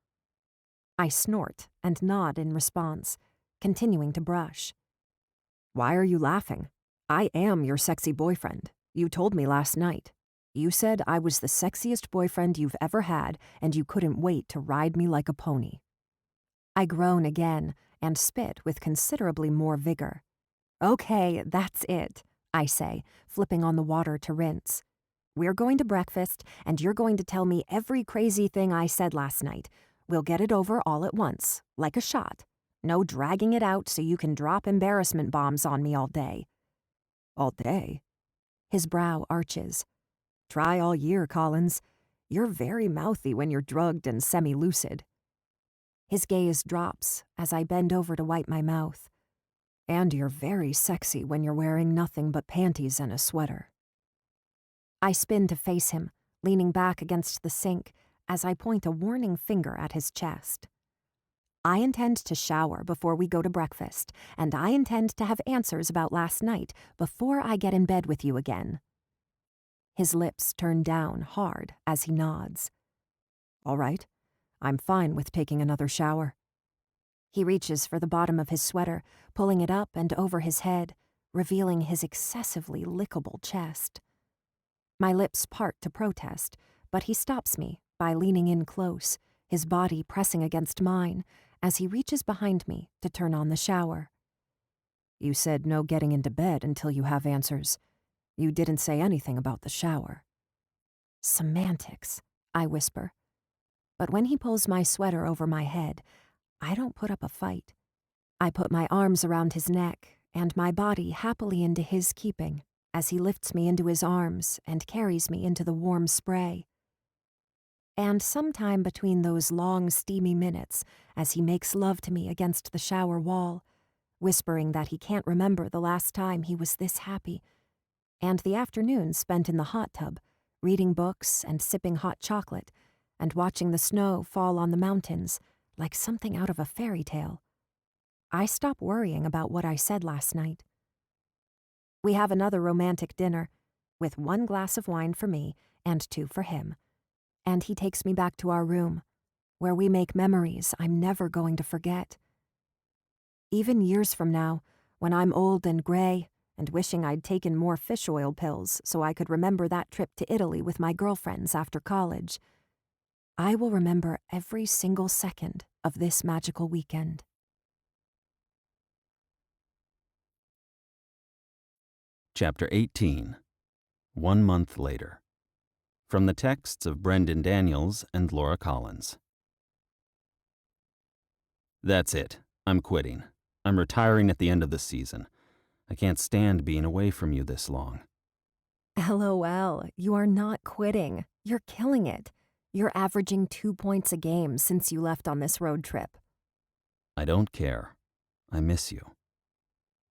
I snort and nod in response, continuing to brush. Why are you laughing? I am your sexy boyfriend. You told me last night. You said I was the sexiest boyfriend you've ever had, and you couldn't wait to ride me like a pony. I groan again and spit with considerably more vigor. Okay, that's it, I say, flipping on the water to rinse. We're going to breakfast, and you're going to tell me every crazy thing I said last night. We'll get it over all at once, like a shot. No dragging it out so you can drop embarrassment bombs on me all day. All day? His brow arches. Try all year, Collins. You're very mouthy when you're drugged and semi-lucid. His gaze drops as I bend over to wipe my mouth. And you're very sexy when you're wearing nothing but panties and a sweater. I spin to face him, leaning back against the sink as I point a warning finger at his chest. I intend to shower before we go to breakfast, and I intend to have answers about last night before I get in bed with you again. His lips turn down hard as he nods. All right, I'm fine with taking another shower. He reaches for the bottom of his sweater, pulling it up and over his head, revealing his excessively lickable chest. My lips part to protest, but he stops me by leaning in close, his body pressing against mine, as he reaches behind me to turn on the shower. You said no getting into bed until you have answers. You didn't say anything about the shower. Semantics, I whisper. But when he pulls my sweater over my head, I don't put up a fight. I put my arms around his neck and my body happily into his keeping as he lifts me into his arms and carries me into the warm spray. And sometime between those long, steamy minutes, as he makes love to me against the shower wall, whispering that he can't remember the last time he was this happy, and the afternoon spent in the hot tub, reading books and sipping hot chocolate, and watching the snow fall on the mountains like something out of a fairy tale, I stop worrying about what I said last night. We have another romantic dinner, with 1 glass of wine for me and 2 for him, and he takes me back to our room, where we make memories I'm never going to forget. Even years from now, when I'm old and gray and wishing I'd taken more fish oil pills so I could remember that trip to Italy with my girlfriends after college, I will remember every single second of this magical weekend. Chapter 18. 1 month later. From the texts of Brendan Daniels and Laura Collins. That's it. I'm quitting. I'm retiring at the end of the season. I can't stand being away from you this long. LOL, you are not quitting. You're killing it. You're averaging 2 points a game since you left on this road trip. I don't care. I miss you.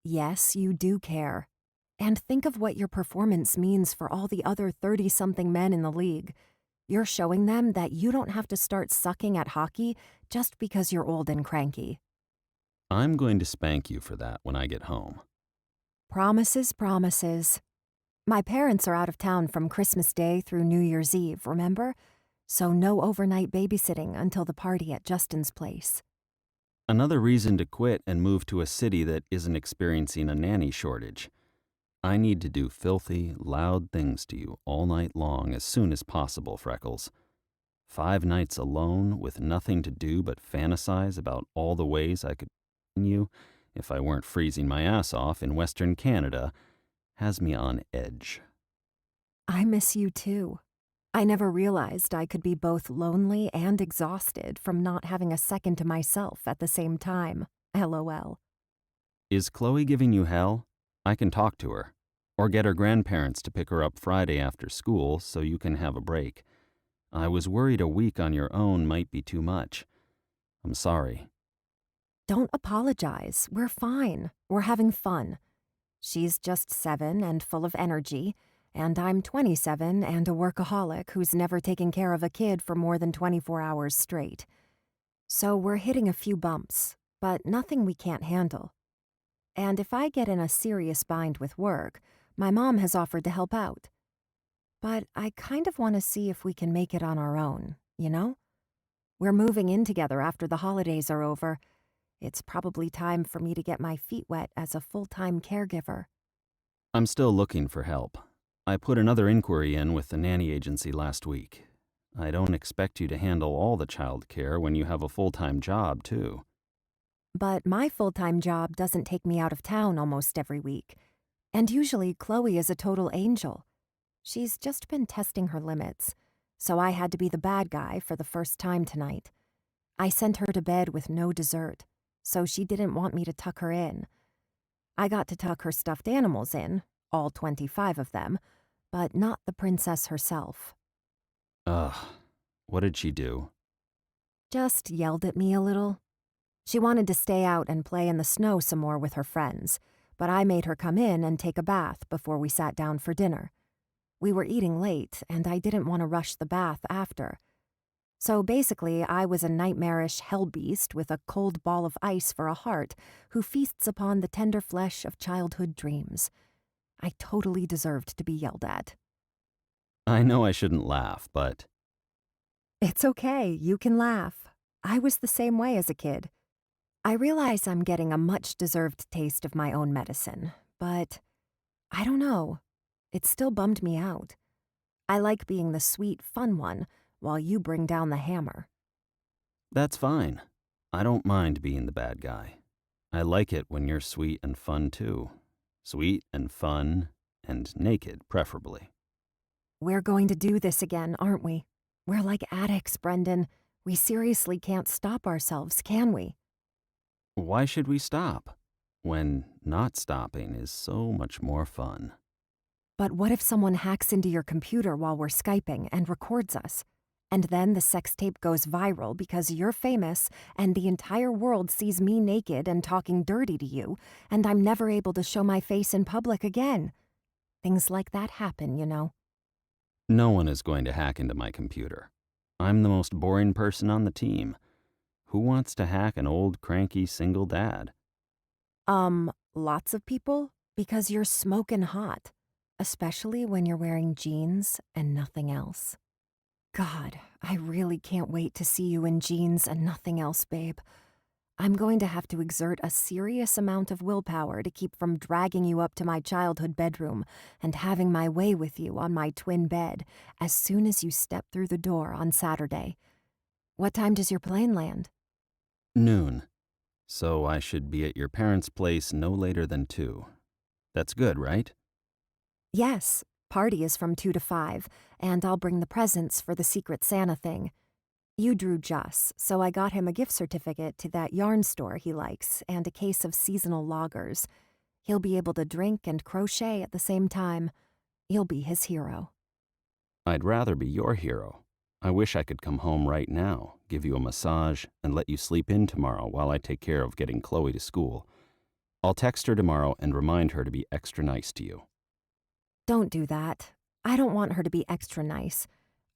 Yes, you do care. And think of what your performance means for all the other 30-something men in the league. You're showing them that you don't have to start sucking at hockey just because you're old and cranky. I'm going to spank you for that when I get home. Promises, promises. My parents are out of town from Christmas Day through New Year's Eve, remember? So no overnight babysitting until the party at Justin's place. Another reason to quit and move to a city that isn't experiencing a nanny shortage. I need to do filthy, loud things to you all night long as soon as possible, Freckles. 5 nights alone with nothing to do but fantasize about all the ways I could you if I weren't freezing my ass off in Western Canada has me on edge. I miss you too. I never realized I could be both lonely and exhausted from not having a second to myself at the same time. LOL. Is Chloe giving you hell? I can talk to her. Or get her grandparents to pick her up Friday after school so you can have a break. I was worried a week on your own might be too much. I'm sorry. Don't apologize. We're fine. We're having fun. She's just 7 and full of energy, and I'm 27 and a workaholic who's never taken care of a kid for more than 24 hours straight. So we're hitting a few bumps, but nothing we can't handle. And if I get in a serious bind with work, my mom has offered to help out. But I kind of want to see if we can make it on our own, you know? We're moving in together after the holidays are over. It's probably time for me to get my feet wet as a full-time caregiver. I'm still looking for help. I put another inquiry in with the nanny agency last week. I don't expect you to handle all the child care when you have a full-time job, too. But my full-time job doesn't take me out of town almost every week. And usually Chloe is a total angel. She's just been testing her limits, so I had to be the bad guy for the first time tonight. I sent her to bed with no dessert, so she didn't want me to tuck her in. I got to tuck her stuffed animals in, all 25 of them, but not the princess herself. Ugh, what did she do? Just yelled at me a little. She wanted to stay out and play in the snow some more with her friends, but I made her come in and take a bath before we sat down for dinner. We were eating late, and I didn't want to rush the bath after. So basically, I was a nightmarish hell beast with a cold ball of ice for a heart who feasts upon the tender flesh of childhood dreams. I totally deserved to be yelled at. I know I shouldn't laugh, but... It's okay, you can laugh. I was the same way as a kid. I realize I'm getting a much-deserved taste of my own medicine, but I don't know. It still bummed me out. I like being the sweet, fun one, while you bring down the hammer. That's fine. I don't mind being the bad guy. I like it when you're sweet and fun, too. Sweet and fun, and naked, preferably. We're going to do this again, aren't we? We're like addicts, Brendan. We seriously can't stop ourselves, can we? Why should we stop? When not stopping is so much more fun. But what if someone hacks into your computer while we're Skyping and records us? And then the sex tape goes viral because you're famous and the entire world sees me naked and talking dirty to you, and I'm never able to show my face in public again. Things like that happen, you know. No one is going to hack into my computer. I'm the most boring person on the team. Who wants to hack an old, cranky, single dad? Lots of people? Because you're smoking hot. Especially when you're wearing jeans and nothing else. God, I really can't wait to see you in jeans and nothing else, babe. I'm going to have to exert a serious amount of willpower to keep from dragging you up to my childhood bedroom and having my way with you on my twin bed as soon as you step through the door on Saturday. What time does your plane land? Noon. So I should be at your parents' place no later than 2. That's good, right? Yes, party is from 2 to 5, and I'll bring the presents for the Secret Santa thing. You drew Juss, so I got him a gift certificate to that yarn store he likes and a case of seasonal lagers. He'll be able to drink and crochet at the same time. You'll be his hero. I'd rather be your hero. I wish I could come home right now, give you a massage, and let you sleep in tomorrow while I take care of getting Chloe to school. I'll text her tomorrow and remind her to be extra nice to you. Don't do that. I don't want her to be extra nice.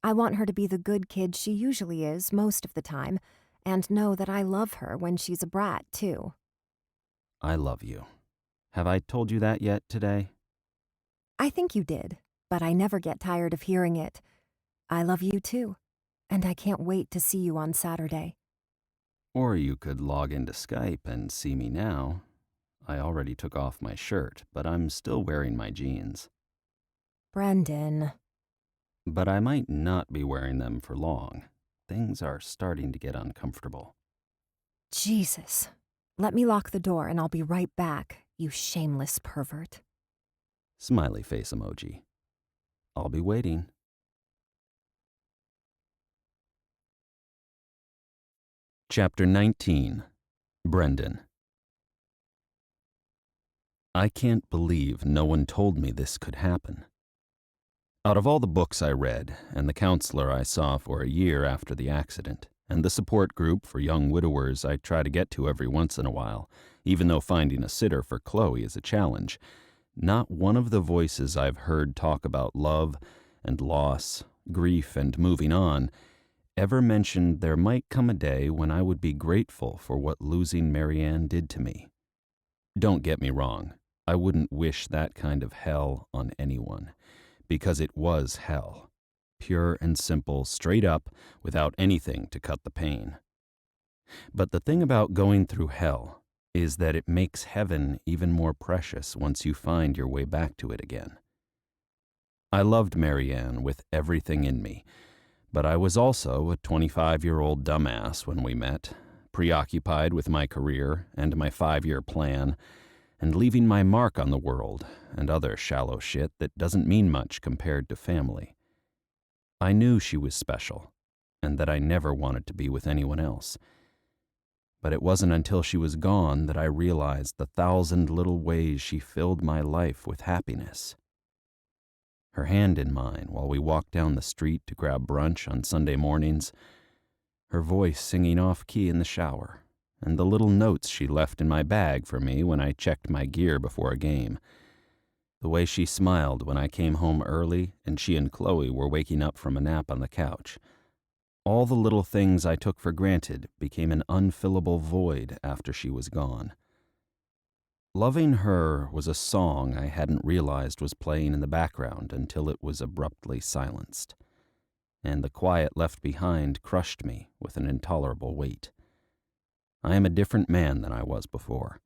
I want her to be the good kid she usually is most of the time, and know that I love her when she's a brat, too. I love you. Have I told you that yet today? I think you did, but I never get tired of hearing it. I love you, too, and I can't wait to see you on Saturday. Or you could log into Skype and see me now. I already took off my shirt, but I'm still wearing my jeans. Brendan. But I might not be wearing them for long. Things are starting to get uncomfortable. Jesus. Let me lock the door and I'll be right back, you shameless pervert. Smiley face emoji. I'll be waiting. Chapter 19. Brendan. I can't believe no one told me this could happen. Out of all the books I read, and the counselor I saw for a year after the accident, and the support group for young widowers I try to get to every once in a while, even though finding a sitter for Chloe is a challenge, not one of the voices I've heard talk about love and loss, grief and moving on, ever mentioned there might come a day when I would be grateful for what losing Marianne did to me. Don't get me wrong, I wouldn't wish that kind of hell on anyone. Because it was hell. Pure and simple, straight up, without anything to cut the pain. But the thing about going through hell is that it makes heaven even more precious once you find your way back to it again. I loved Marianne with everything in me, but I was also a 25-year-old dumbass when we met, preoccupied with my career and my 5-year plan, and leaving my mark on the world and other shallow shit that doesn't mean much compared to family. I knew she was special, and that I never wanted to be with anyone else. But it wasn't until she was gone that I realized the 1,000 little ways she filled my life with happiness. Her hand in mine while we walked down the street to grab brunch on Sunday mornings, her voice singing off-key in the shower, and the little notes she left in my bag for me when I checked my gear before a game. The way she smiled when I came home early and she and Chloe were waking up from a nap on the couch. All the little things I took for granted became an unfillable void after she was gone. Loving her was a song I hadn't realized was playing in the background until it was abruptly silenced. And the quiet left behind crushed me with an intolerable weight. I am a different man than I was before.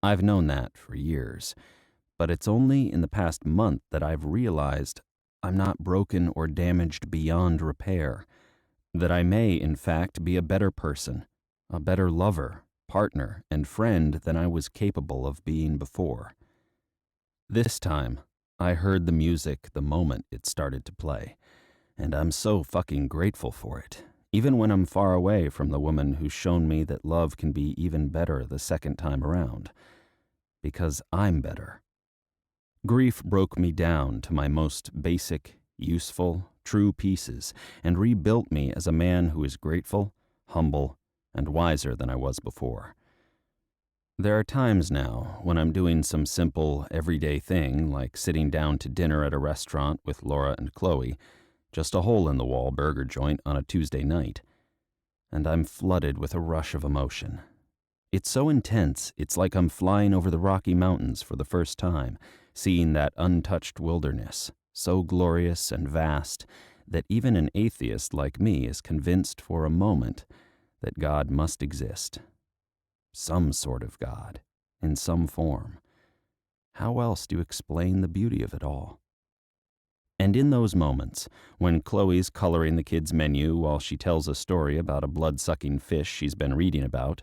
I've known that for years, but it's only in the past month that I've realized I'm not broken or damaged beyond repair, that I may, in fact, be a better person, a better lover, partner, and friend than I was capable of being before. This time, I heard the music the moment it started to play, and I'm so fucking grateful for it. Even when I'm far away from the woman who's shown me that love can be even better the second time around. Because I'm better. Grief broke me down to my most basic, useful, true pieces and rebuilt me as a man who is grateful, humble, and wiser than I was before. There are times now when I'm doing some simple, everyday thing like sitting down to dinner at a restaurant with Laura and Chloe, just a hole-in-the-wall burger joint on a Tuesday night, and I'm flooded with a rush of emotion. It's so intense, it's like I'm flying over the Rocky Mountains for the first time, seeing that untouched wilderness, so glorious and vast that even an atheist like me is convinced for a moment that God must exist. Some sort of God, in some form. How else do you explain the beauty of it all? And in those moments, when Chloe's coloring the kids' menu while she tells a story about a blood-sucking fish she's been reading about,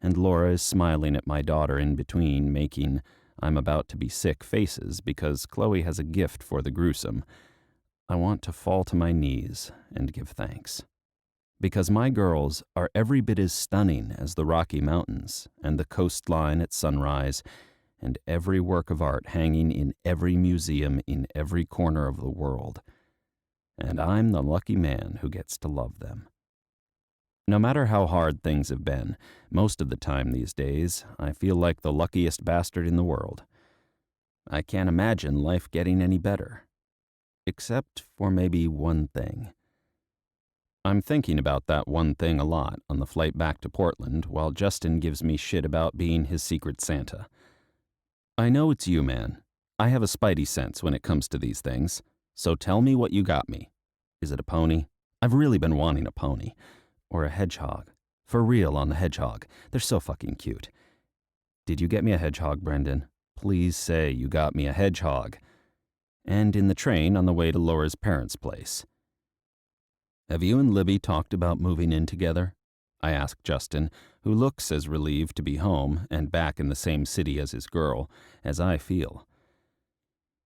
and Laura is smiling at my daughter in between, making, I'm about to be sick faces because Chloe has a gift for the gruesome, I want to fall to my knees and give thanks. Because my girls are every bit as stunning as the Rocky Mountains and the coastline at sunrise and every work of art hanging in every museum in every corner of the world. And I'm the lucky man who gets to love them. No matter how hard things have been, most of the time these days, I feel like the luckiest bastard in the world. I can't imagine life getting any better. Except for maybe one thing. I'm thinking about that one thing a lot on the flight back to Portland while Justin gives me shit about being his secret Santa. I know it's you, man. I have a spidey sense when it comes to these things, so tell me what you got me. Is it a pony? I've really been wanting a pony. Or a hedgehog. For real on the hedgehog. They're so fucking cute. Did you get me a hedgehog, Brendan? Please say you got me a hedgehog. And in the train on the way to Laura's parents' place. Have you and Libby talked about moving in together? I asked Justin, who looks as relieved to be home and back in the same city as his girl, as I feel.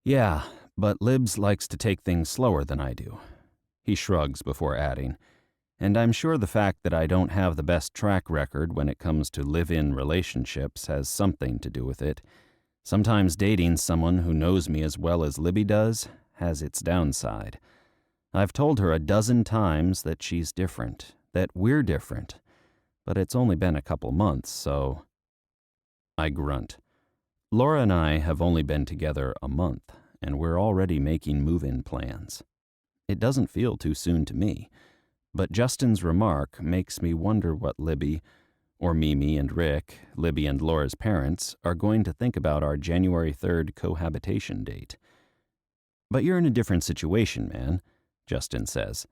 Yeah, but Libs likes to take things slower than I do. He shrugs before adding, and I'm sure the fact that I don't have the best track record when it comes to live-in relationships has something to do with it. Sometimes dating someone who knows me as well as Libby does has its downside. I've told her a dozen times that she's different, that we're different, but it's only been a couple months, so... I grunt. Laura and I have only been together a month, and we're already making move-in plans. It doesn't feel too soon to me. But Justin's remark makes me wonder what Libby, or Mimi and Rick, Libby and Laura's parents, are going to think about our January 3rd cohabitation date. But you're in a different situation, man, Justin says.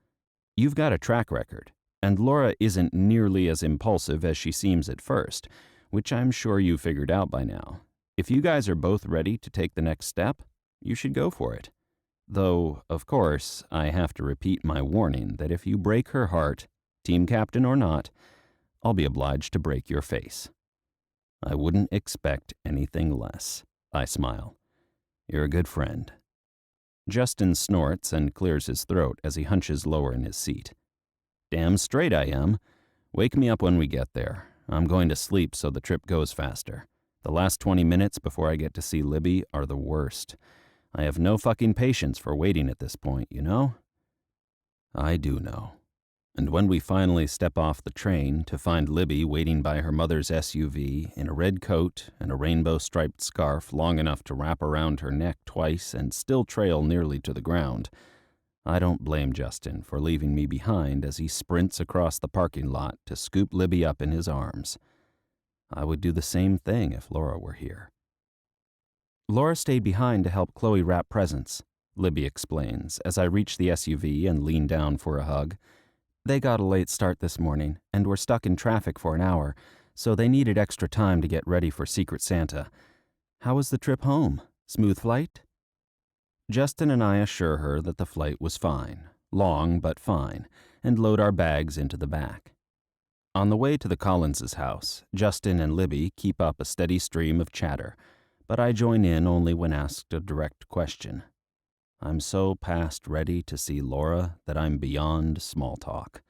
You've got a track record, and Laura isn't nearly as impulsive as she seems at first, which I'm sure you figured out by now. If you guys are both ready to take the next step, you should go for it. Though, of course, I have to repeat my warning that if you break her heart, team captain or not, I'll be obliged to break your face. I wouldn't expect anything less, I smile. You're a good friend. Justin snorts and clears his throat as he hunches lower in his seat. Damn straight I am. Wake me up when we get there. I'm going to sleep so the trip goes faster. The last 20 minutes before I get to see Libby are the worst. I have no fucking patience for waiting at this point, you know? I do know. And when we finally step off the train to find Libby waiting by her mother's SUV in a red coat and a rainbow-striped scarf long enough to wrap around her neck twice and still trail nearly to the ground, I don't blame Justin for leaving me behind as he sprints across the parking lot to scoop Libby up in his arms. I would do the same thing if Laura were here. Laura stayed behind to help Chloe wrap presents, Libby explains, as I reach the SUV and lean down for a hug. They got a late start this morning and were stuck in traffic for an hour, so they needed extra time to get ready for Secret Santa. How was the trip home? Smooth flight? Justin and I assure her that the flight was fine, long but fine, and load our bags into the back. On the way to the Collinses' house, Justin and Libby keep up a steady stream of chatter, but I join in only when asked a direct question. I'm so past ready to see Laura that I'm beyond small talk.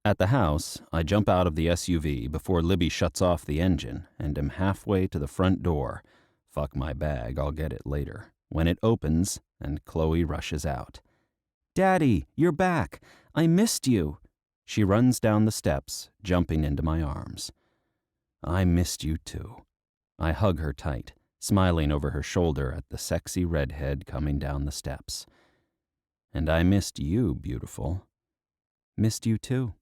At the house, I jump out of the SUV before Libby shuts off the engine and am halfway to the front door. Fuck my bag, I'll get it later. When it opens and Chloe rushes out. Daddy, you're back. I missed you. She runs down the steps, jumping into my arms. I missed you too. I hug her tight, smiling over her shoulder at the sexy redhead coming down the steps. And I missed you, beautiful. Missed you too.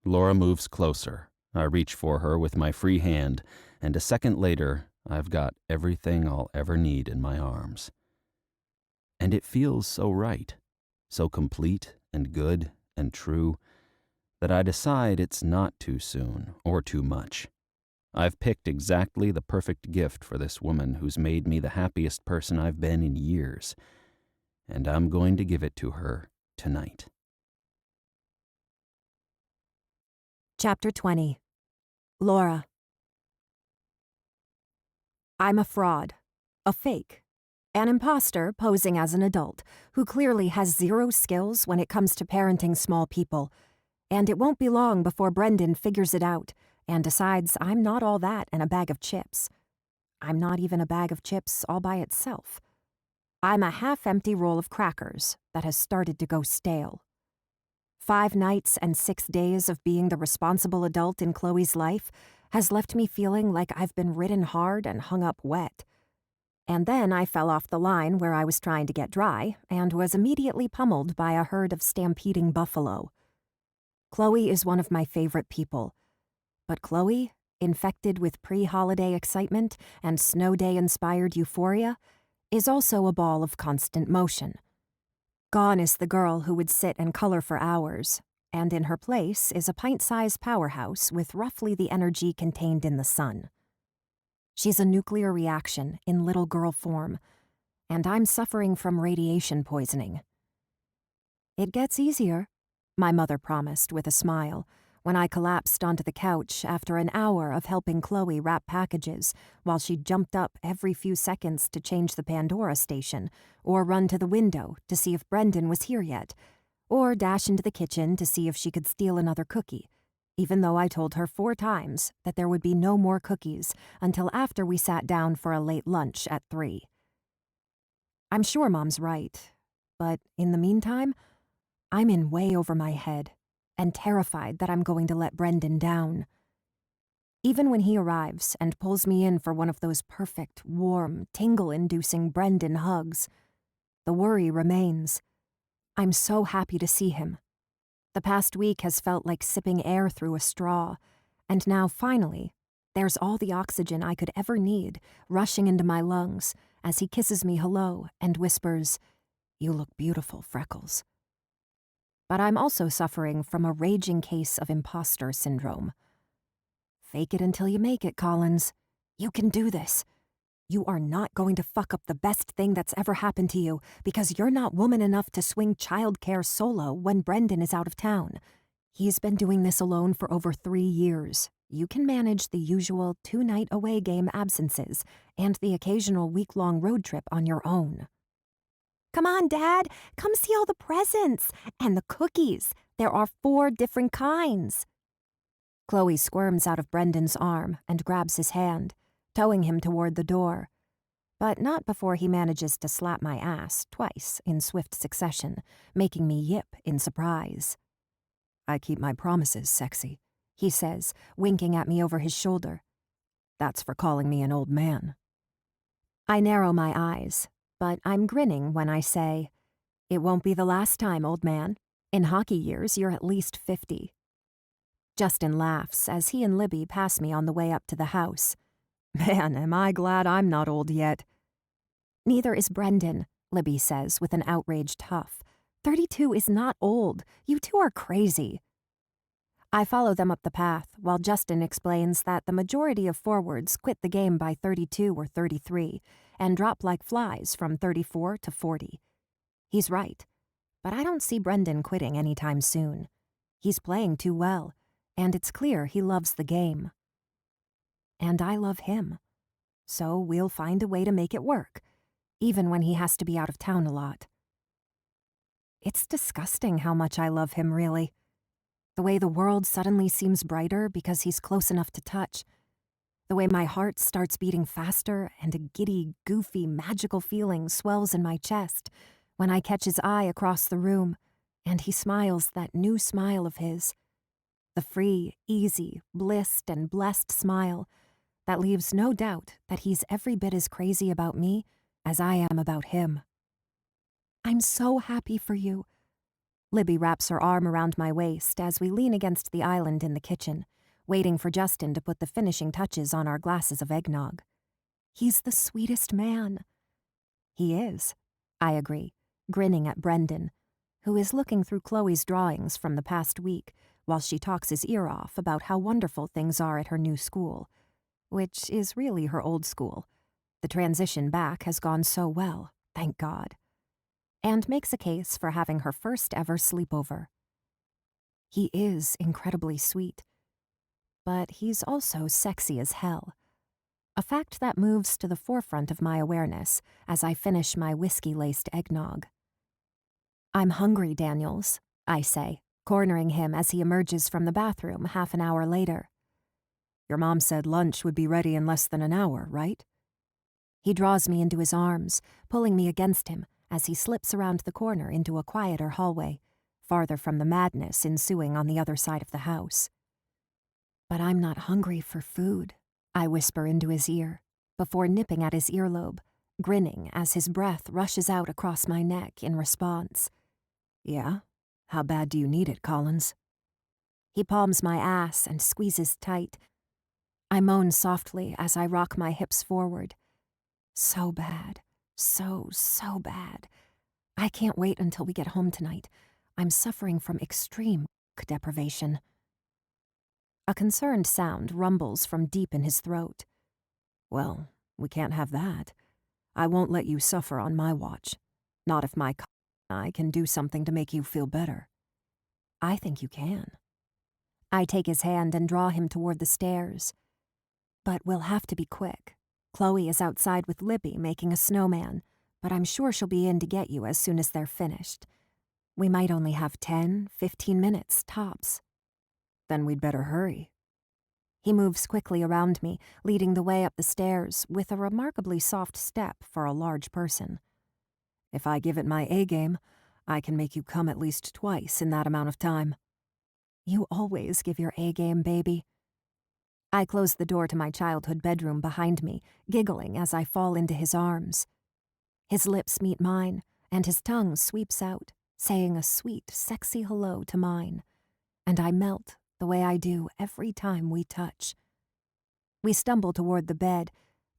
Laura moves closer. I reach for her with my free hand, and a second later, I've got everything I'll ever need in my arms. And it feels so right, so complete and good and true, that I decide it's not too soon or too much. I've picked exactly the perfect gift for this woman who's made me the happiest person I've been in years, and I'm going to give it to her tonight. Chapter 20. Laura. I'm a fraud, a fake, an imposter posing as an adult who clearly has zero skills when it comes to parenting small people. And it won't be long before Brendan figures it out and decides I'm not all that and a bag of chips. I'm not even a bag of chips all by itself. I'm a half-empty roll of crackers that has started to go stale. 5 nights and 6 days of being the responsible adult in Chloe's life has left me feeling like I've been ridden hard and hung up wet. And then I fell off the line where I was trying to get dry and was immediately pummeled by a herd of stampeding buffalo. Chloe is one of my favorite people. But Chloe, infected with pre-holiday excitement and snow day-inspired euphoria, is also a ball of constant motion. Gone is the girl who would sit and color for hours, and in her place is a pint-sized powerhouse with roughly the energy contained in the sun. She's a nuclear reaction in little girl form, and I'm suffering from radiation poisoning. It gets easier, my mother promised with a smile, when I collapsed onto the couch after an hour of helping Chloe wrap packages while she jumped up every few seconds to change the Pandora station, or run to the window to see if Brendan was here yet, or dash into the kitchen to see if she could steal another cookie, even though I told her 4 times that there would be no more cookies until after we sat down for a late lunch at 3. I'm sure Mom's right, but in the meantime, I'm in way over my head and terrified that I'm going to let Brendan down. Even when he arrives and pulls me in for one of those perfect, warm, tingle-inducing Brendan hugs, the worry remains. I'm so happy to see him. The past week has felt like sipping air through a straw, and now finally, there's all the oxygen I could ever need rushing into my lungs as he kisses me hello and whispers, "You look beautiful, Freckles." But I'm also suffering from a raging case of imposter syndrome. Fake it until you make it, Collins. You can do this. You are not going to fuck up the best thing that's ever happened to you because you're not woman enough to swing childcare solo when Brendan is out of town. He's been doing this alone for over 3 years. You can manage the usual 2-night away game absences and the occasional week-long road trip on your own. Come on, Dad. Come see all the presents. And the cookies. There are 4 different kinds. Chloe squirms out of Brendan's arm and grabs his hand, towing him toward the door. But not before he manages to slap my ass twice in swift succession, making me yip in surprise. "I keep my promises, sexy," he says, winking at me over his shoulder. "That's for calling me an old man." I narrow my eyes, but I'm grinning when I say, "It won't be the last time, old man. In hockey years, you're at least 50. Justin laughs as he and Libby pass me on the way up to the house. Man, am I glad I'm not old yet. Neither is Brendan, Libby says with an outraged huff. 32 is not old. You two are crazy. I follow them up the path while Justin explains that the majority of forwards quit the game by 32 or 33 and drop like flies from 34 to 40. He's right, but I don't see Brendan quitting anytime soon. He's playing too well, and it's clear he loves the game. And I love him. So we'll find a way to make it work, even when he has to be out of town a lot. It's disgusting how much I love him, really. The way the world suddenly seems brighter because he's close enough to touch. The way my heart starts beating faster and a giddy, goofy, magical feeling swells in my chest when I catch his eye across the room and he smiles that new smile of his. The free, easy, blissed and blessed smile that leaves no doubt that he's every bit as crazy about me as I am about him. I'm so happy for you. Libby wraps her arm around my waist as we lean against the island in the kitchen, waiting for Justin to put the finishing touches on our glasses of eggnog. He's the sweetest man. He is, I agree, grinning at Brendan, who is looking through Chloe's drawings from the past week while she talks his ear off about how wonderful things are at her new school, which is really her old school. The transition back has gone so well, thank God. And makes a case for having her first ever sleepover. He is incredibly sweet, but he's also sexy as hell. a fact that moves to the forefront of my awareness as I finish my whiskey-laced eggnog. "I'm hungry, Daniels," I say, cornering him as he emerges from the bathroom half an hour later. "Your mom said lunch would be ready in less than an hour, right?" He draws me into his arms, pulling me against him as he slips around the corner into a quieter hallway, farther from the madness ensuing on the other side of the house. "But I'm not hungry for food," I whisper into his ear, before nipping at his earlobe, grinning as his breath rushes out across my neck in response. "Yeah? How bad do you need it, Collins?" He palms my ass and squeezes tight. I moan softly as I rock my hips forward. So bad. So bad. I can't wait until we get home tonight. I'm suffering from extreme deprivation. A concerned sound rumbles from deep in his throat. "Well, we can't have that. I won't let you suffer on my watch. Not if my and I can do something to make you feel better." I think you can. I take his hand and draw him toward the stairs. But we'll have to be quick. Chloe is outside with Libby making a snowman, but I'm sure she'll be in to get you as soon as they're finished. We might only have 10, 15 minutes, tops. "Then we'd better hurry." He moves quickly around me, leading the way up the stairs with a remarkably soft step for a large person. "If I give it my A-game, I can make you come at least twice in that amount of time." You always give your A-game, baby. I close the door to my childhood bedroom behind me, giggling as I fall into his arms. His lips meet mine, and his tongue sweeps out, saying a sweet, sexy hello to mine. And I melt the way I do every time we touch. We stumble toward the bed,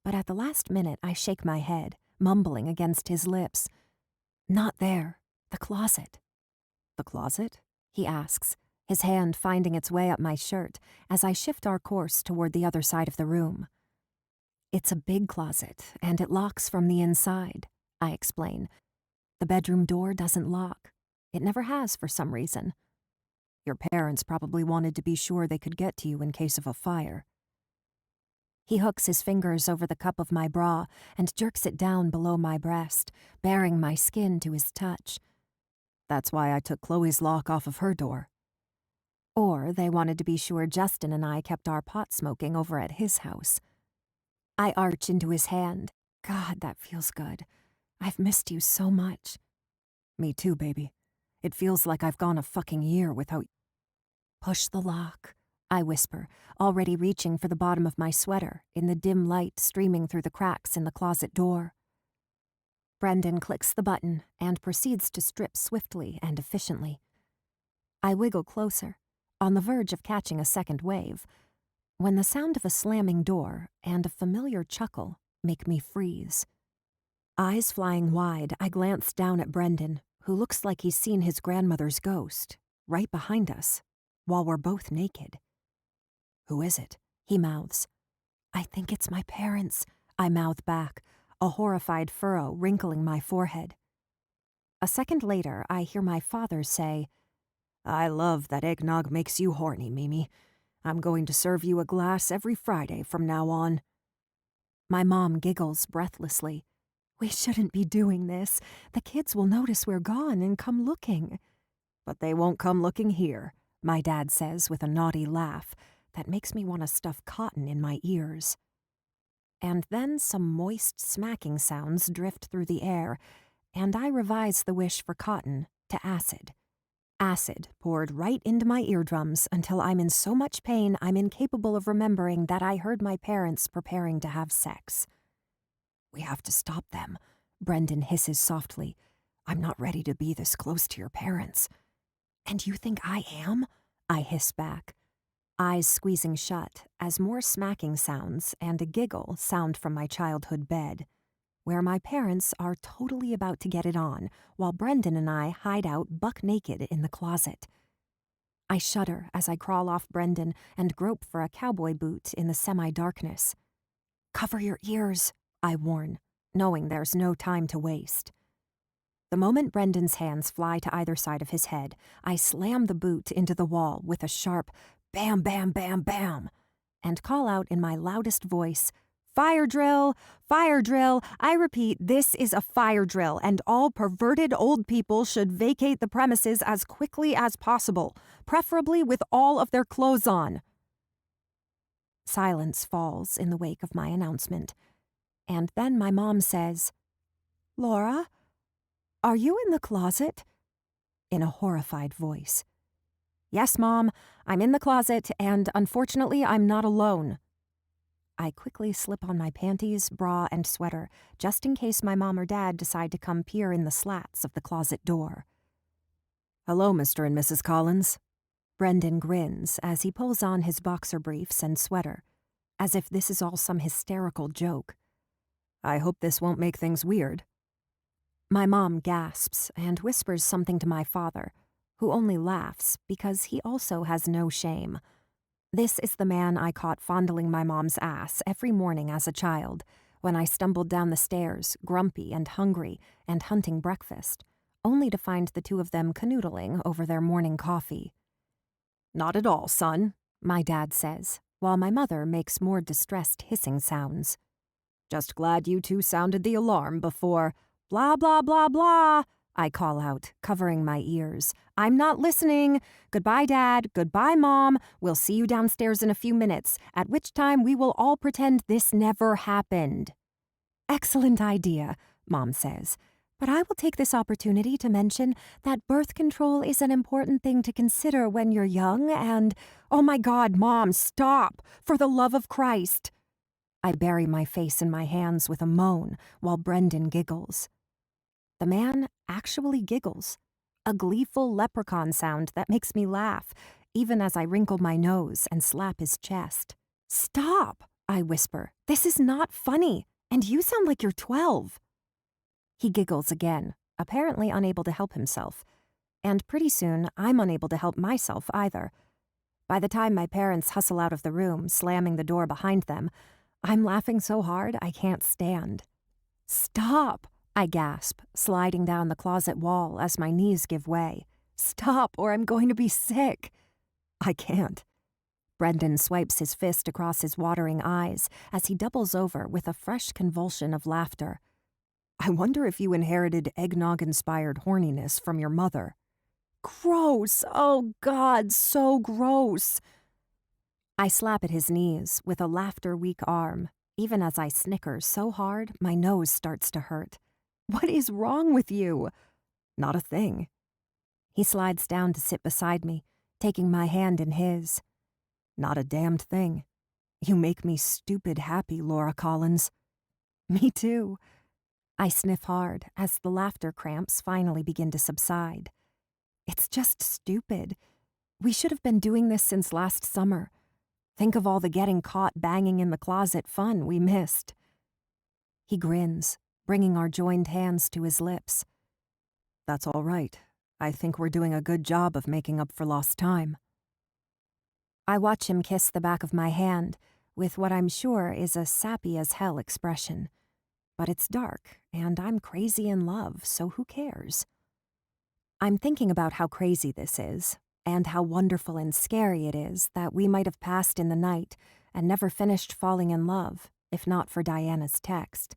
but at the last minute I shake my head, mumbling against his lips. "Not there. The closet." "The closet?" he asks, his hand finding its way up my shirt as I shift our course toward the other side of the room. "It's a big closet, and it locks from the inside," I explain. "The bedroom door doesn't lock. It never has for some reason." "Your parents probably wanted to be sure they could get to you in case of a fire." He hooks his fingers over the cup of my bra and jerks it down below my breast, baring my skin to his touch. "That's why I took Chloe's lock off of her door." Or they wanted to be sure Justin and I kept our pot smoking over at his house. I arch into his hand. God, that feels good. I've missed you so much. "Me too, baby. It feels like I've gone a fucking year without." "Push the lock," I whisper, already reaching for the bottom of my sweater in the dim light streaming through the cracks in the closet door. Brendan clicks the button and proceeds to strip swiftly and efficiently. I wiggle closer, on the verge of catching a second wave, when the sound of a slamming door and a familiar chuckle make me freeze. Eyes flying wide, I glance down at Brendan, who looks like he's seen his grandmother's ghost, right behind us, while we're both naked. "Who is it?" he mouths. "I think it's my parents," I mouth back, a horrified furrow wrinkling my forehead. A second later, I hear my father say, "I love that eggnog makes you horny, Mimi. I'm going to serve you a glass every Friday from now on." My mom giggles breathlessly. "We shouldn't be doing this. The kids will notice we're gone and come looking." "But they won't come looking here," my dad says with a naughty laugh that makes me want to stuff cotton in my ears. And then some moist smacking sounds drift through the air, and I revise the wish for cotton to acid. Acid poured right into my eardrums until I'm in so much pain I'm incapable of remembering that I heard my parents preparing to have sex. "We have to stop them," Brendan hisses softly. "I'm not ready to be this close to your parents." "And you think I am?" I hiss back, eyes squeezing shut as more smacking sounds and a giggle sound from my childhood bed, where my parents are totally about to get it on while Brendan and I hide out buck naked in the closet. I shudder as I crawl off Brendan and grope for a cowboy boot in the semi-darkness. "Cover your ears," I warn, knowing there's no time to waste. The moment Brendan's hands fly to either side of his head, I slam the boot into the wall with a sharp bam, bam, bam, bam, and call out in my loudest voice, Fire drill! Fire drill! I repeat, this is a fire drill, and all perverted old people should vacate the premises as quickly as possible, preferably with all of their clothes on. Silence falls in the wake of my announcement, and then my mom says, "Laura, are you in the closet?" in a horrified voice. "Yes, Mom, I'm in the closet, and unfortunately I'm not alone." I quickly slip on my panties, bra, and sweater, just in case my mom or dad decide to come peer in the slats of the closet door. "Hello, Mr. and Mrs. Collins." Brendan grins as he pulls on his boxer briefs and sweater, as if this is all some hysterical joke. "I hope this won't make things weird." My mom gasps and whispers something to my father, who only laughs because he also has no shame. This is the man I caught fondling my mom's ass every morning as a child, when I stumbled down the stairs, grumpy and hungry, and hunting breakfast, only to find the two of them canoodling over their morning coffee. "Not at all, son," my dad says, while my mother makes more distressed hissing sounds. "Just glad you two sounded the alarm before—" "Blah, blah, blah, blah," I call out, covering my ears. "I'm not listening. Goodbye, Dad. Goodbye, Mom. We'll see you downstairs in a few minutes, at which time we will all pretend this never happened." "Excellent idea," Mom says. "But I will take this opportunity to mention that birth control is an important thing to consider when you're young and—" "Oh my God, Mom, stop! For the love of Christ!" I bury my face in my hands with a moan while Brendan giggles. The man actually giggles, a gleeful leprechaun sound that makes me laugh, even as I wrinkle my nose and slap his chest. "Stop," I whisper. "This is not funny, and you sound like you're 12. He giggles again, apparently unable to help himself, and pretty soon I'm unable to help myself either. By the time my parents hustle out of the room, slamming the door behind them, I'm laughing so hard I can't stand. "Stop!" I gasp, sliding down the closet wall as my knees give way. "Stop, or I'm going to be sick." "I can't." Brendan swipes his fist across his watering eyes as he doubles over with a fresh convulsion of laughter. "I wonder if you inherited eggnog-inspired horniness from your mother." "Gross! Oh, God, so gross!" I slap at his knees with a laughter-weak arm, even as I snicker so hard my nose starts to hurt. "What is wrong with you?" "Not a thing." He slides down to sit beside me, taking my hand in his. "Not a damned thing. You make me stupid happy, Laura Collins." "Me too." I sniff hard as the laughter cramps finally begin to subside. "It's just stupid. We should have been doing this since last summer. Think of all the getting caught banging in the closet fun we missed." He grins, bringing our joined hands to his lips. "That's all right. I think we're doing a good job of making up for lost time." I watch him kiss the back of my hand with what I'm sure is a sappy-as-hell expression. But it's dark, and I'm crazy in love, so who cares? I'm thinking about how crazy this is, and how wonderful and scary it is that we might have passed in the night and never finished falling in love, if not for Diana's text.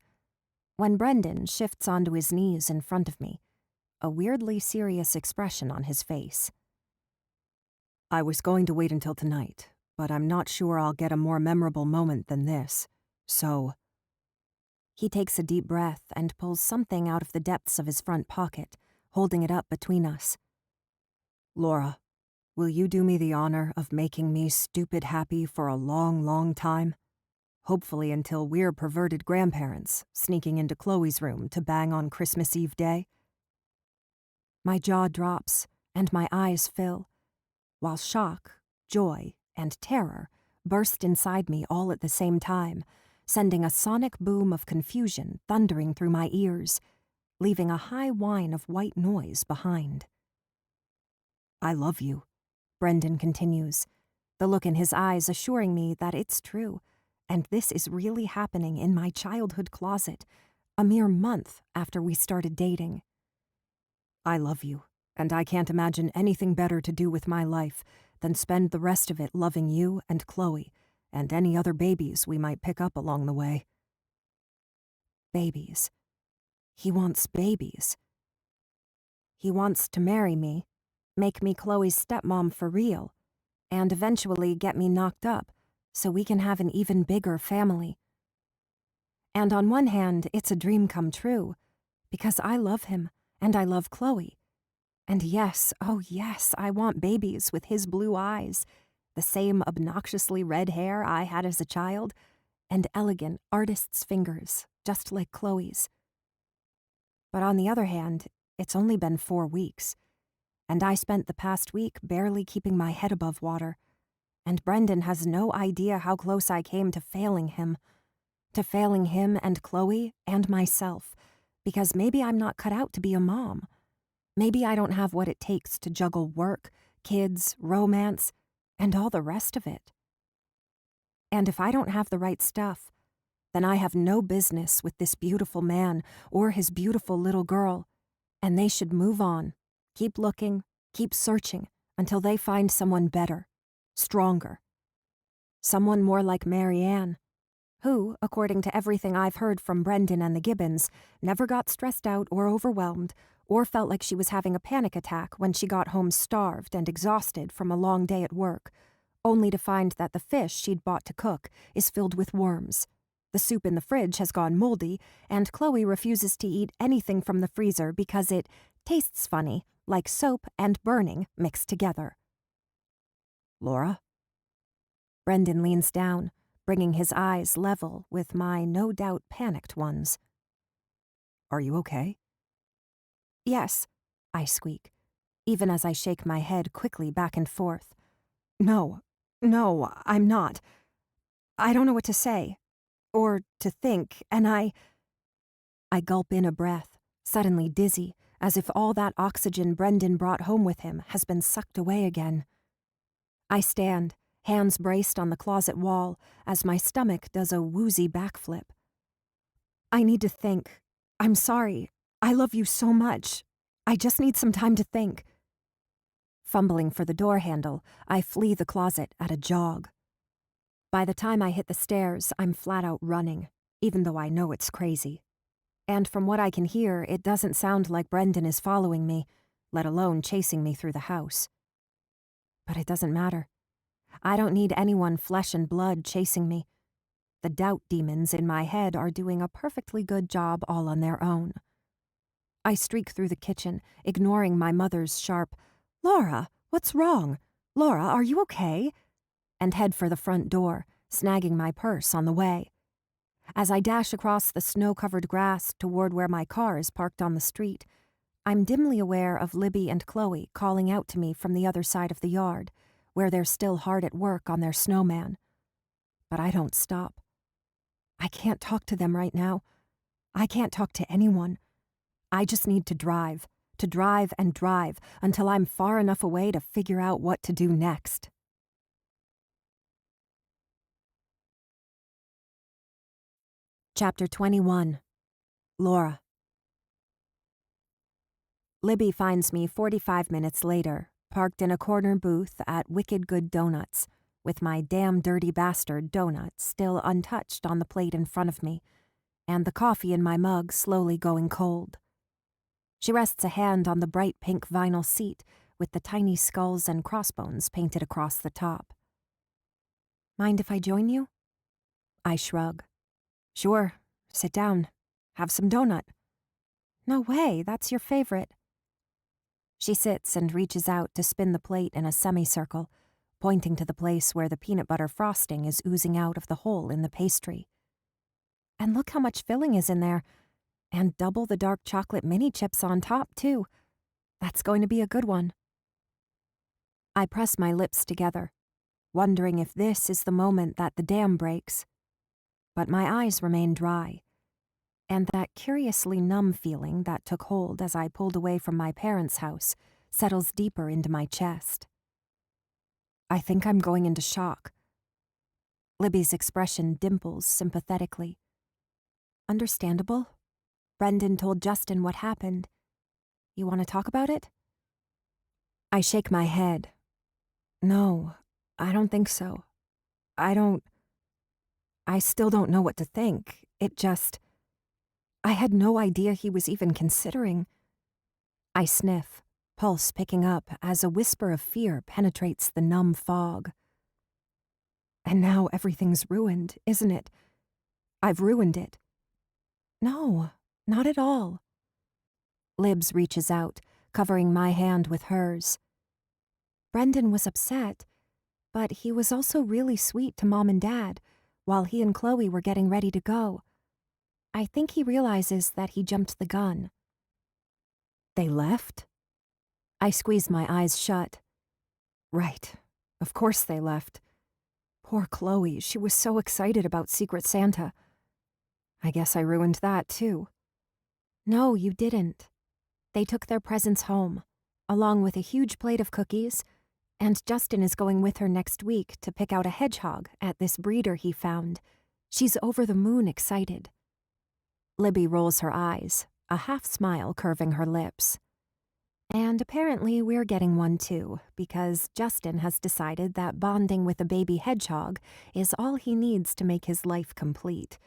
When Brendan shifts onto his knees in front of me, a weirdly serious expression on his face. "I was going to wait until tonight, but I'm not sure I'll get a more memorable moment than this, so—" He takes a deep breath and pulls something out of the depths of his front pocket, holding it up between us. "Laura, will you do me the honor of making me stupid happy for a long, long time? Hopefully until we're perverted grandparents, sneaking into Chloe's room to bang on Christmas Eve day." My jaw drops, and my eyes fill, while shock, joy, and terror burst inside me all at the same time, sending a sonic boom of confusion thundering through my ears, leaving a high whine of white noise behind. "I love you," Brendan continues, the look in his eyes assuring me that it's true, and this is really happening in my childhood closet, a mere month after we started dating. "I love you, and I can't imagine anything better to do with my life than spend the rest of it loving you and Chloe, and any other babies we might pick up along the way. Babies. He wants babies. He wants to marry me, make me Chloe's stepmom for real, and eventually get me knocked up so we can have an even bigger family. And on one hand, it's a dream come true, because I love him and I love Chloe. And yes, oh yes, I want babies with his blue eyes, the same obnoxiously red hair I had as a child, and elegant artist's fingers, just like Chloe's. But on the other hand, it's only been 4 weeks, and I spent the past week barely keeping my head above water, and Brendan has no idea how close I came to failing him and Chloe and myself, because maybe I'm not cut out to be a mom. Maybe I don't have what it takes to juggle work, kids, romance, and all the rest of it. And if I don't have the right stuff, then I have no business with this beautiful man or his beautiful little girl, and they should move on, keep looking, keep searching until they find someone better, stronger. Someone more like Marianne, who, according to everything I've heard from Brendan and the Gibbons, never got stressed out or overwhelmed or felt like she was having a panic attack when she got home starved and exhausted from a long day at work, only to find that the fish she'd bought to cook is filled with worms. The soup in the fridge has gone moldy, and Chloe refuses to eat anything from the freezer because it tastes funny, like soap and burning mixed together. Laura? Brendan leans down, bringing his eyes level with my no doubt panicked ones. Are you okay? Yes, I squeak, even as I shake my head quickly back and forth. No, I'm not. I don't know what to say, or to think, and I gulp in a breath, suddenly dizzy, as if all that oxygen Brendan brought home with him has been sucked away again. I stand, hands braced on the closet wall, as my stomach does a woozy backflip. I need to think. I'm sorry. I love you so much. I just need some time to think. Fumbling for the door handle, I flee the closet at a jog. By the time I hit the stairs, I'm flat out running, even though I know it's crazy. And from what I can hear, it doesn't sound like Brendan is following me, let alone chasing me through the house. But it doesn't matter. I don't need anyone flesh and blood chasing me. The doubt demons in my head are doing a perfectly good job all on their own. I streak through the kitchen, ignoring my mother's sharp, "Laura, what's wrong? Laura, are you okay?" and head for the front door, snagging my purse on the way. As I dash across the snow-covered grass toward where my car is parked on the street, I'm dimly aware of Libby and Chloe calling out to me from the other side of the yard, where they're still hard at work on their snowman. But I don't stop. I can't talk to them right now. I can't talk to anyone. I just need to drive and drive until I'm far enough away to figure out what to do next. Chapter 21. Laura. Libby finds me 45 minutes later, parked in a corner booth at Wicked Good Donuts, with my damn dirty bastard donut still untouched on the plate in front of me, and the coffee in my mug slowly going cold. She rests a hand on the bright pink vinyl seat with the tiny skulls and crossbones painted across the top. Mind if I join you? I shrug. Sure, sit down. Have some donut. No way, that's your favorite. She sits and reaches out to spin the plate in a semicircle, pointing to the place where the peanut butter frosting is oozing out of the hole in the pastry. And look how much filling is in there, and double the dark chocolate mini chips on top, too. That's going to be a good one. I press my lips together, wondering if this is the moment that the dam breaks. But my eyes remain dry, and that curiously numb feeling that took hold as I pulled away from my parents' house settles deeper into my chest. I think I'm going into shock. Libby's expression dimples sympathetically. Understandable. Brendan told Justin what happened. You want to talk about it? I shake my head. No, I don't think so. I don't... I still don't know what to think. I had no idea he was even considering. I sniff, pulse picking up as a whisper of fear penetrates the numb fog. And now everything's ruined, isn't it? I've ruined it. No, not at all. Libs reaches out, covering my hand with hers. Brendan was upset, but he was also really sweet to Mom and Dad while he and Chloe were getting ready to go. I think he realizes that he jumped the gun. They left? I squeeze my eyes shut. Right, of course they left. Poor Chloe, she was so excited about Secret Santa. I guess I ruined that too. No, you didn't. They took their presents home, along with a huge plate of cookies, and Justin is going with her next week to pick out a hedgehog at this breeder he found. She's over the moon excited. Libby rolls her eyes, a half smile curving her lips. And apparently we're getting one too, because Justin has decided that bonding with a baby hedgehog is all he needs to make his life complete.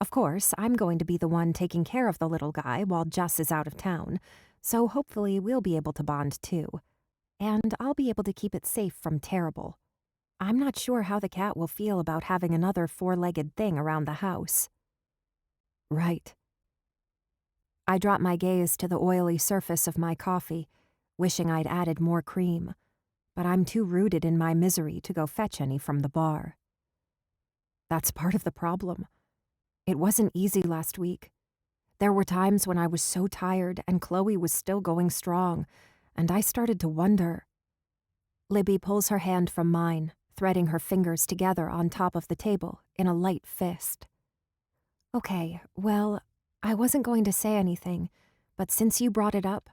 Of course, I'm going to be the one taking care of the little guy while Jus is out of town, so hopefully we'll be able to bond too. And I'll be able to keep it safe from Terrible. I'm not sure how the cat will feel about having another four-legged thing around the house. Right. I drop my gaze to the oily surface of my coffee, wishing I'd added more cream, but I'm too rooted in my misery to go fetch any from the bar. That's part of the problem. It wasn't easy last week. There were times when I was so tired and Chloe was still going strong, and I started to wonder. Libby pulls her hand from mine, threading her fingers together on top of the table in a light fist. Okay, well, I wasn't going to say anything, but since you brought it up,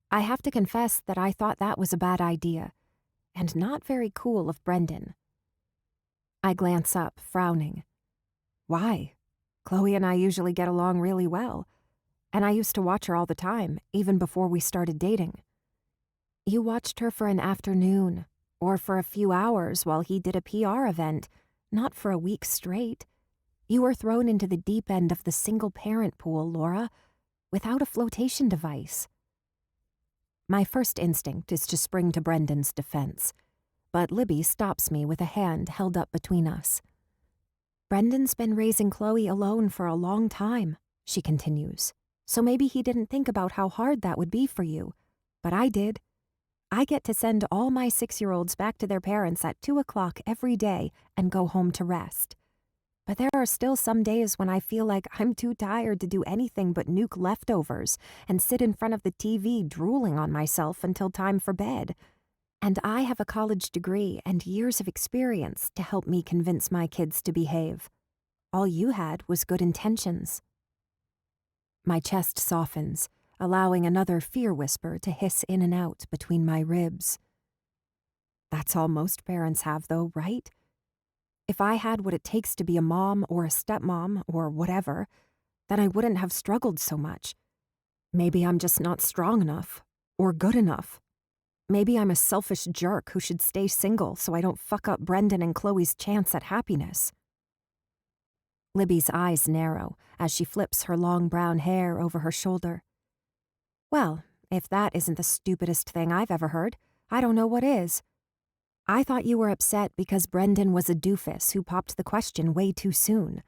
I have to confess that I thought that was a bad idea, and not very cool of Brendan. I glance up, frowning. Why? Chloe and I usually get along really well, and I used to watch her all the time, even before we started dating. You watched her for an afternoon, or for a few hours while he did a PR event, not for a week straight. You were thrown into the deep end of the single-parent pool, Laura, without a flotation device. My first instinct is to spring to Brendan's defense, but Libby stops me with a hand held up between us. Brendan's been raising Chloe alone for a long time, she continues, so maybe he didn't think about how hard that would be for you, but I did. I get to send all my 6-year-olds back to their parents at 2 o'clock every day and go home to rest. But there are still some days when I feel like I'm too tired to do anything but nuke leftovers and sit in front of the TV drooling on myself until time for bed. And I have a college degree and years of experience to help me convince my kids to behave. All you had was good intentions. My chest softens, allowing another fear whisper to hiss in and out between my ribs. That's all most parents have, though, right? If I had what it takes to be a mom or a stepmom or whatever, then I wouldn't have struggled so much. Maybe I'm just not strong enough or good enough. Maybe I'm a selfish jerk who should stay single so I don't fuck up Brendan and Chloe's chance at happiness. Libby's eyes narrow as she flips her long brown hair over her shoulder. Well, if that isn't the stupidest thing I've ever heard, I don't know what is. I thought you were upset because Brendan was a doofus who popped the question way too soon.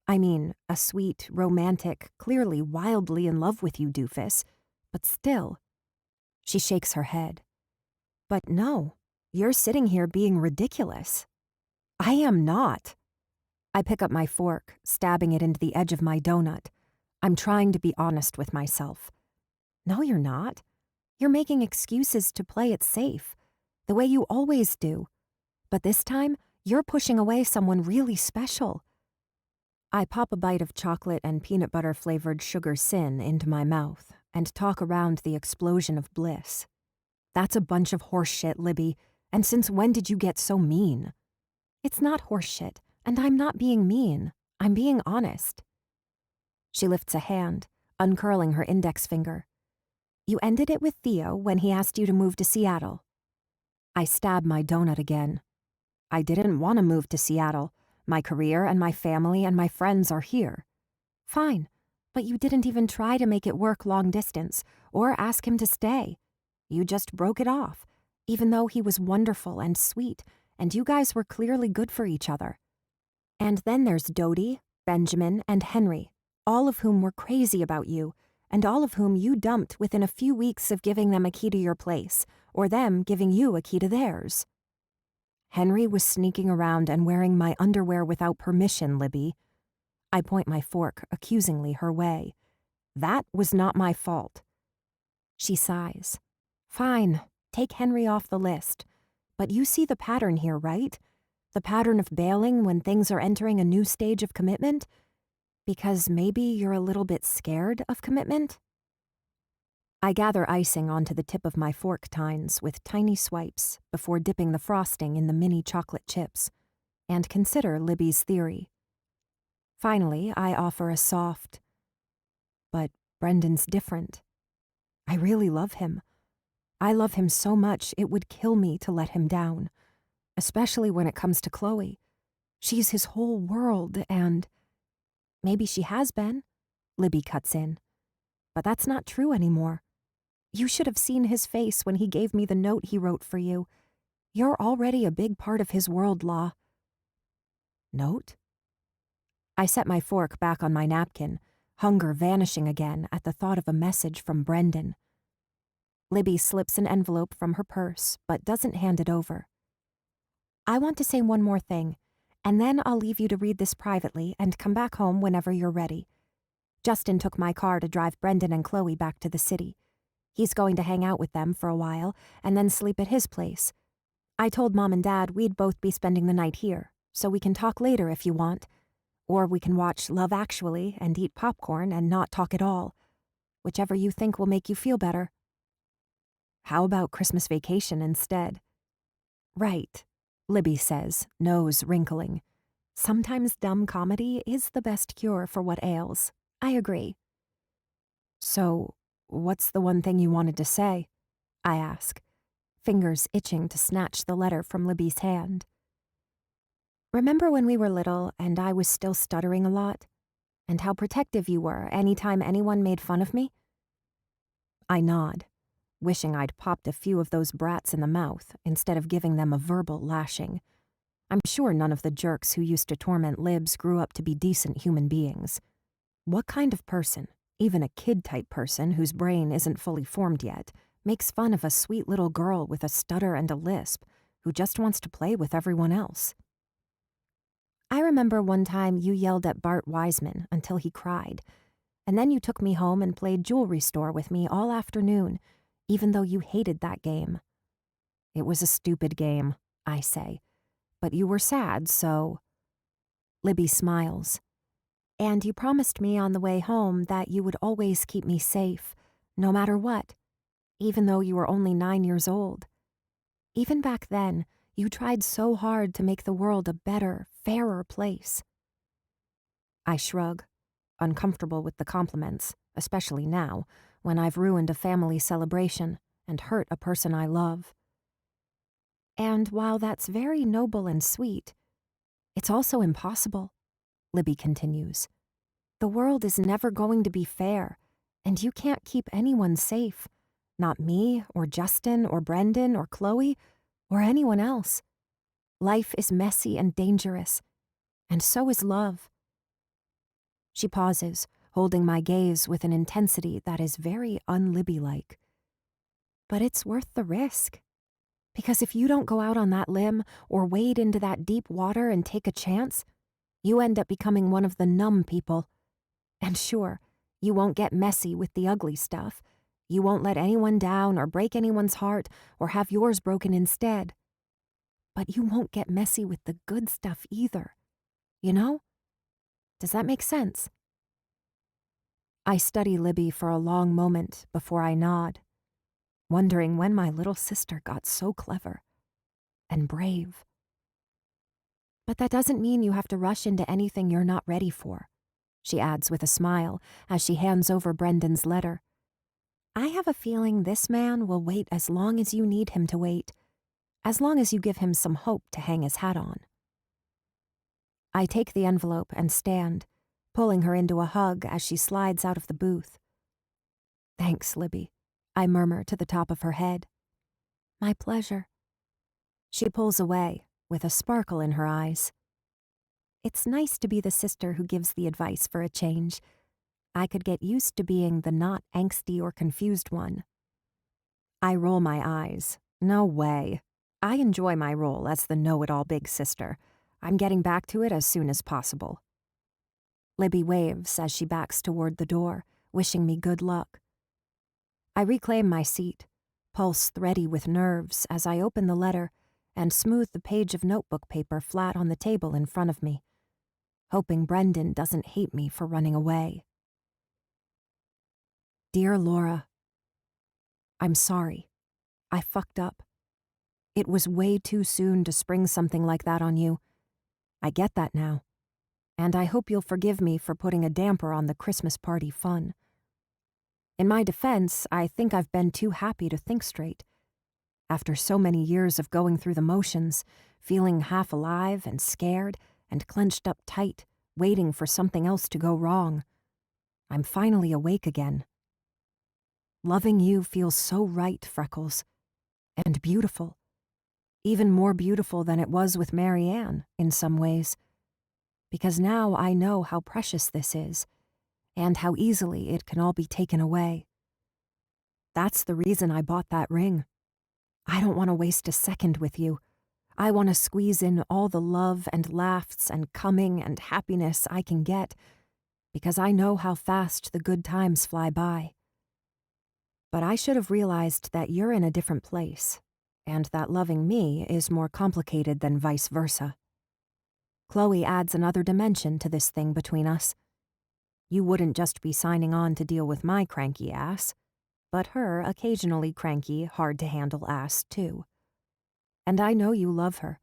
I mean, a sweet, romantic, clearly wildly in love with you doofus, but still. She shakes her head. But no, you're sitting here being ridiculous. I am not. I pick up my fork, stabbing it into the edge of my donut. I'm trying to be honest with myself. No, you're not. You're making excuses to play it safe, the way you always do. But this time, you're pushing away someone really special. I pop a bite of chocolate and peanut butter flavored sugar sin into my mouth and talk around the explosion of bliss. That's a bunch of horseshit, Libby, and since when did you get so mean? It's not horseshit, and I'm not being mean. I'm being honest. She lifts a hand, uncurling her index finger. You ended it with Theo when he asked you to move to Seattle. I stab my donut again. I didn't want to move to Seattle. My career and my family and my friends are here. Fine, but you didn't even try to make it work long distance or ask him to stay. You just broke it off, even though he was wonderful and sweet, and you guys were clearly good for each other. And then there's Dodie, Benjamin, and Henry, all of whom were crazy about you, and all of whom you dumped within a few weeks of giving them a key to your place, or them giving you a key to theirs. Henry was sneaking around and wearing my underwear without permission, Libby. I point my fork accusingly her way. That was not my fault. She sighs. Fine, take Henry off the list. But you see the pattern here, right? The pattern of bailing when things are entering a new stage of commitment? Because maybe you're a little bit scared of commitment? I gather icing onto the tip of my fork tines with tiny swipes before dipping the frosting in the mini chocolate chips, and consider Libby's theory. Finally, I offer a soft, but Brendan's different. I really love him. I love him so much it would kill me to let him down, especially when it comes to Chloe. She's his whole world, and maybe she has been, Libby cuts in. But that's not true anymore. You should have seen his face when he gave me the note he wrote for you. You're already a big part of his world, Law. Note? I set my fork back on my napkin, hunger vanishing again at the thought of a message from Brendan. Libby slips an envelope from her purse, but doesn't hand it over. I want to say one more thing, and then I'll leave you to read this privately and come back home whenever you're ready. Justin took my car to drive Brendan and Chloe back to the city. He's going to hang out with them for a while and then sleep at his place. I told Mom and Dad we'd both be spending the night here, so we can talk later if you want. Or we can watch Love Actually and eat popcorn and not talk at all. Whichever you think will make you feel better. How about Christmas vacation instead? Right, Libby says, nose wrinkling. Sometimes dumb comedy is the best cure for what ails. I agree. So, what's the one thing you wanted to say? I ask, fingers itching to snatch the letter from Libby's hand. Remember when we were little and I was still stuttering a lot? And how protective you were anytime anyone made fun of me? I nod, wishing I'd popped a few of those brats in the mouth instead of giving them a verbal lashing. I'm sure none of the jerks who used to torment Libs grew up to be decent human beings. What kind of person, even a kid-type person whose brain isn't fully formed yet, makes fun of a sweet little girl with a stutter and a lisp who just wants to play with everyone else? I remember one time you yelled at Bart Wiseman until he cried, and then you took me home and played Jewelry Store with me all afternoon, even though you hated that game. It was a stupid game, I say, but you were sad, so... Libby smiles. And you promised me on the way home that you would always keep me safe, no matter what, even though you were only 9 years old. Even back then, you tried so hard to make the world a better, fairer place. I shrug, uncomfortable with the compliments, especially now, when I've ruined a family celebration and hurt a person I love. And while that's very noble and sweet, it's also impossible, Libby continues. The world is never going to be fair, and you can't keep anyone safe. Not me, or Justin, or Brendan, or Chloe, or anyone else. Life is messy and dangerous, and so is love. She pauses, holding my gaze with an intensity that is very un-Libby-like. But it's worth the risk. Because if you don't go out on that limb or wade into that deep water and take a chance, you end up becoming one of the numb people. And sure, you won't get messy with the ugly stuff. You won't let anyone down or break anyone's heart or have yours broken instead. But you won't get messy with the good stuff either. You know? Does that make sense? I study Libby for a long moment before I nod, wondering when my little sister got so clever and brave. But that doesn't mean you have to rush into anything you're not ready for, she adds with a smile as she hands over Brendan's letter. I have a feeling this man will wait as long as you need him to wait, as long as you give him some hope to hang his hat on. I take the envelope and stand, pulling her into a hug as she slides out of the booth. "Thanks, Libby," I murmur to the top of her head. "My pleasure." She pulls away, with a sparkle in her eyes. It's nice to be the sister who gives the advice for a change. I could get used to being the not angsty or confused one. I roll my eyes. No way. I enjoy my role as the know-it-all big sister. I'm getting back to it as soon as possible. Libby waves as she backs toward the door, wishing me good luck. I reclaim my seat, pulse thready with nerves as I open the letter and smooth the page of notebook paper flat on the table in front of me, hoping Brendan doesn't hate me for running away. Dear Laura, I'm sorry. I fucked up. It was way too soon to spring something like that on you. I get that now, and I hope you'll forgive me for putting a damper on the Christmas party fun. In my defense, I think I've been too happy to think straight. After so many years of going through the motions, feeling half alive and scared and clenched up tight, waiting for something else to go wrong, I'm finally awake again. Loving you feels so right, Freckles, and beautiful. Even more beautiful than it was with Marianne, in some ways. Because now I know how precious this is, and how easily it can all be taken away. That's the reason I bought that ring. I don't want to waste a second with you. I want to squeeze in all the love and laughs and coming and happiness I can get, because I know how fast the good times fly by. But I should have realized that you're in a different place, and that loving me is more complicated than vice versa. Chloe adds another dimension to this thing between us. You wouldn't just be signing on to deal with my cranky ass, but her occasionally cranky, hard-to-handle ass, too. And I know you love her,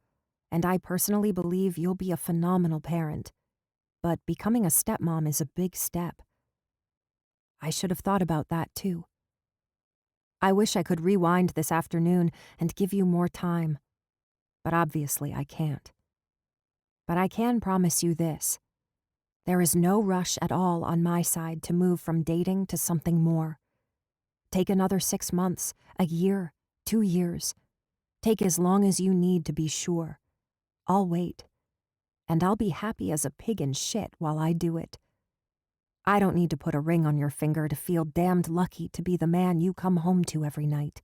and I personally believe you'll be a phenomenal parent. But becoming a stepmom is a big step. I should have thought about that, too. I wish I could rewind this afternoon and give you more time, but obviously I can't. But I can promise you this. There is no rush at all on my side to move from dating to something more. Take another 6 months, a year, 2 years. Take as long as you need to be sure. I'll wait. And I'll be happy as a pig in shit while I do it. I don't need to put a ring on your finger to feel damned lucky to be the man you come home to every night.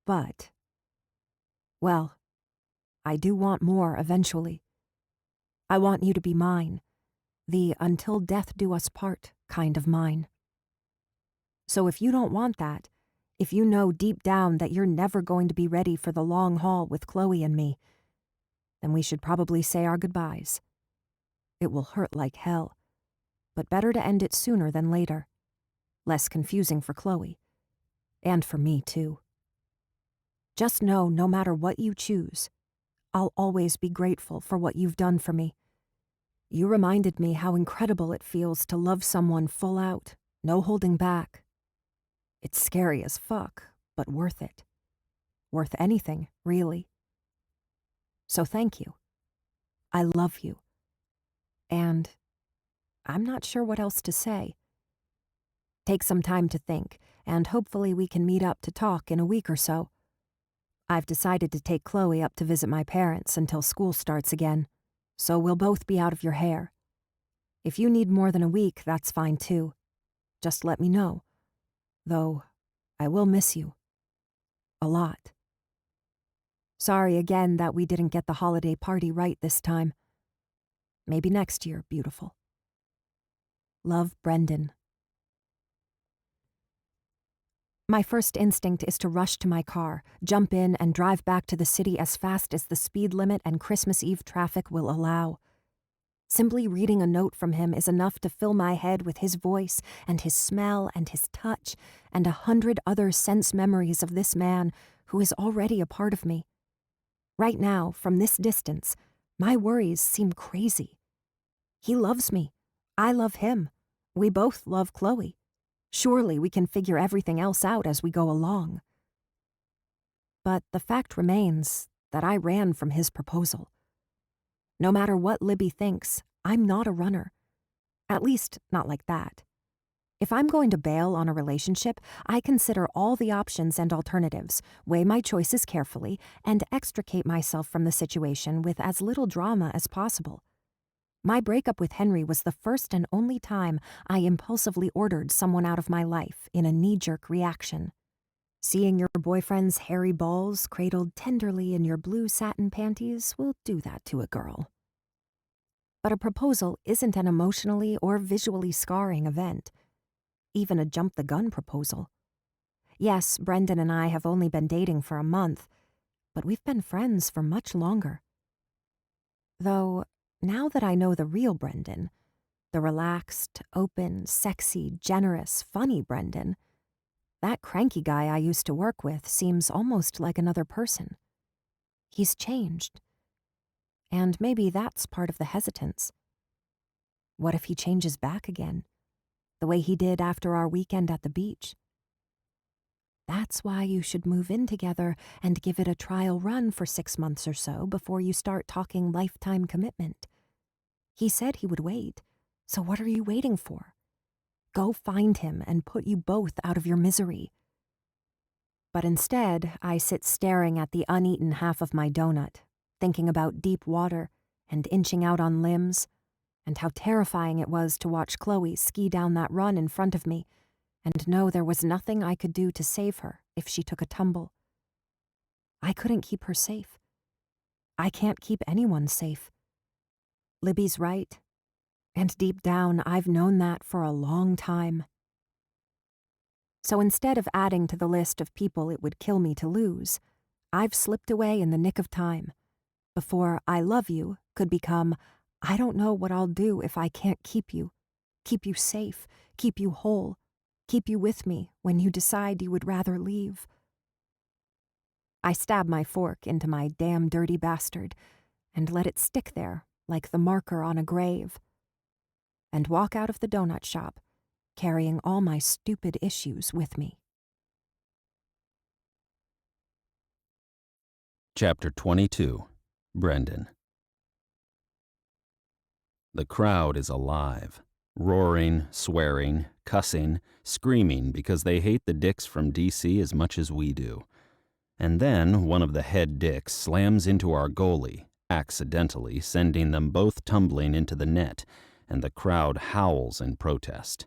But, well, I do want more eventually. I want you to be mine, the until death do us part kind of mine. So if you don't want that, if you know deep down that you're never going to be ready for the long haul with Chloe and me, then we should probably say our goodbyes. It will hurt like hell, but better to end it sooner than later. Less confusing for Chloe. And for me, too. Just know, no matter what you choose, I'll always be grateful for what you've done for me. You reminded me how incredible it feels to love someone full out, no holding back. It's scary as fuck, but worth it. Worth anything, really. So thank you. I love you. And I'm not sure what else to say. Take some time to think, and hopefully we can meet up to talk in a week or so. I've decided to take Chloe up to visit my parents until school starts again, so we'll both be out of your hair. If you need more than a week, that's fine too. Just let me know. Though, I will miss you. A lot. Sorry again that we didn't get the holiday party right this time. Maybe next year, beautiful. Love, Brendan. My first instinct is to rush to my car, jump in, and drive back to the city as fast as the speed limit and Christmas Eve traffic will allow. Simply reading a note from him is enough to fill my head with his voice and his smell and his touch and 100 other sense memories of this man who is already a part of me. Right now, from this distance, my worries seem crazy. He loves me. I love him. We both love Chloe. Surely we can figure everything else out as we go along. But the fact remains that I ran from his proposal. No matter what Libby thinks, I'm not a runner. At least, not like that. If I'm going to bail on a relationship, I consider all the options and alternatives, weigh my choices carefully, and extricate myself from the situation with as little drama as possible. My breakup with Henry was the first and only time I impulsively ordered someone out of my life in a knee-jerk reaction. Seeing your boyfriend's hairy balls cradled tenderly in your blue satin panties will do that to a girl. But a proposal isn't an emotionally or visually scarring event. Even a jump-the-gun proposal. Yes, Brendan and I have only been dating for a month, but we've been friends for much longer. Though, now that I know the real Brendan, the relaxed, open, sexy, generous, funny Brendan, that cranky guy I used to work with seems almost like another person. He's changed. And maybe that's part of the hesitance. What if he changes back again? The way he did after our weekend at the beach. That's why you should move in together and give it a trial run for 6 months or so before you start talking lifetime commitment. He said he would wait, so what are you waiting for? Go find him and put you both out of your misery. But instead, I sit staring at the uneaten half of my donut, thinking about deep water and inching out on limbs, and how terrifying it was to watch Chloe ski down that run in front of me and know there was nothing I could do to save her if she took a tumble. I couldn't keep her safe. I can't keep anyone safe. Libby's right, and deep down I've known that for a long time. So instead of adding to the list of people it would kill me to lose, I've slipped away in the nick of time, before I love you could become I don't know what I'll do if I can't keep you safe, keep you whole, keep you with me when you decide you would rather leave. I stab my fork into my damn dirty bastard and let it stick there like the marker on a grave, and walk out of the donut shop, carrying all my stupid issues with me. Chapter 22. Brendan. The crowd is alive, roaring, swearing, cussing, screaming because they hate the dicks from DC as much as we do. And then one of the head dicks slams into our goalie, accidentally sending them both tumbling into the net, and the crowd howls in protest.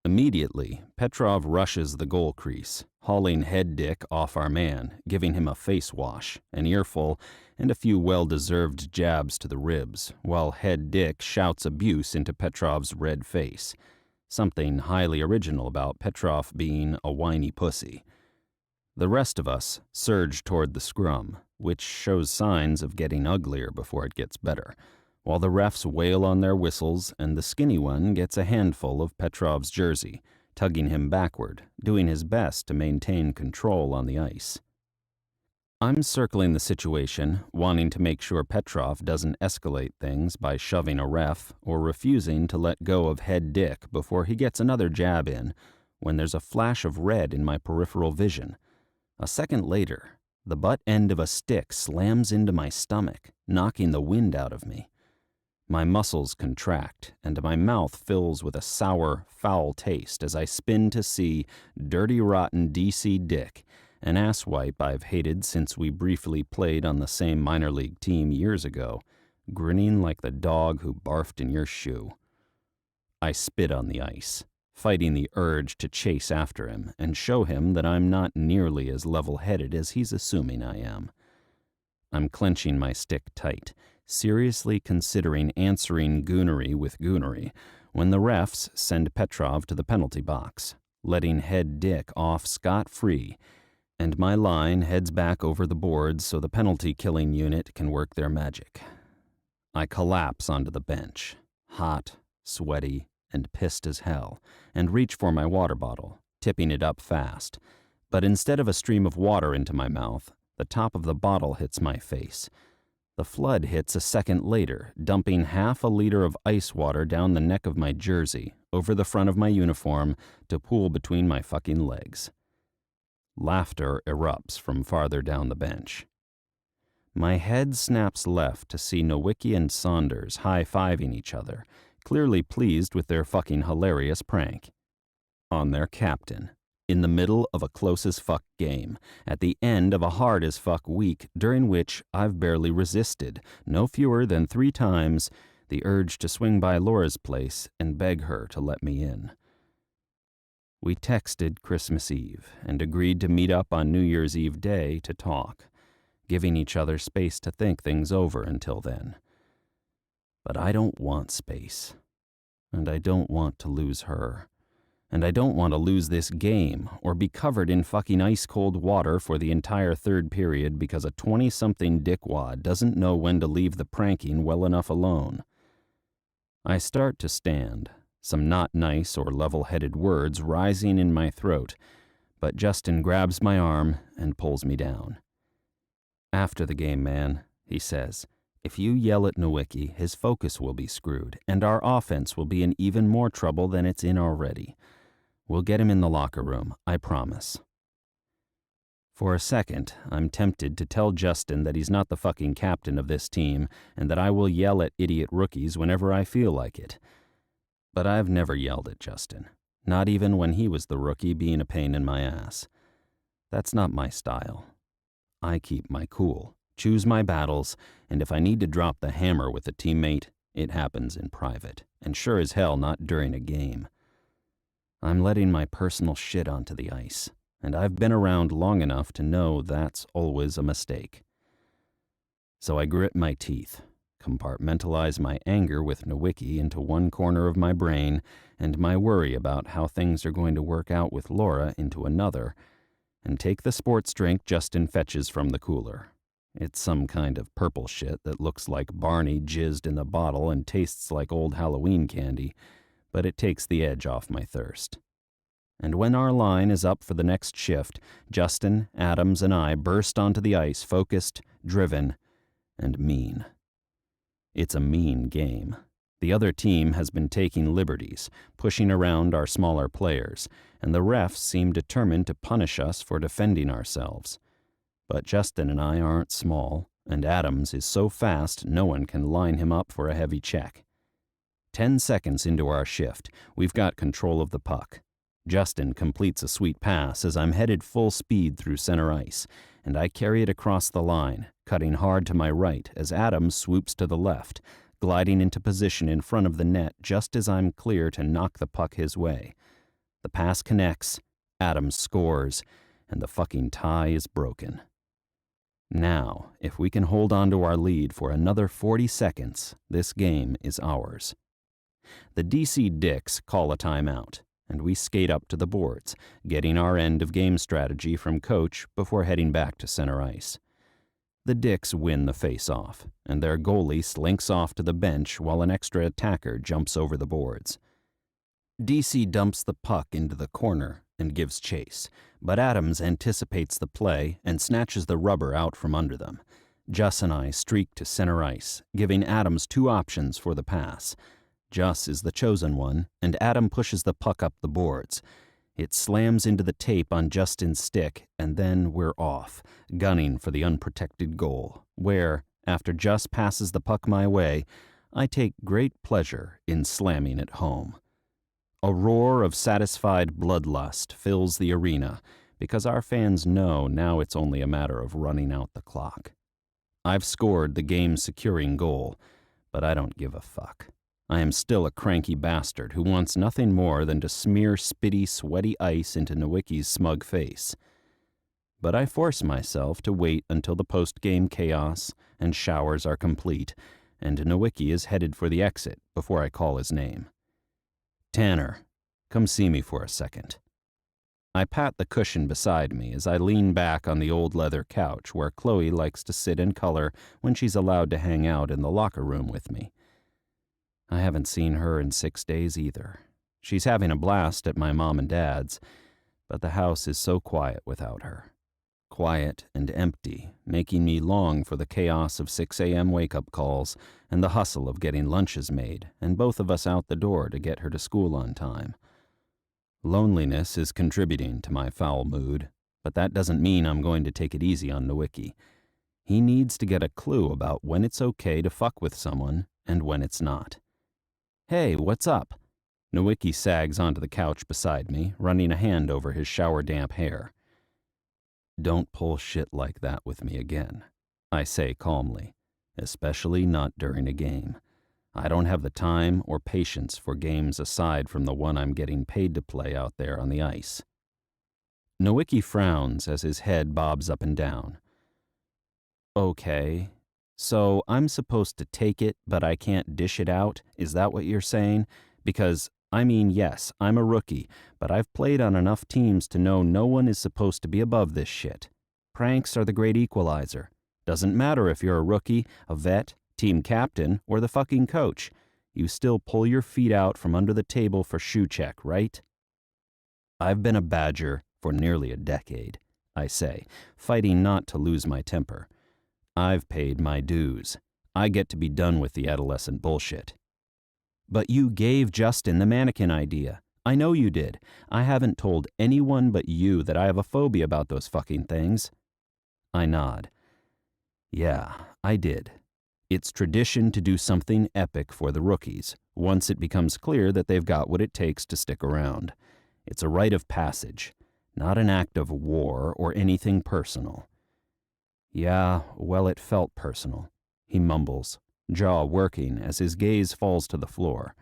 Immediately, Petrov rushes the goal crease, hauling head dick off our man, giving him a face wash, an earful, and a few well-deserved jabs to the ribs, while head dick shouts abuse into Petrov's red face, something highly original about Petrov being a whiny pussy. The rest of us surge toward the scrum, which shows signs of getting uglier before it gets better, while the refs wail on their whistles and the skinny one gets a handful of Petrov's jersey, tugging him backward, doing his best to maintain control on the ice. I'm circling the situation, wanting to make sure Petrov doesn't escalate things by shoving a ref or refusing to let go of head dick before he gets another jab in, when there's a flash of red in my peripheral vision. A second later, the butt end of a stick slams into my stomach, knocking the wind out of me. My muscles contract, and my mouth fills with a sour, foul taste as I spin to see dirty, rotten DC Dick, an asswipe I've hated since we briefly played on the same minor league team years ago, grinning like the dog who barfed in your shoe. I spit on the ice, fighting the urge to chase after him and show him that I'm not nearly as level-headed as he's assuming I am. I'm clenching my stick tight, seriously considering answering goonery with goonery, when the refs send Petrov to the penalty box, letting head dick off scot-free, and my line heads back over the boards so the penalty-killing unit can work their magic. I collapse onto the bench, hot, sweaty, and pissed as hell, and reach for my water bottle, tipping it up fast. But instead of a stream of water into my mouth, the top of the bottle hits my face. The flood hits a second later, dumping half a liter of ice water down the neck of my jersey, over the front of my uniform, to pool between my fucking legs. Laughter erupts from farther down the bench. My head snaps left to see Nowicki and Saunders high-fiving each other, clearly pleased with their fucking hilarious prank. On their captain, in the middle of a close-as-fuck game, at the end of a hard-as-fuck week during which I've barely resisted, no fewer than 3 times, the urge to swing by Laura's place and beg her to let me in. We texted Christmas Eve and agreed to meet up on New Year's Eve day to talk, giving each other space to think things over until then. But I don't want space, and I don't want to lose her, and I don't want to lose this game or be covered in fucking ice-cold water for the entire third period because a 20-something dickwad doesn't know when to leave the pranking well enough alone. I start to stand, some not nice or level-headed words rising in my throat, but Justin grabs my arm and pulls me down. "After the game, man," he says, "if you yell at Nowicki, his focus will be screwed, and our offense will be in even more trouble than it's in already. We'll get him in the locker room, I promise." For a second, I'm tempted to tell Justin that he's not the fucking captain of this team and that I will yell at idiot rookies whenever I feel like it. But I've never yelled at Justin, not even when he was the rookie being a pain in my ass. That's not my style. I keep my cool, choose my battles, and if I need to drop the hammer with a teammate, it happens in private, and sure as hell not during a game. I'm letting my personal shit onto the ice, and I've been around long enough to know that's always a mistake. So I grit my teeth, compartmentalize my anger with Nowicki into one corner of my brain, and my worry about how things are going to work out with Laura into another, and take the sports drink Justin fetches from the cooler. It's some kind of purple shit that looks like Barney jizzed in the bottle and tastes like old Halloween candy, but it takes the edge off my thirst. And when our line is up for the next shift, Justin, Adams, and I burst onto the ice focused, driven, and mean. It's a mean game. The other team has been taking liberties, pushing around our smaller players, and the refs seem determined to punish us for defending ourselves. But Justin and I aren't small, and Adams is so fast no one can line him up for a heavy check. 10 seconds into our shift, we've got control of the puck. Justin completes a sweet pass as I'm headed full speed through center ice, and I carry it across the line, cutting hard to my right as Adams swoops to the left, gliding into position in front of the net just as I'm clear to knock the puck his way. The pass connects, Adams scores, and the fucking tie is broken. Now, if we can hold on to our lead for another 40 seconds, this game is ours. The DC Dicks call a timeout, and we skate up to the boards, getting our end of game strategy from coach before heading back to center ice. The Dicks win the face-off, and their goalie slinks off to the bench while an extra attacker jumps over the boards. DC dumps the puck into the corner and gives chase, but Adams anticipates the play and snatches the rubber out from under them. Juss and I streak to center ice, giving Adams 2 options for the pass. Juss is the chosen one, and Adam pushes the puck up the boards. It slams into the tape on Justin's stick, and then we're off, gunning for the unprotected goal, where, after Juss passes the puck my way, I take great pleasure in slamming it home. A roar of satisfied bloodlust fills the arena, because our fans know now it's only a matter of running out the clock. I've scored the game-securing goal, but I don't give a fuck. I am still a cranky bastard who wants nothing more than to smear spitty, sweaty ice into Nowicki's smug face. But I force myself to wait until the post-game chaos and showers are complete, and Nowicki is headed for the exit before I call his name. "Tanner, come see me for a second." I pat the cushion beside me as I lean back on the old leather couch where Chloe likes to sit and color when she's allowed to hang out in the locker room with me. I haven't seen her in 6 days either. She's having a blast at my mom and dad's, but the house is so quiet without her. Quiet and empty, making me long for the chaos of 6 a.m. wake-up calls and the hustle of getting lunches made and both of us out the door to get her to school on time. Loneliness is contributing to my foul mood, but that doesn't mean I'm going to take it easy on Nowicki. He needs to get a clue about when it's okay to fuck with someone and when it's not. Hey, what's up? Nowicki sags onto the couch beside me, running a hand over his shower-damp hair. Don't pull shit like that with me again, I say calmly, especially not during a game. I don't have the time or patience for games aside from the one I'm getting paid to play out there on the ice. Nowicki frowns as his head bobs up and down. Okay, so I'm supposed to take it, but I can't dish it out? Is that what you're saying? Because, I mean, yes, I'm a rookie, but I've played on enough teams to know no one is supposed to be above this shit. Pranks are the great equalizer. Doesn't matter if you're a rookie, a vet, team captain, or the fucking coach. You still pull your feet out from under the table for shoe check, right? I've been a badger for nearly a decade, I say, fighting not to lose my temper. I've paid my dues. I get to be done with the adolescent bullshit. But you gave Justin the mannequin idea. I know you did. I haven't told anyone but you that I have a phobia about those fucking things. I nod. Yeah, I did. It's tradition to do something epic for the rookies, once it becomes clear that they've got what it takes to stick around. It's a rite of passage, not an act of war or anything personal. Yeah, well, it felt personal, he mumbles, jaw working as his gaze falls to the floor.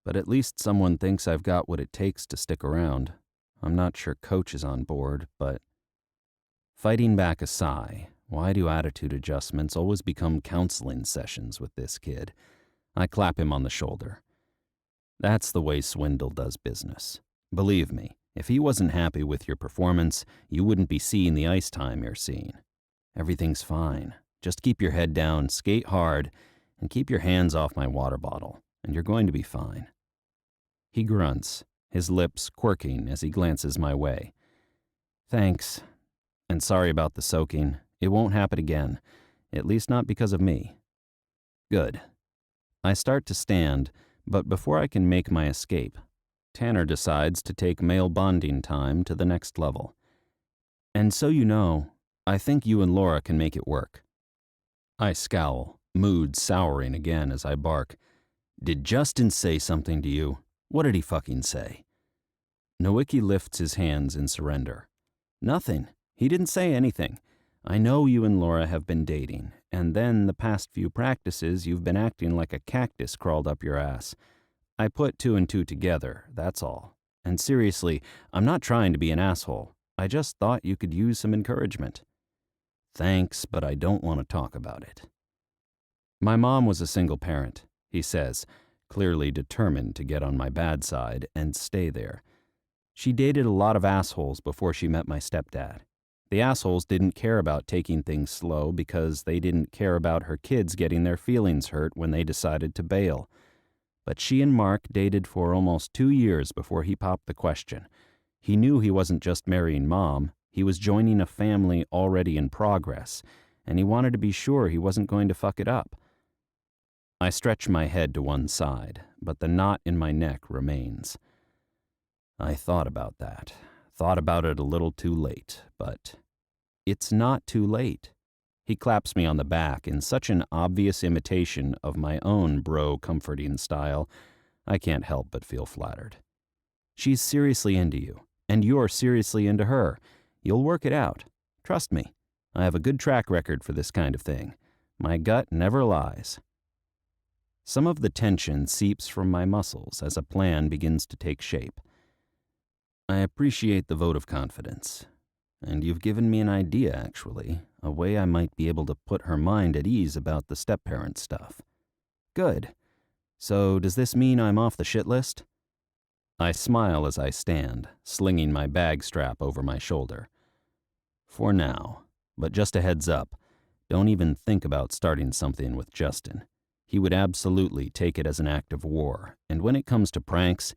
But at least someone thinks I've got what it takes to stick around. I'm not sure Coach is on board, but... Fighting back a sigh, why do attitude adjustments always become counseling sessions with this kid? I clap him on the shoulder. That's the way Swindle does business. Believe me, if he wasn't happy with your performance, you wouldn't be seeing the ice time you're seeing. Everything's fine. Just keep your head down, skate hard, and keep your hands off my water bottle, and you're going to be fine. He grunts, his lips quirking as he glances my way. Thanks. And sorry about the soaking. It won't happen again, at least not because of me. Good. I start to stand, but before I can make my escape, Tanner decides to take male bonding time to the next level. And so you know, I think you and Laura can make it work. I scowl, mood souring again as I bark. Did Justin say something to you? What did he fucking say? Nowicki lifts his hands in surrender. Nothing. He didn't say anything. I know you and Laura have been dating, and then the past few practices you've been acting like a cactus crawled up your ass. I put two and two together, that's all. And seriously, I'm not trying to be an asshole. I just thought you could use some encouragement. Thanks, but I don't want to talk about it. My mom was a single parent, he says, clearly determined to get on my bad side and stay there. She dated a lot of assholes before she met my stepdad. The assholes didn't care about taking things slow because they didn't care about her kids getting their feelings hurt when they decided to bail. But she and Mark dated for almost 2 years before he popped the question. He knew he wasn't just marrying Mom, he was joining a family already in progress, and he wanted to be sure he wasn't going to fuck it up. I stretch my head to one side, but the knot in my neck remains. I thought about that. Thought about it a little too late, but it's not too late. He claps me on the back in such an obvious imitation of my own bro-comforting style, I can't help but feel flattered. She's seriously into you, and you're seriously into her. You'll work it out. Trust me. I have a good track record for this kind of thing. My gut never lies. Some of the tension seeps from my muscles as a plan begins to take shape. I appreciate the vote of confidence. And you've given me an idea, actually, a way I might be able to put her mind at ease about the step-parent stuff. Good. So does this mean I'm off the shit list? I smile as I stand, slinging my bag strap over my shoulder. For now, but just a heads up, don't even think about starting something with Justin. He would absolutely take it as an act of war, and when it comes to pranks,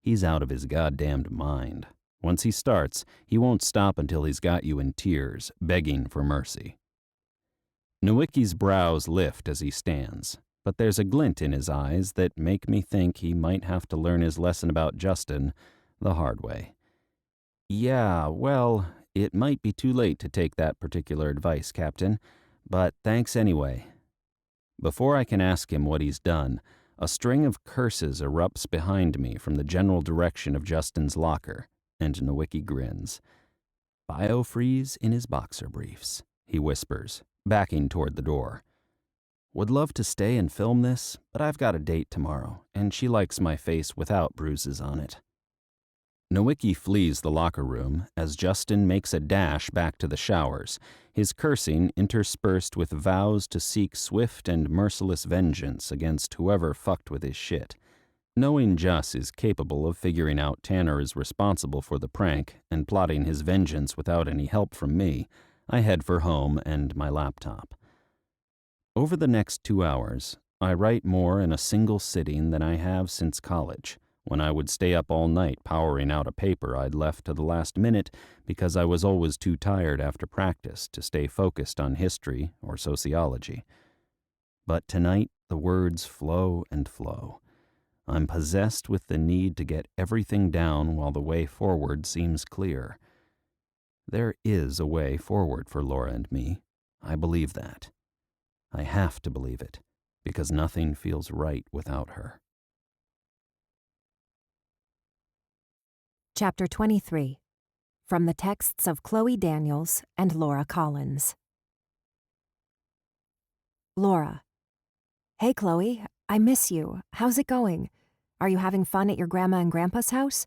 he's out of his goddamned mind. Once he starts, he won't stop until he's got you in tears, begging for mercy. Nowicki's brows lift as he stands, but there's a glint in his eyes that make me think he might have to learn his lesson about Justin the hard way. Yeah, well, it might be too late to take that particular advice, Captain. But thanks anyway. Before I can ask him what he's done, a string of curses erupts behind me from the general direction of Justin's locker, and Nowicki grins. Biofreeze in his boxer briefs, he whispers, backing toward the door. Would love to stay and film this, but I've got a date tomorrow, and she likes my face without bruises on it. Nowicki flees the locker room as Justin makes a dash back to the showers, his cursing interspersed with vows to seek swift and merciless vengeance against whoever fucked with his shit. Knowing Juss is capable of figuring out Tanner is responsible for the prank and plotting his vengeance without any help from me, I head for home and my laptop. Over the next 2 hours, I write more in a single sitting than I have since college, when I would stay up all night powering out a paper I'd left to the last minute because I was always too tired after practice to stay focused on history or sociology. But tonight, the words flow and flow. I'm possessed with the need to get everything down while the way forward seems clear. There is a way forward for Laura and me. I believe that. I have to believe it, because nothing feels right without her. Chapter 23. From the texts of Chloe Daniels and Laura Collins. Laura. Hey, Chloe. I miss you. How's it going? Are you having fun at your grandma and grandpa's house?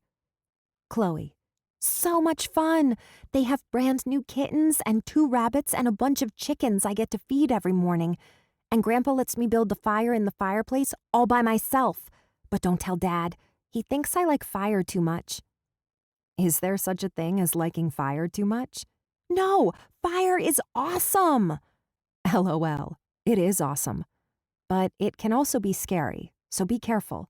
Chloe. So much fun. They have brand new kittens and 2 rabbits and a bunch of chickens I get to feed every morning. And Grandpa lets me build the fire in the fireplace all by myself. But don't tell Dad. He thinks I like fire too much. Is there such a thing as liking fire too much? No, fire is awesome. LOL. It is awesome. But it can also be scary, so be careful.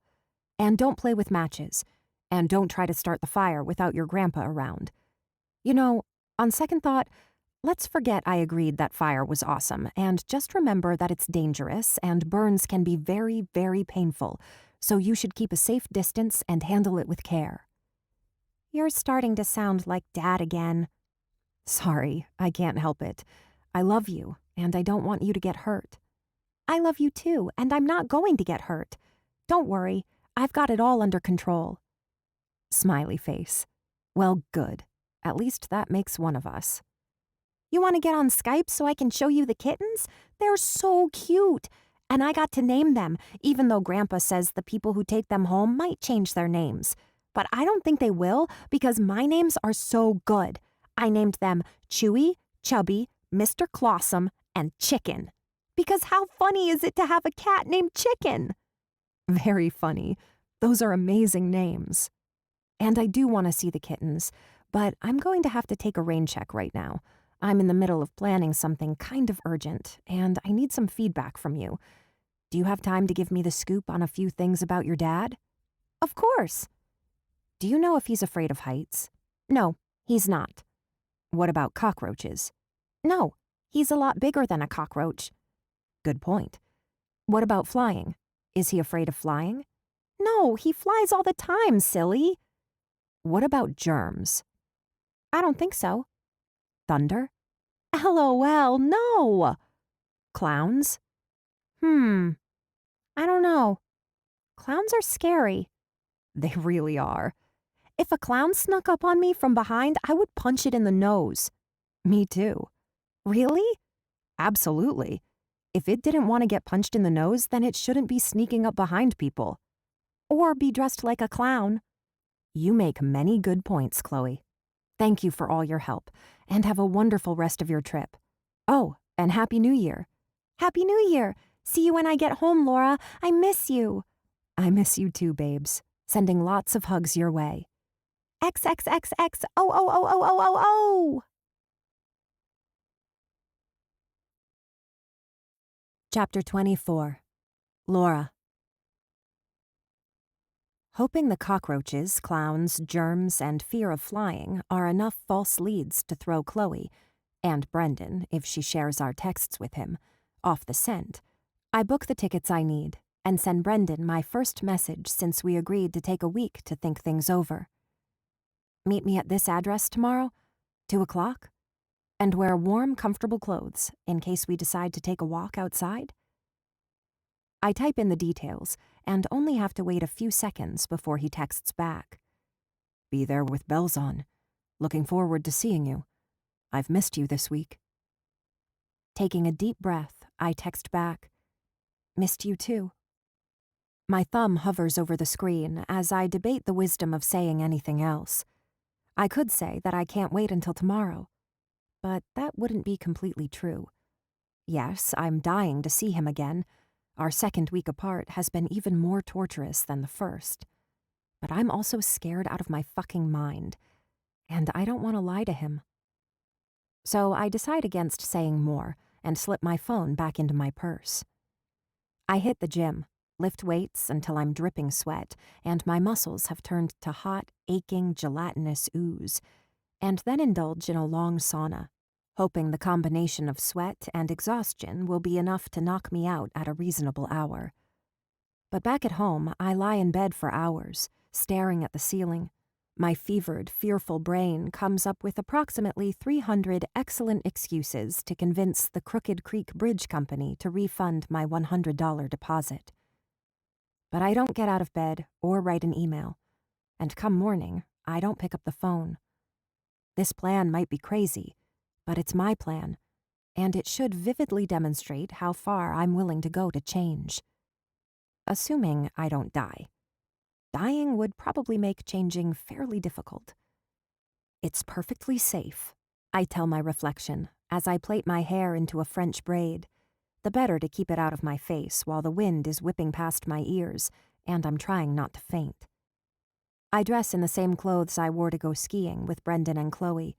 And don't play with matches. And don't try to start the fire without your grandpa around. You know, on second thought, let's forget I agreed that fire was awesome, and just remember that it's dangerous and burns can be very, very painful, so you should keep a safe distance and handle it with care. You're starting to sound like Dad again. Sorry, I can't help it. I love you, and I don't want you to get hurt. I love you too, and I'm not going to get hurt. Don't worry, I've got it all under control. Smiley face. Well, good. At least that makes one of us. You want to get on Skype so I can show you the kittens? They're so cute. And I got to name them, even though Grandpa says the people who take them home might change their names. But I don't think they will because my names are so good. I named them Chewy, Chubby, Mr. Clawsome, and Chicken. Because how funny is it to have a cat named Chicken? Very funny. Those are amazing names. And I do want to see the kittens, but I'm going to have to take a rain check right now. I'm in the middle of planning something kind of urgent, and I need some feedback from you. Do you have time to give me the scoop on a few things about your dad? Of course. Do you know if he's afraid of heights? No, he's not. What about cockroaches? No, he's a lot bigger than a cockroach. Good point. What about flying? Is he afraid of flying? No, he flies all the time, silly. What about germs? I don't think so. Thunder? LOL, no. Clowns? I don't know. Clowns are scary. They really are. If a clown snuck up on me from behind, I would punch it in the nose. Me too. Really? Absolutely. If it didn't want to get punched in the nose, then it shouldn't be sneaking up behind people. Or be dressed like a clown. You make many good points, Chloe. Thank you for all your help, and have a wonderful rest of your trip. Oh, and Happy New Year. Happy New Year! See you when I get home, Laura. I miss you. I miss you too, babes. Sending lots of hugs your way. XXXX. Oh. Chapter 24. Laura. Hoping the cockroaches, clowns, germs, and fear of flying are enough false leads to throw Chloe, and Brendan, if she shares our texts with him, off the scent, I book the tickets I need and send Brendan my first message since we agreed to take a week to think things over. Meet me at this address tomorrow? 2 o'clock? And wear warm, comfortable clothes in case we decide to take a walk outside? I type in the details and only have to wait a few seconds before he texts back. Be there with bells on. Looking forward to seeing you. I've missed you this week. Taking a deep breath, I text back. Missed you too. My thumb hovers over the screen as I debate the wisdom of saying anything else. I could say that I can't wait until tomorrow, but that wouldn't be completely true. Yes, I'm dying to see him again. Our second week apart has been even more torturous than the first. But I'm also scared out of my fucking mind, and I don't want to lie to him. So I decide against saying more and slip my phone back into my purse. I hit the gym, lift weights until I'm dripping sweat and my muscles have turned to hot, aching, gelatinous ooze, and then indulge in a long sauna, hoping the combination of sweat and exhaustion will be enough to knock me out at a reasonable hour. But back at home, I lie in bed for hours, staring at the ceiling. My fevered, fearful brain comes up with approximately 300 excellent excuses to convince the Crooked Creek Bridge Company to refund my $100 deposit. But I don't get out of bed or write an email, and come morning, I don't pick up the phone. This plan might be crazy, but it's my plan, and it should vividly demonstrate how far I'm willing to go to change. Assuming I don't die. Dying would probably make changing fairly difficult. It's perfectly safe, I tell my reflection as I plait my hair into a French braid, the better to keep it out of my face while the wind is whipping past my ears and I'm trying not to faint. I dress in the same clothes I wore to go skiing with Brendan and Chloe,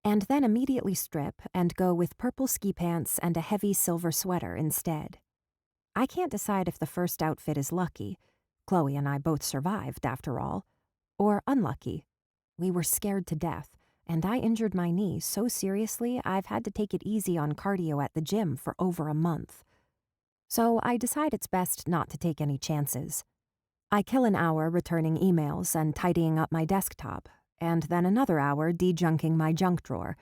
and then immediately strip and go with purple ski pants and a heavy silver sweater instead. I can't decide if the first outfit is lucky. Chloe and I both survived, after all. Or unlucky. We were scared to death, and I injured my knee so seriously I've had to take it easy on cardio at the gym for over a month. So I decide it's best not to take any chances. I kill an hour returning emails and tidying up my desktop, and then another hour de-junking my junk drawer,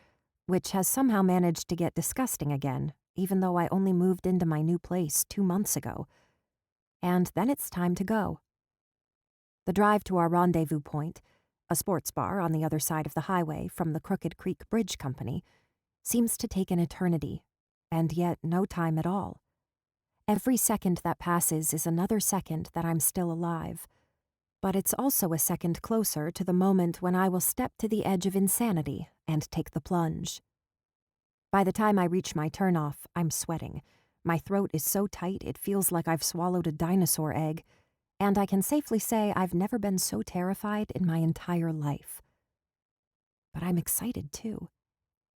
which has somehow managed to get disgusting again, even though I only moved into my new place 2 months ago. And then it's time to go. The drive to our rendezvous point, a sports bar on the other side of the highway from the Crooked Creek Bridge Company, seems to take an eternity, and yet no time at all. Every second that passes is another second that I'm still alive, but it's also a second closer to the moment when I will step to the edge of insanity and take the plunge. By the time I reach my turnoff, I'm sweating. My throat is so tight it feels like I've swallowed a dinosaur egg, and I can safely say I've never been so terrified in my entire life. But I'm excited too,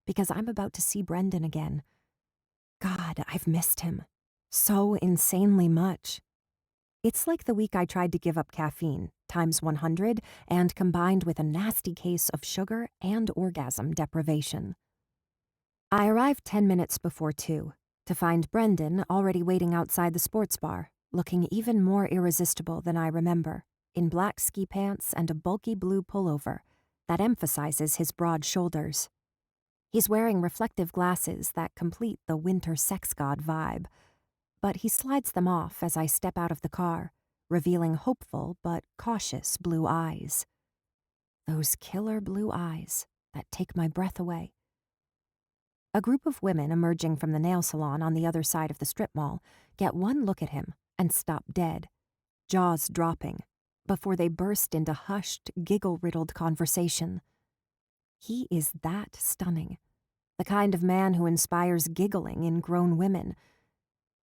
because I'm about to see Brendan again. God, I've missed him. So insanely much. It's like the week I tried to give up caffeine, times 100, and combined with a nasty case of sugar and orgasm deprivation. I arrived 10 minutes before 2 to find Brendan already waiting outside the sports bar, looking even more irresistible than I remember, in black ski pants and a bulky blue pullover that emphasizes his broad shoulders. He's wearing reflective glasses that complete the winter sex god vibe, but he slides them off as I step out of the car, revealing hopeful but cautious blue eyes. Those killer blue eyes that take my breath away. A group of women emerging from the nail salon on the other side of the strip mall get one look at him and stop dead, jaws dropping, before they burst into hushed, giggle-riddled conversation. He is that stunning, the kind of man who inspires giggling in grown women,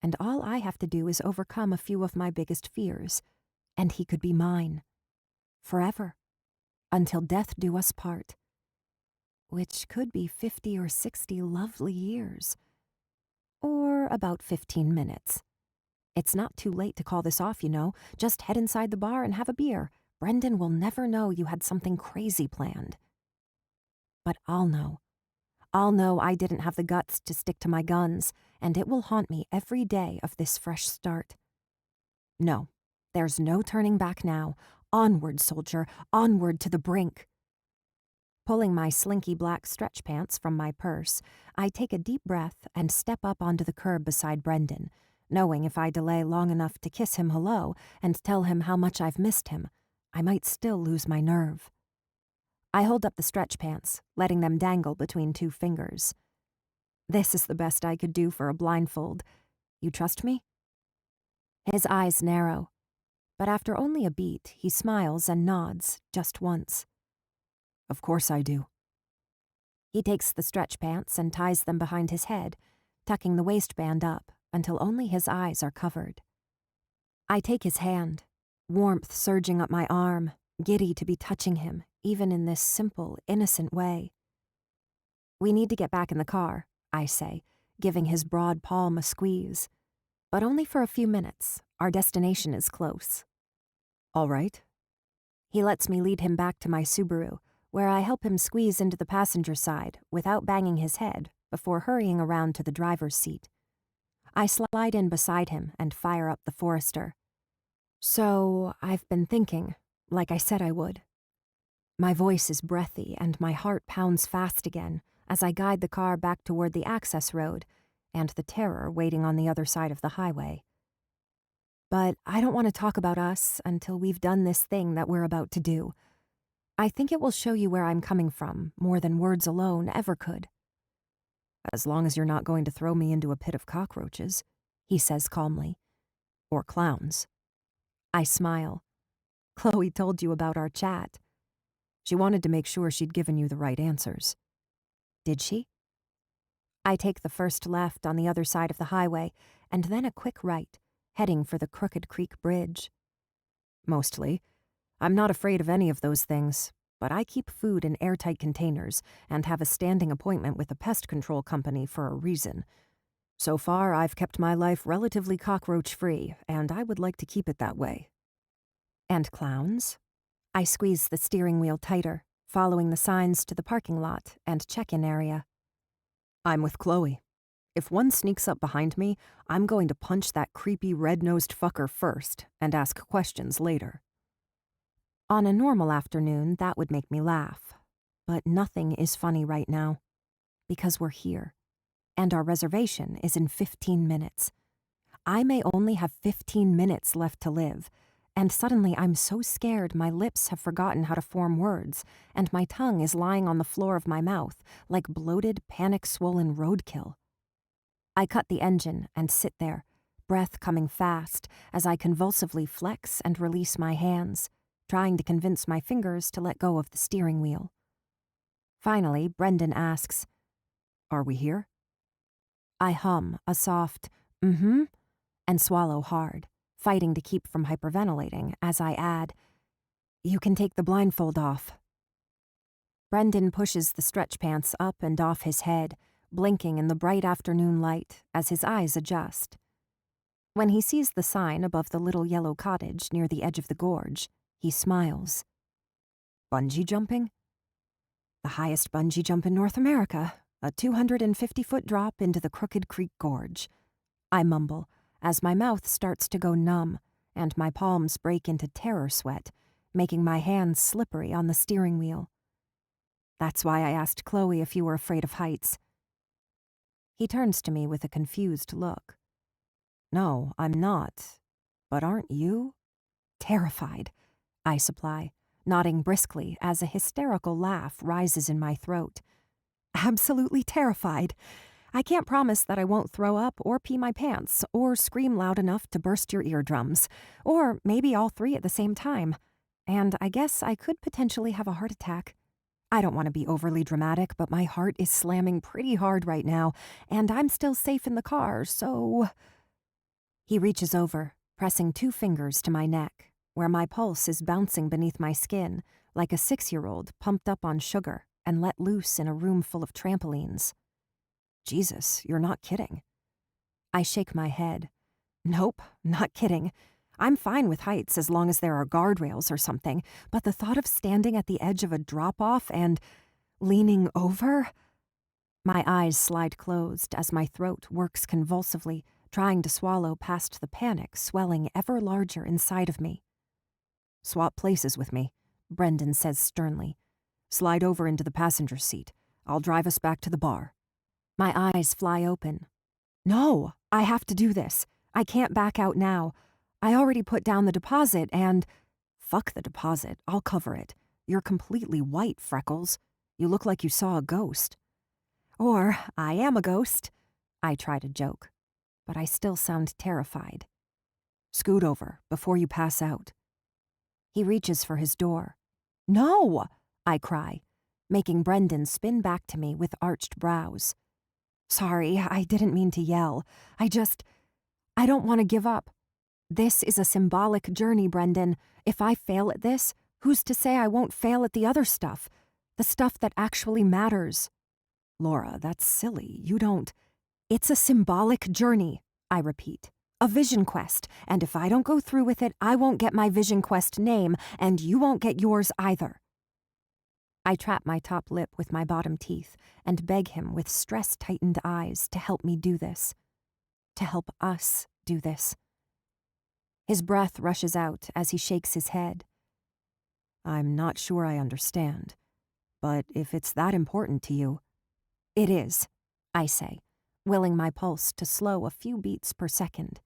and all I have to do is overcome a few of my biggest fears, and he could be mine. Forever. Until death do us part. Which could be 50 or 60 lovely years. Or about 15 minutes. It's not too late to call this off, you know. Just head inside the bar and have a beer. Brendan will never know you had something crazy planned. But I'll know. I'll know I didn't have the guts to stick to my guns, and it will haunt me every day of this fresh start. No, there's no turning back now. Onward, soldier, onward to the brink. Pulling my slinky black stretch pants from my purse, I take a deep breath and step up onto the curb beside Brendan, knowing if I delay long enough to kiss him hello and tell him how much I've missed him, I might still lose my nerve. I hold up the stretch pants, letting them dangle between 2 fingers. This is the best I could do for a blindfold. You trust me? His eyes narrow, but after only a beat, he smiles and nods just once. Of course I do. He takes the stretch pants and ties them behind his head, tucking the waistband up until only his eyes are covered. I take his hand, warmth surging up my arm, giddy to be touching him, even in this simple, innocent way. We need to get back in the car, I say, giving his broad palm a squeeze. But only for a few minutes. Our destination is close. All right. He lets me lead him back to my Subaru, where I help him squeeze into the passenger side without banging his head before hurrying around to the driver's seat. I slide in beside him and fire up the Forester. So, I've been thinking, like I said I would. My voice is breathy and my heart pounds fast again as I guide the car back toward the access road and the terror waiting on the other side of the highway. But I don't want to talk about us until we've done this thing that we're about to do. I think it will show you where I'm coming from more than words alone ever could. As long as you're not going to throw me into a pit of cockroaches, he says calmly. Or clowns. I smile. Chloe told you about our chat. She wanted to make sure she'd given you the right answers. Did she? I take the first left on the other side of the highway and then a quick right, heading for the Crooked Creek Bridge. Mostly. I'm not afraid of any of those things, but I keep food in airtight containers and have a standing appointment with a pest control company for a reason. So far, I've kept my life relatively cockroach-free, and I would like to keep it that way. And clowns? I squeeze the steering wheel tighter, following the signs to the parking lot and check-in area. I'm with Chloe. If one sneaks up behind me, I'm going to punch that creepy red-nosed fucker first and ask questions later. On a normal afternoon, that would make me laugh. But nothing is funny right now. Because we're here. And our reservation is in 15 minutes. I may only have 15 minutes left to live, and suddenly I'm so scared my lips have forgotten how to form words, and my tongue is lying on the floor of my mouth like bloated, panic-swollen roadkill. I cut the engine and sit there, breath coming fast as I convulsively flex and release my hands, trying to convince my fingers to let go of the steering wheel. Finally, Brendan asks, "Are we here?" I hum a soft, mm-hmm, and swallow hard, fighting to keep from hyperventilating as I add, "You can take the blindfold off." Brendan pushes the stretch pants up and off his head, blinking in the bright afternoon light as his eyes adjust. When he sees the sign above the little yellow cottage near the edge of the gorge, he smiles. Bungee jumping? The highest bungee jump in North America, a 250-foot drop into the Crooked Creek Gorge. I mumble, as my mouth starts to go numb and my palms break into terror sweat, making my hands slippery on the steering wheel. That's why I asked Chloe if you were afraid of heights. He turns to me with a confused look. No, I'm not. But aren't you? Terrified, I supply, nodding briskly as a hysterical laugh rises in my throat. Absolutely terrified. I can't promise that I won't throw up or pee my pants or scream loud enough to burst your eardrums, or maybe all three at the same time. And I guess I could potentially have a heart attack. I don't want to be overly dramatic, but my heart is slamming pretty hard right now, and I'm still safe in the car, so... He reaches over, pressing 2 fingers to my neck, where my pulse is bouncing beneath my skin, like a 6-year-old pumped up on sugar and let loose in a room full of trampolines. Jesus, you're not kidding. I shake my head. Nope, not kidding. I'm fine with heights as long as there are guardrails or something, but the thought of standing at the edge of a drop-off and leaning over... My eyes slide closed as my throat works convulsively, trying to swallow past the panic swelling ever larger inside of me. Swap places with me, Brendan says sternly. Slide over into the passenger seat. I'll drive us back to the bar. My eyes fly open. No, I have to do this. I can't back out now. I already put down the deposit and... Fuck the deposit. I'll cover it. You're completely white, Freckles. You look like you saw a ghost. Or I am a ghost. I try to joke, but I still sound terrified. Scoot over before you pass out. He reaches for his door. No, I cry, making Brendan spin back to me with arched brows. Sorry, I didn't mean to yell. I don't want to give up. This is a symbolic journey, Brendan. If I fail at this, who's to say I won't fail at the other stuff? The stuff that actually matters. Laura, that's silly. You don't... It's a symbolic journey, I repeat. A vision quest, and if I don't go through with it, I won't get my vision quest name, and you won't get yours either. I trap my top lip with my bottom teeth and beg him with stress-tightened eyes to help me do this. To help us do this. His breath rushes out as he shakes his head. I'm not sure I understand, but if it's that important to you... It is, I say, willing my pulse to slow a few beats per second.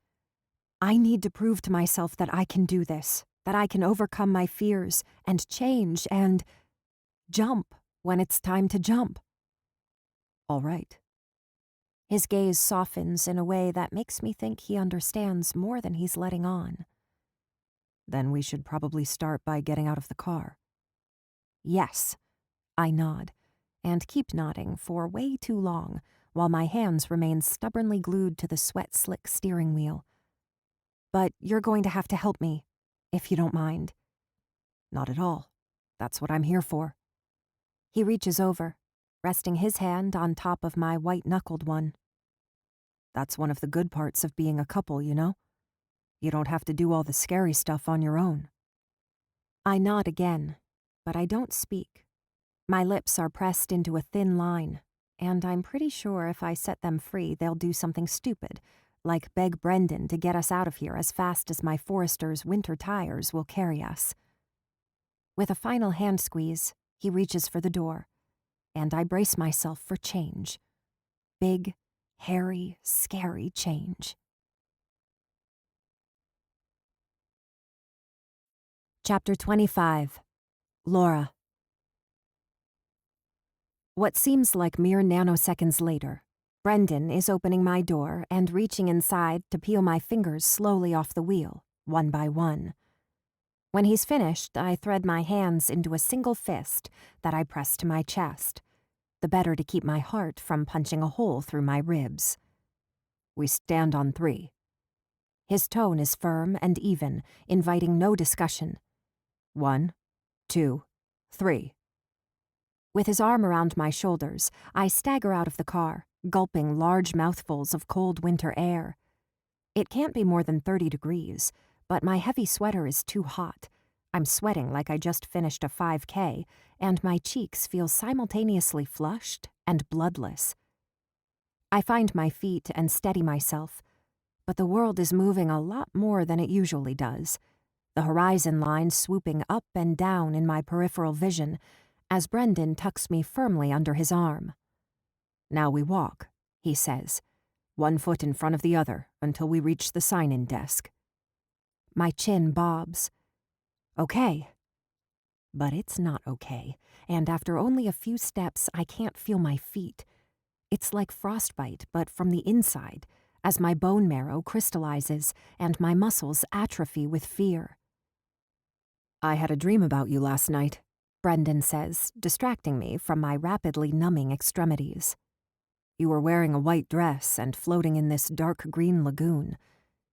I need to prove to myself that I can do this, that I can overcome my fears and change and jump when it's time to jump. All right. His gaze softens in a way that makes me think he understands more than he's letting on. Then we should probably start by getting out of the car. Yes, I nod, and keep nodding for way too long, while my hands remain stubbornly glued to the sweat-slick steering wheel. But you're going to have to help me, if you don't mind. Not at all. That's what I'm here for. He reaches over, resting his hand on top of my white-knuckled one. That's one of the good parts of being a couple, you know? You don't have to do all the scary stuff on your own. I nod again, but I don't speak. My lips are pressed into a thin line, and I'm pretty sure if I set them free, they'll do something stupid, like beg Brendan to get us out of here as fast as my Forester's winter tires will carry us. With a final hand squeeze, he reaches for the door, and I brace myself for change. Big, hairy, scary change. Chapter 25. Laura. What seems like mere nanoseconds later, Brendan is opening my door and reaching inside to peel my fingers slowly off the wheel, one by one. When he's finished, I thread my hands into a single fist that I press to my chest, the better to keep my heart from punching a hole through my ribs. We stand on 3. His tone is firm and even, inviting no discussion. 1, 2, 3. With his arm around my shoulders, I stagger out of the car, gulping large mouthfuls of cold winter air. It can't be more than 30 degrees, but my heavy sweater is too hot. I'm sweating like I just finished a 5K, and my cheeks feel simultaneously flushed and bloodless. I find my feet and steady myself, but the world is moving a lot more than it usually does, the horizon line swooping up and down in my peripheral vision as Brendan tucks me firmly under his arm. Now we walk, he says, 1 foot in front of the other until we reach the sign-in desk. My chin bobs. Okay. But it's not okay, and after only a few steps, I can't feel my feet. It's like frostbite, but from the inside, as my bone marrow crystallizes and my muscles atrophy with fear. I had a dream about you last night, Brendan says, distracting me from my rapidly numbing extremities. You were wearing a white dress and floating in this dark green lagoon,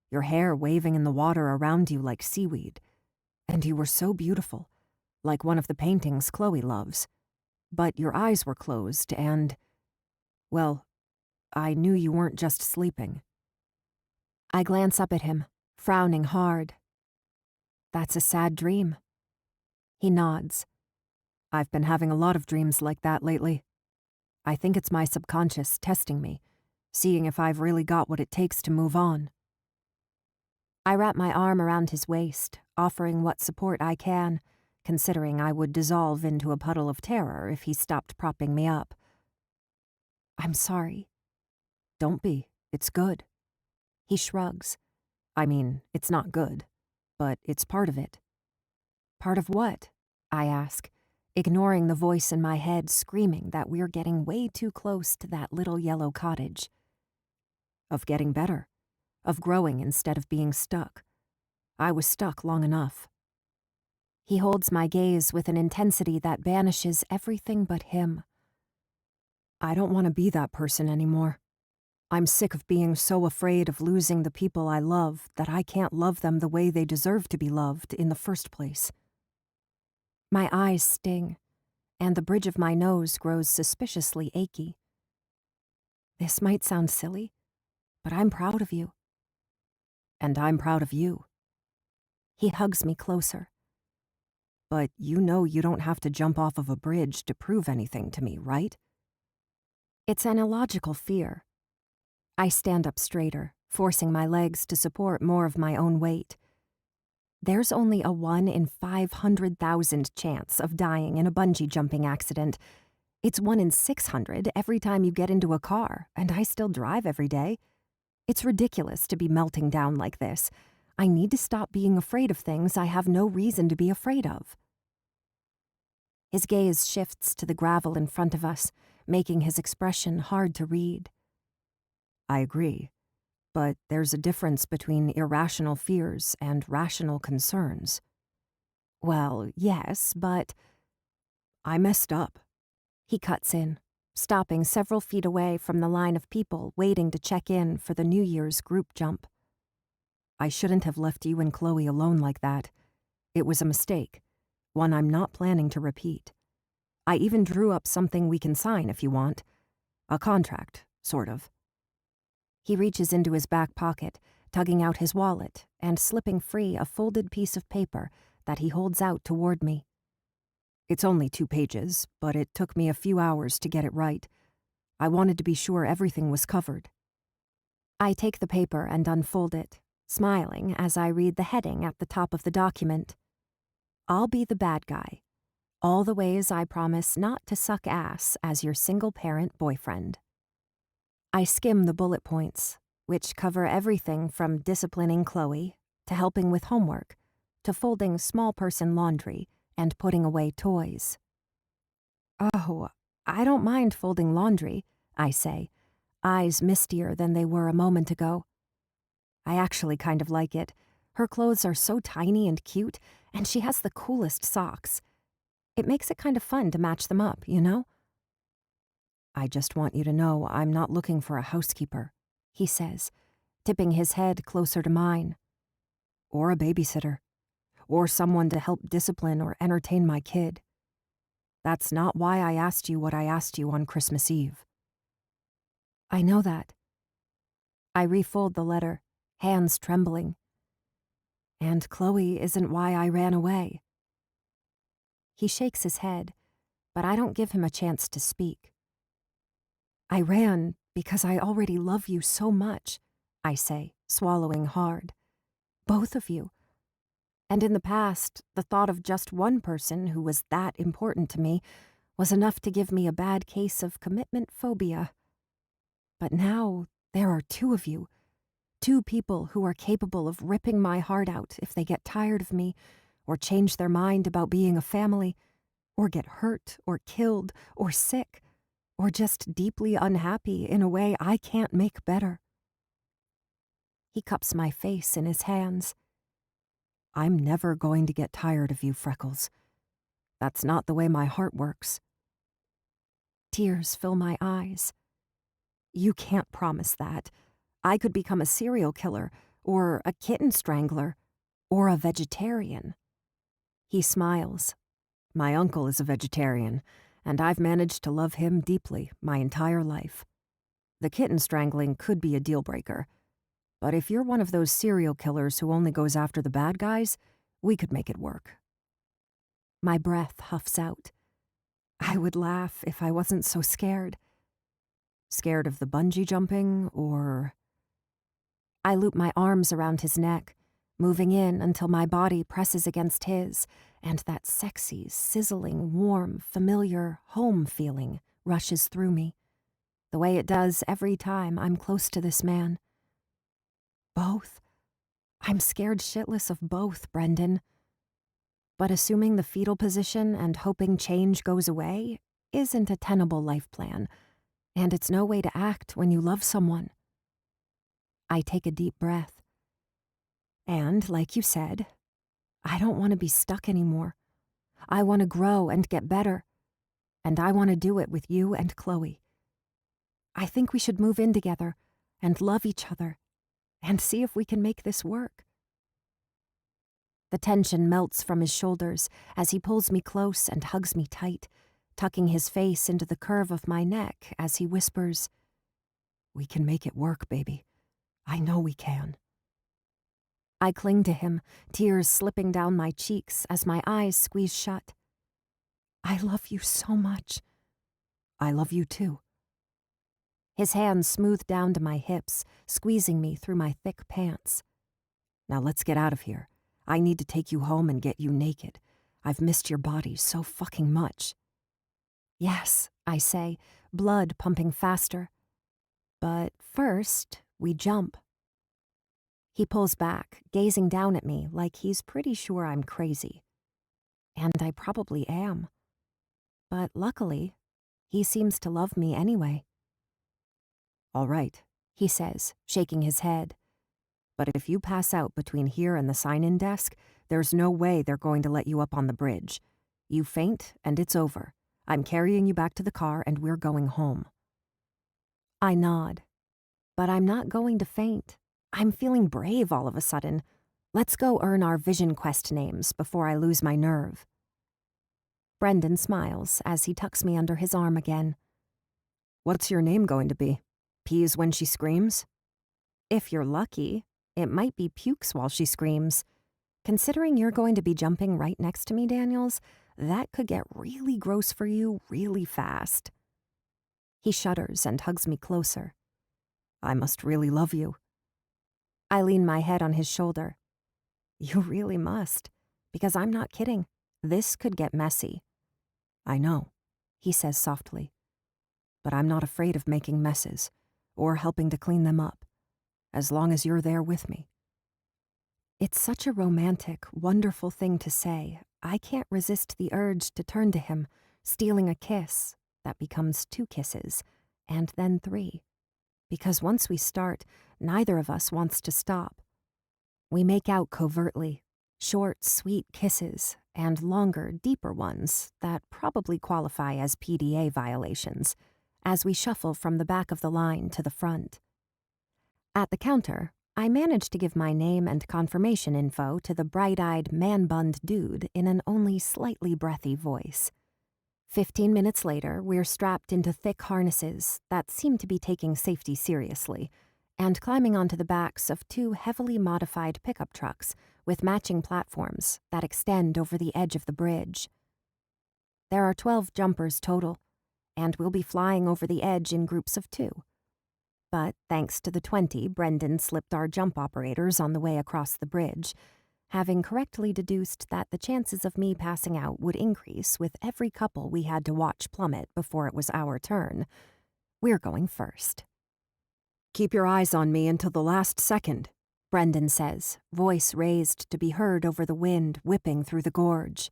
your hair waving in the water around you like seaweed. And you were so beautiful, like one of the paintings Chloe loves. But your eyes were closed and, well, I knew you weren't just sleeping. I glance up at him, frowning hard. That's a sad dream. He nods. I've been having a lot of dreams like that lately. I think it's my subconscious testing me, seeing if I've really got what it takes to move on. I wrap my arm around his waist, offering what support I can, considering I would dissolve into a puddle of terror if he stopped propping me up. I'm sorry. Don't be. It's good. He shrugs. I mean, it's not good, but it's part of it. Part of what? I ask, ignoring the voice in my head screaming that we're getting way too close to that little yellow cottage. Of getting better. Of growing instead of being stuck. I was stuck long enough. He holds my gaze with an intensity that banishes everything but him. I don't want to be that person anymore. I'm sick of being so afraid of losing the people I love that I can't love them the way they deserve to be loved in the first place. My eyes sting, and the bridge of my nose grows suspiciously achy. This might sound silly, but I'm proud of you. And I'm proud of you. He hugs me closer. But you know you don't have to jump off of a bridge to prove anything to me, right? It's an illogical fear. I stand up straighter, forcing my legs to support more of my own weight. There's only a 1 in 500,000 chance of dying in a bungee jumping accident. It's 1 in 600 every time you get into a car, and I still drive every day. It's ridiculous to be melting down like this. I need to stop being afraid of things I have no reason to be afraid of. His gaze shifts to the gravel in front of us, making his expression hard to read. I agree, but there's a difference between irrational fears and rational concerns. Well, yes, but I messed up. He cuts in, stopping several feet away from the line of people waiting to check in for the New Year's group jump. I shouldn't have left you and Chloe alone like that. It was a mistake, one I'm not planning to repeat. I even drew up something we can sign if you want. A contract, sort of. He reaches into his back pocket, tugging out his wallet and slipping free a folded piece of paper that he holds out toward me. It's only 2 pages, but it took me a few hours to get it right. I wanted to be sure everything was covered. I take the paper and unfold it, smiling as I read the heading at the top of the document. I'll be the bad guy. All the ways I promise not to suck ass as your single-parent boyfriend. I skim the bullet points, which cover everything from disciplining Chloe, to helping with homework, to folding small-person laundry and putting away toys. Oh, I don't mind folding laundry, I say, eyes mistier than they were a moment ago. I actually kind of like it. Her clothes are so tiny and cute, and she has the coolest socks. It makes it kind of fun to match them up, you know? I just want you to know I'm not looking for a housekeeper, he says, tipping his head closer to mine. Or a babysitter. Or someone to help discipline or entertain my kid. That's not why I asked you what I asked you on Christmas Eve. I know that. I refold the letter, hands trembling. And Chloe isn't why I ran away. He shakes his head, but I don't give him a chance to speak. I ran because I already love you so much, I say, swallowing hard. Both of you. And in the past, the thought of just one person who was that important to me was enough to give me a bad case of commitment phobia. But now there are 2 of you. 2 people who are capable of ripping my heart out if they get tired of me, or change their mind about being a family, or get hurt, or killed, or sick, or just deeply unhappy in a way I can't make better. He cups my face in his hands. I'm never going to get tired of you, Freckles. That's not the way my heart works. Tears fill my eyes. You can't promise that. I could become a serial killer, or a kitten strangler, or a vegetarian. He smiles. My uncle is a vegetarian, and I've managed to love him deeply my entire life. The kitten strangling could be a deal breaker, but if you're one of those serial killers who only goes after the bad guys, we could make it work. My breath huffs out. I would laugh if I wasn't so scared. Scared of the bungee jumping, or... I loop my arms around his neck, moving in until my body presses against his, and that sexy, sizzling, warm, familiar home feeling rushes through me, the way it does every time I'm close to this man. Both. I'm scared shitless of both, Brendan. But assuming the fetal position and hoping change goes away isn't a tenable life plan, and it's no way to act when you love someone. I take a deep breath. And, like you said, I don't want to be stuck anymore. I want to grow and get better, and I want to do it with you and Chloe. I think we should move in together and love each other and see if we can make this work. The tension melts from his shoulders as he pulls me close and hugs me tight, tucking his face into the curve of my neck as he whispers, "We can make it work, baby. I know we can." I cling to him, tears slipping down my cheeks as my eyes squeeze shut. I love you so much. I love you too. His hands smooth down to my hips, squeezing me through my thick pants. Now let's get out of here. I need to take you home and get you naked. I've missed your body so fucking much. Yes, I say, blood pumping faster. But first, we jump. He pulls back, gazing down at me like he's pretty sure I'm crazy. And I probably am. But luckily, he seems to love me anyway. All right, he says, shaking his head. But if you pass out between here and the sign-in desk, there's no way they're going to let you up on the bridge. You faint, and it's over. I'm carrying you back to the car, and we're going home. I nod. But I'm not going to faint. I'm feeling brave all of a sudden. Let's go earn our Vision Quest names before I lose my nerve. Brendan smiles as he tucks me under his arm again. What's your name going to be? Peas when she screams? If you're lucky, it might be Pukes while she screams. Considering you're going to be jumping right next to me, Daniels, that could get really gross for you really fast. He shudders and hugs me closer. I must really love you. I lean my head on his shoulder. You really must, because I'm not kidding. This could get messy. I know, he says softly. But I'm not afraid of making messes, or helping to clean them up, as long as you're there with me. It's such a romantic, wonderful thing to say. I can't resist the urge to turn to him, stealing a kiss that becomes 2 kisses, and then 3. Because once we start, neither of us wants to stop. We make out covertly, short, sweet kisses, and longer, deeper ones that probably qualify as PDA violations, as we shuffle from the back of the line to the front. At the counter, I manage to give my name and confirmation info to the bright-eyed, man-bunned dude in an only slightly breathy voice. 15 minutes later, we're strapped into thick harnesses that seem to be taking safety seriously, and climbing onto the backs of 2 heavily modified pickup trucks with matching platforms that extend over the edge of the bridge. There are 12 jumpers total, and we'll be flying over the edge in groups of 2. But thanks to the 20 Brendan slipped our jump operators on the way across the bridge, having correctly deduced that the chances of me passing out would increase with every couple we had to watch plummet before it was our turn, we're going first. Keep your eyes on me until the last second, Brendan says, voice raised to be heard over the wind whipping through the gorge.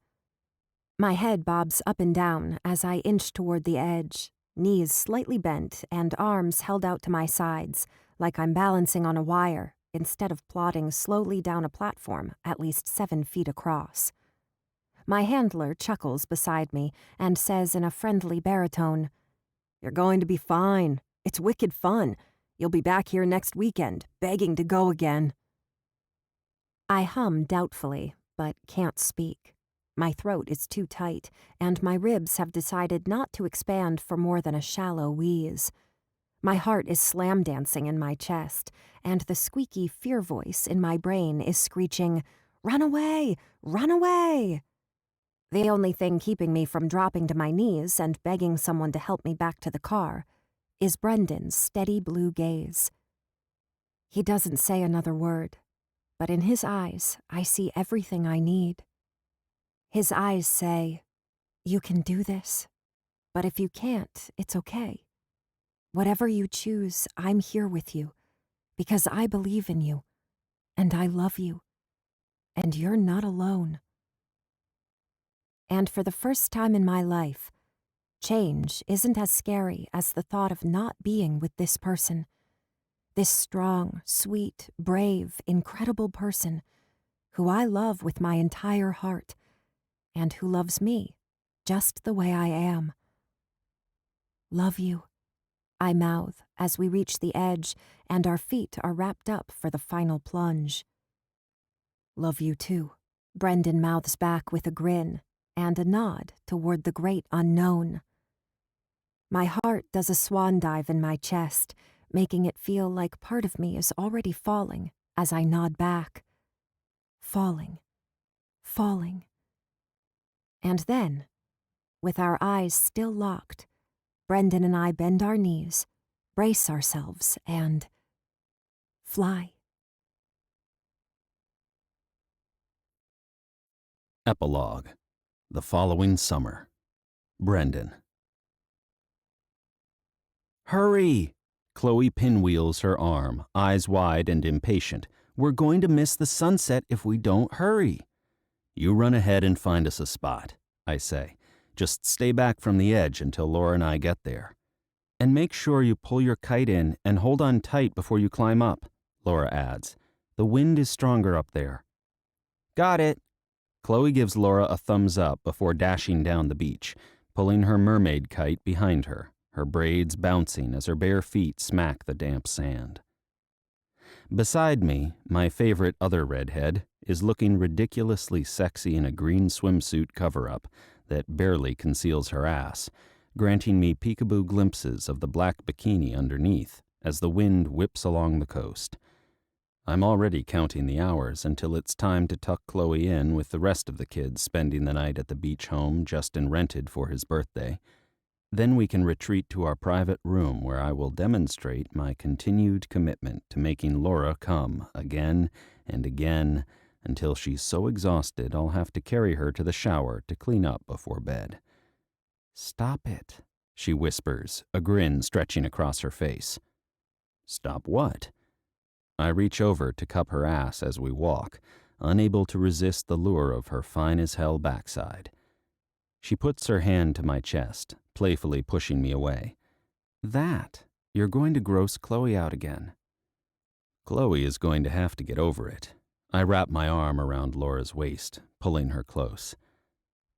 My head bobs up and down as I inch toward the edge, knees slightly bent and arms held out to my sides, like I'm balancing on a wire instead of plodding slowly down a platform at least 7 feet across. My handler chuckles beside me and says in a friendly baritone, "You're going to be fine. It's wicked fun. You'll be back here next weekend, begging to go again." I hum doubtfully, but can't speak. My throat is too tight, and my ribs have decided not to expand for more than a shallow wheeze. My heart is slam dancing in my chest, and the squeaky fear voice in my brain is screeching, "Run away! Run away!" The only thing keeping me from dropping to my knees and begging someone to help me back to the car is Brendan's steady blue gaze. He doesn't say another word, but in his eyes I see everything I need. His eyes say, "You can do this. But if you can't, it's okay. Whatever you choose, I'm here with you, because I believe in you, and I love you, and you're not alone." And for the first time in my life, change isn't as scary as the thought of not being with this person. This strong, sweet, brave, incredible person who I love with my entire heart, and who loves me just the way I am. "Love you," I mouth as we reach the edge and our feet are wrapped up for the final plunge. "Love you too," Brendan mouths back with a grin and a nod toward the great unknown. My heart does a swan dive in my chest, making it feel like part of me is already falling as I nod back. Falling. Falling. And then, with our eyes still locked, Brendan and I bend our knees, brace ourselves, and fly. Epilogue. The following summer. Brendan. Hurry! Chloe pinwheels her arm, eyes wide and impatient. We're going to miss the sunset if we don't hurry. You run ahead and find us a spot, I say. Just stay back from the edge until Laura and I get there. And make sure you pull your kite in and hold on tight before you climb up, Laura adds. The wind is stronger up there. Got it. Chloe gives Laura a thumbs up before dashing down the beach, pulling her mermaid kite behind her, her braids bouncing as her bare feet smack the damp sand. Beside me, my favorite other redhead is looking ridiculously sexy in a green swimsuit cover-up that barely conceals her ass, granting me peekaboo glimpses of the black bikini underneath as the wind whips along the coast. I'm already counting the hours until it's time to tuck Chloe in with the rest of the kids spending the night at the beach home Justin rented for his birthday. Then we can retreat to our private room where I will demonstrate my continued commitment to making Laura come again and again until she's so exhausted I'll have to carry her to the shower to clean up before bed. Stop it, she whispers, a grin stretching across her face. Stop what? I reach over to cup her ass as we walk, unable to resist the lure of her fine-as-hell backside. She puts her hand to my chest, playfully pushing me away. That, you're going to gross Chloe out again. Chloe is going to have to get over it. I wrap my arm around Laura's waist, pulling her close.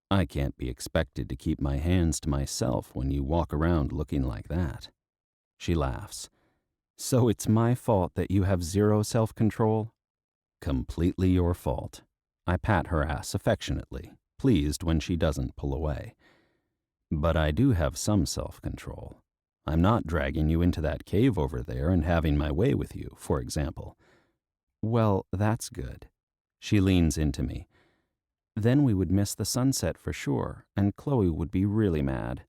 I can't be expected to keep my hands to myself when you walk around looking like that. She laughs. So it's my fault that you have zero self-control? Completely your fault. I pat her ass affectionately, pleased when she doesn't pull away. But I do have some self-control. I'm not dragging you into that cave over there and having my way with you, for example. Well, that's good. She leans into me. Then we would miss the sunset for sure, and Chloe would be really mad.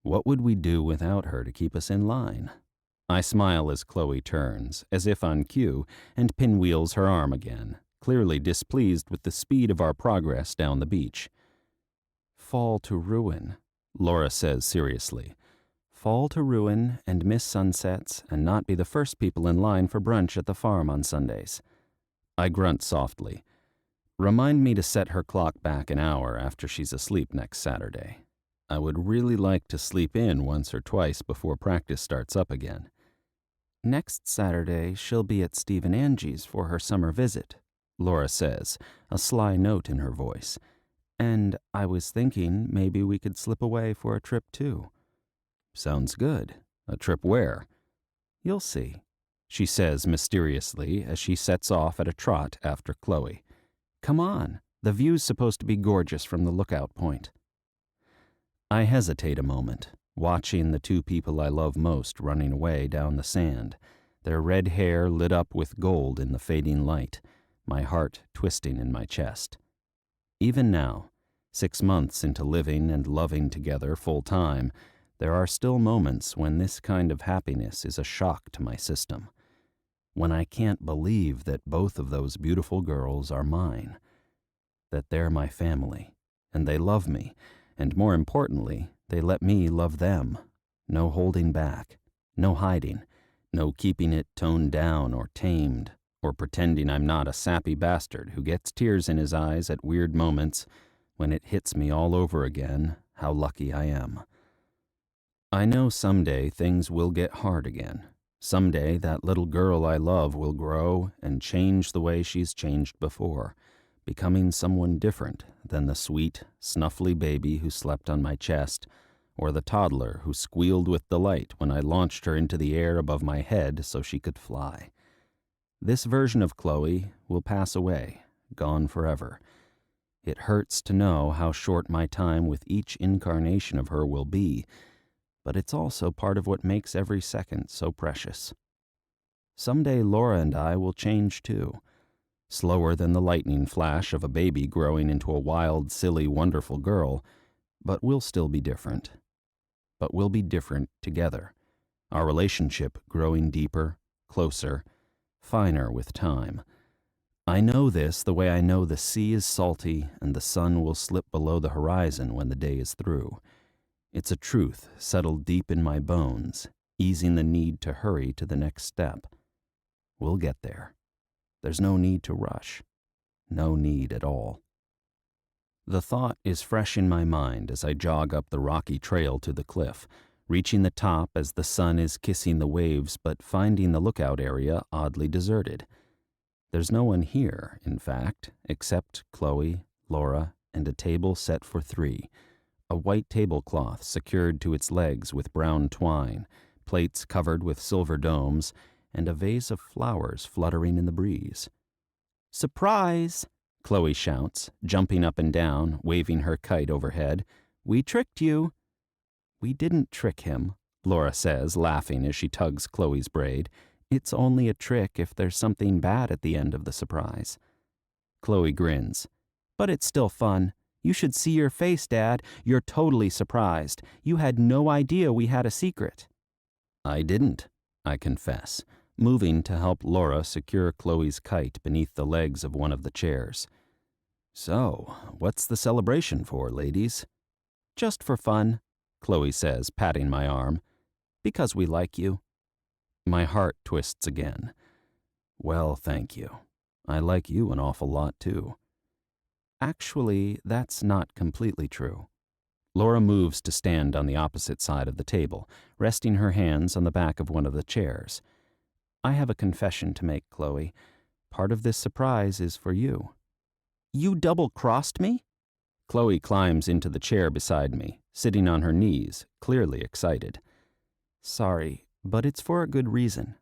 What would we do without her to keep us in line? I smile as Chloe turns, as if on cue, and pinwheels her arm again, clearly displeased with the speed of our progress down the beach. Fall to ruin, Laura says seriously. Fall to ruin and miss sunsets and not be the first people in line for brunch at the farm on Sundays. I grunt softly. Remind me to set her clock back an hour after she's asleep next Saturday. I would really like to sleep in once or twice before practice starts up again. Next Saturday, she'll be at Steve and Angie's for her summer visit, Laura says, a sly note in her voice. And I was thinking maybe we could slip away for a trip too. Sounds good. A trip where? You'll see, she says mysteriously as she sets off at a trot after Chloe. Come on, the view's supposed to be gorgeous from the lookout point. I hesitate a moment, watching the two people I love most running away down the sand, their red hair lit up with gold in the fading light, my heart twisting in my chest. Even now, 6 months into living and loving together full time, there are still moments when this kind of happiness is a shock to my system, when I can't believe that both of those beautiful girls are mine. that they're my family, and they love me, and more importantly, they let me love them. No holding back, no hiding, no keeping it toned down or tamed, or pretending I'm not a sappy bastard who gets tears in his eyes at weird moments when it hits me all over again how lucky I am. I know someday things will get hard again. Someday that little girl I love will grow and change the way she's changed before, becoming someone different than the sweet, snuffly baby who slept on my chest, or the toddler who squealed with delight when I launched her into the air above my head so she could fly. This version of Chloe will pass away, gone forever. It hurts to know how short my time with each incarnation of her will be, but it's also part of what makes every second so precious. Someday Laura and I will change too, slower than the lightning flash of a baby growing into a wild, silly, wonderful girl, but we'll still be different. But we'll be different together, our relationship growing deeper, closer, finer with time. I know this the way I know the sea is salty and the sun will slip below the horizon when the day is through. It's a truth settled deep in my bones, easing the need to hurry to the next step. We'll get there. There's no need to rush. No need at all. The thought is fresh in my mind as I jog up the rocky trail to the cliff, reaching the top as the sun is kissing the waves but finding the lookout area oddly deserted. There's no one here, in fact, except Chloe, Laura, and a table set for 3. A white tablecloth secured to its legs with brown twine, plates covered with silver domes, and a vase of flowers fluttering in the breeze. "Surprise!" Chloe shouts, jumping up and down, waving her kite overhead. "We tricked you." "We didn't trick him," Laura says, laughing as she tugs Chloe's braid. "It's only a trick if there's something bad at the end of the surprise." Chloe grins. "But it's still fun. You should see your face, Dad. You're totally surprised. You had no idea we had a secret." "I didn't," I confess, moving to help Laura secure Chloe's kite beneath the legs of one of the chairs. "So, what's the celebration for, ladies?" "Just for fun," Chloe says, patting my arm. "Because we like you." My heart twists again. Well, thank you. I like you an awful lot, too. Actually, that's not completely true. Laura moves to stand on the opposite side of the table, resting her hands on the back of one of the chairs. "I have a confession to make, Chloe. Part of this surprise is for you." "You double-crossed me?" Chloe climbs into the chair beside me, sitting on her knees, clearly excited. "Sorry, but it's for a good reason."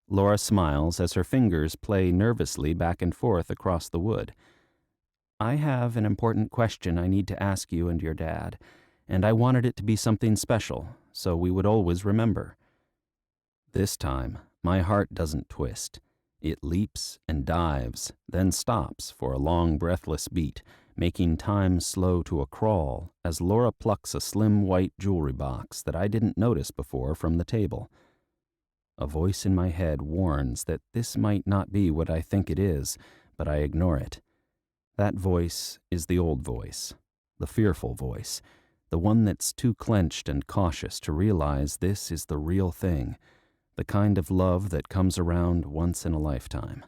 Laura smiles as her fingers play nervously back and forth across the wood. "I have an important question I need to ask you and your dad, and I wanted it to be something special, so we would always remember." This time, my heart doesn't twist. It leaps and dives, then stops for a long, breathless beat, making time slow to a crawl as Laura plucks a slim white jewelry box that I didn't notice before from the table. A voice in my head warns that this might not be what I think it is, but I ignore it. That voice is the old voice, the fearful voice, the one that's too clenched and cautious to realize this is the real thing, the kind of love that comes around once in a lifetime,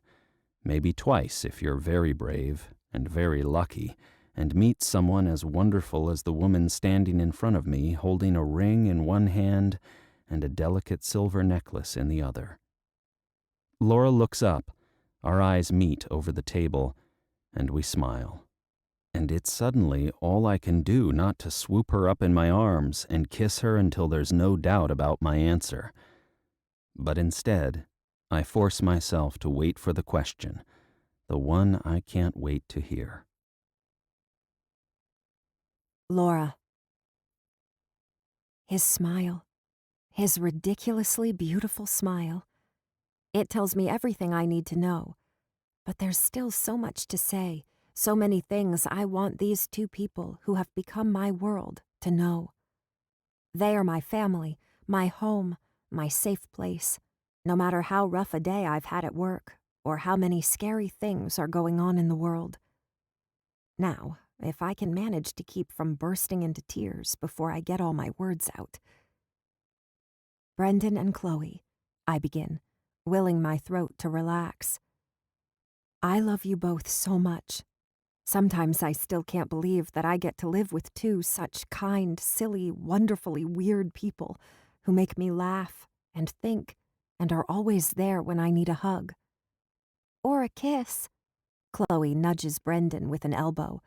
maybe twice if you're very brave and very lucky, and meet someone as wonderful as the woman standing in front of me holding a ring in one hand and a delicate silver necklace in the other. Laura looks up, our eyes meet over the table, and we smile. And it's suddenly all I can do not to swoop her up in my arms and kiss her until there's no doubt about my answer. But instead, I force myself to wait for the question, the one I can't wait to hear. Laura. His smile. His ridiculously beautiful smile. It tells me everything I need to know. But there's still so much to say, so many things I want these 2 people who have become my world to know. They are my family, my home, my safe place, no matter how rough a day I've had at work or how many scary things are going on in the world. Now, if I can manage to keep from bursting into tears before I get all my words out. Brendan and Chloe, I begin, willing my throat to relax. I love you both so much. Sometimes I still can't believe that I get to live with two such kind, silly, wonderfully weird people who make me laugh and think and are always there when I need a hug. Or a kiss. Chloe nudges Brendan with an elbow,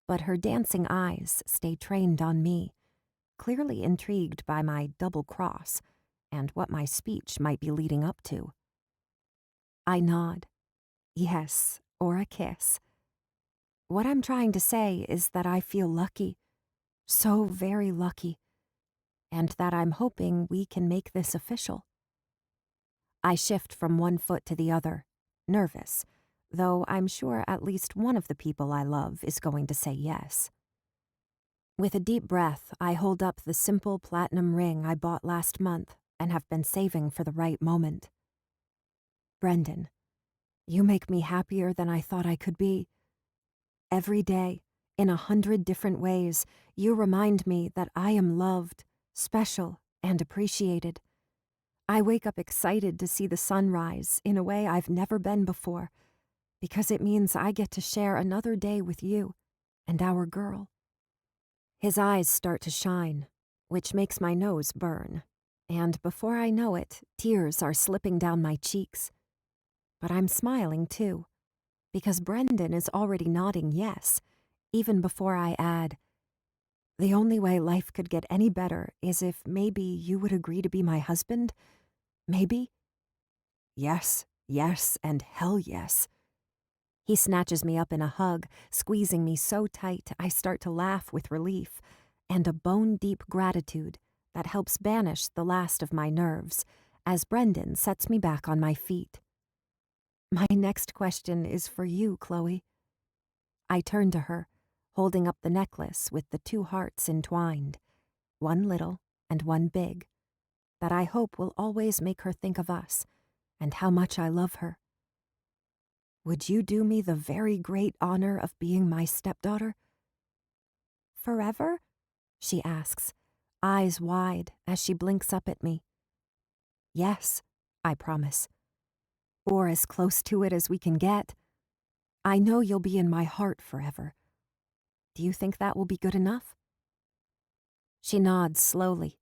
but her dancing eyes stay trained on me, clearly intrigued by my double cross and what my speech might be leading up to. I nod. Yes, or a kiss. What I'm trying to say is that I feel lucky, so very lucky, and that I'm hoping we can make this official. I shift from one foot to the other, nervous, though I'm sure at least one of the people I love is going to say yes. With a deep breath, I hold up the simple platinum ring I bought last month and have been saving for the right moment. Brendan, you make me happier than I thought I could be. Every day, in 100 different ways, you remind me that I am loved, special, and appreciated. I wake up excited to see the sun rise in a way I've never been before, because it means I get to share another day with you and our girl. His eyes start to shine, which makes my nose burn, and before I know it, tears are slipping down my cheeks. But I'm smiling too, because Brendan is already nodding yes, even before I add, the only way life could get any better is if maybe you would agree to be my husband? Maybe? Yes, yes, and hell yes. He snatches me up in a hug, squeezing me so tight I start to laugh with relief, and a bone-deep gratitude that helps banish the last of my nerves as Brendan sets me back on my feet. My next question is for you, Chloe. I turn to her, holding up the necklace with the two hearts entwined, one little and one big, that I hope will always make her think of us and how much I love her. Would you do me the very great honor of being my stepdaughter? Forever? She asks, eyes wide as she blinks up at me. Yes, I promise. Or as close to it as we can get. I know you'll be in my heart forever. Do you think that will be good enough? She nods slowly,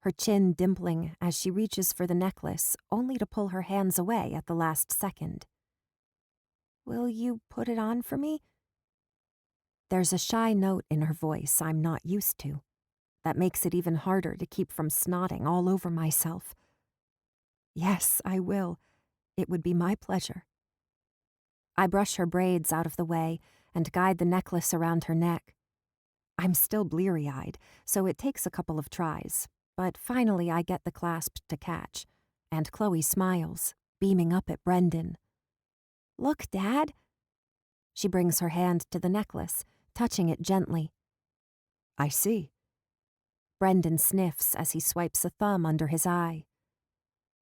her chin dimpling as she reaches for the necklace, only to pull her hands away at the last second. Will you put it on for me? There's a shy note in her voice I'm not used to, that makes it even harder to keep from snotting all over myself. Yes, I will. It would be my pleasure. I brush her braids out of the way and guide the necklace around her neck. I'm still bleary-eyed, so it takes a couple of tries, but finally I get the clasp to catch, and Chloe smiles, beaming up at Brendan. Look, Dad. She brings her hand to the necklace, touching it gently. I see. Brendan sniffs as he swipes a thumb under his eye.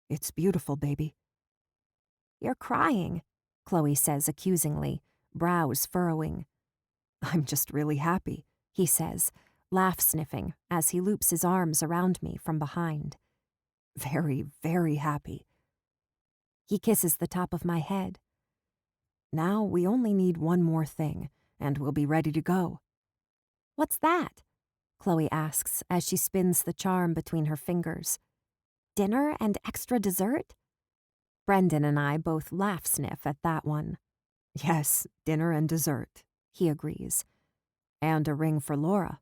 It's beautiful, baby. You're crying, Chloe says accusingly, brows furrowing. I'm just really happy, he says, laugh-sniffing as he loops his arms around me from behind. Very, very happy. He kisses the top of my head. Now we only need one more thing, and we'll be ready to go. What's that? Chloe asks as she spins the charm between her fingers. Dinner and extra dessert? Brendan and I both laugh-sniff at that one. Yes, dinner and dessert, he agrees. And a ring for Laura.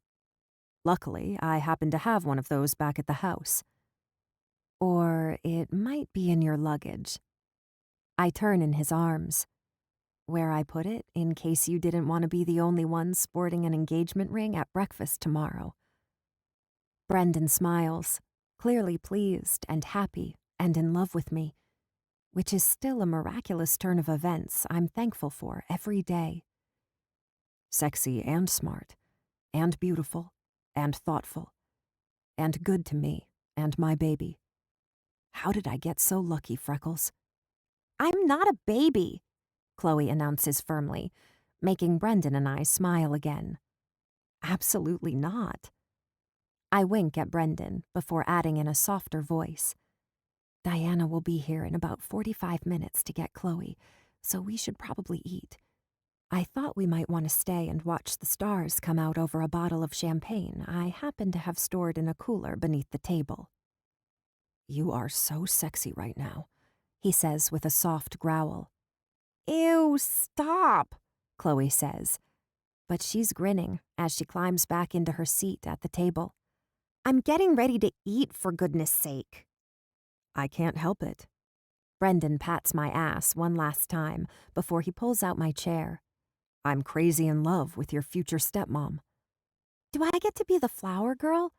Luckily, I happen to have one of those back at the house. Or it might be in your luggage. I turn in his arms. Where I put it, in case you didn't want to be the only one sporting an engagement ring at breakfast tomorrow. Brendan smiles, clearly pleased and happy and in love with me, which is still a miraculous turn of events I'm thankful for every day. Sexy and smart, and beautiful, and thoughtful, and good to me and my baby. How did I get so lucky, Freckles? I'm not a baby, Chloe announces firmly, making Brendan and I smile again. Absolutely not. I wink at Brendan before adding in a softer voice. Diana will be here in about 45 minutes to get Chloe, so we should probably eat. I thought we might want to stay and watch the stars come out over a bottle of champagne I happen to have stored in a cooler beneath the table. You are so sexy right now, he says with a soft growl. Ew, stop, Chloe says. But she's grinning as she climbs back into her seat at the table. I'm getting ready to eat, for goodness sake. I can't help it. Brendan pats my ass one last time before he pulls out my chair. I'm crazy in love with your future stepmom. Do I get to be the flower girl?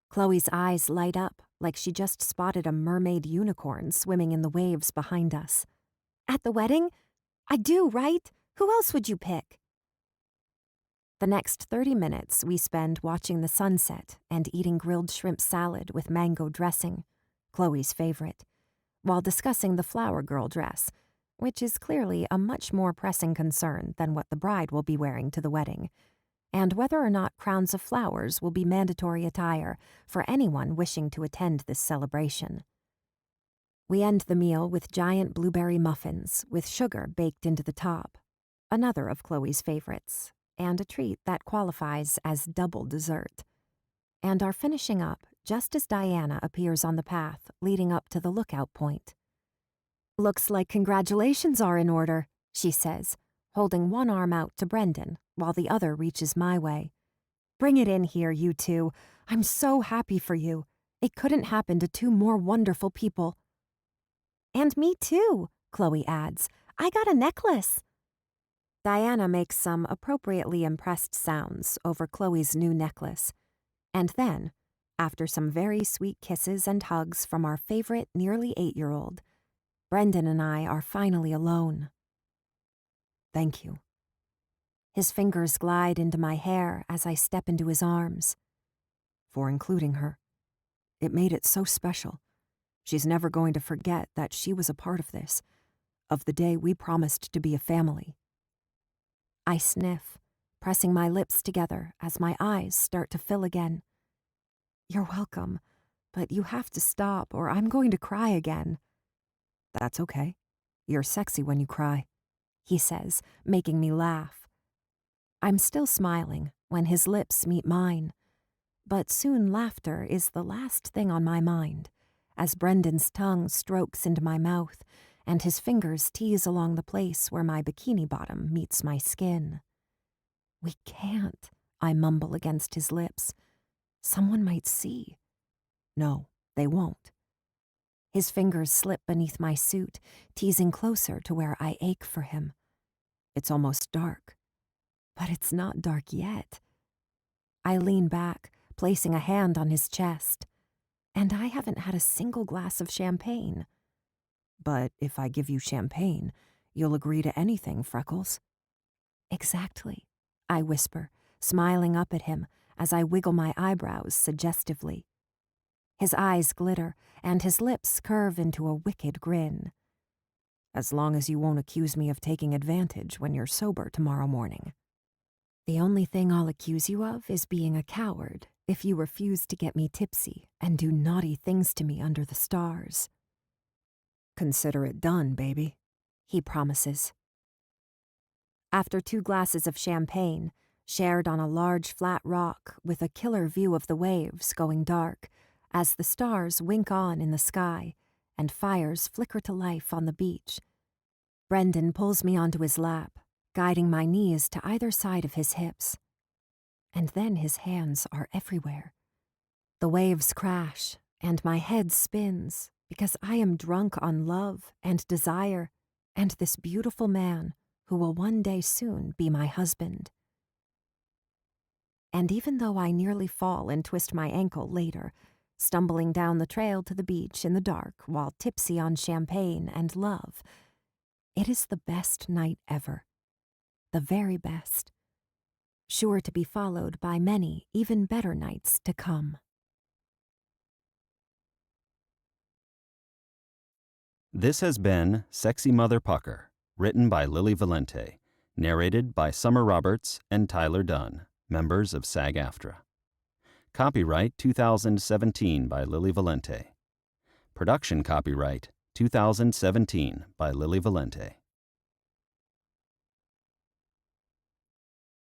Chloe's eyes light up like she just spotted a mermaid unicorn swimming in the waves behind us. At the wedding? I do, right? Who else would you pick? The next 30 minutes we spend watching the sunset and eating grilled shrimp salad with mango dressing, Chloe's favorite, while discussing the flower girl dress, which is clearly a much more pressing concern than what the bride will be wearing to the wedding, and whether or not crowns of flowers will be mandatory attire for anyone wishing to attend this celebration. We end the meal with giant blueberry muffins with sugar baked into the top, another of Chloe's favorites, and a treat that qualifies as double dessert, and are finishing up just as Diana appears on the path leading up to the lookout point. Looks like congratulations are in order, she says, holding one arm out to Brendan while the other reaches my way. Bring it in here, you two. I'm so happy for you. It couldn't happen to two more wonderful people. And me too, Chloe adds. I got a necklace. Diana makes some appropriately impressed sounds over Chloe's new necklace. And then, after some very sweet kisses and hugs from our favorite nearly 8-year-old, Brendan and I are finally alone. Thank you. His fingers glide into my hair as I step into his arms. For including her. It made it so special. She's never going to forget that she was a part of this, of the day we promised to be a family. I sniff, pressing my lips together as my eyes start to fill again. You're welcome, but you have to stop or I'm going to cry again. That's okay. You're sexy when you cry, he says, making me laugh. I'm still smiling when his lips meet mine, but soon laughter is the last thing on my mind as Brendan's tongue strokes into my mouth and his fingers tease along the place where my bikini bottom meets my skin. We can't, I mumble against his lips. Someone might see. No, they won't. His fingers slip beneath my suit, teasing closer to where I ache for him. It's almost dark. But it's not dark yet. I lean back, placing a hand on his chest. And I haven't had a single glass of champagne. But if I give you champagne, you'll agree to anything, Freckles. Exactly, I whisper, smiling up at him as I wiggle my eyebrows suggestively. His eyes glitter, and his lips curve into a wicked grin. As long as you won't accuse me of taking advantage when you're sober tomorrow morning. The only thing I'll accuse you of is being a coward if you refuse to get me tipsy and do naughty things to me under the stars. Consider it done, baby, he promises. After 2 glasses of champagne, shared on a large flat rock with a killer view of the waves going dark, as the stars wink on in the sky and fires flicker to life on the beach, Brendan pulls me onto his lap, guiding my knees to either side of his hips. And then his hands are everywhere. The waves crash, and my head spins because I am drunk on love and desire and this beautiful man who will one day soon be my husband. And even though I nearly fall and twist my ankle later, stumbling down the trail to the beach in the dark while tipsy on champagne and love, it is the best night ever. The very best. Sure to be followed by many even better nights to come. This has been Sexy Motherpucker, written by Lili Valente, Narrated by Summer Roberts and Tyler Dunn, members of SAG-AFTRA. Copyright 2017 by Lili Valente. Production copyright 2017 by Lili Valente.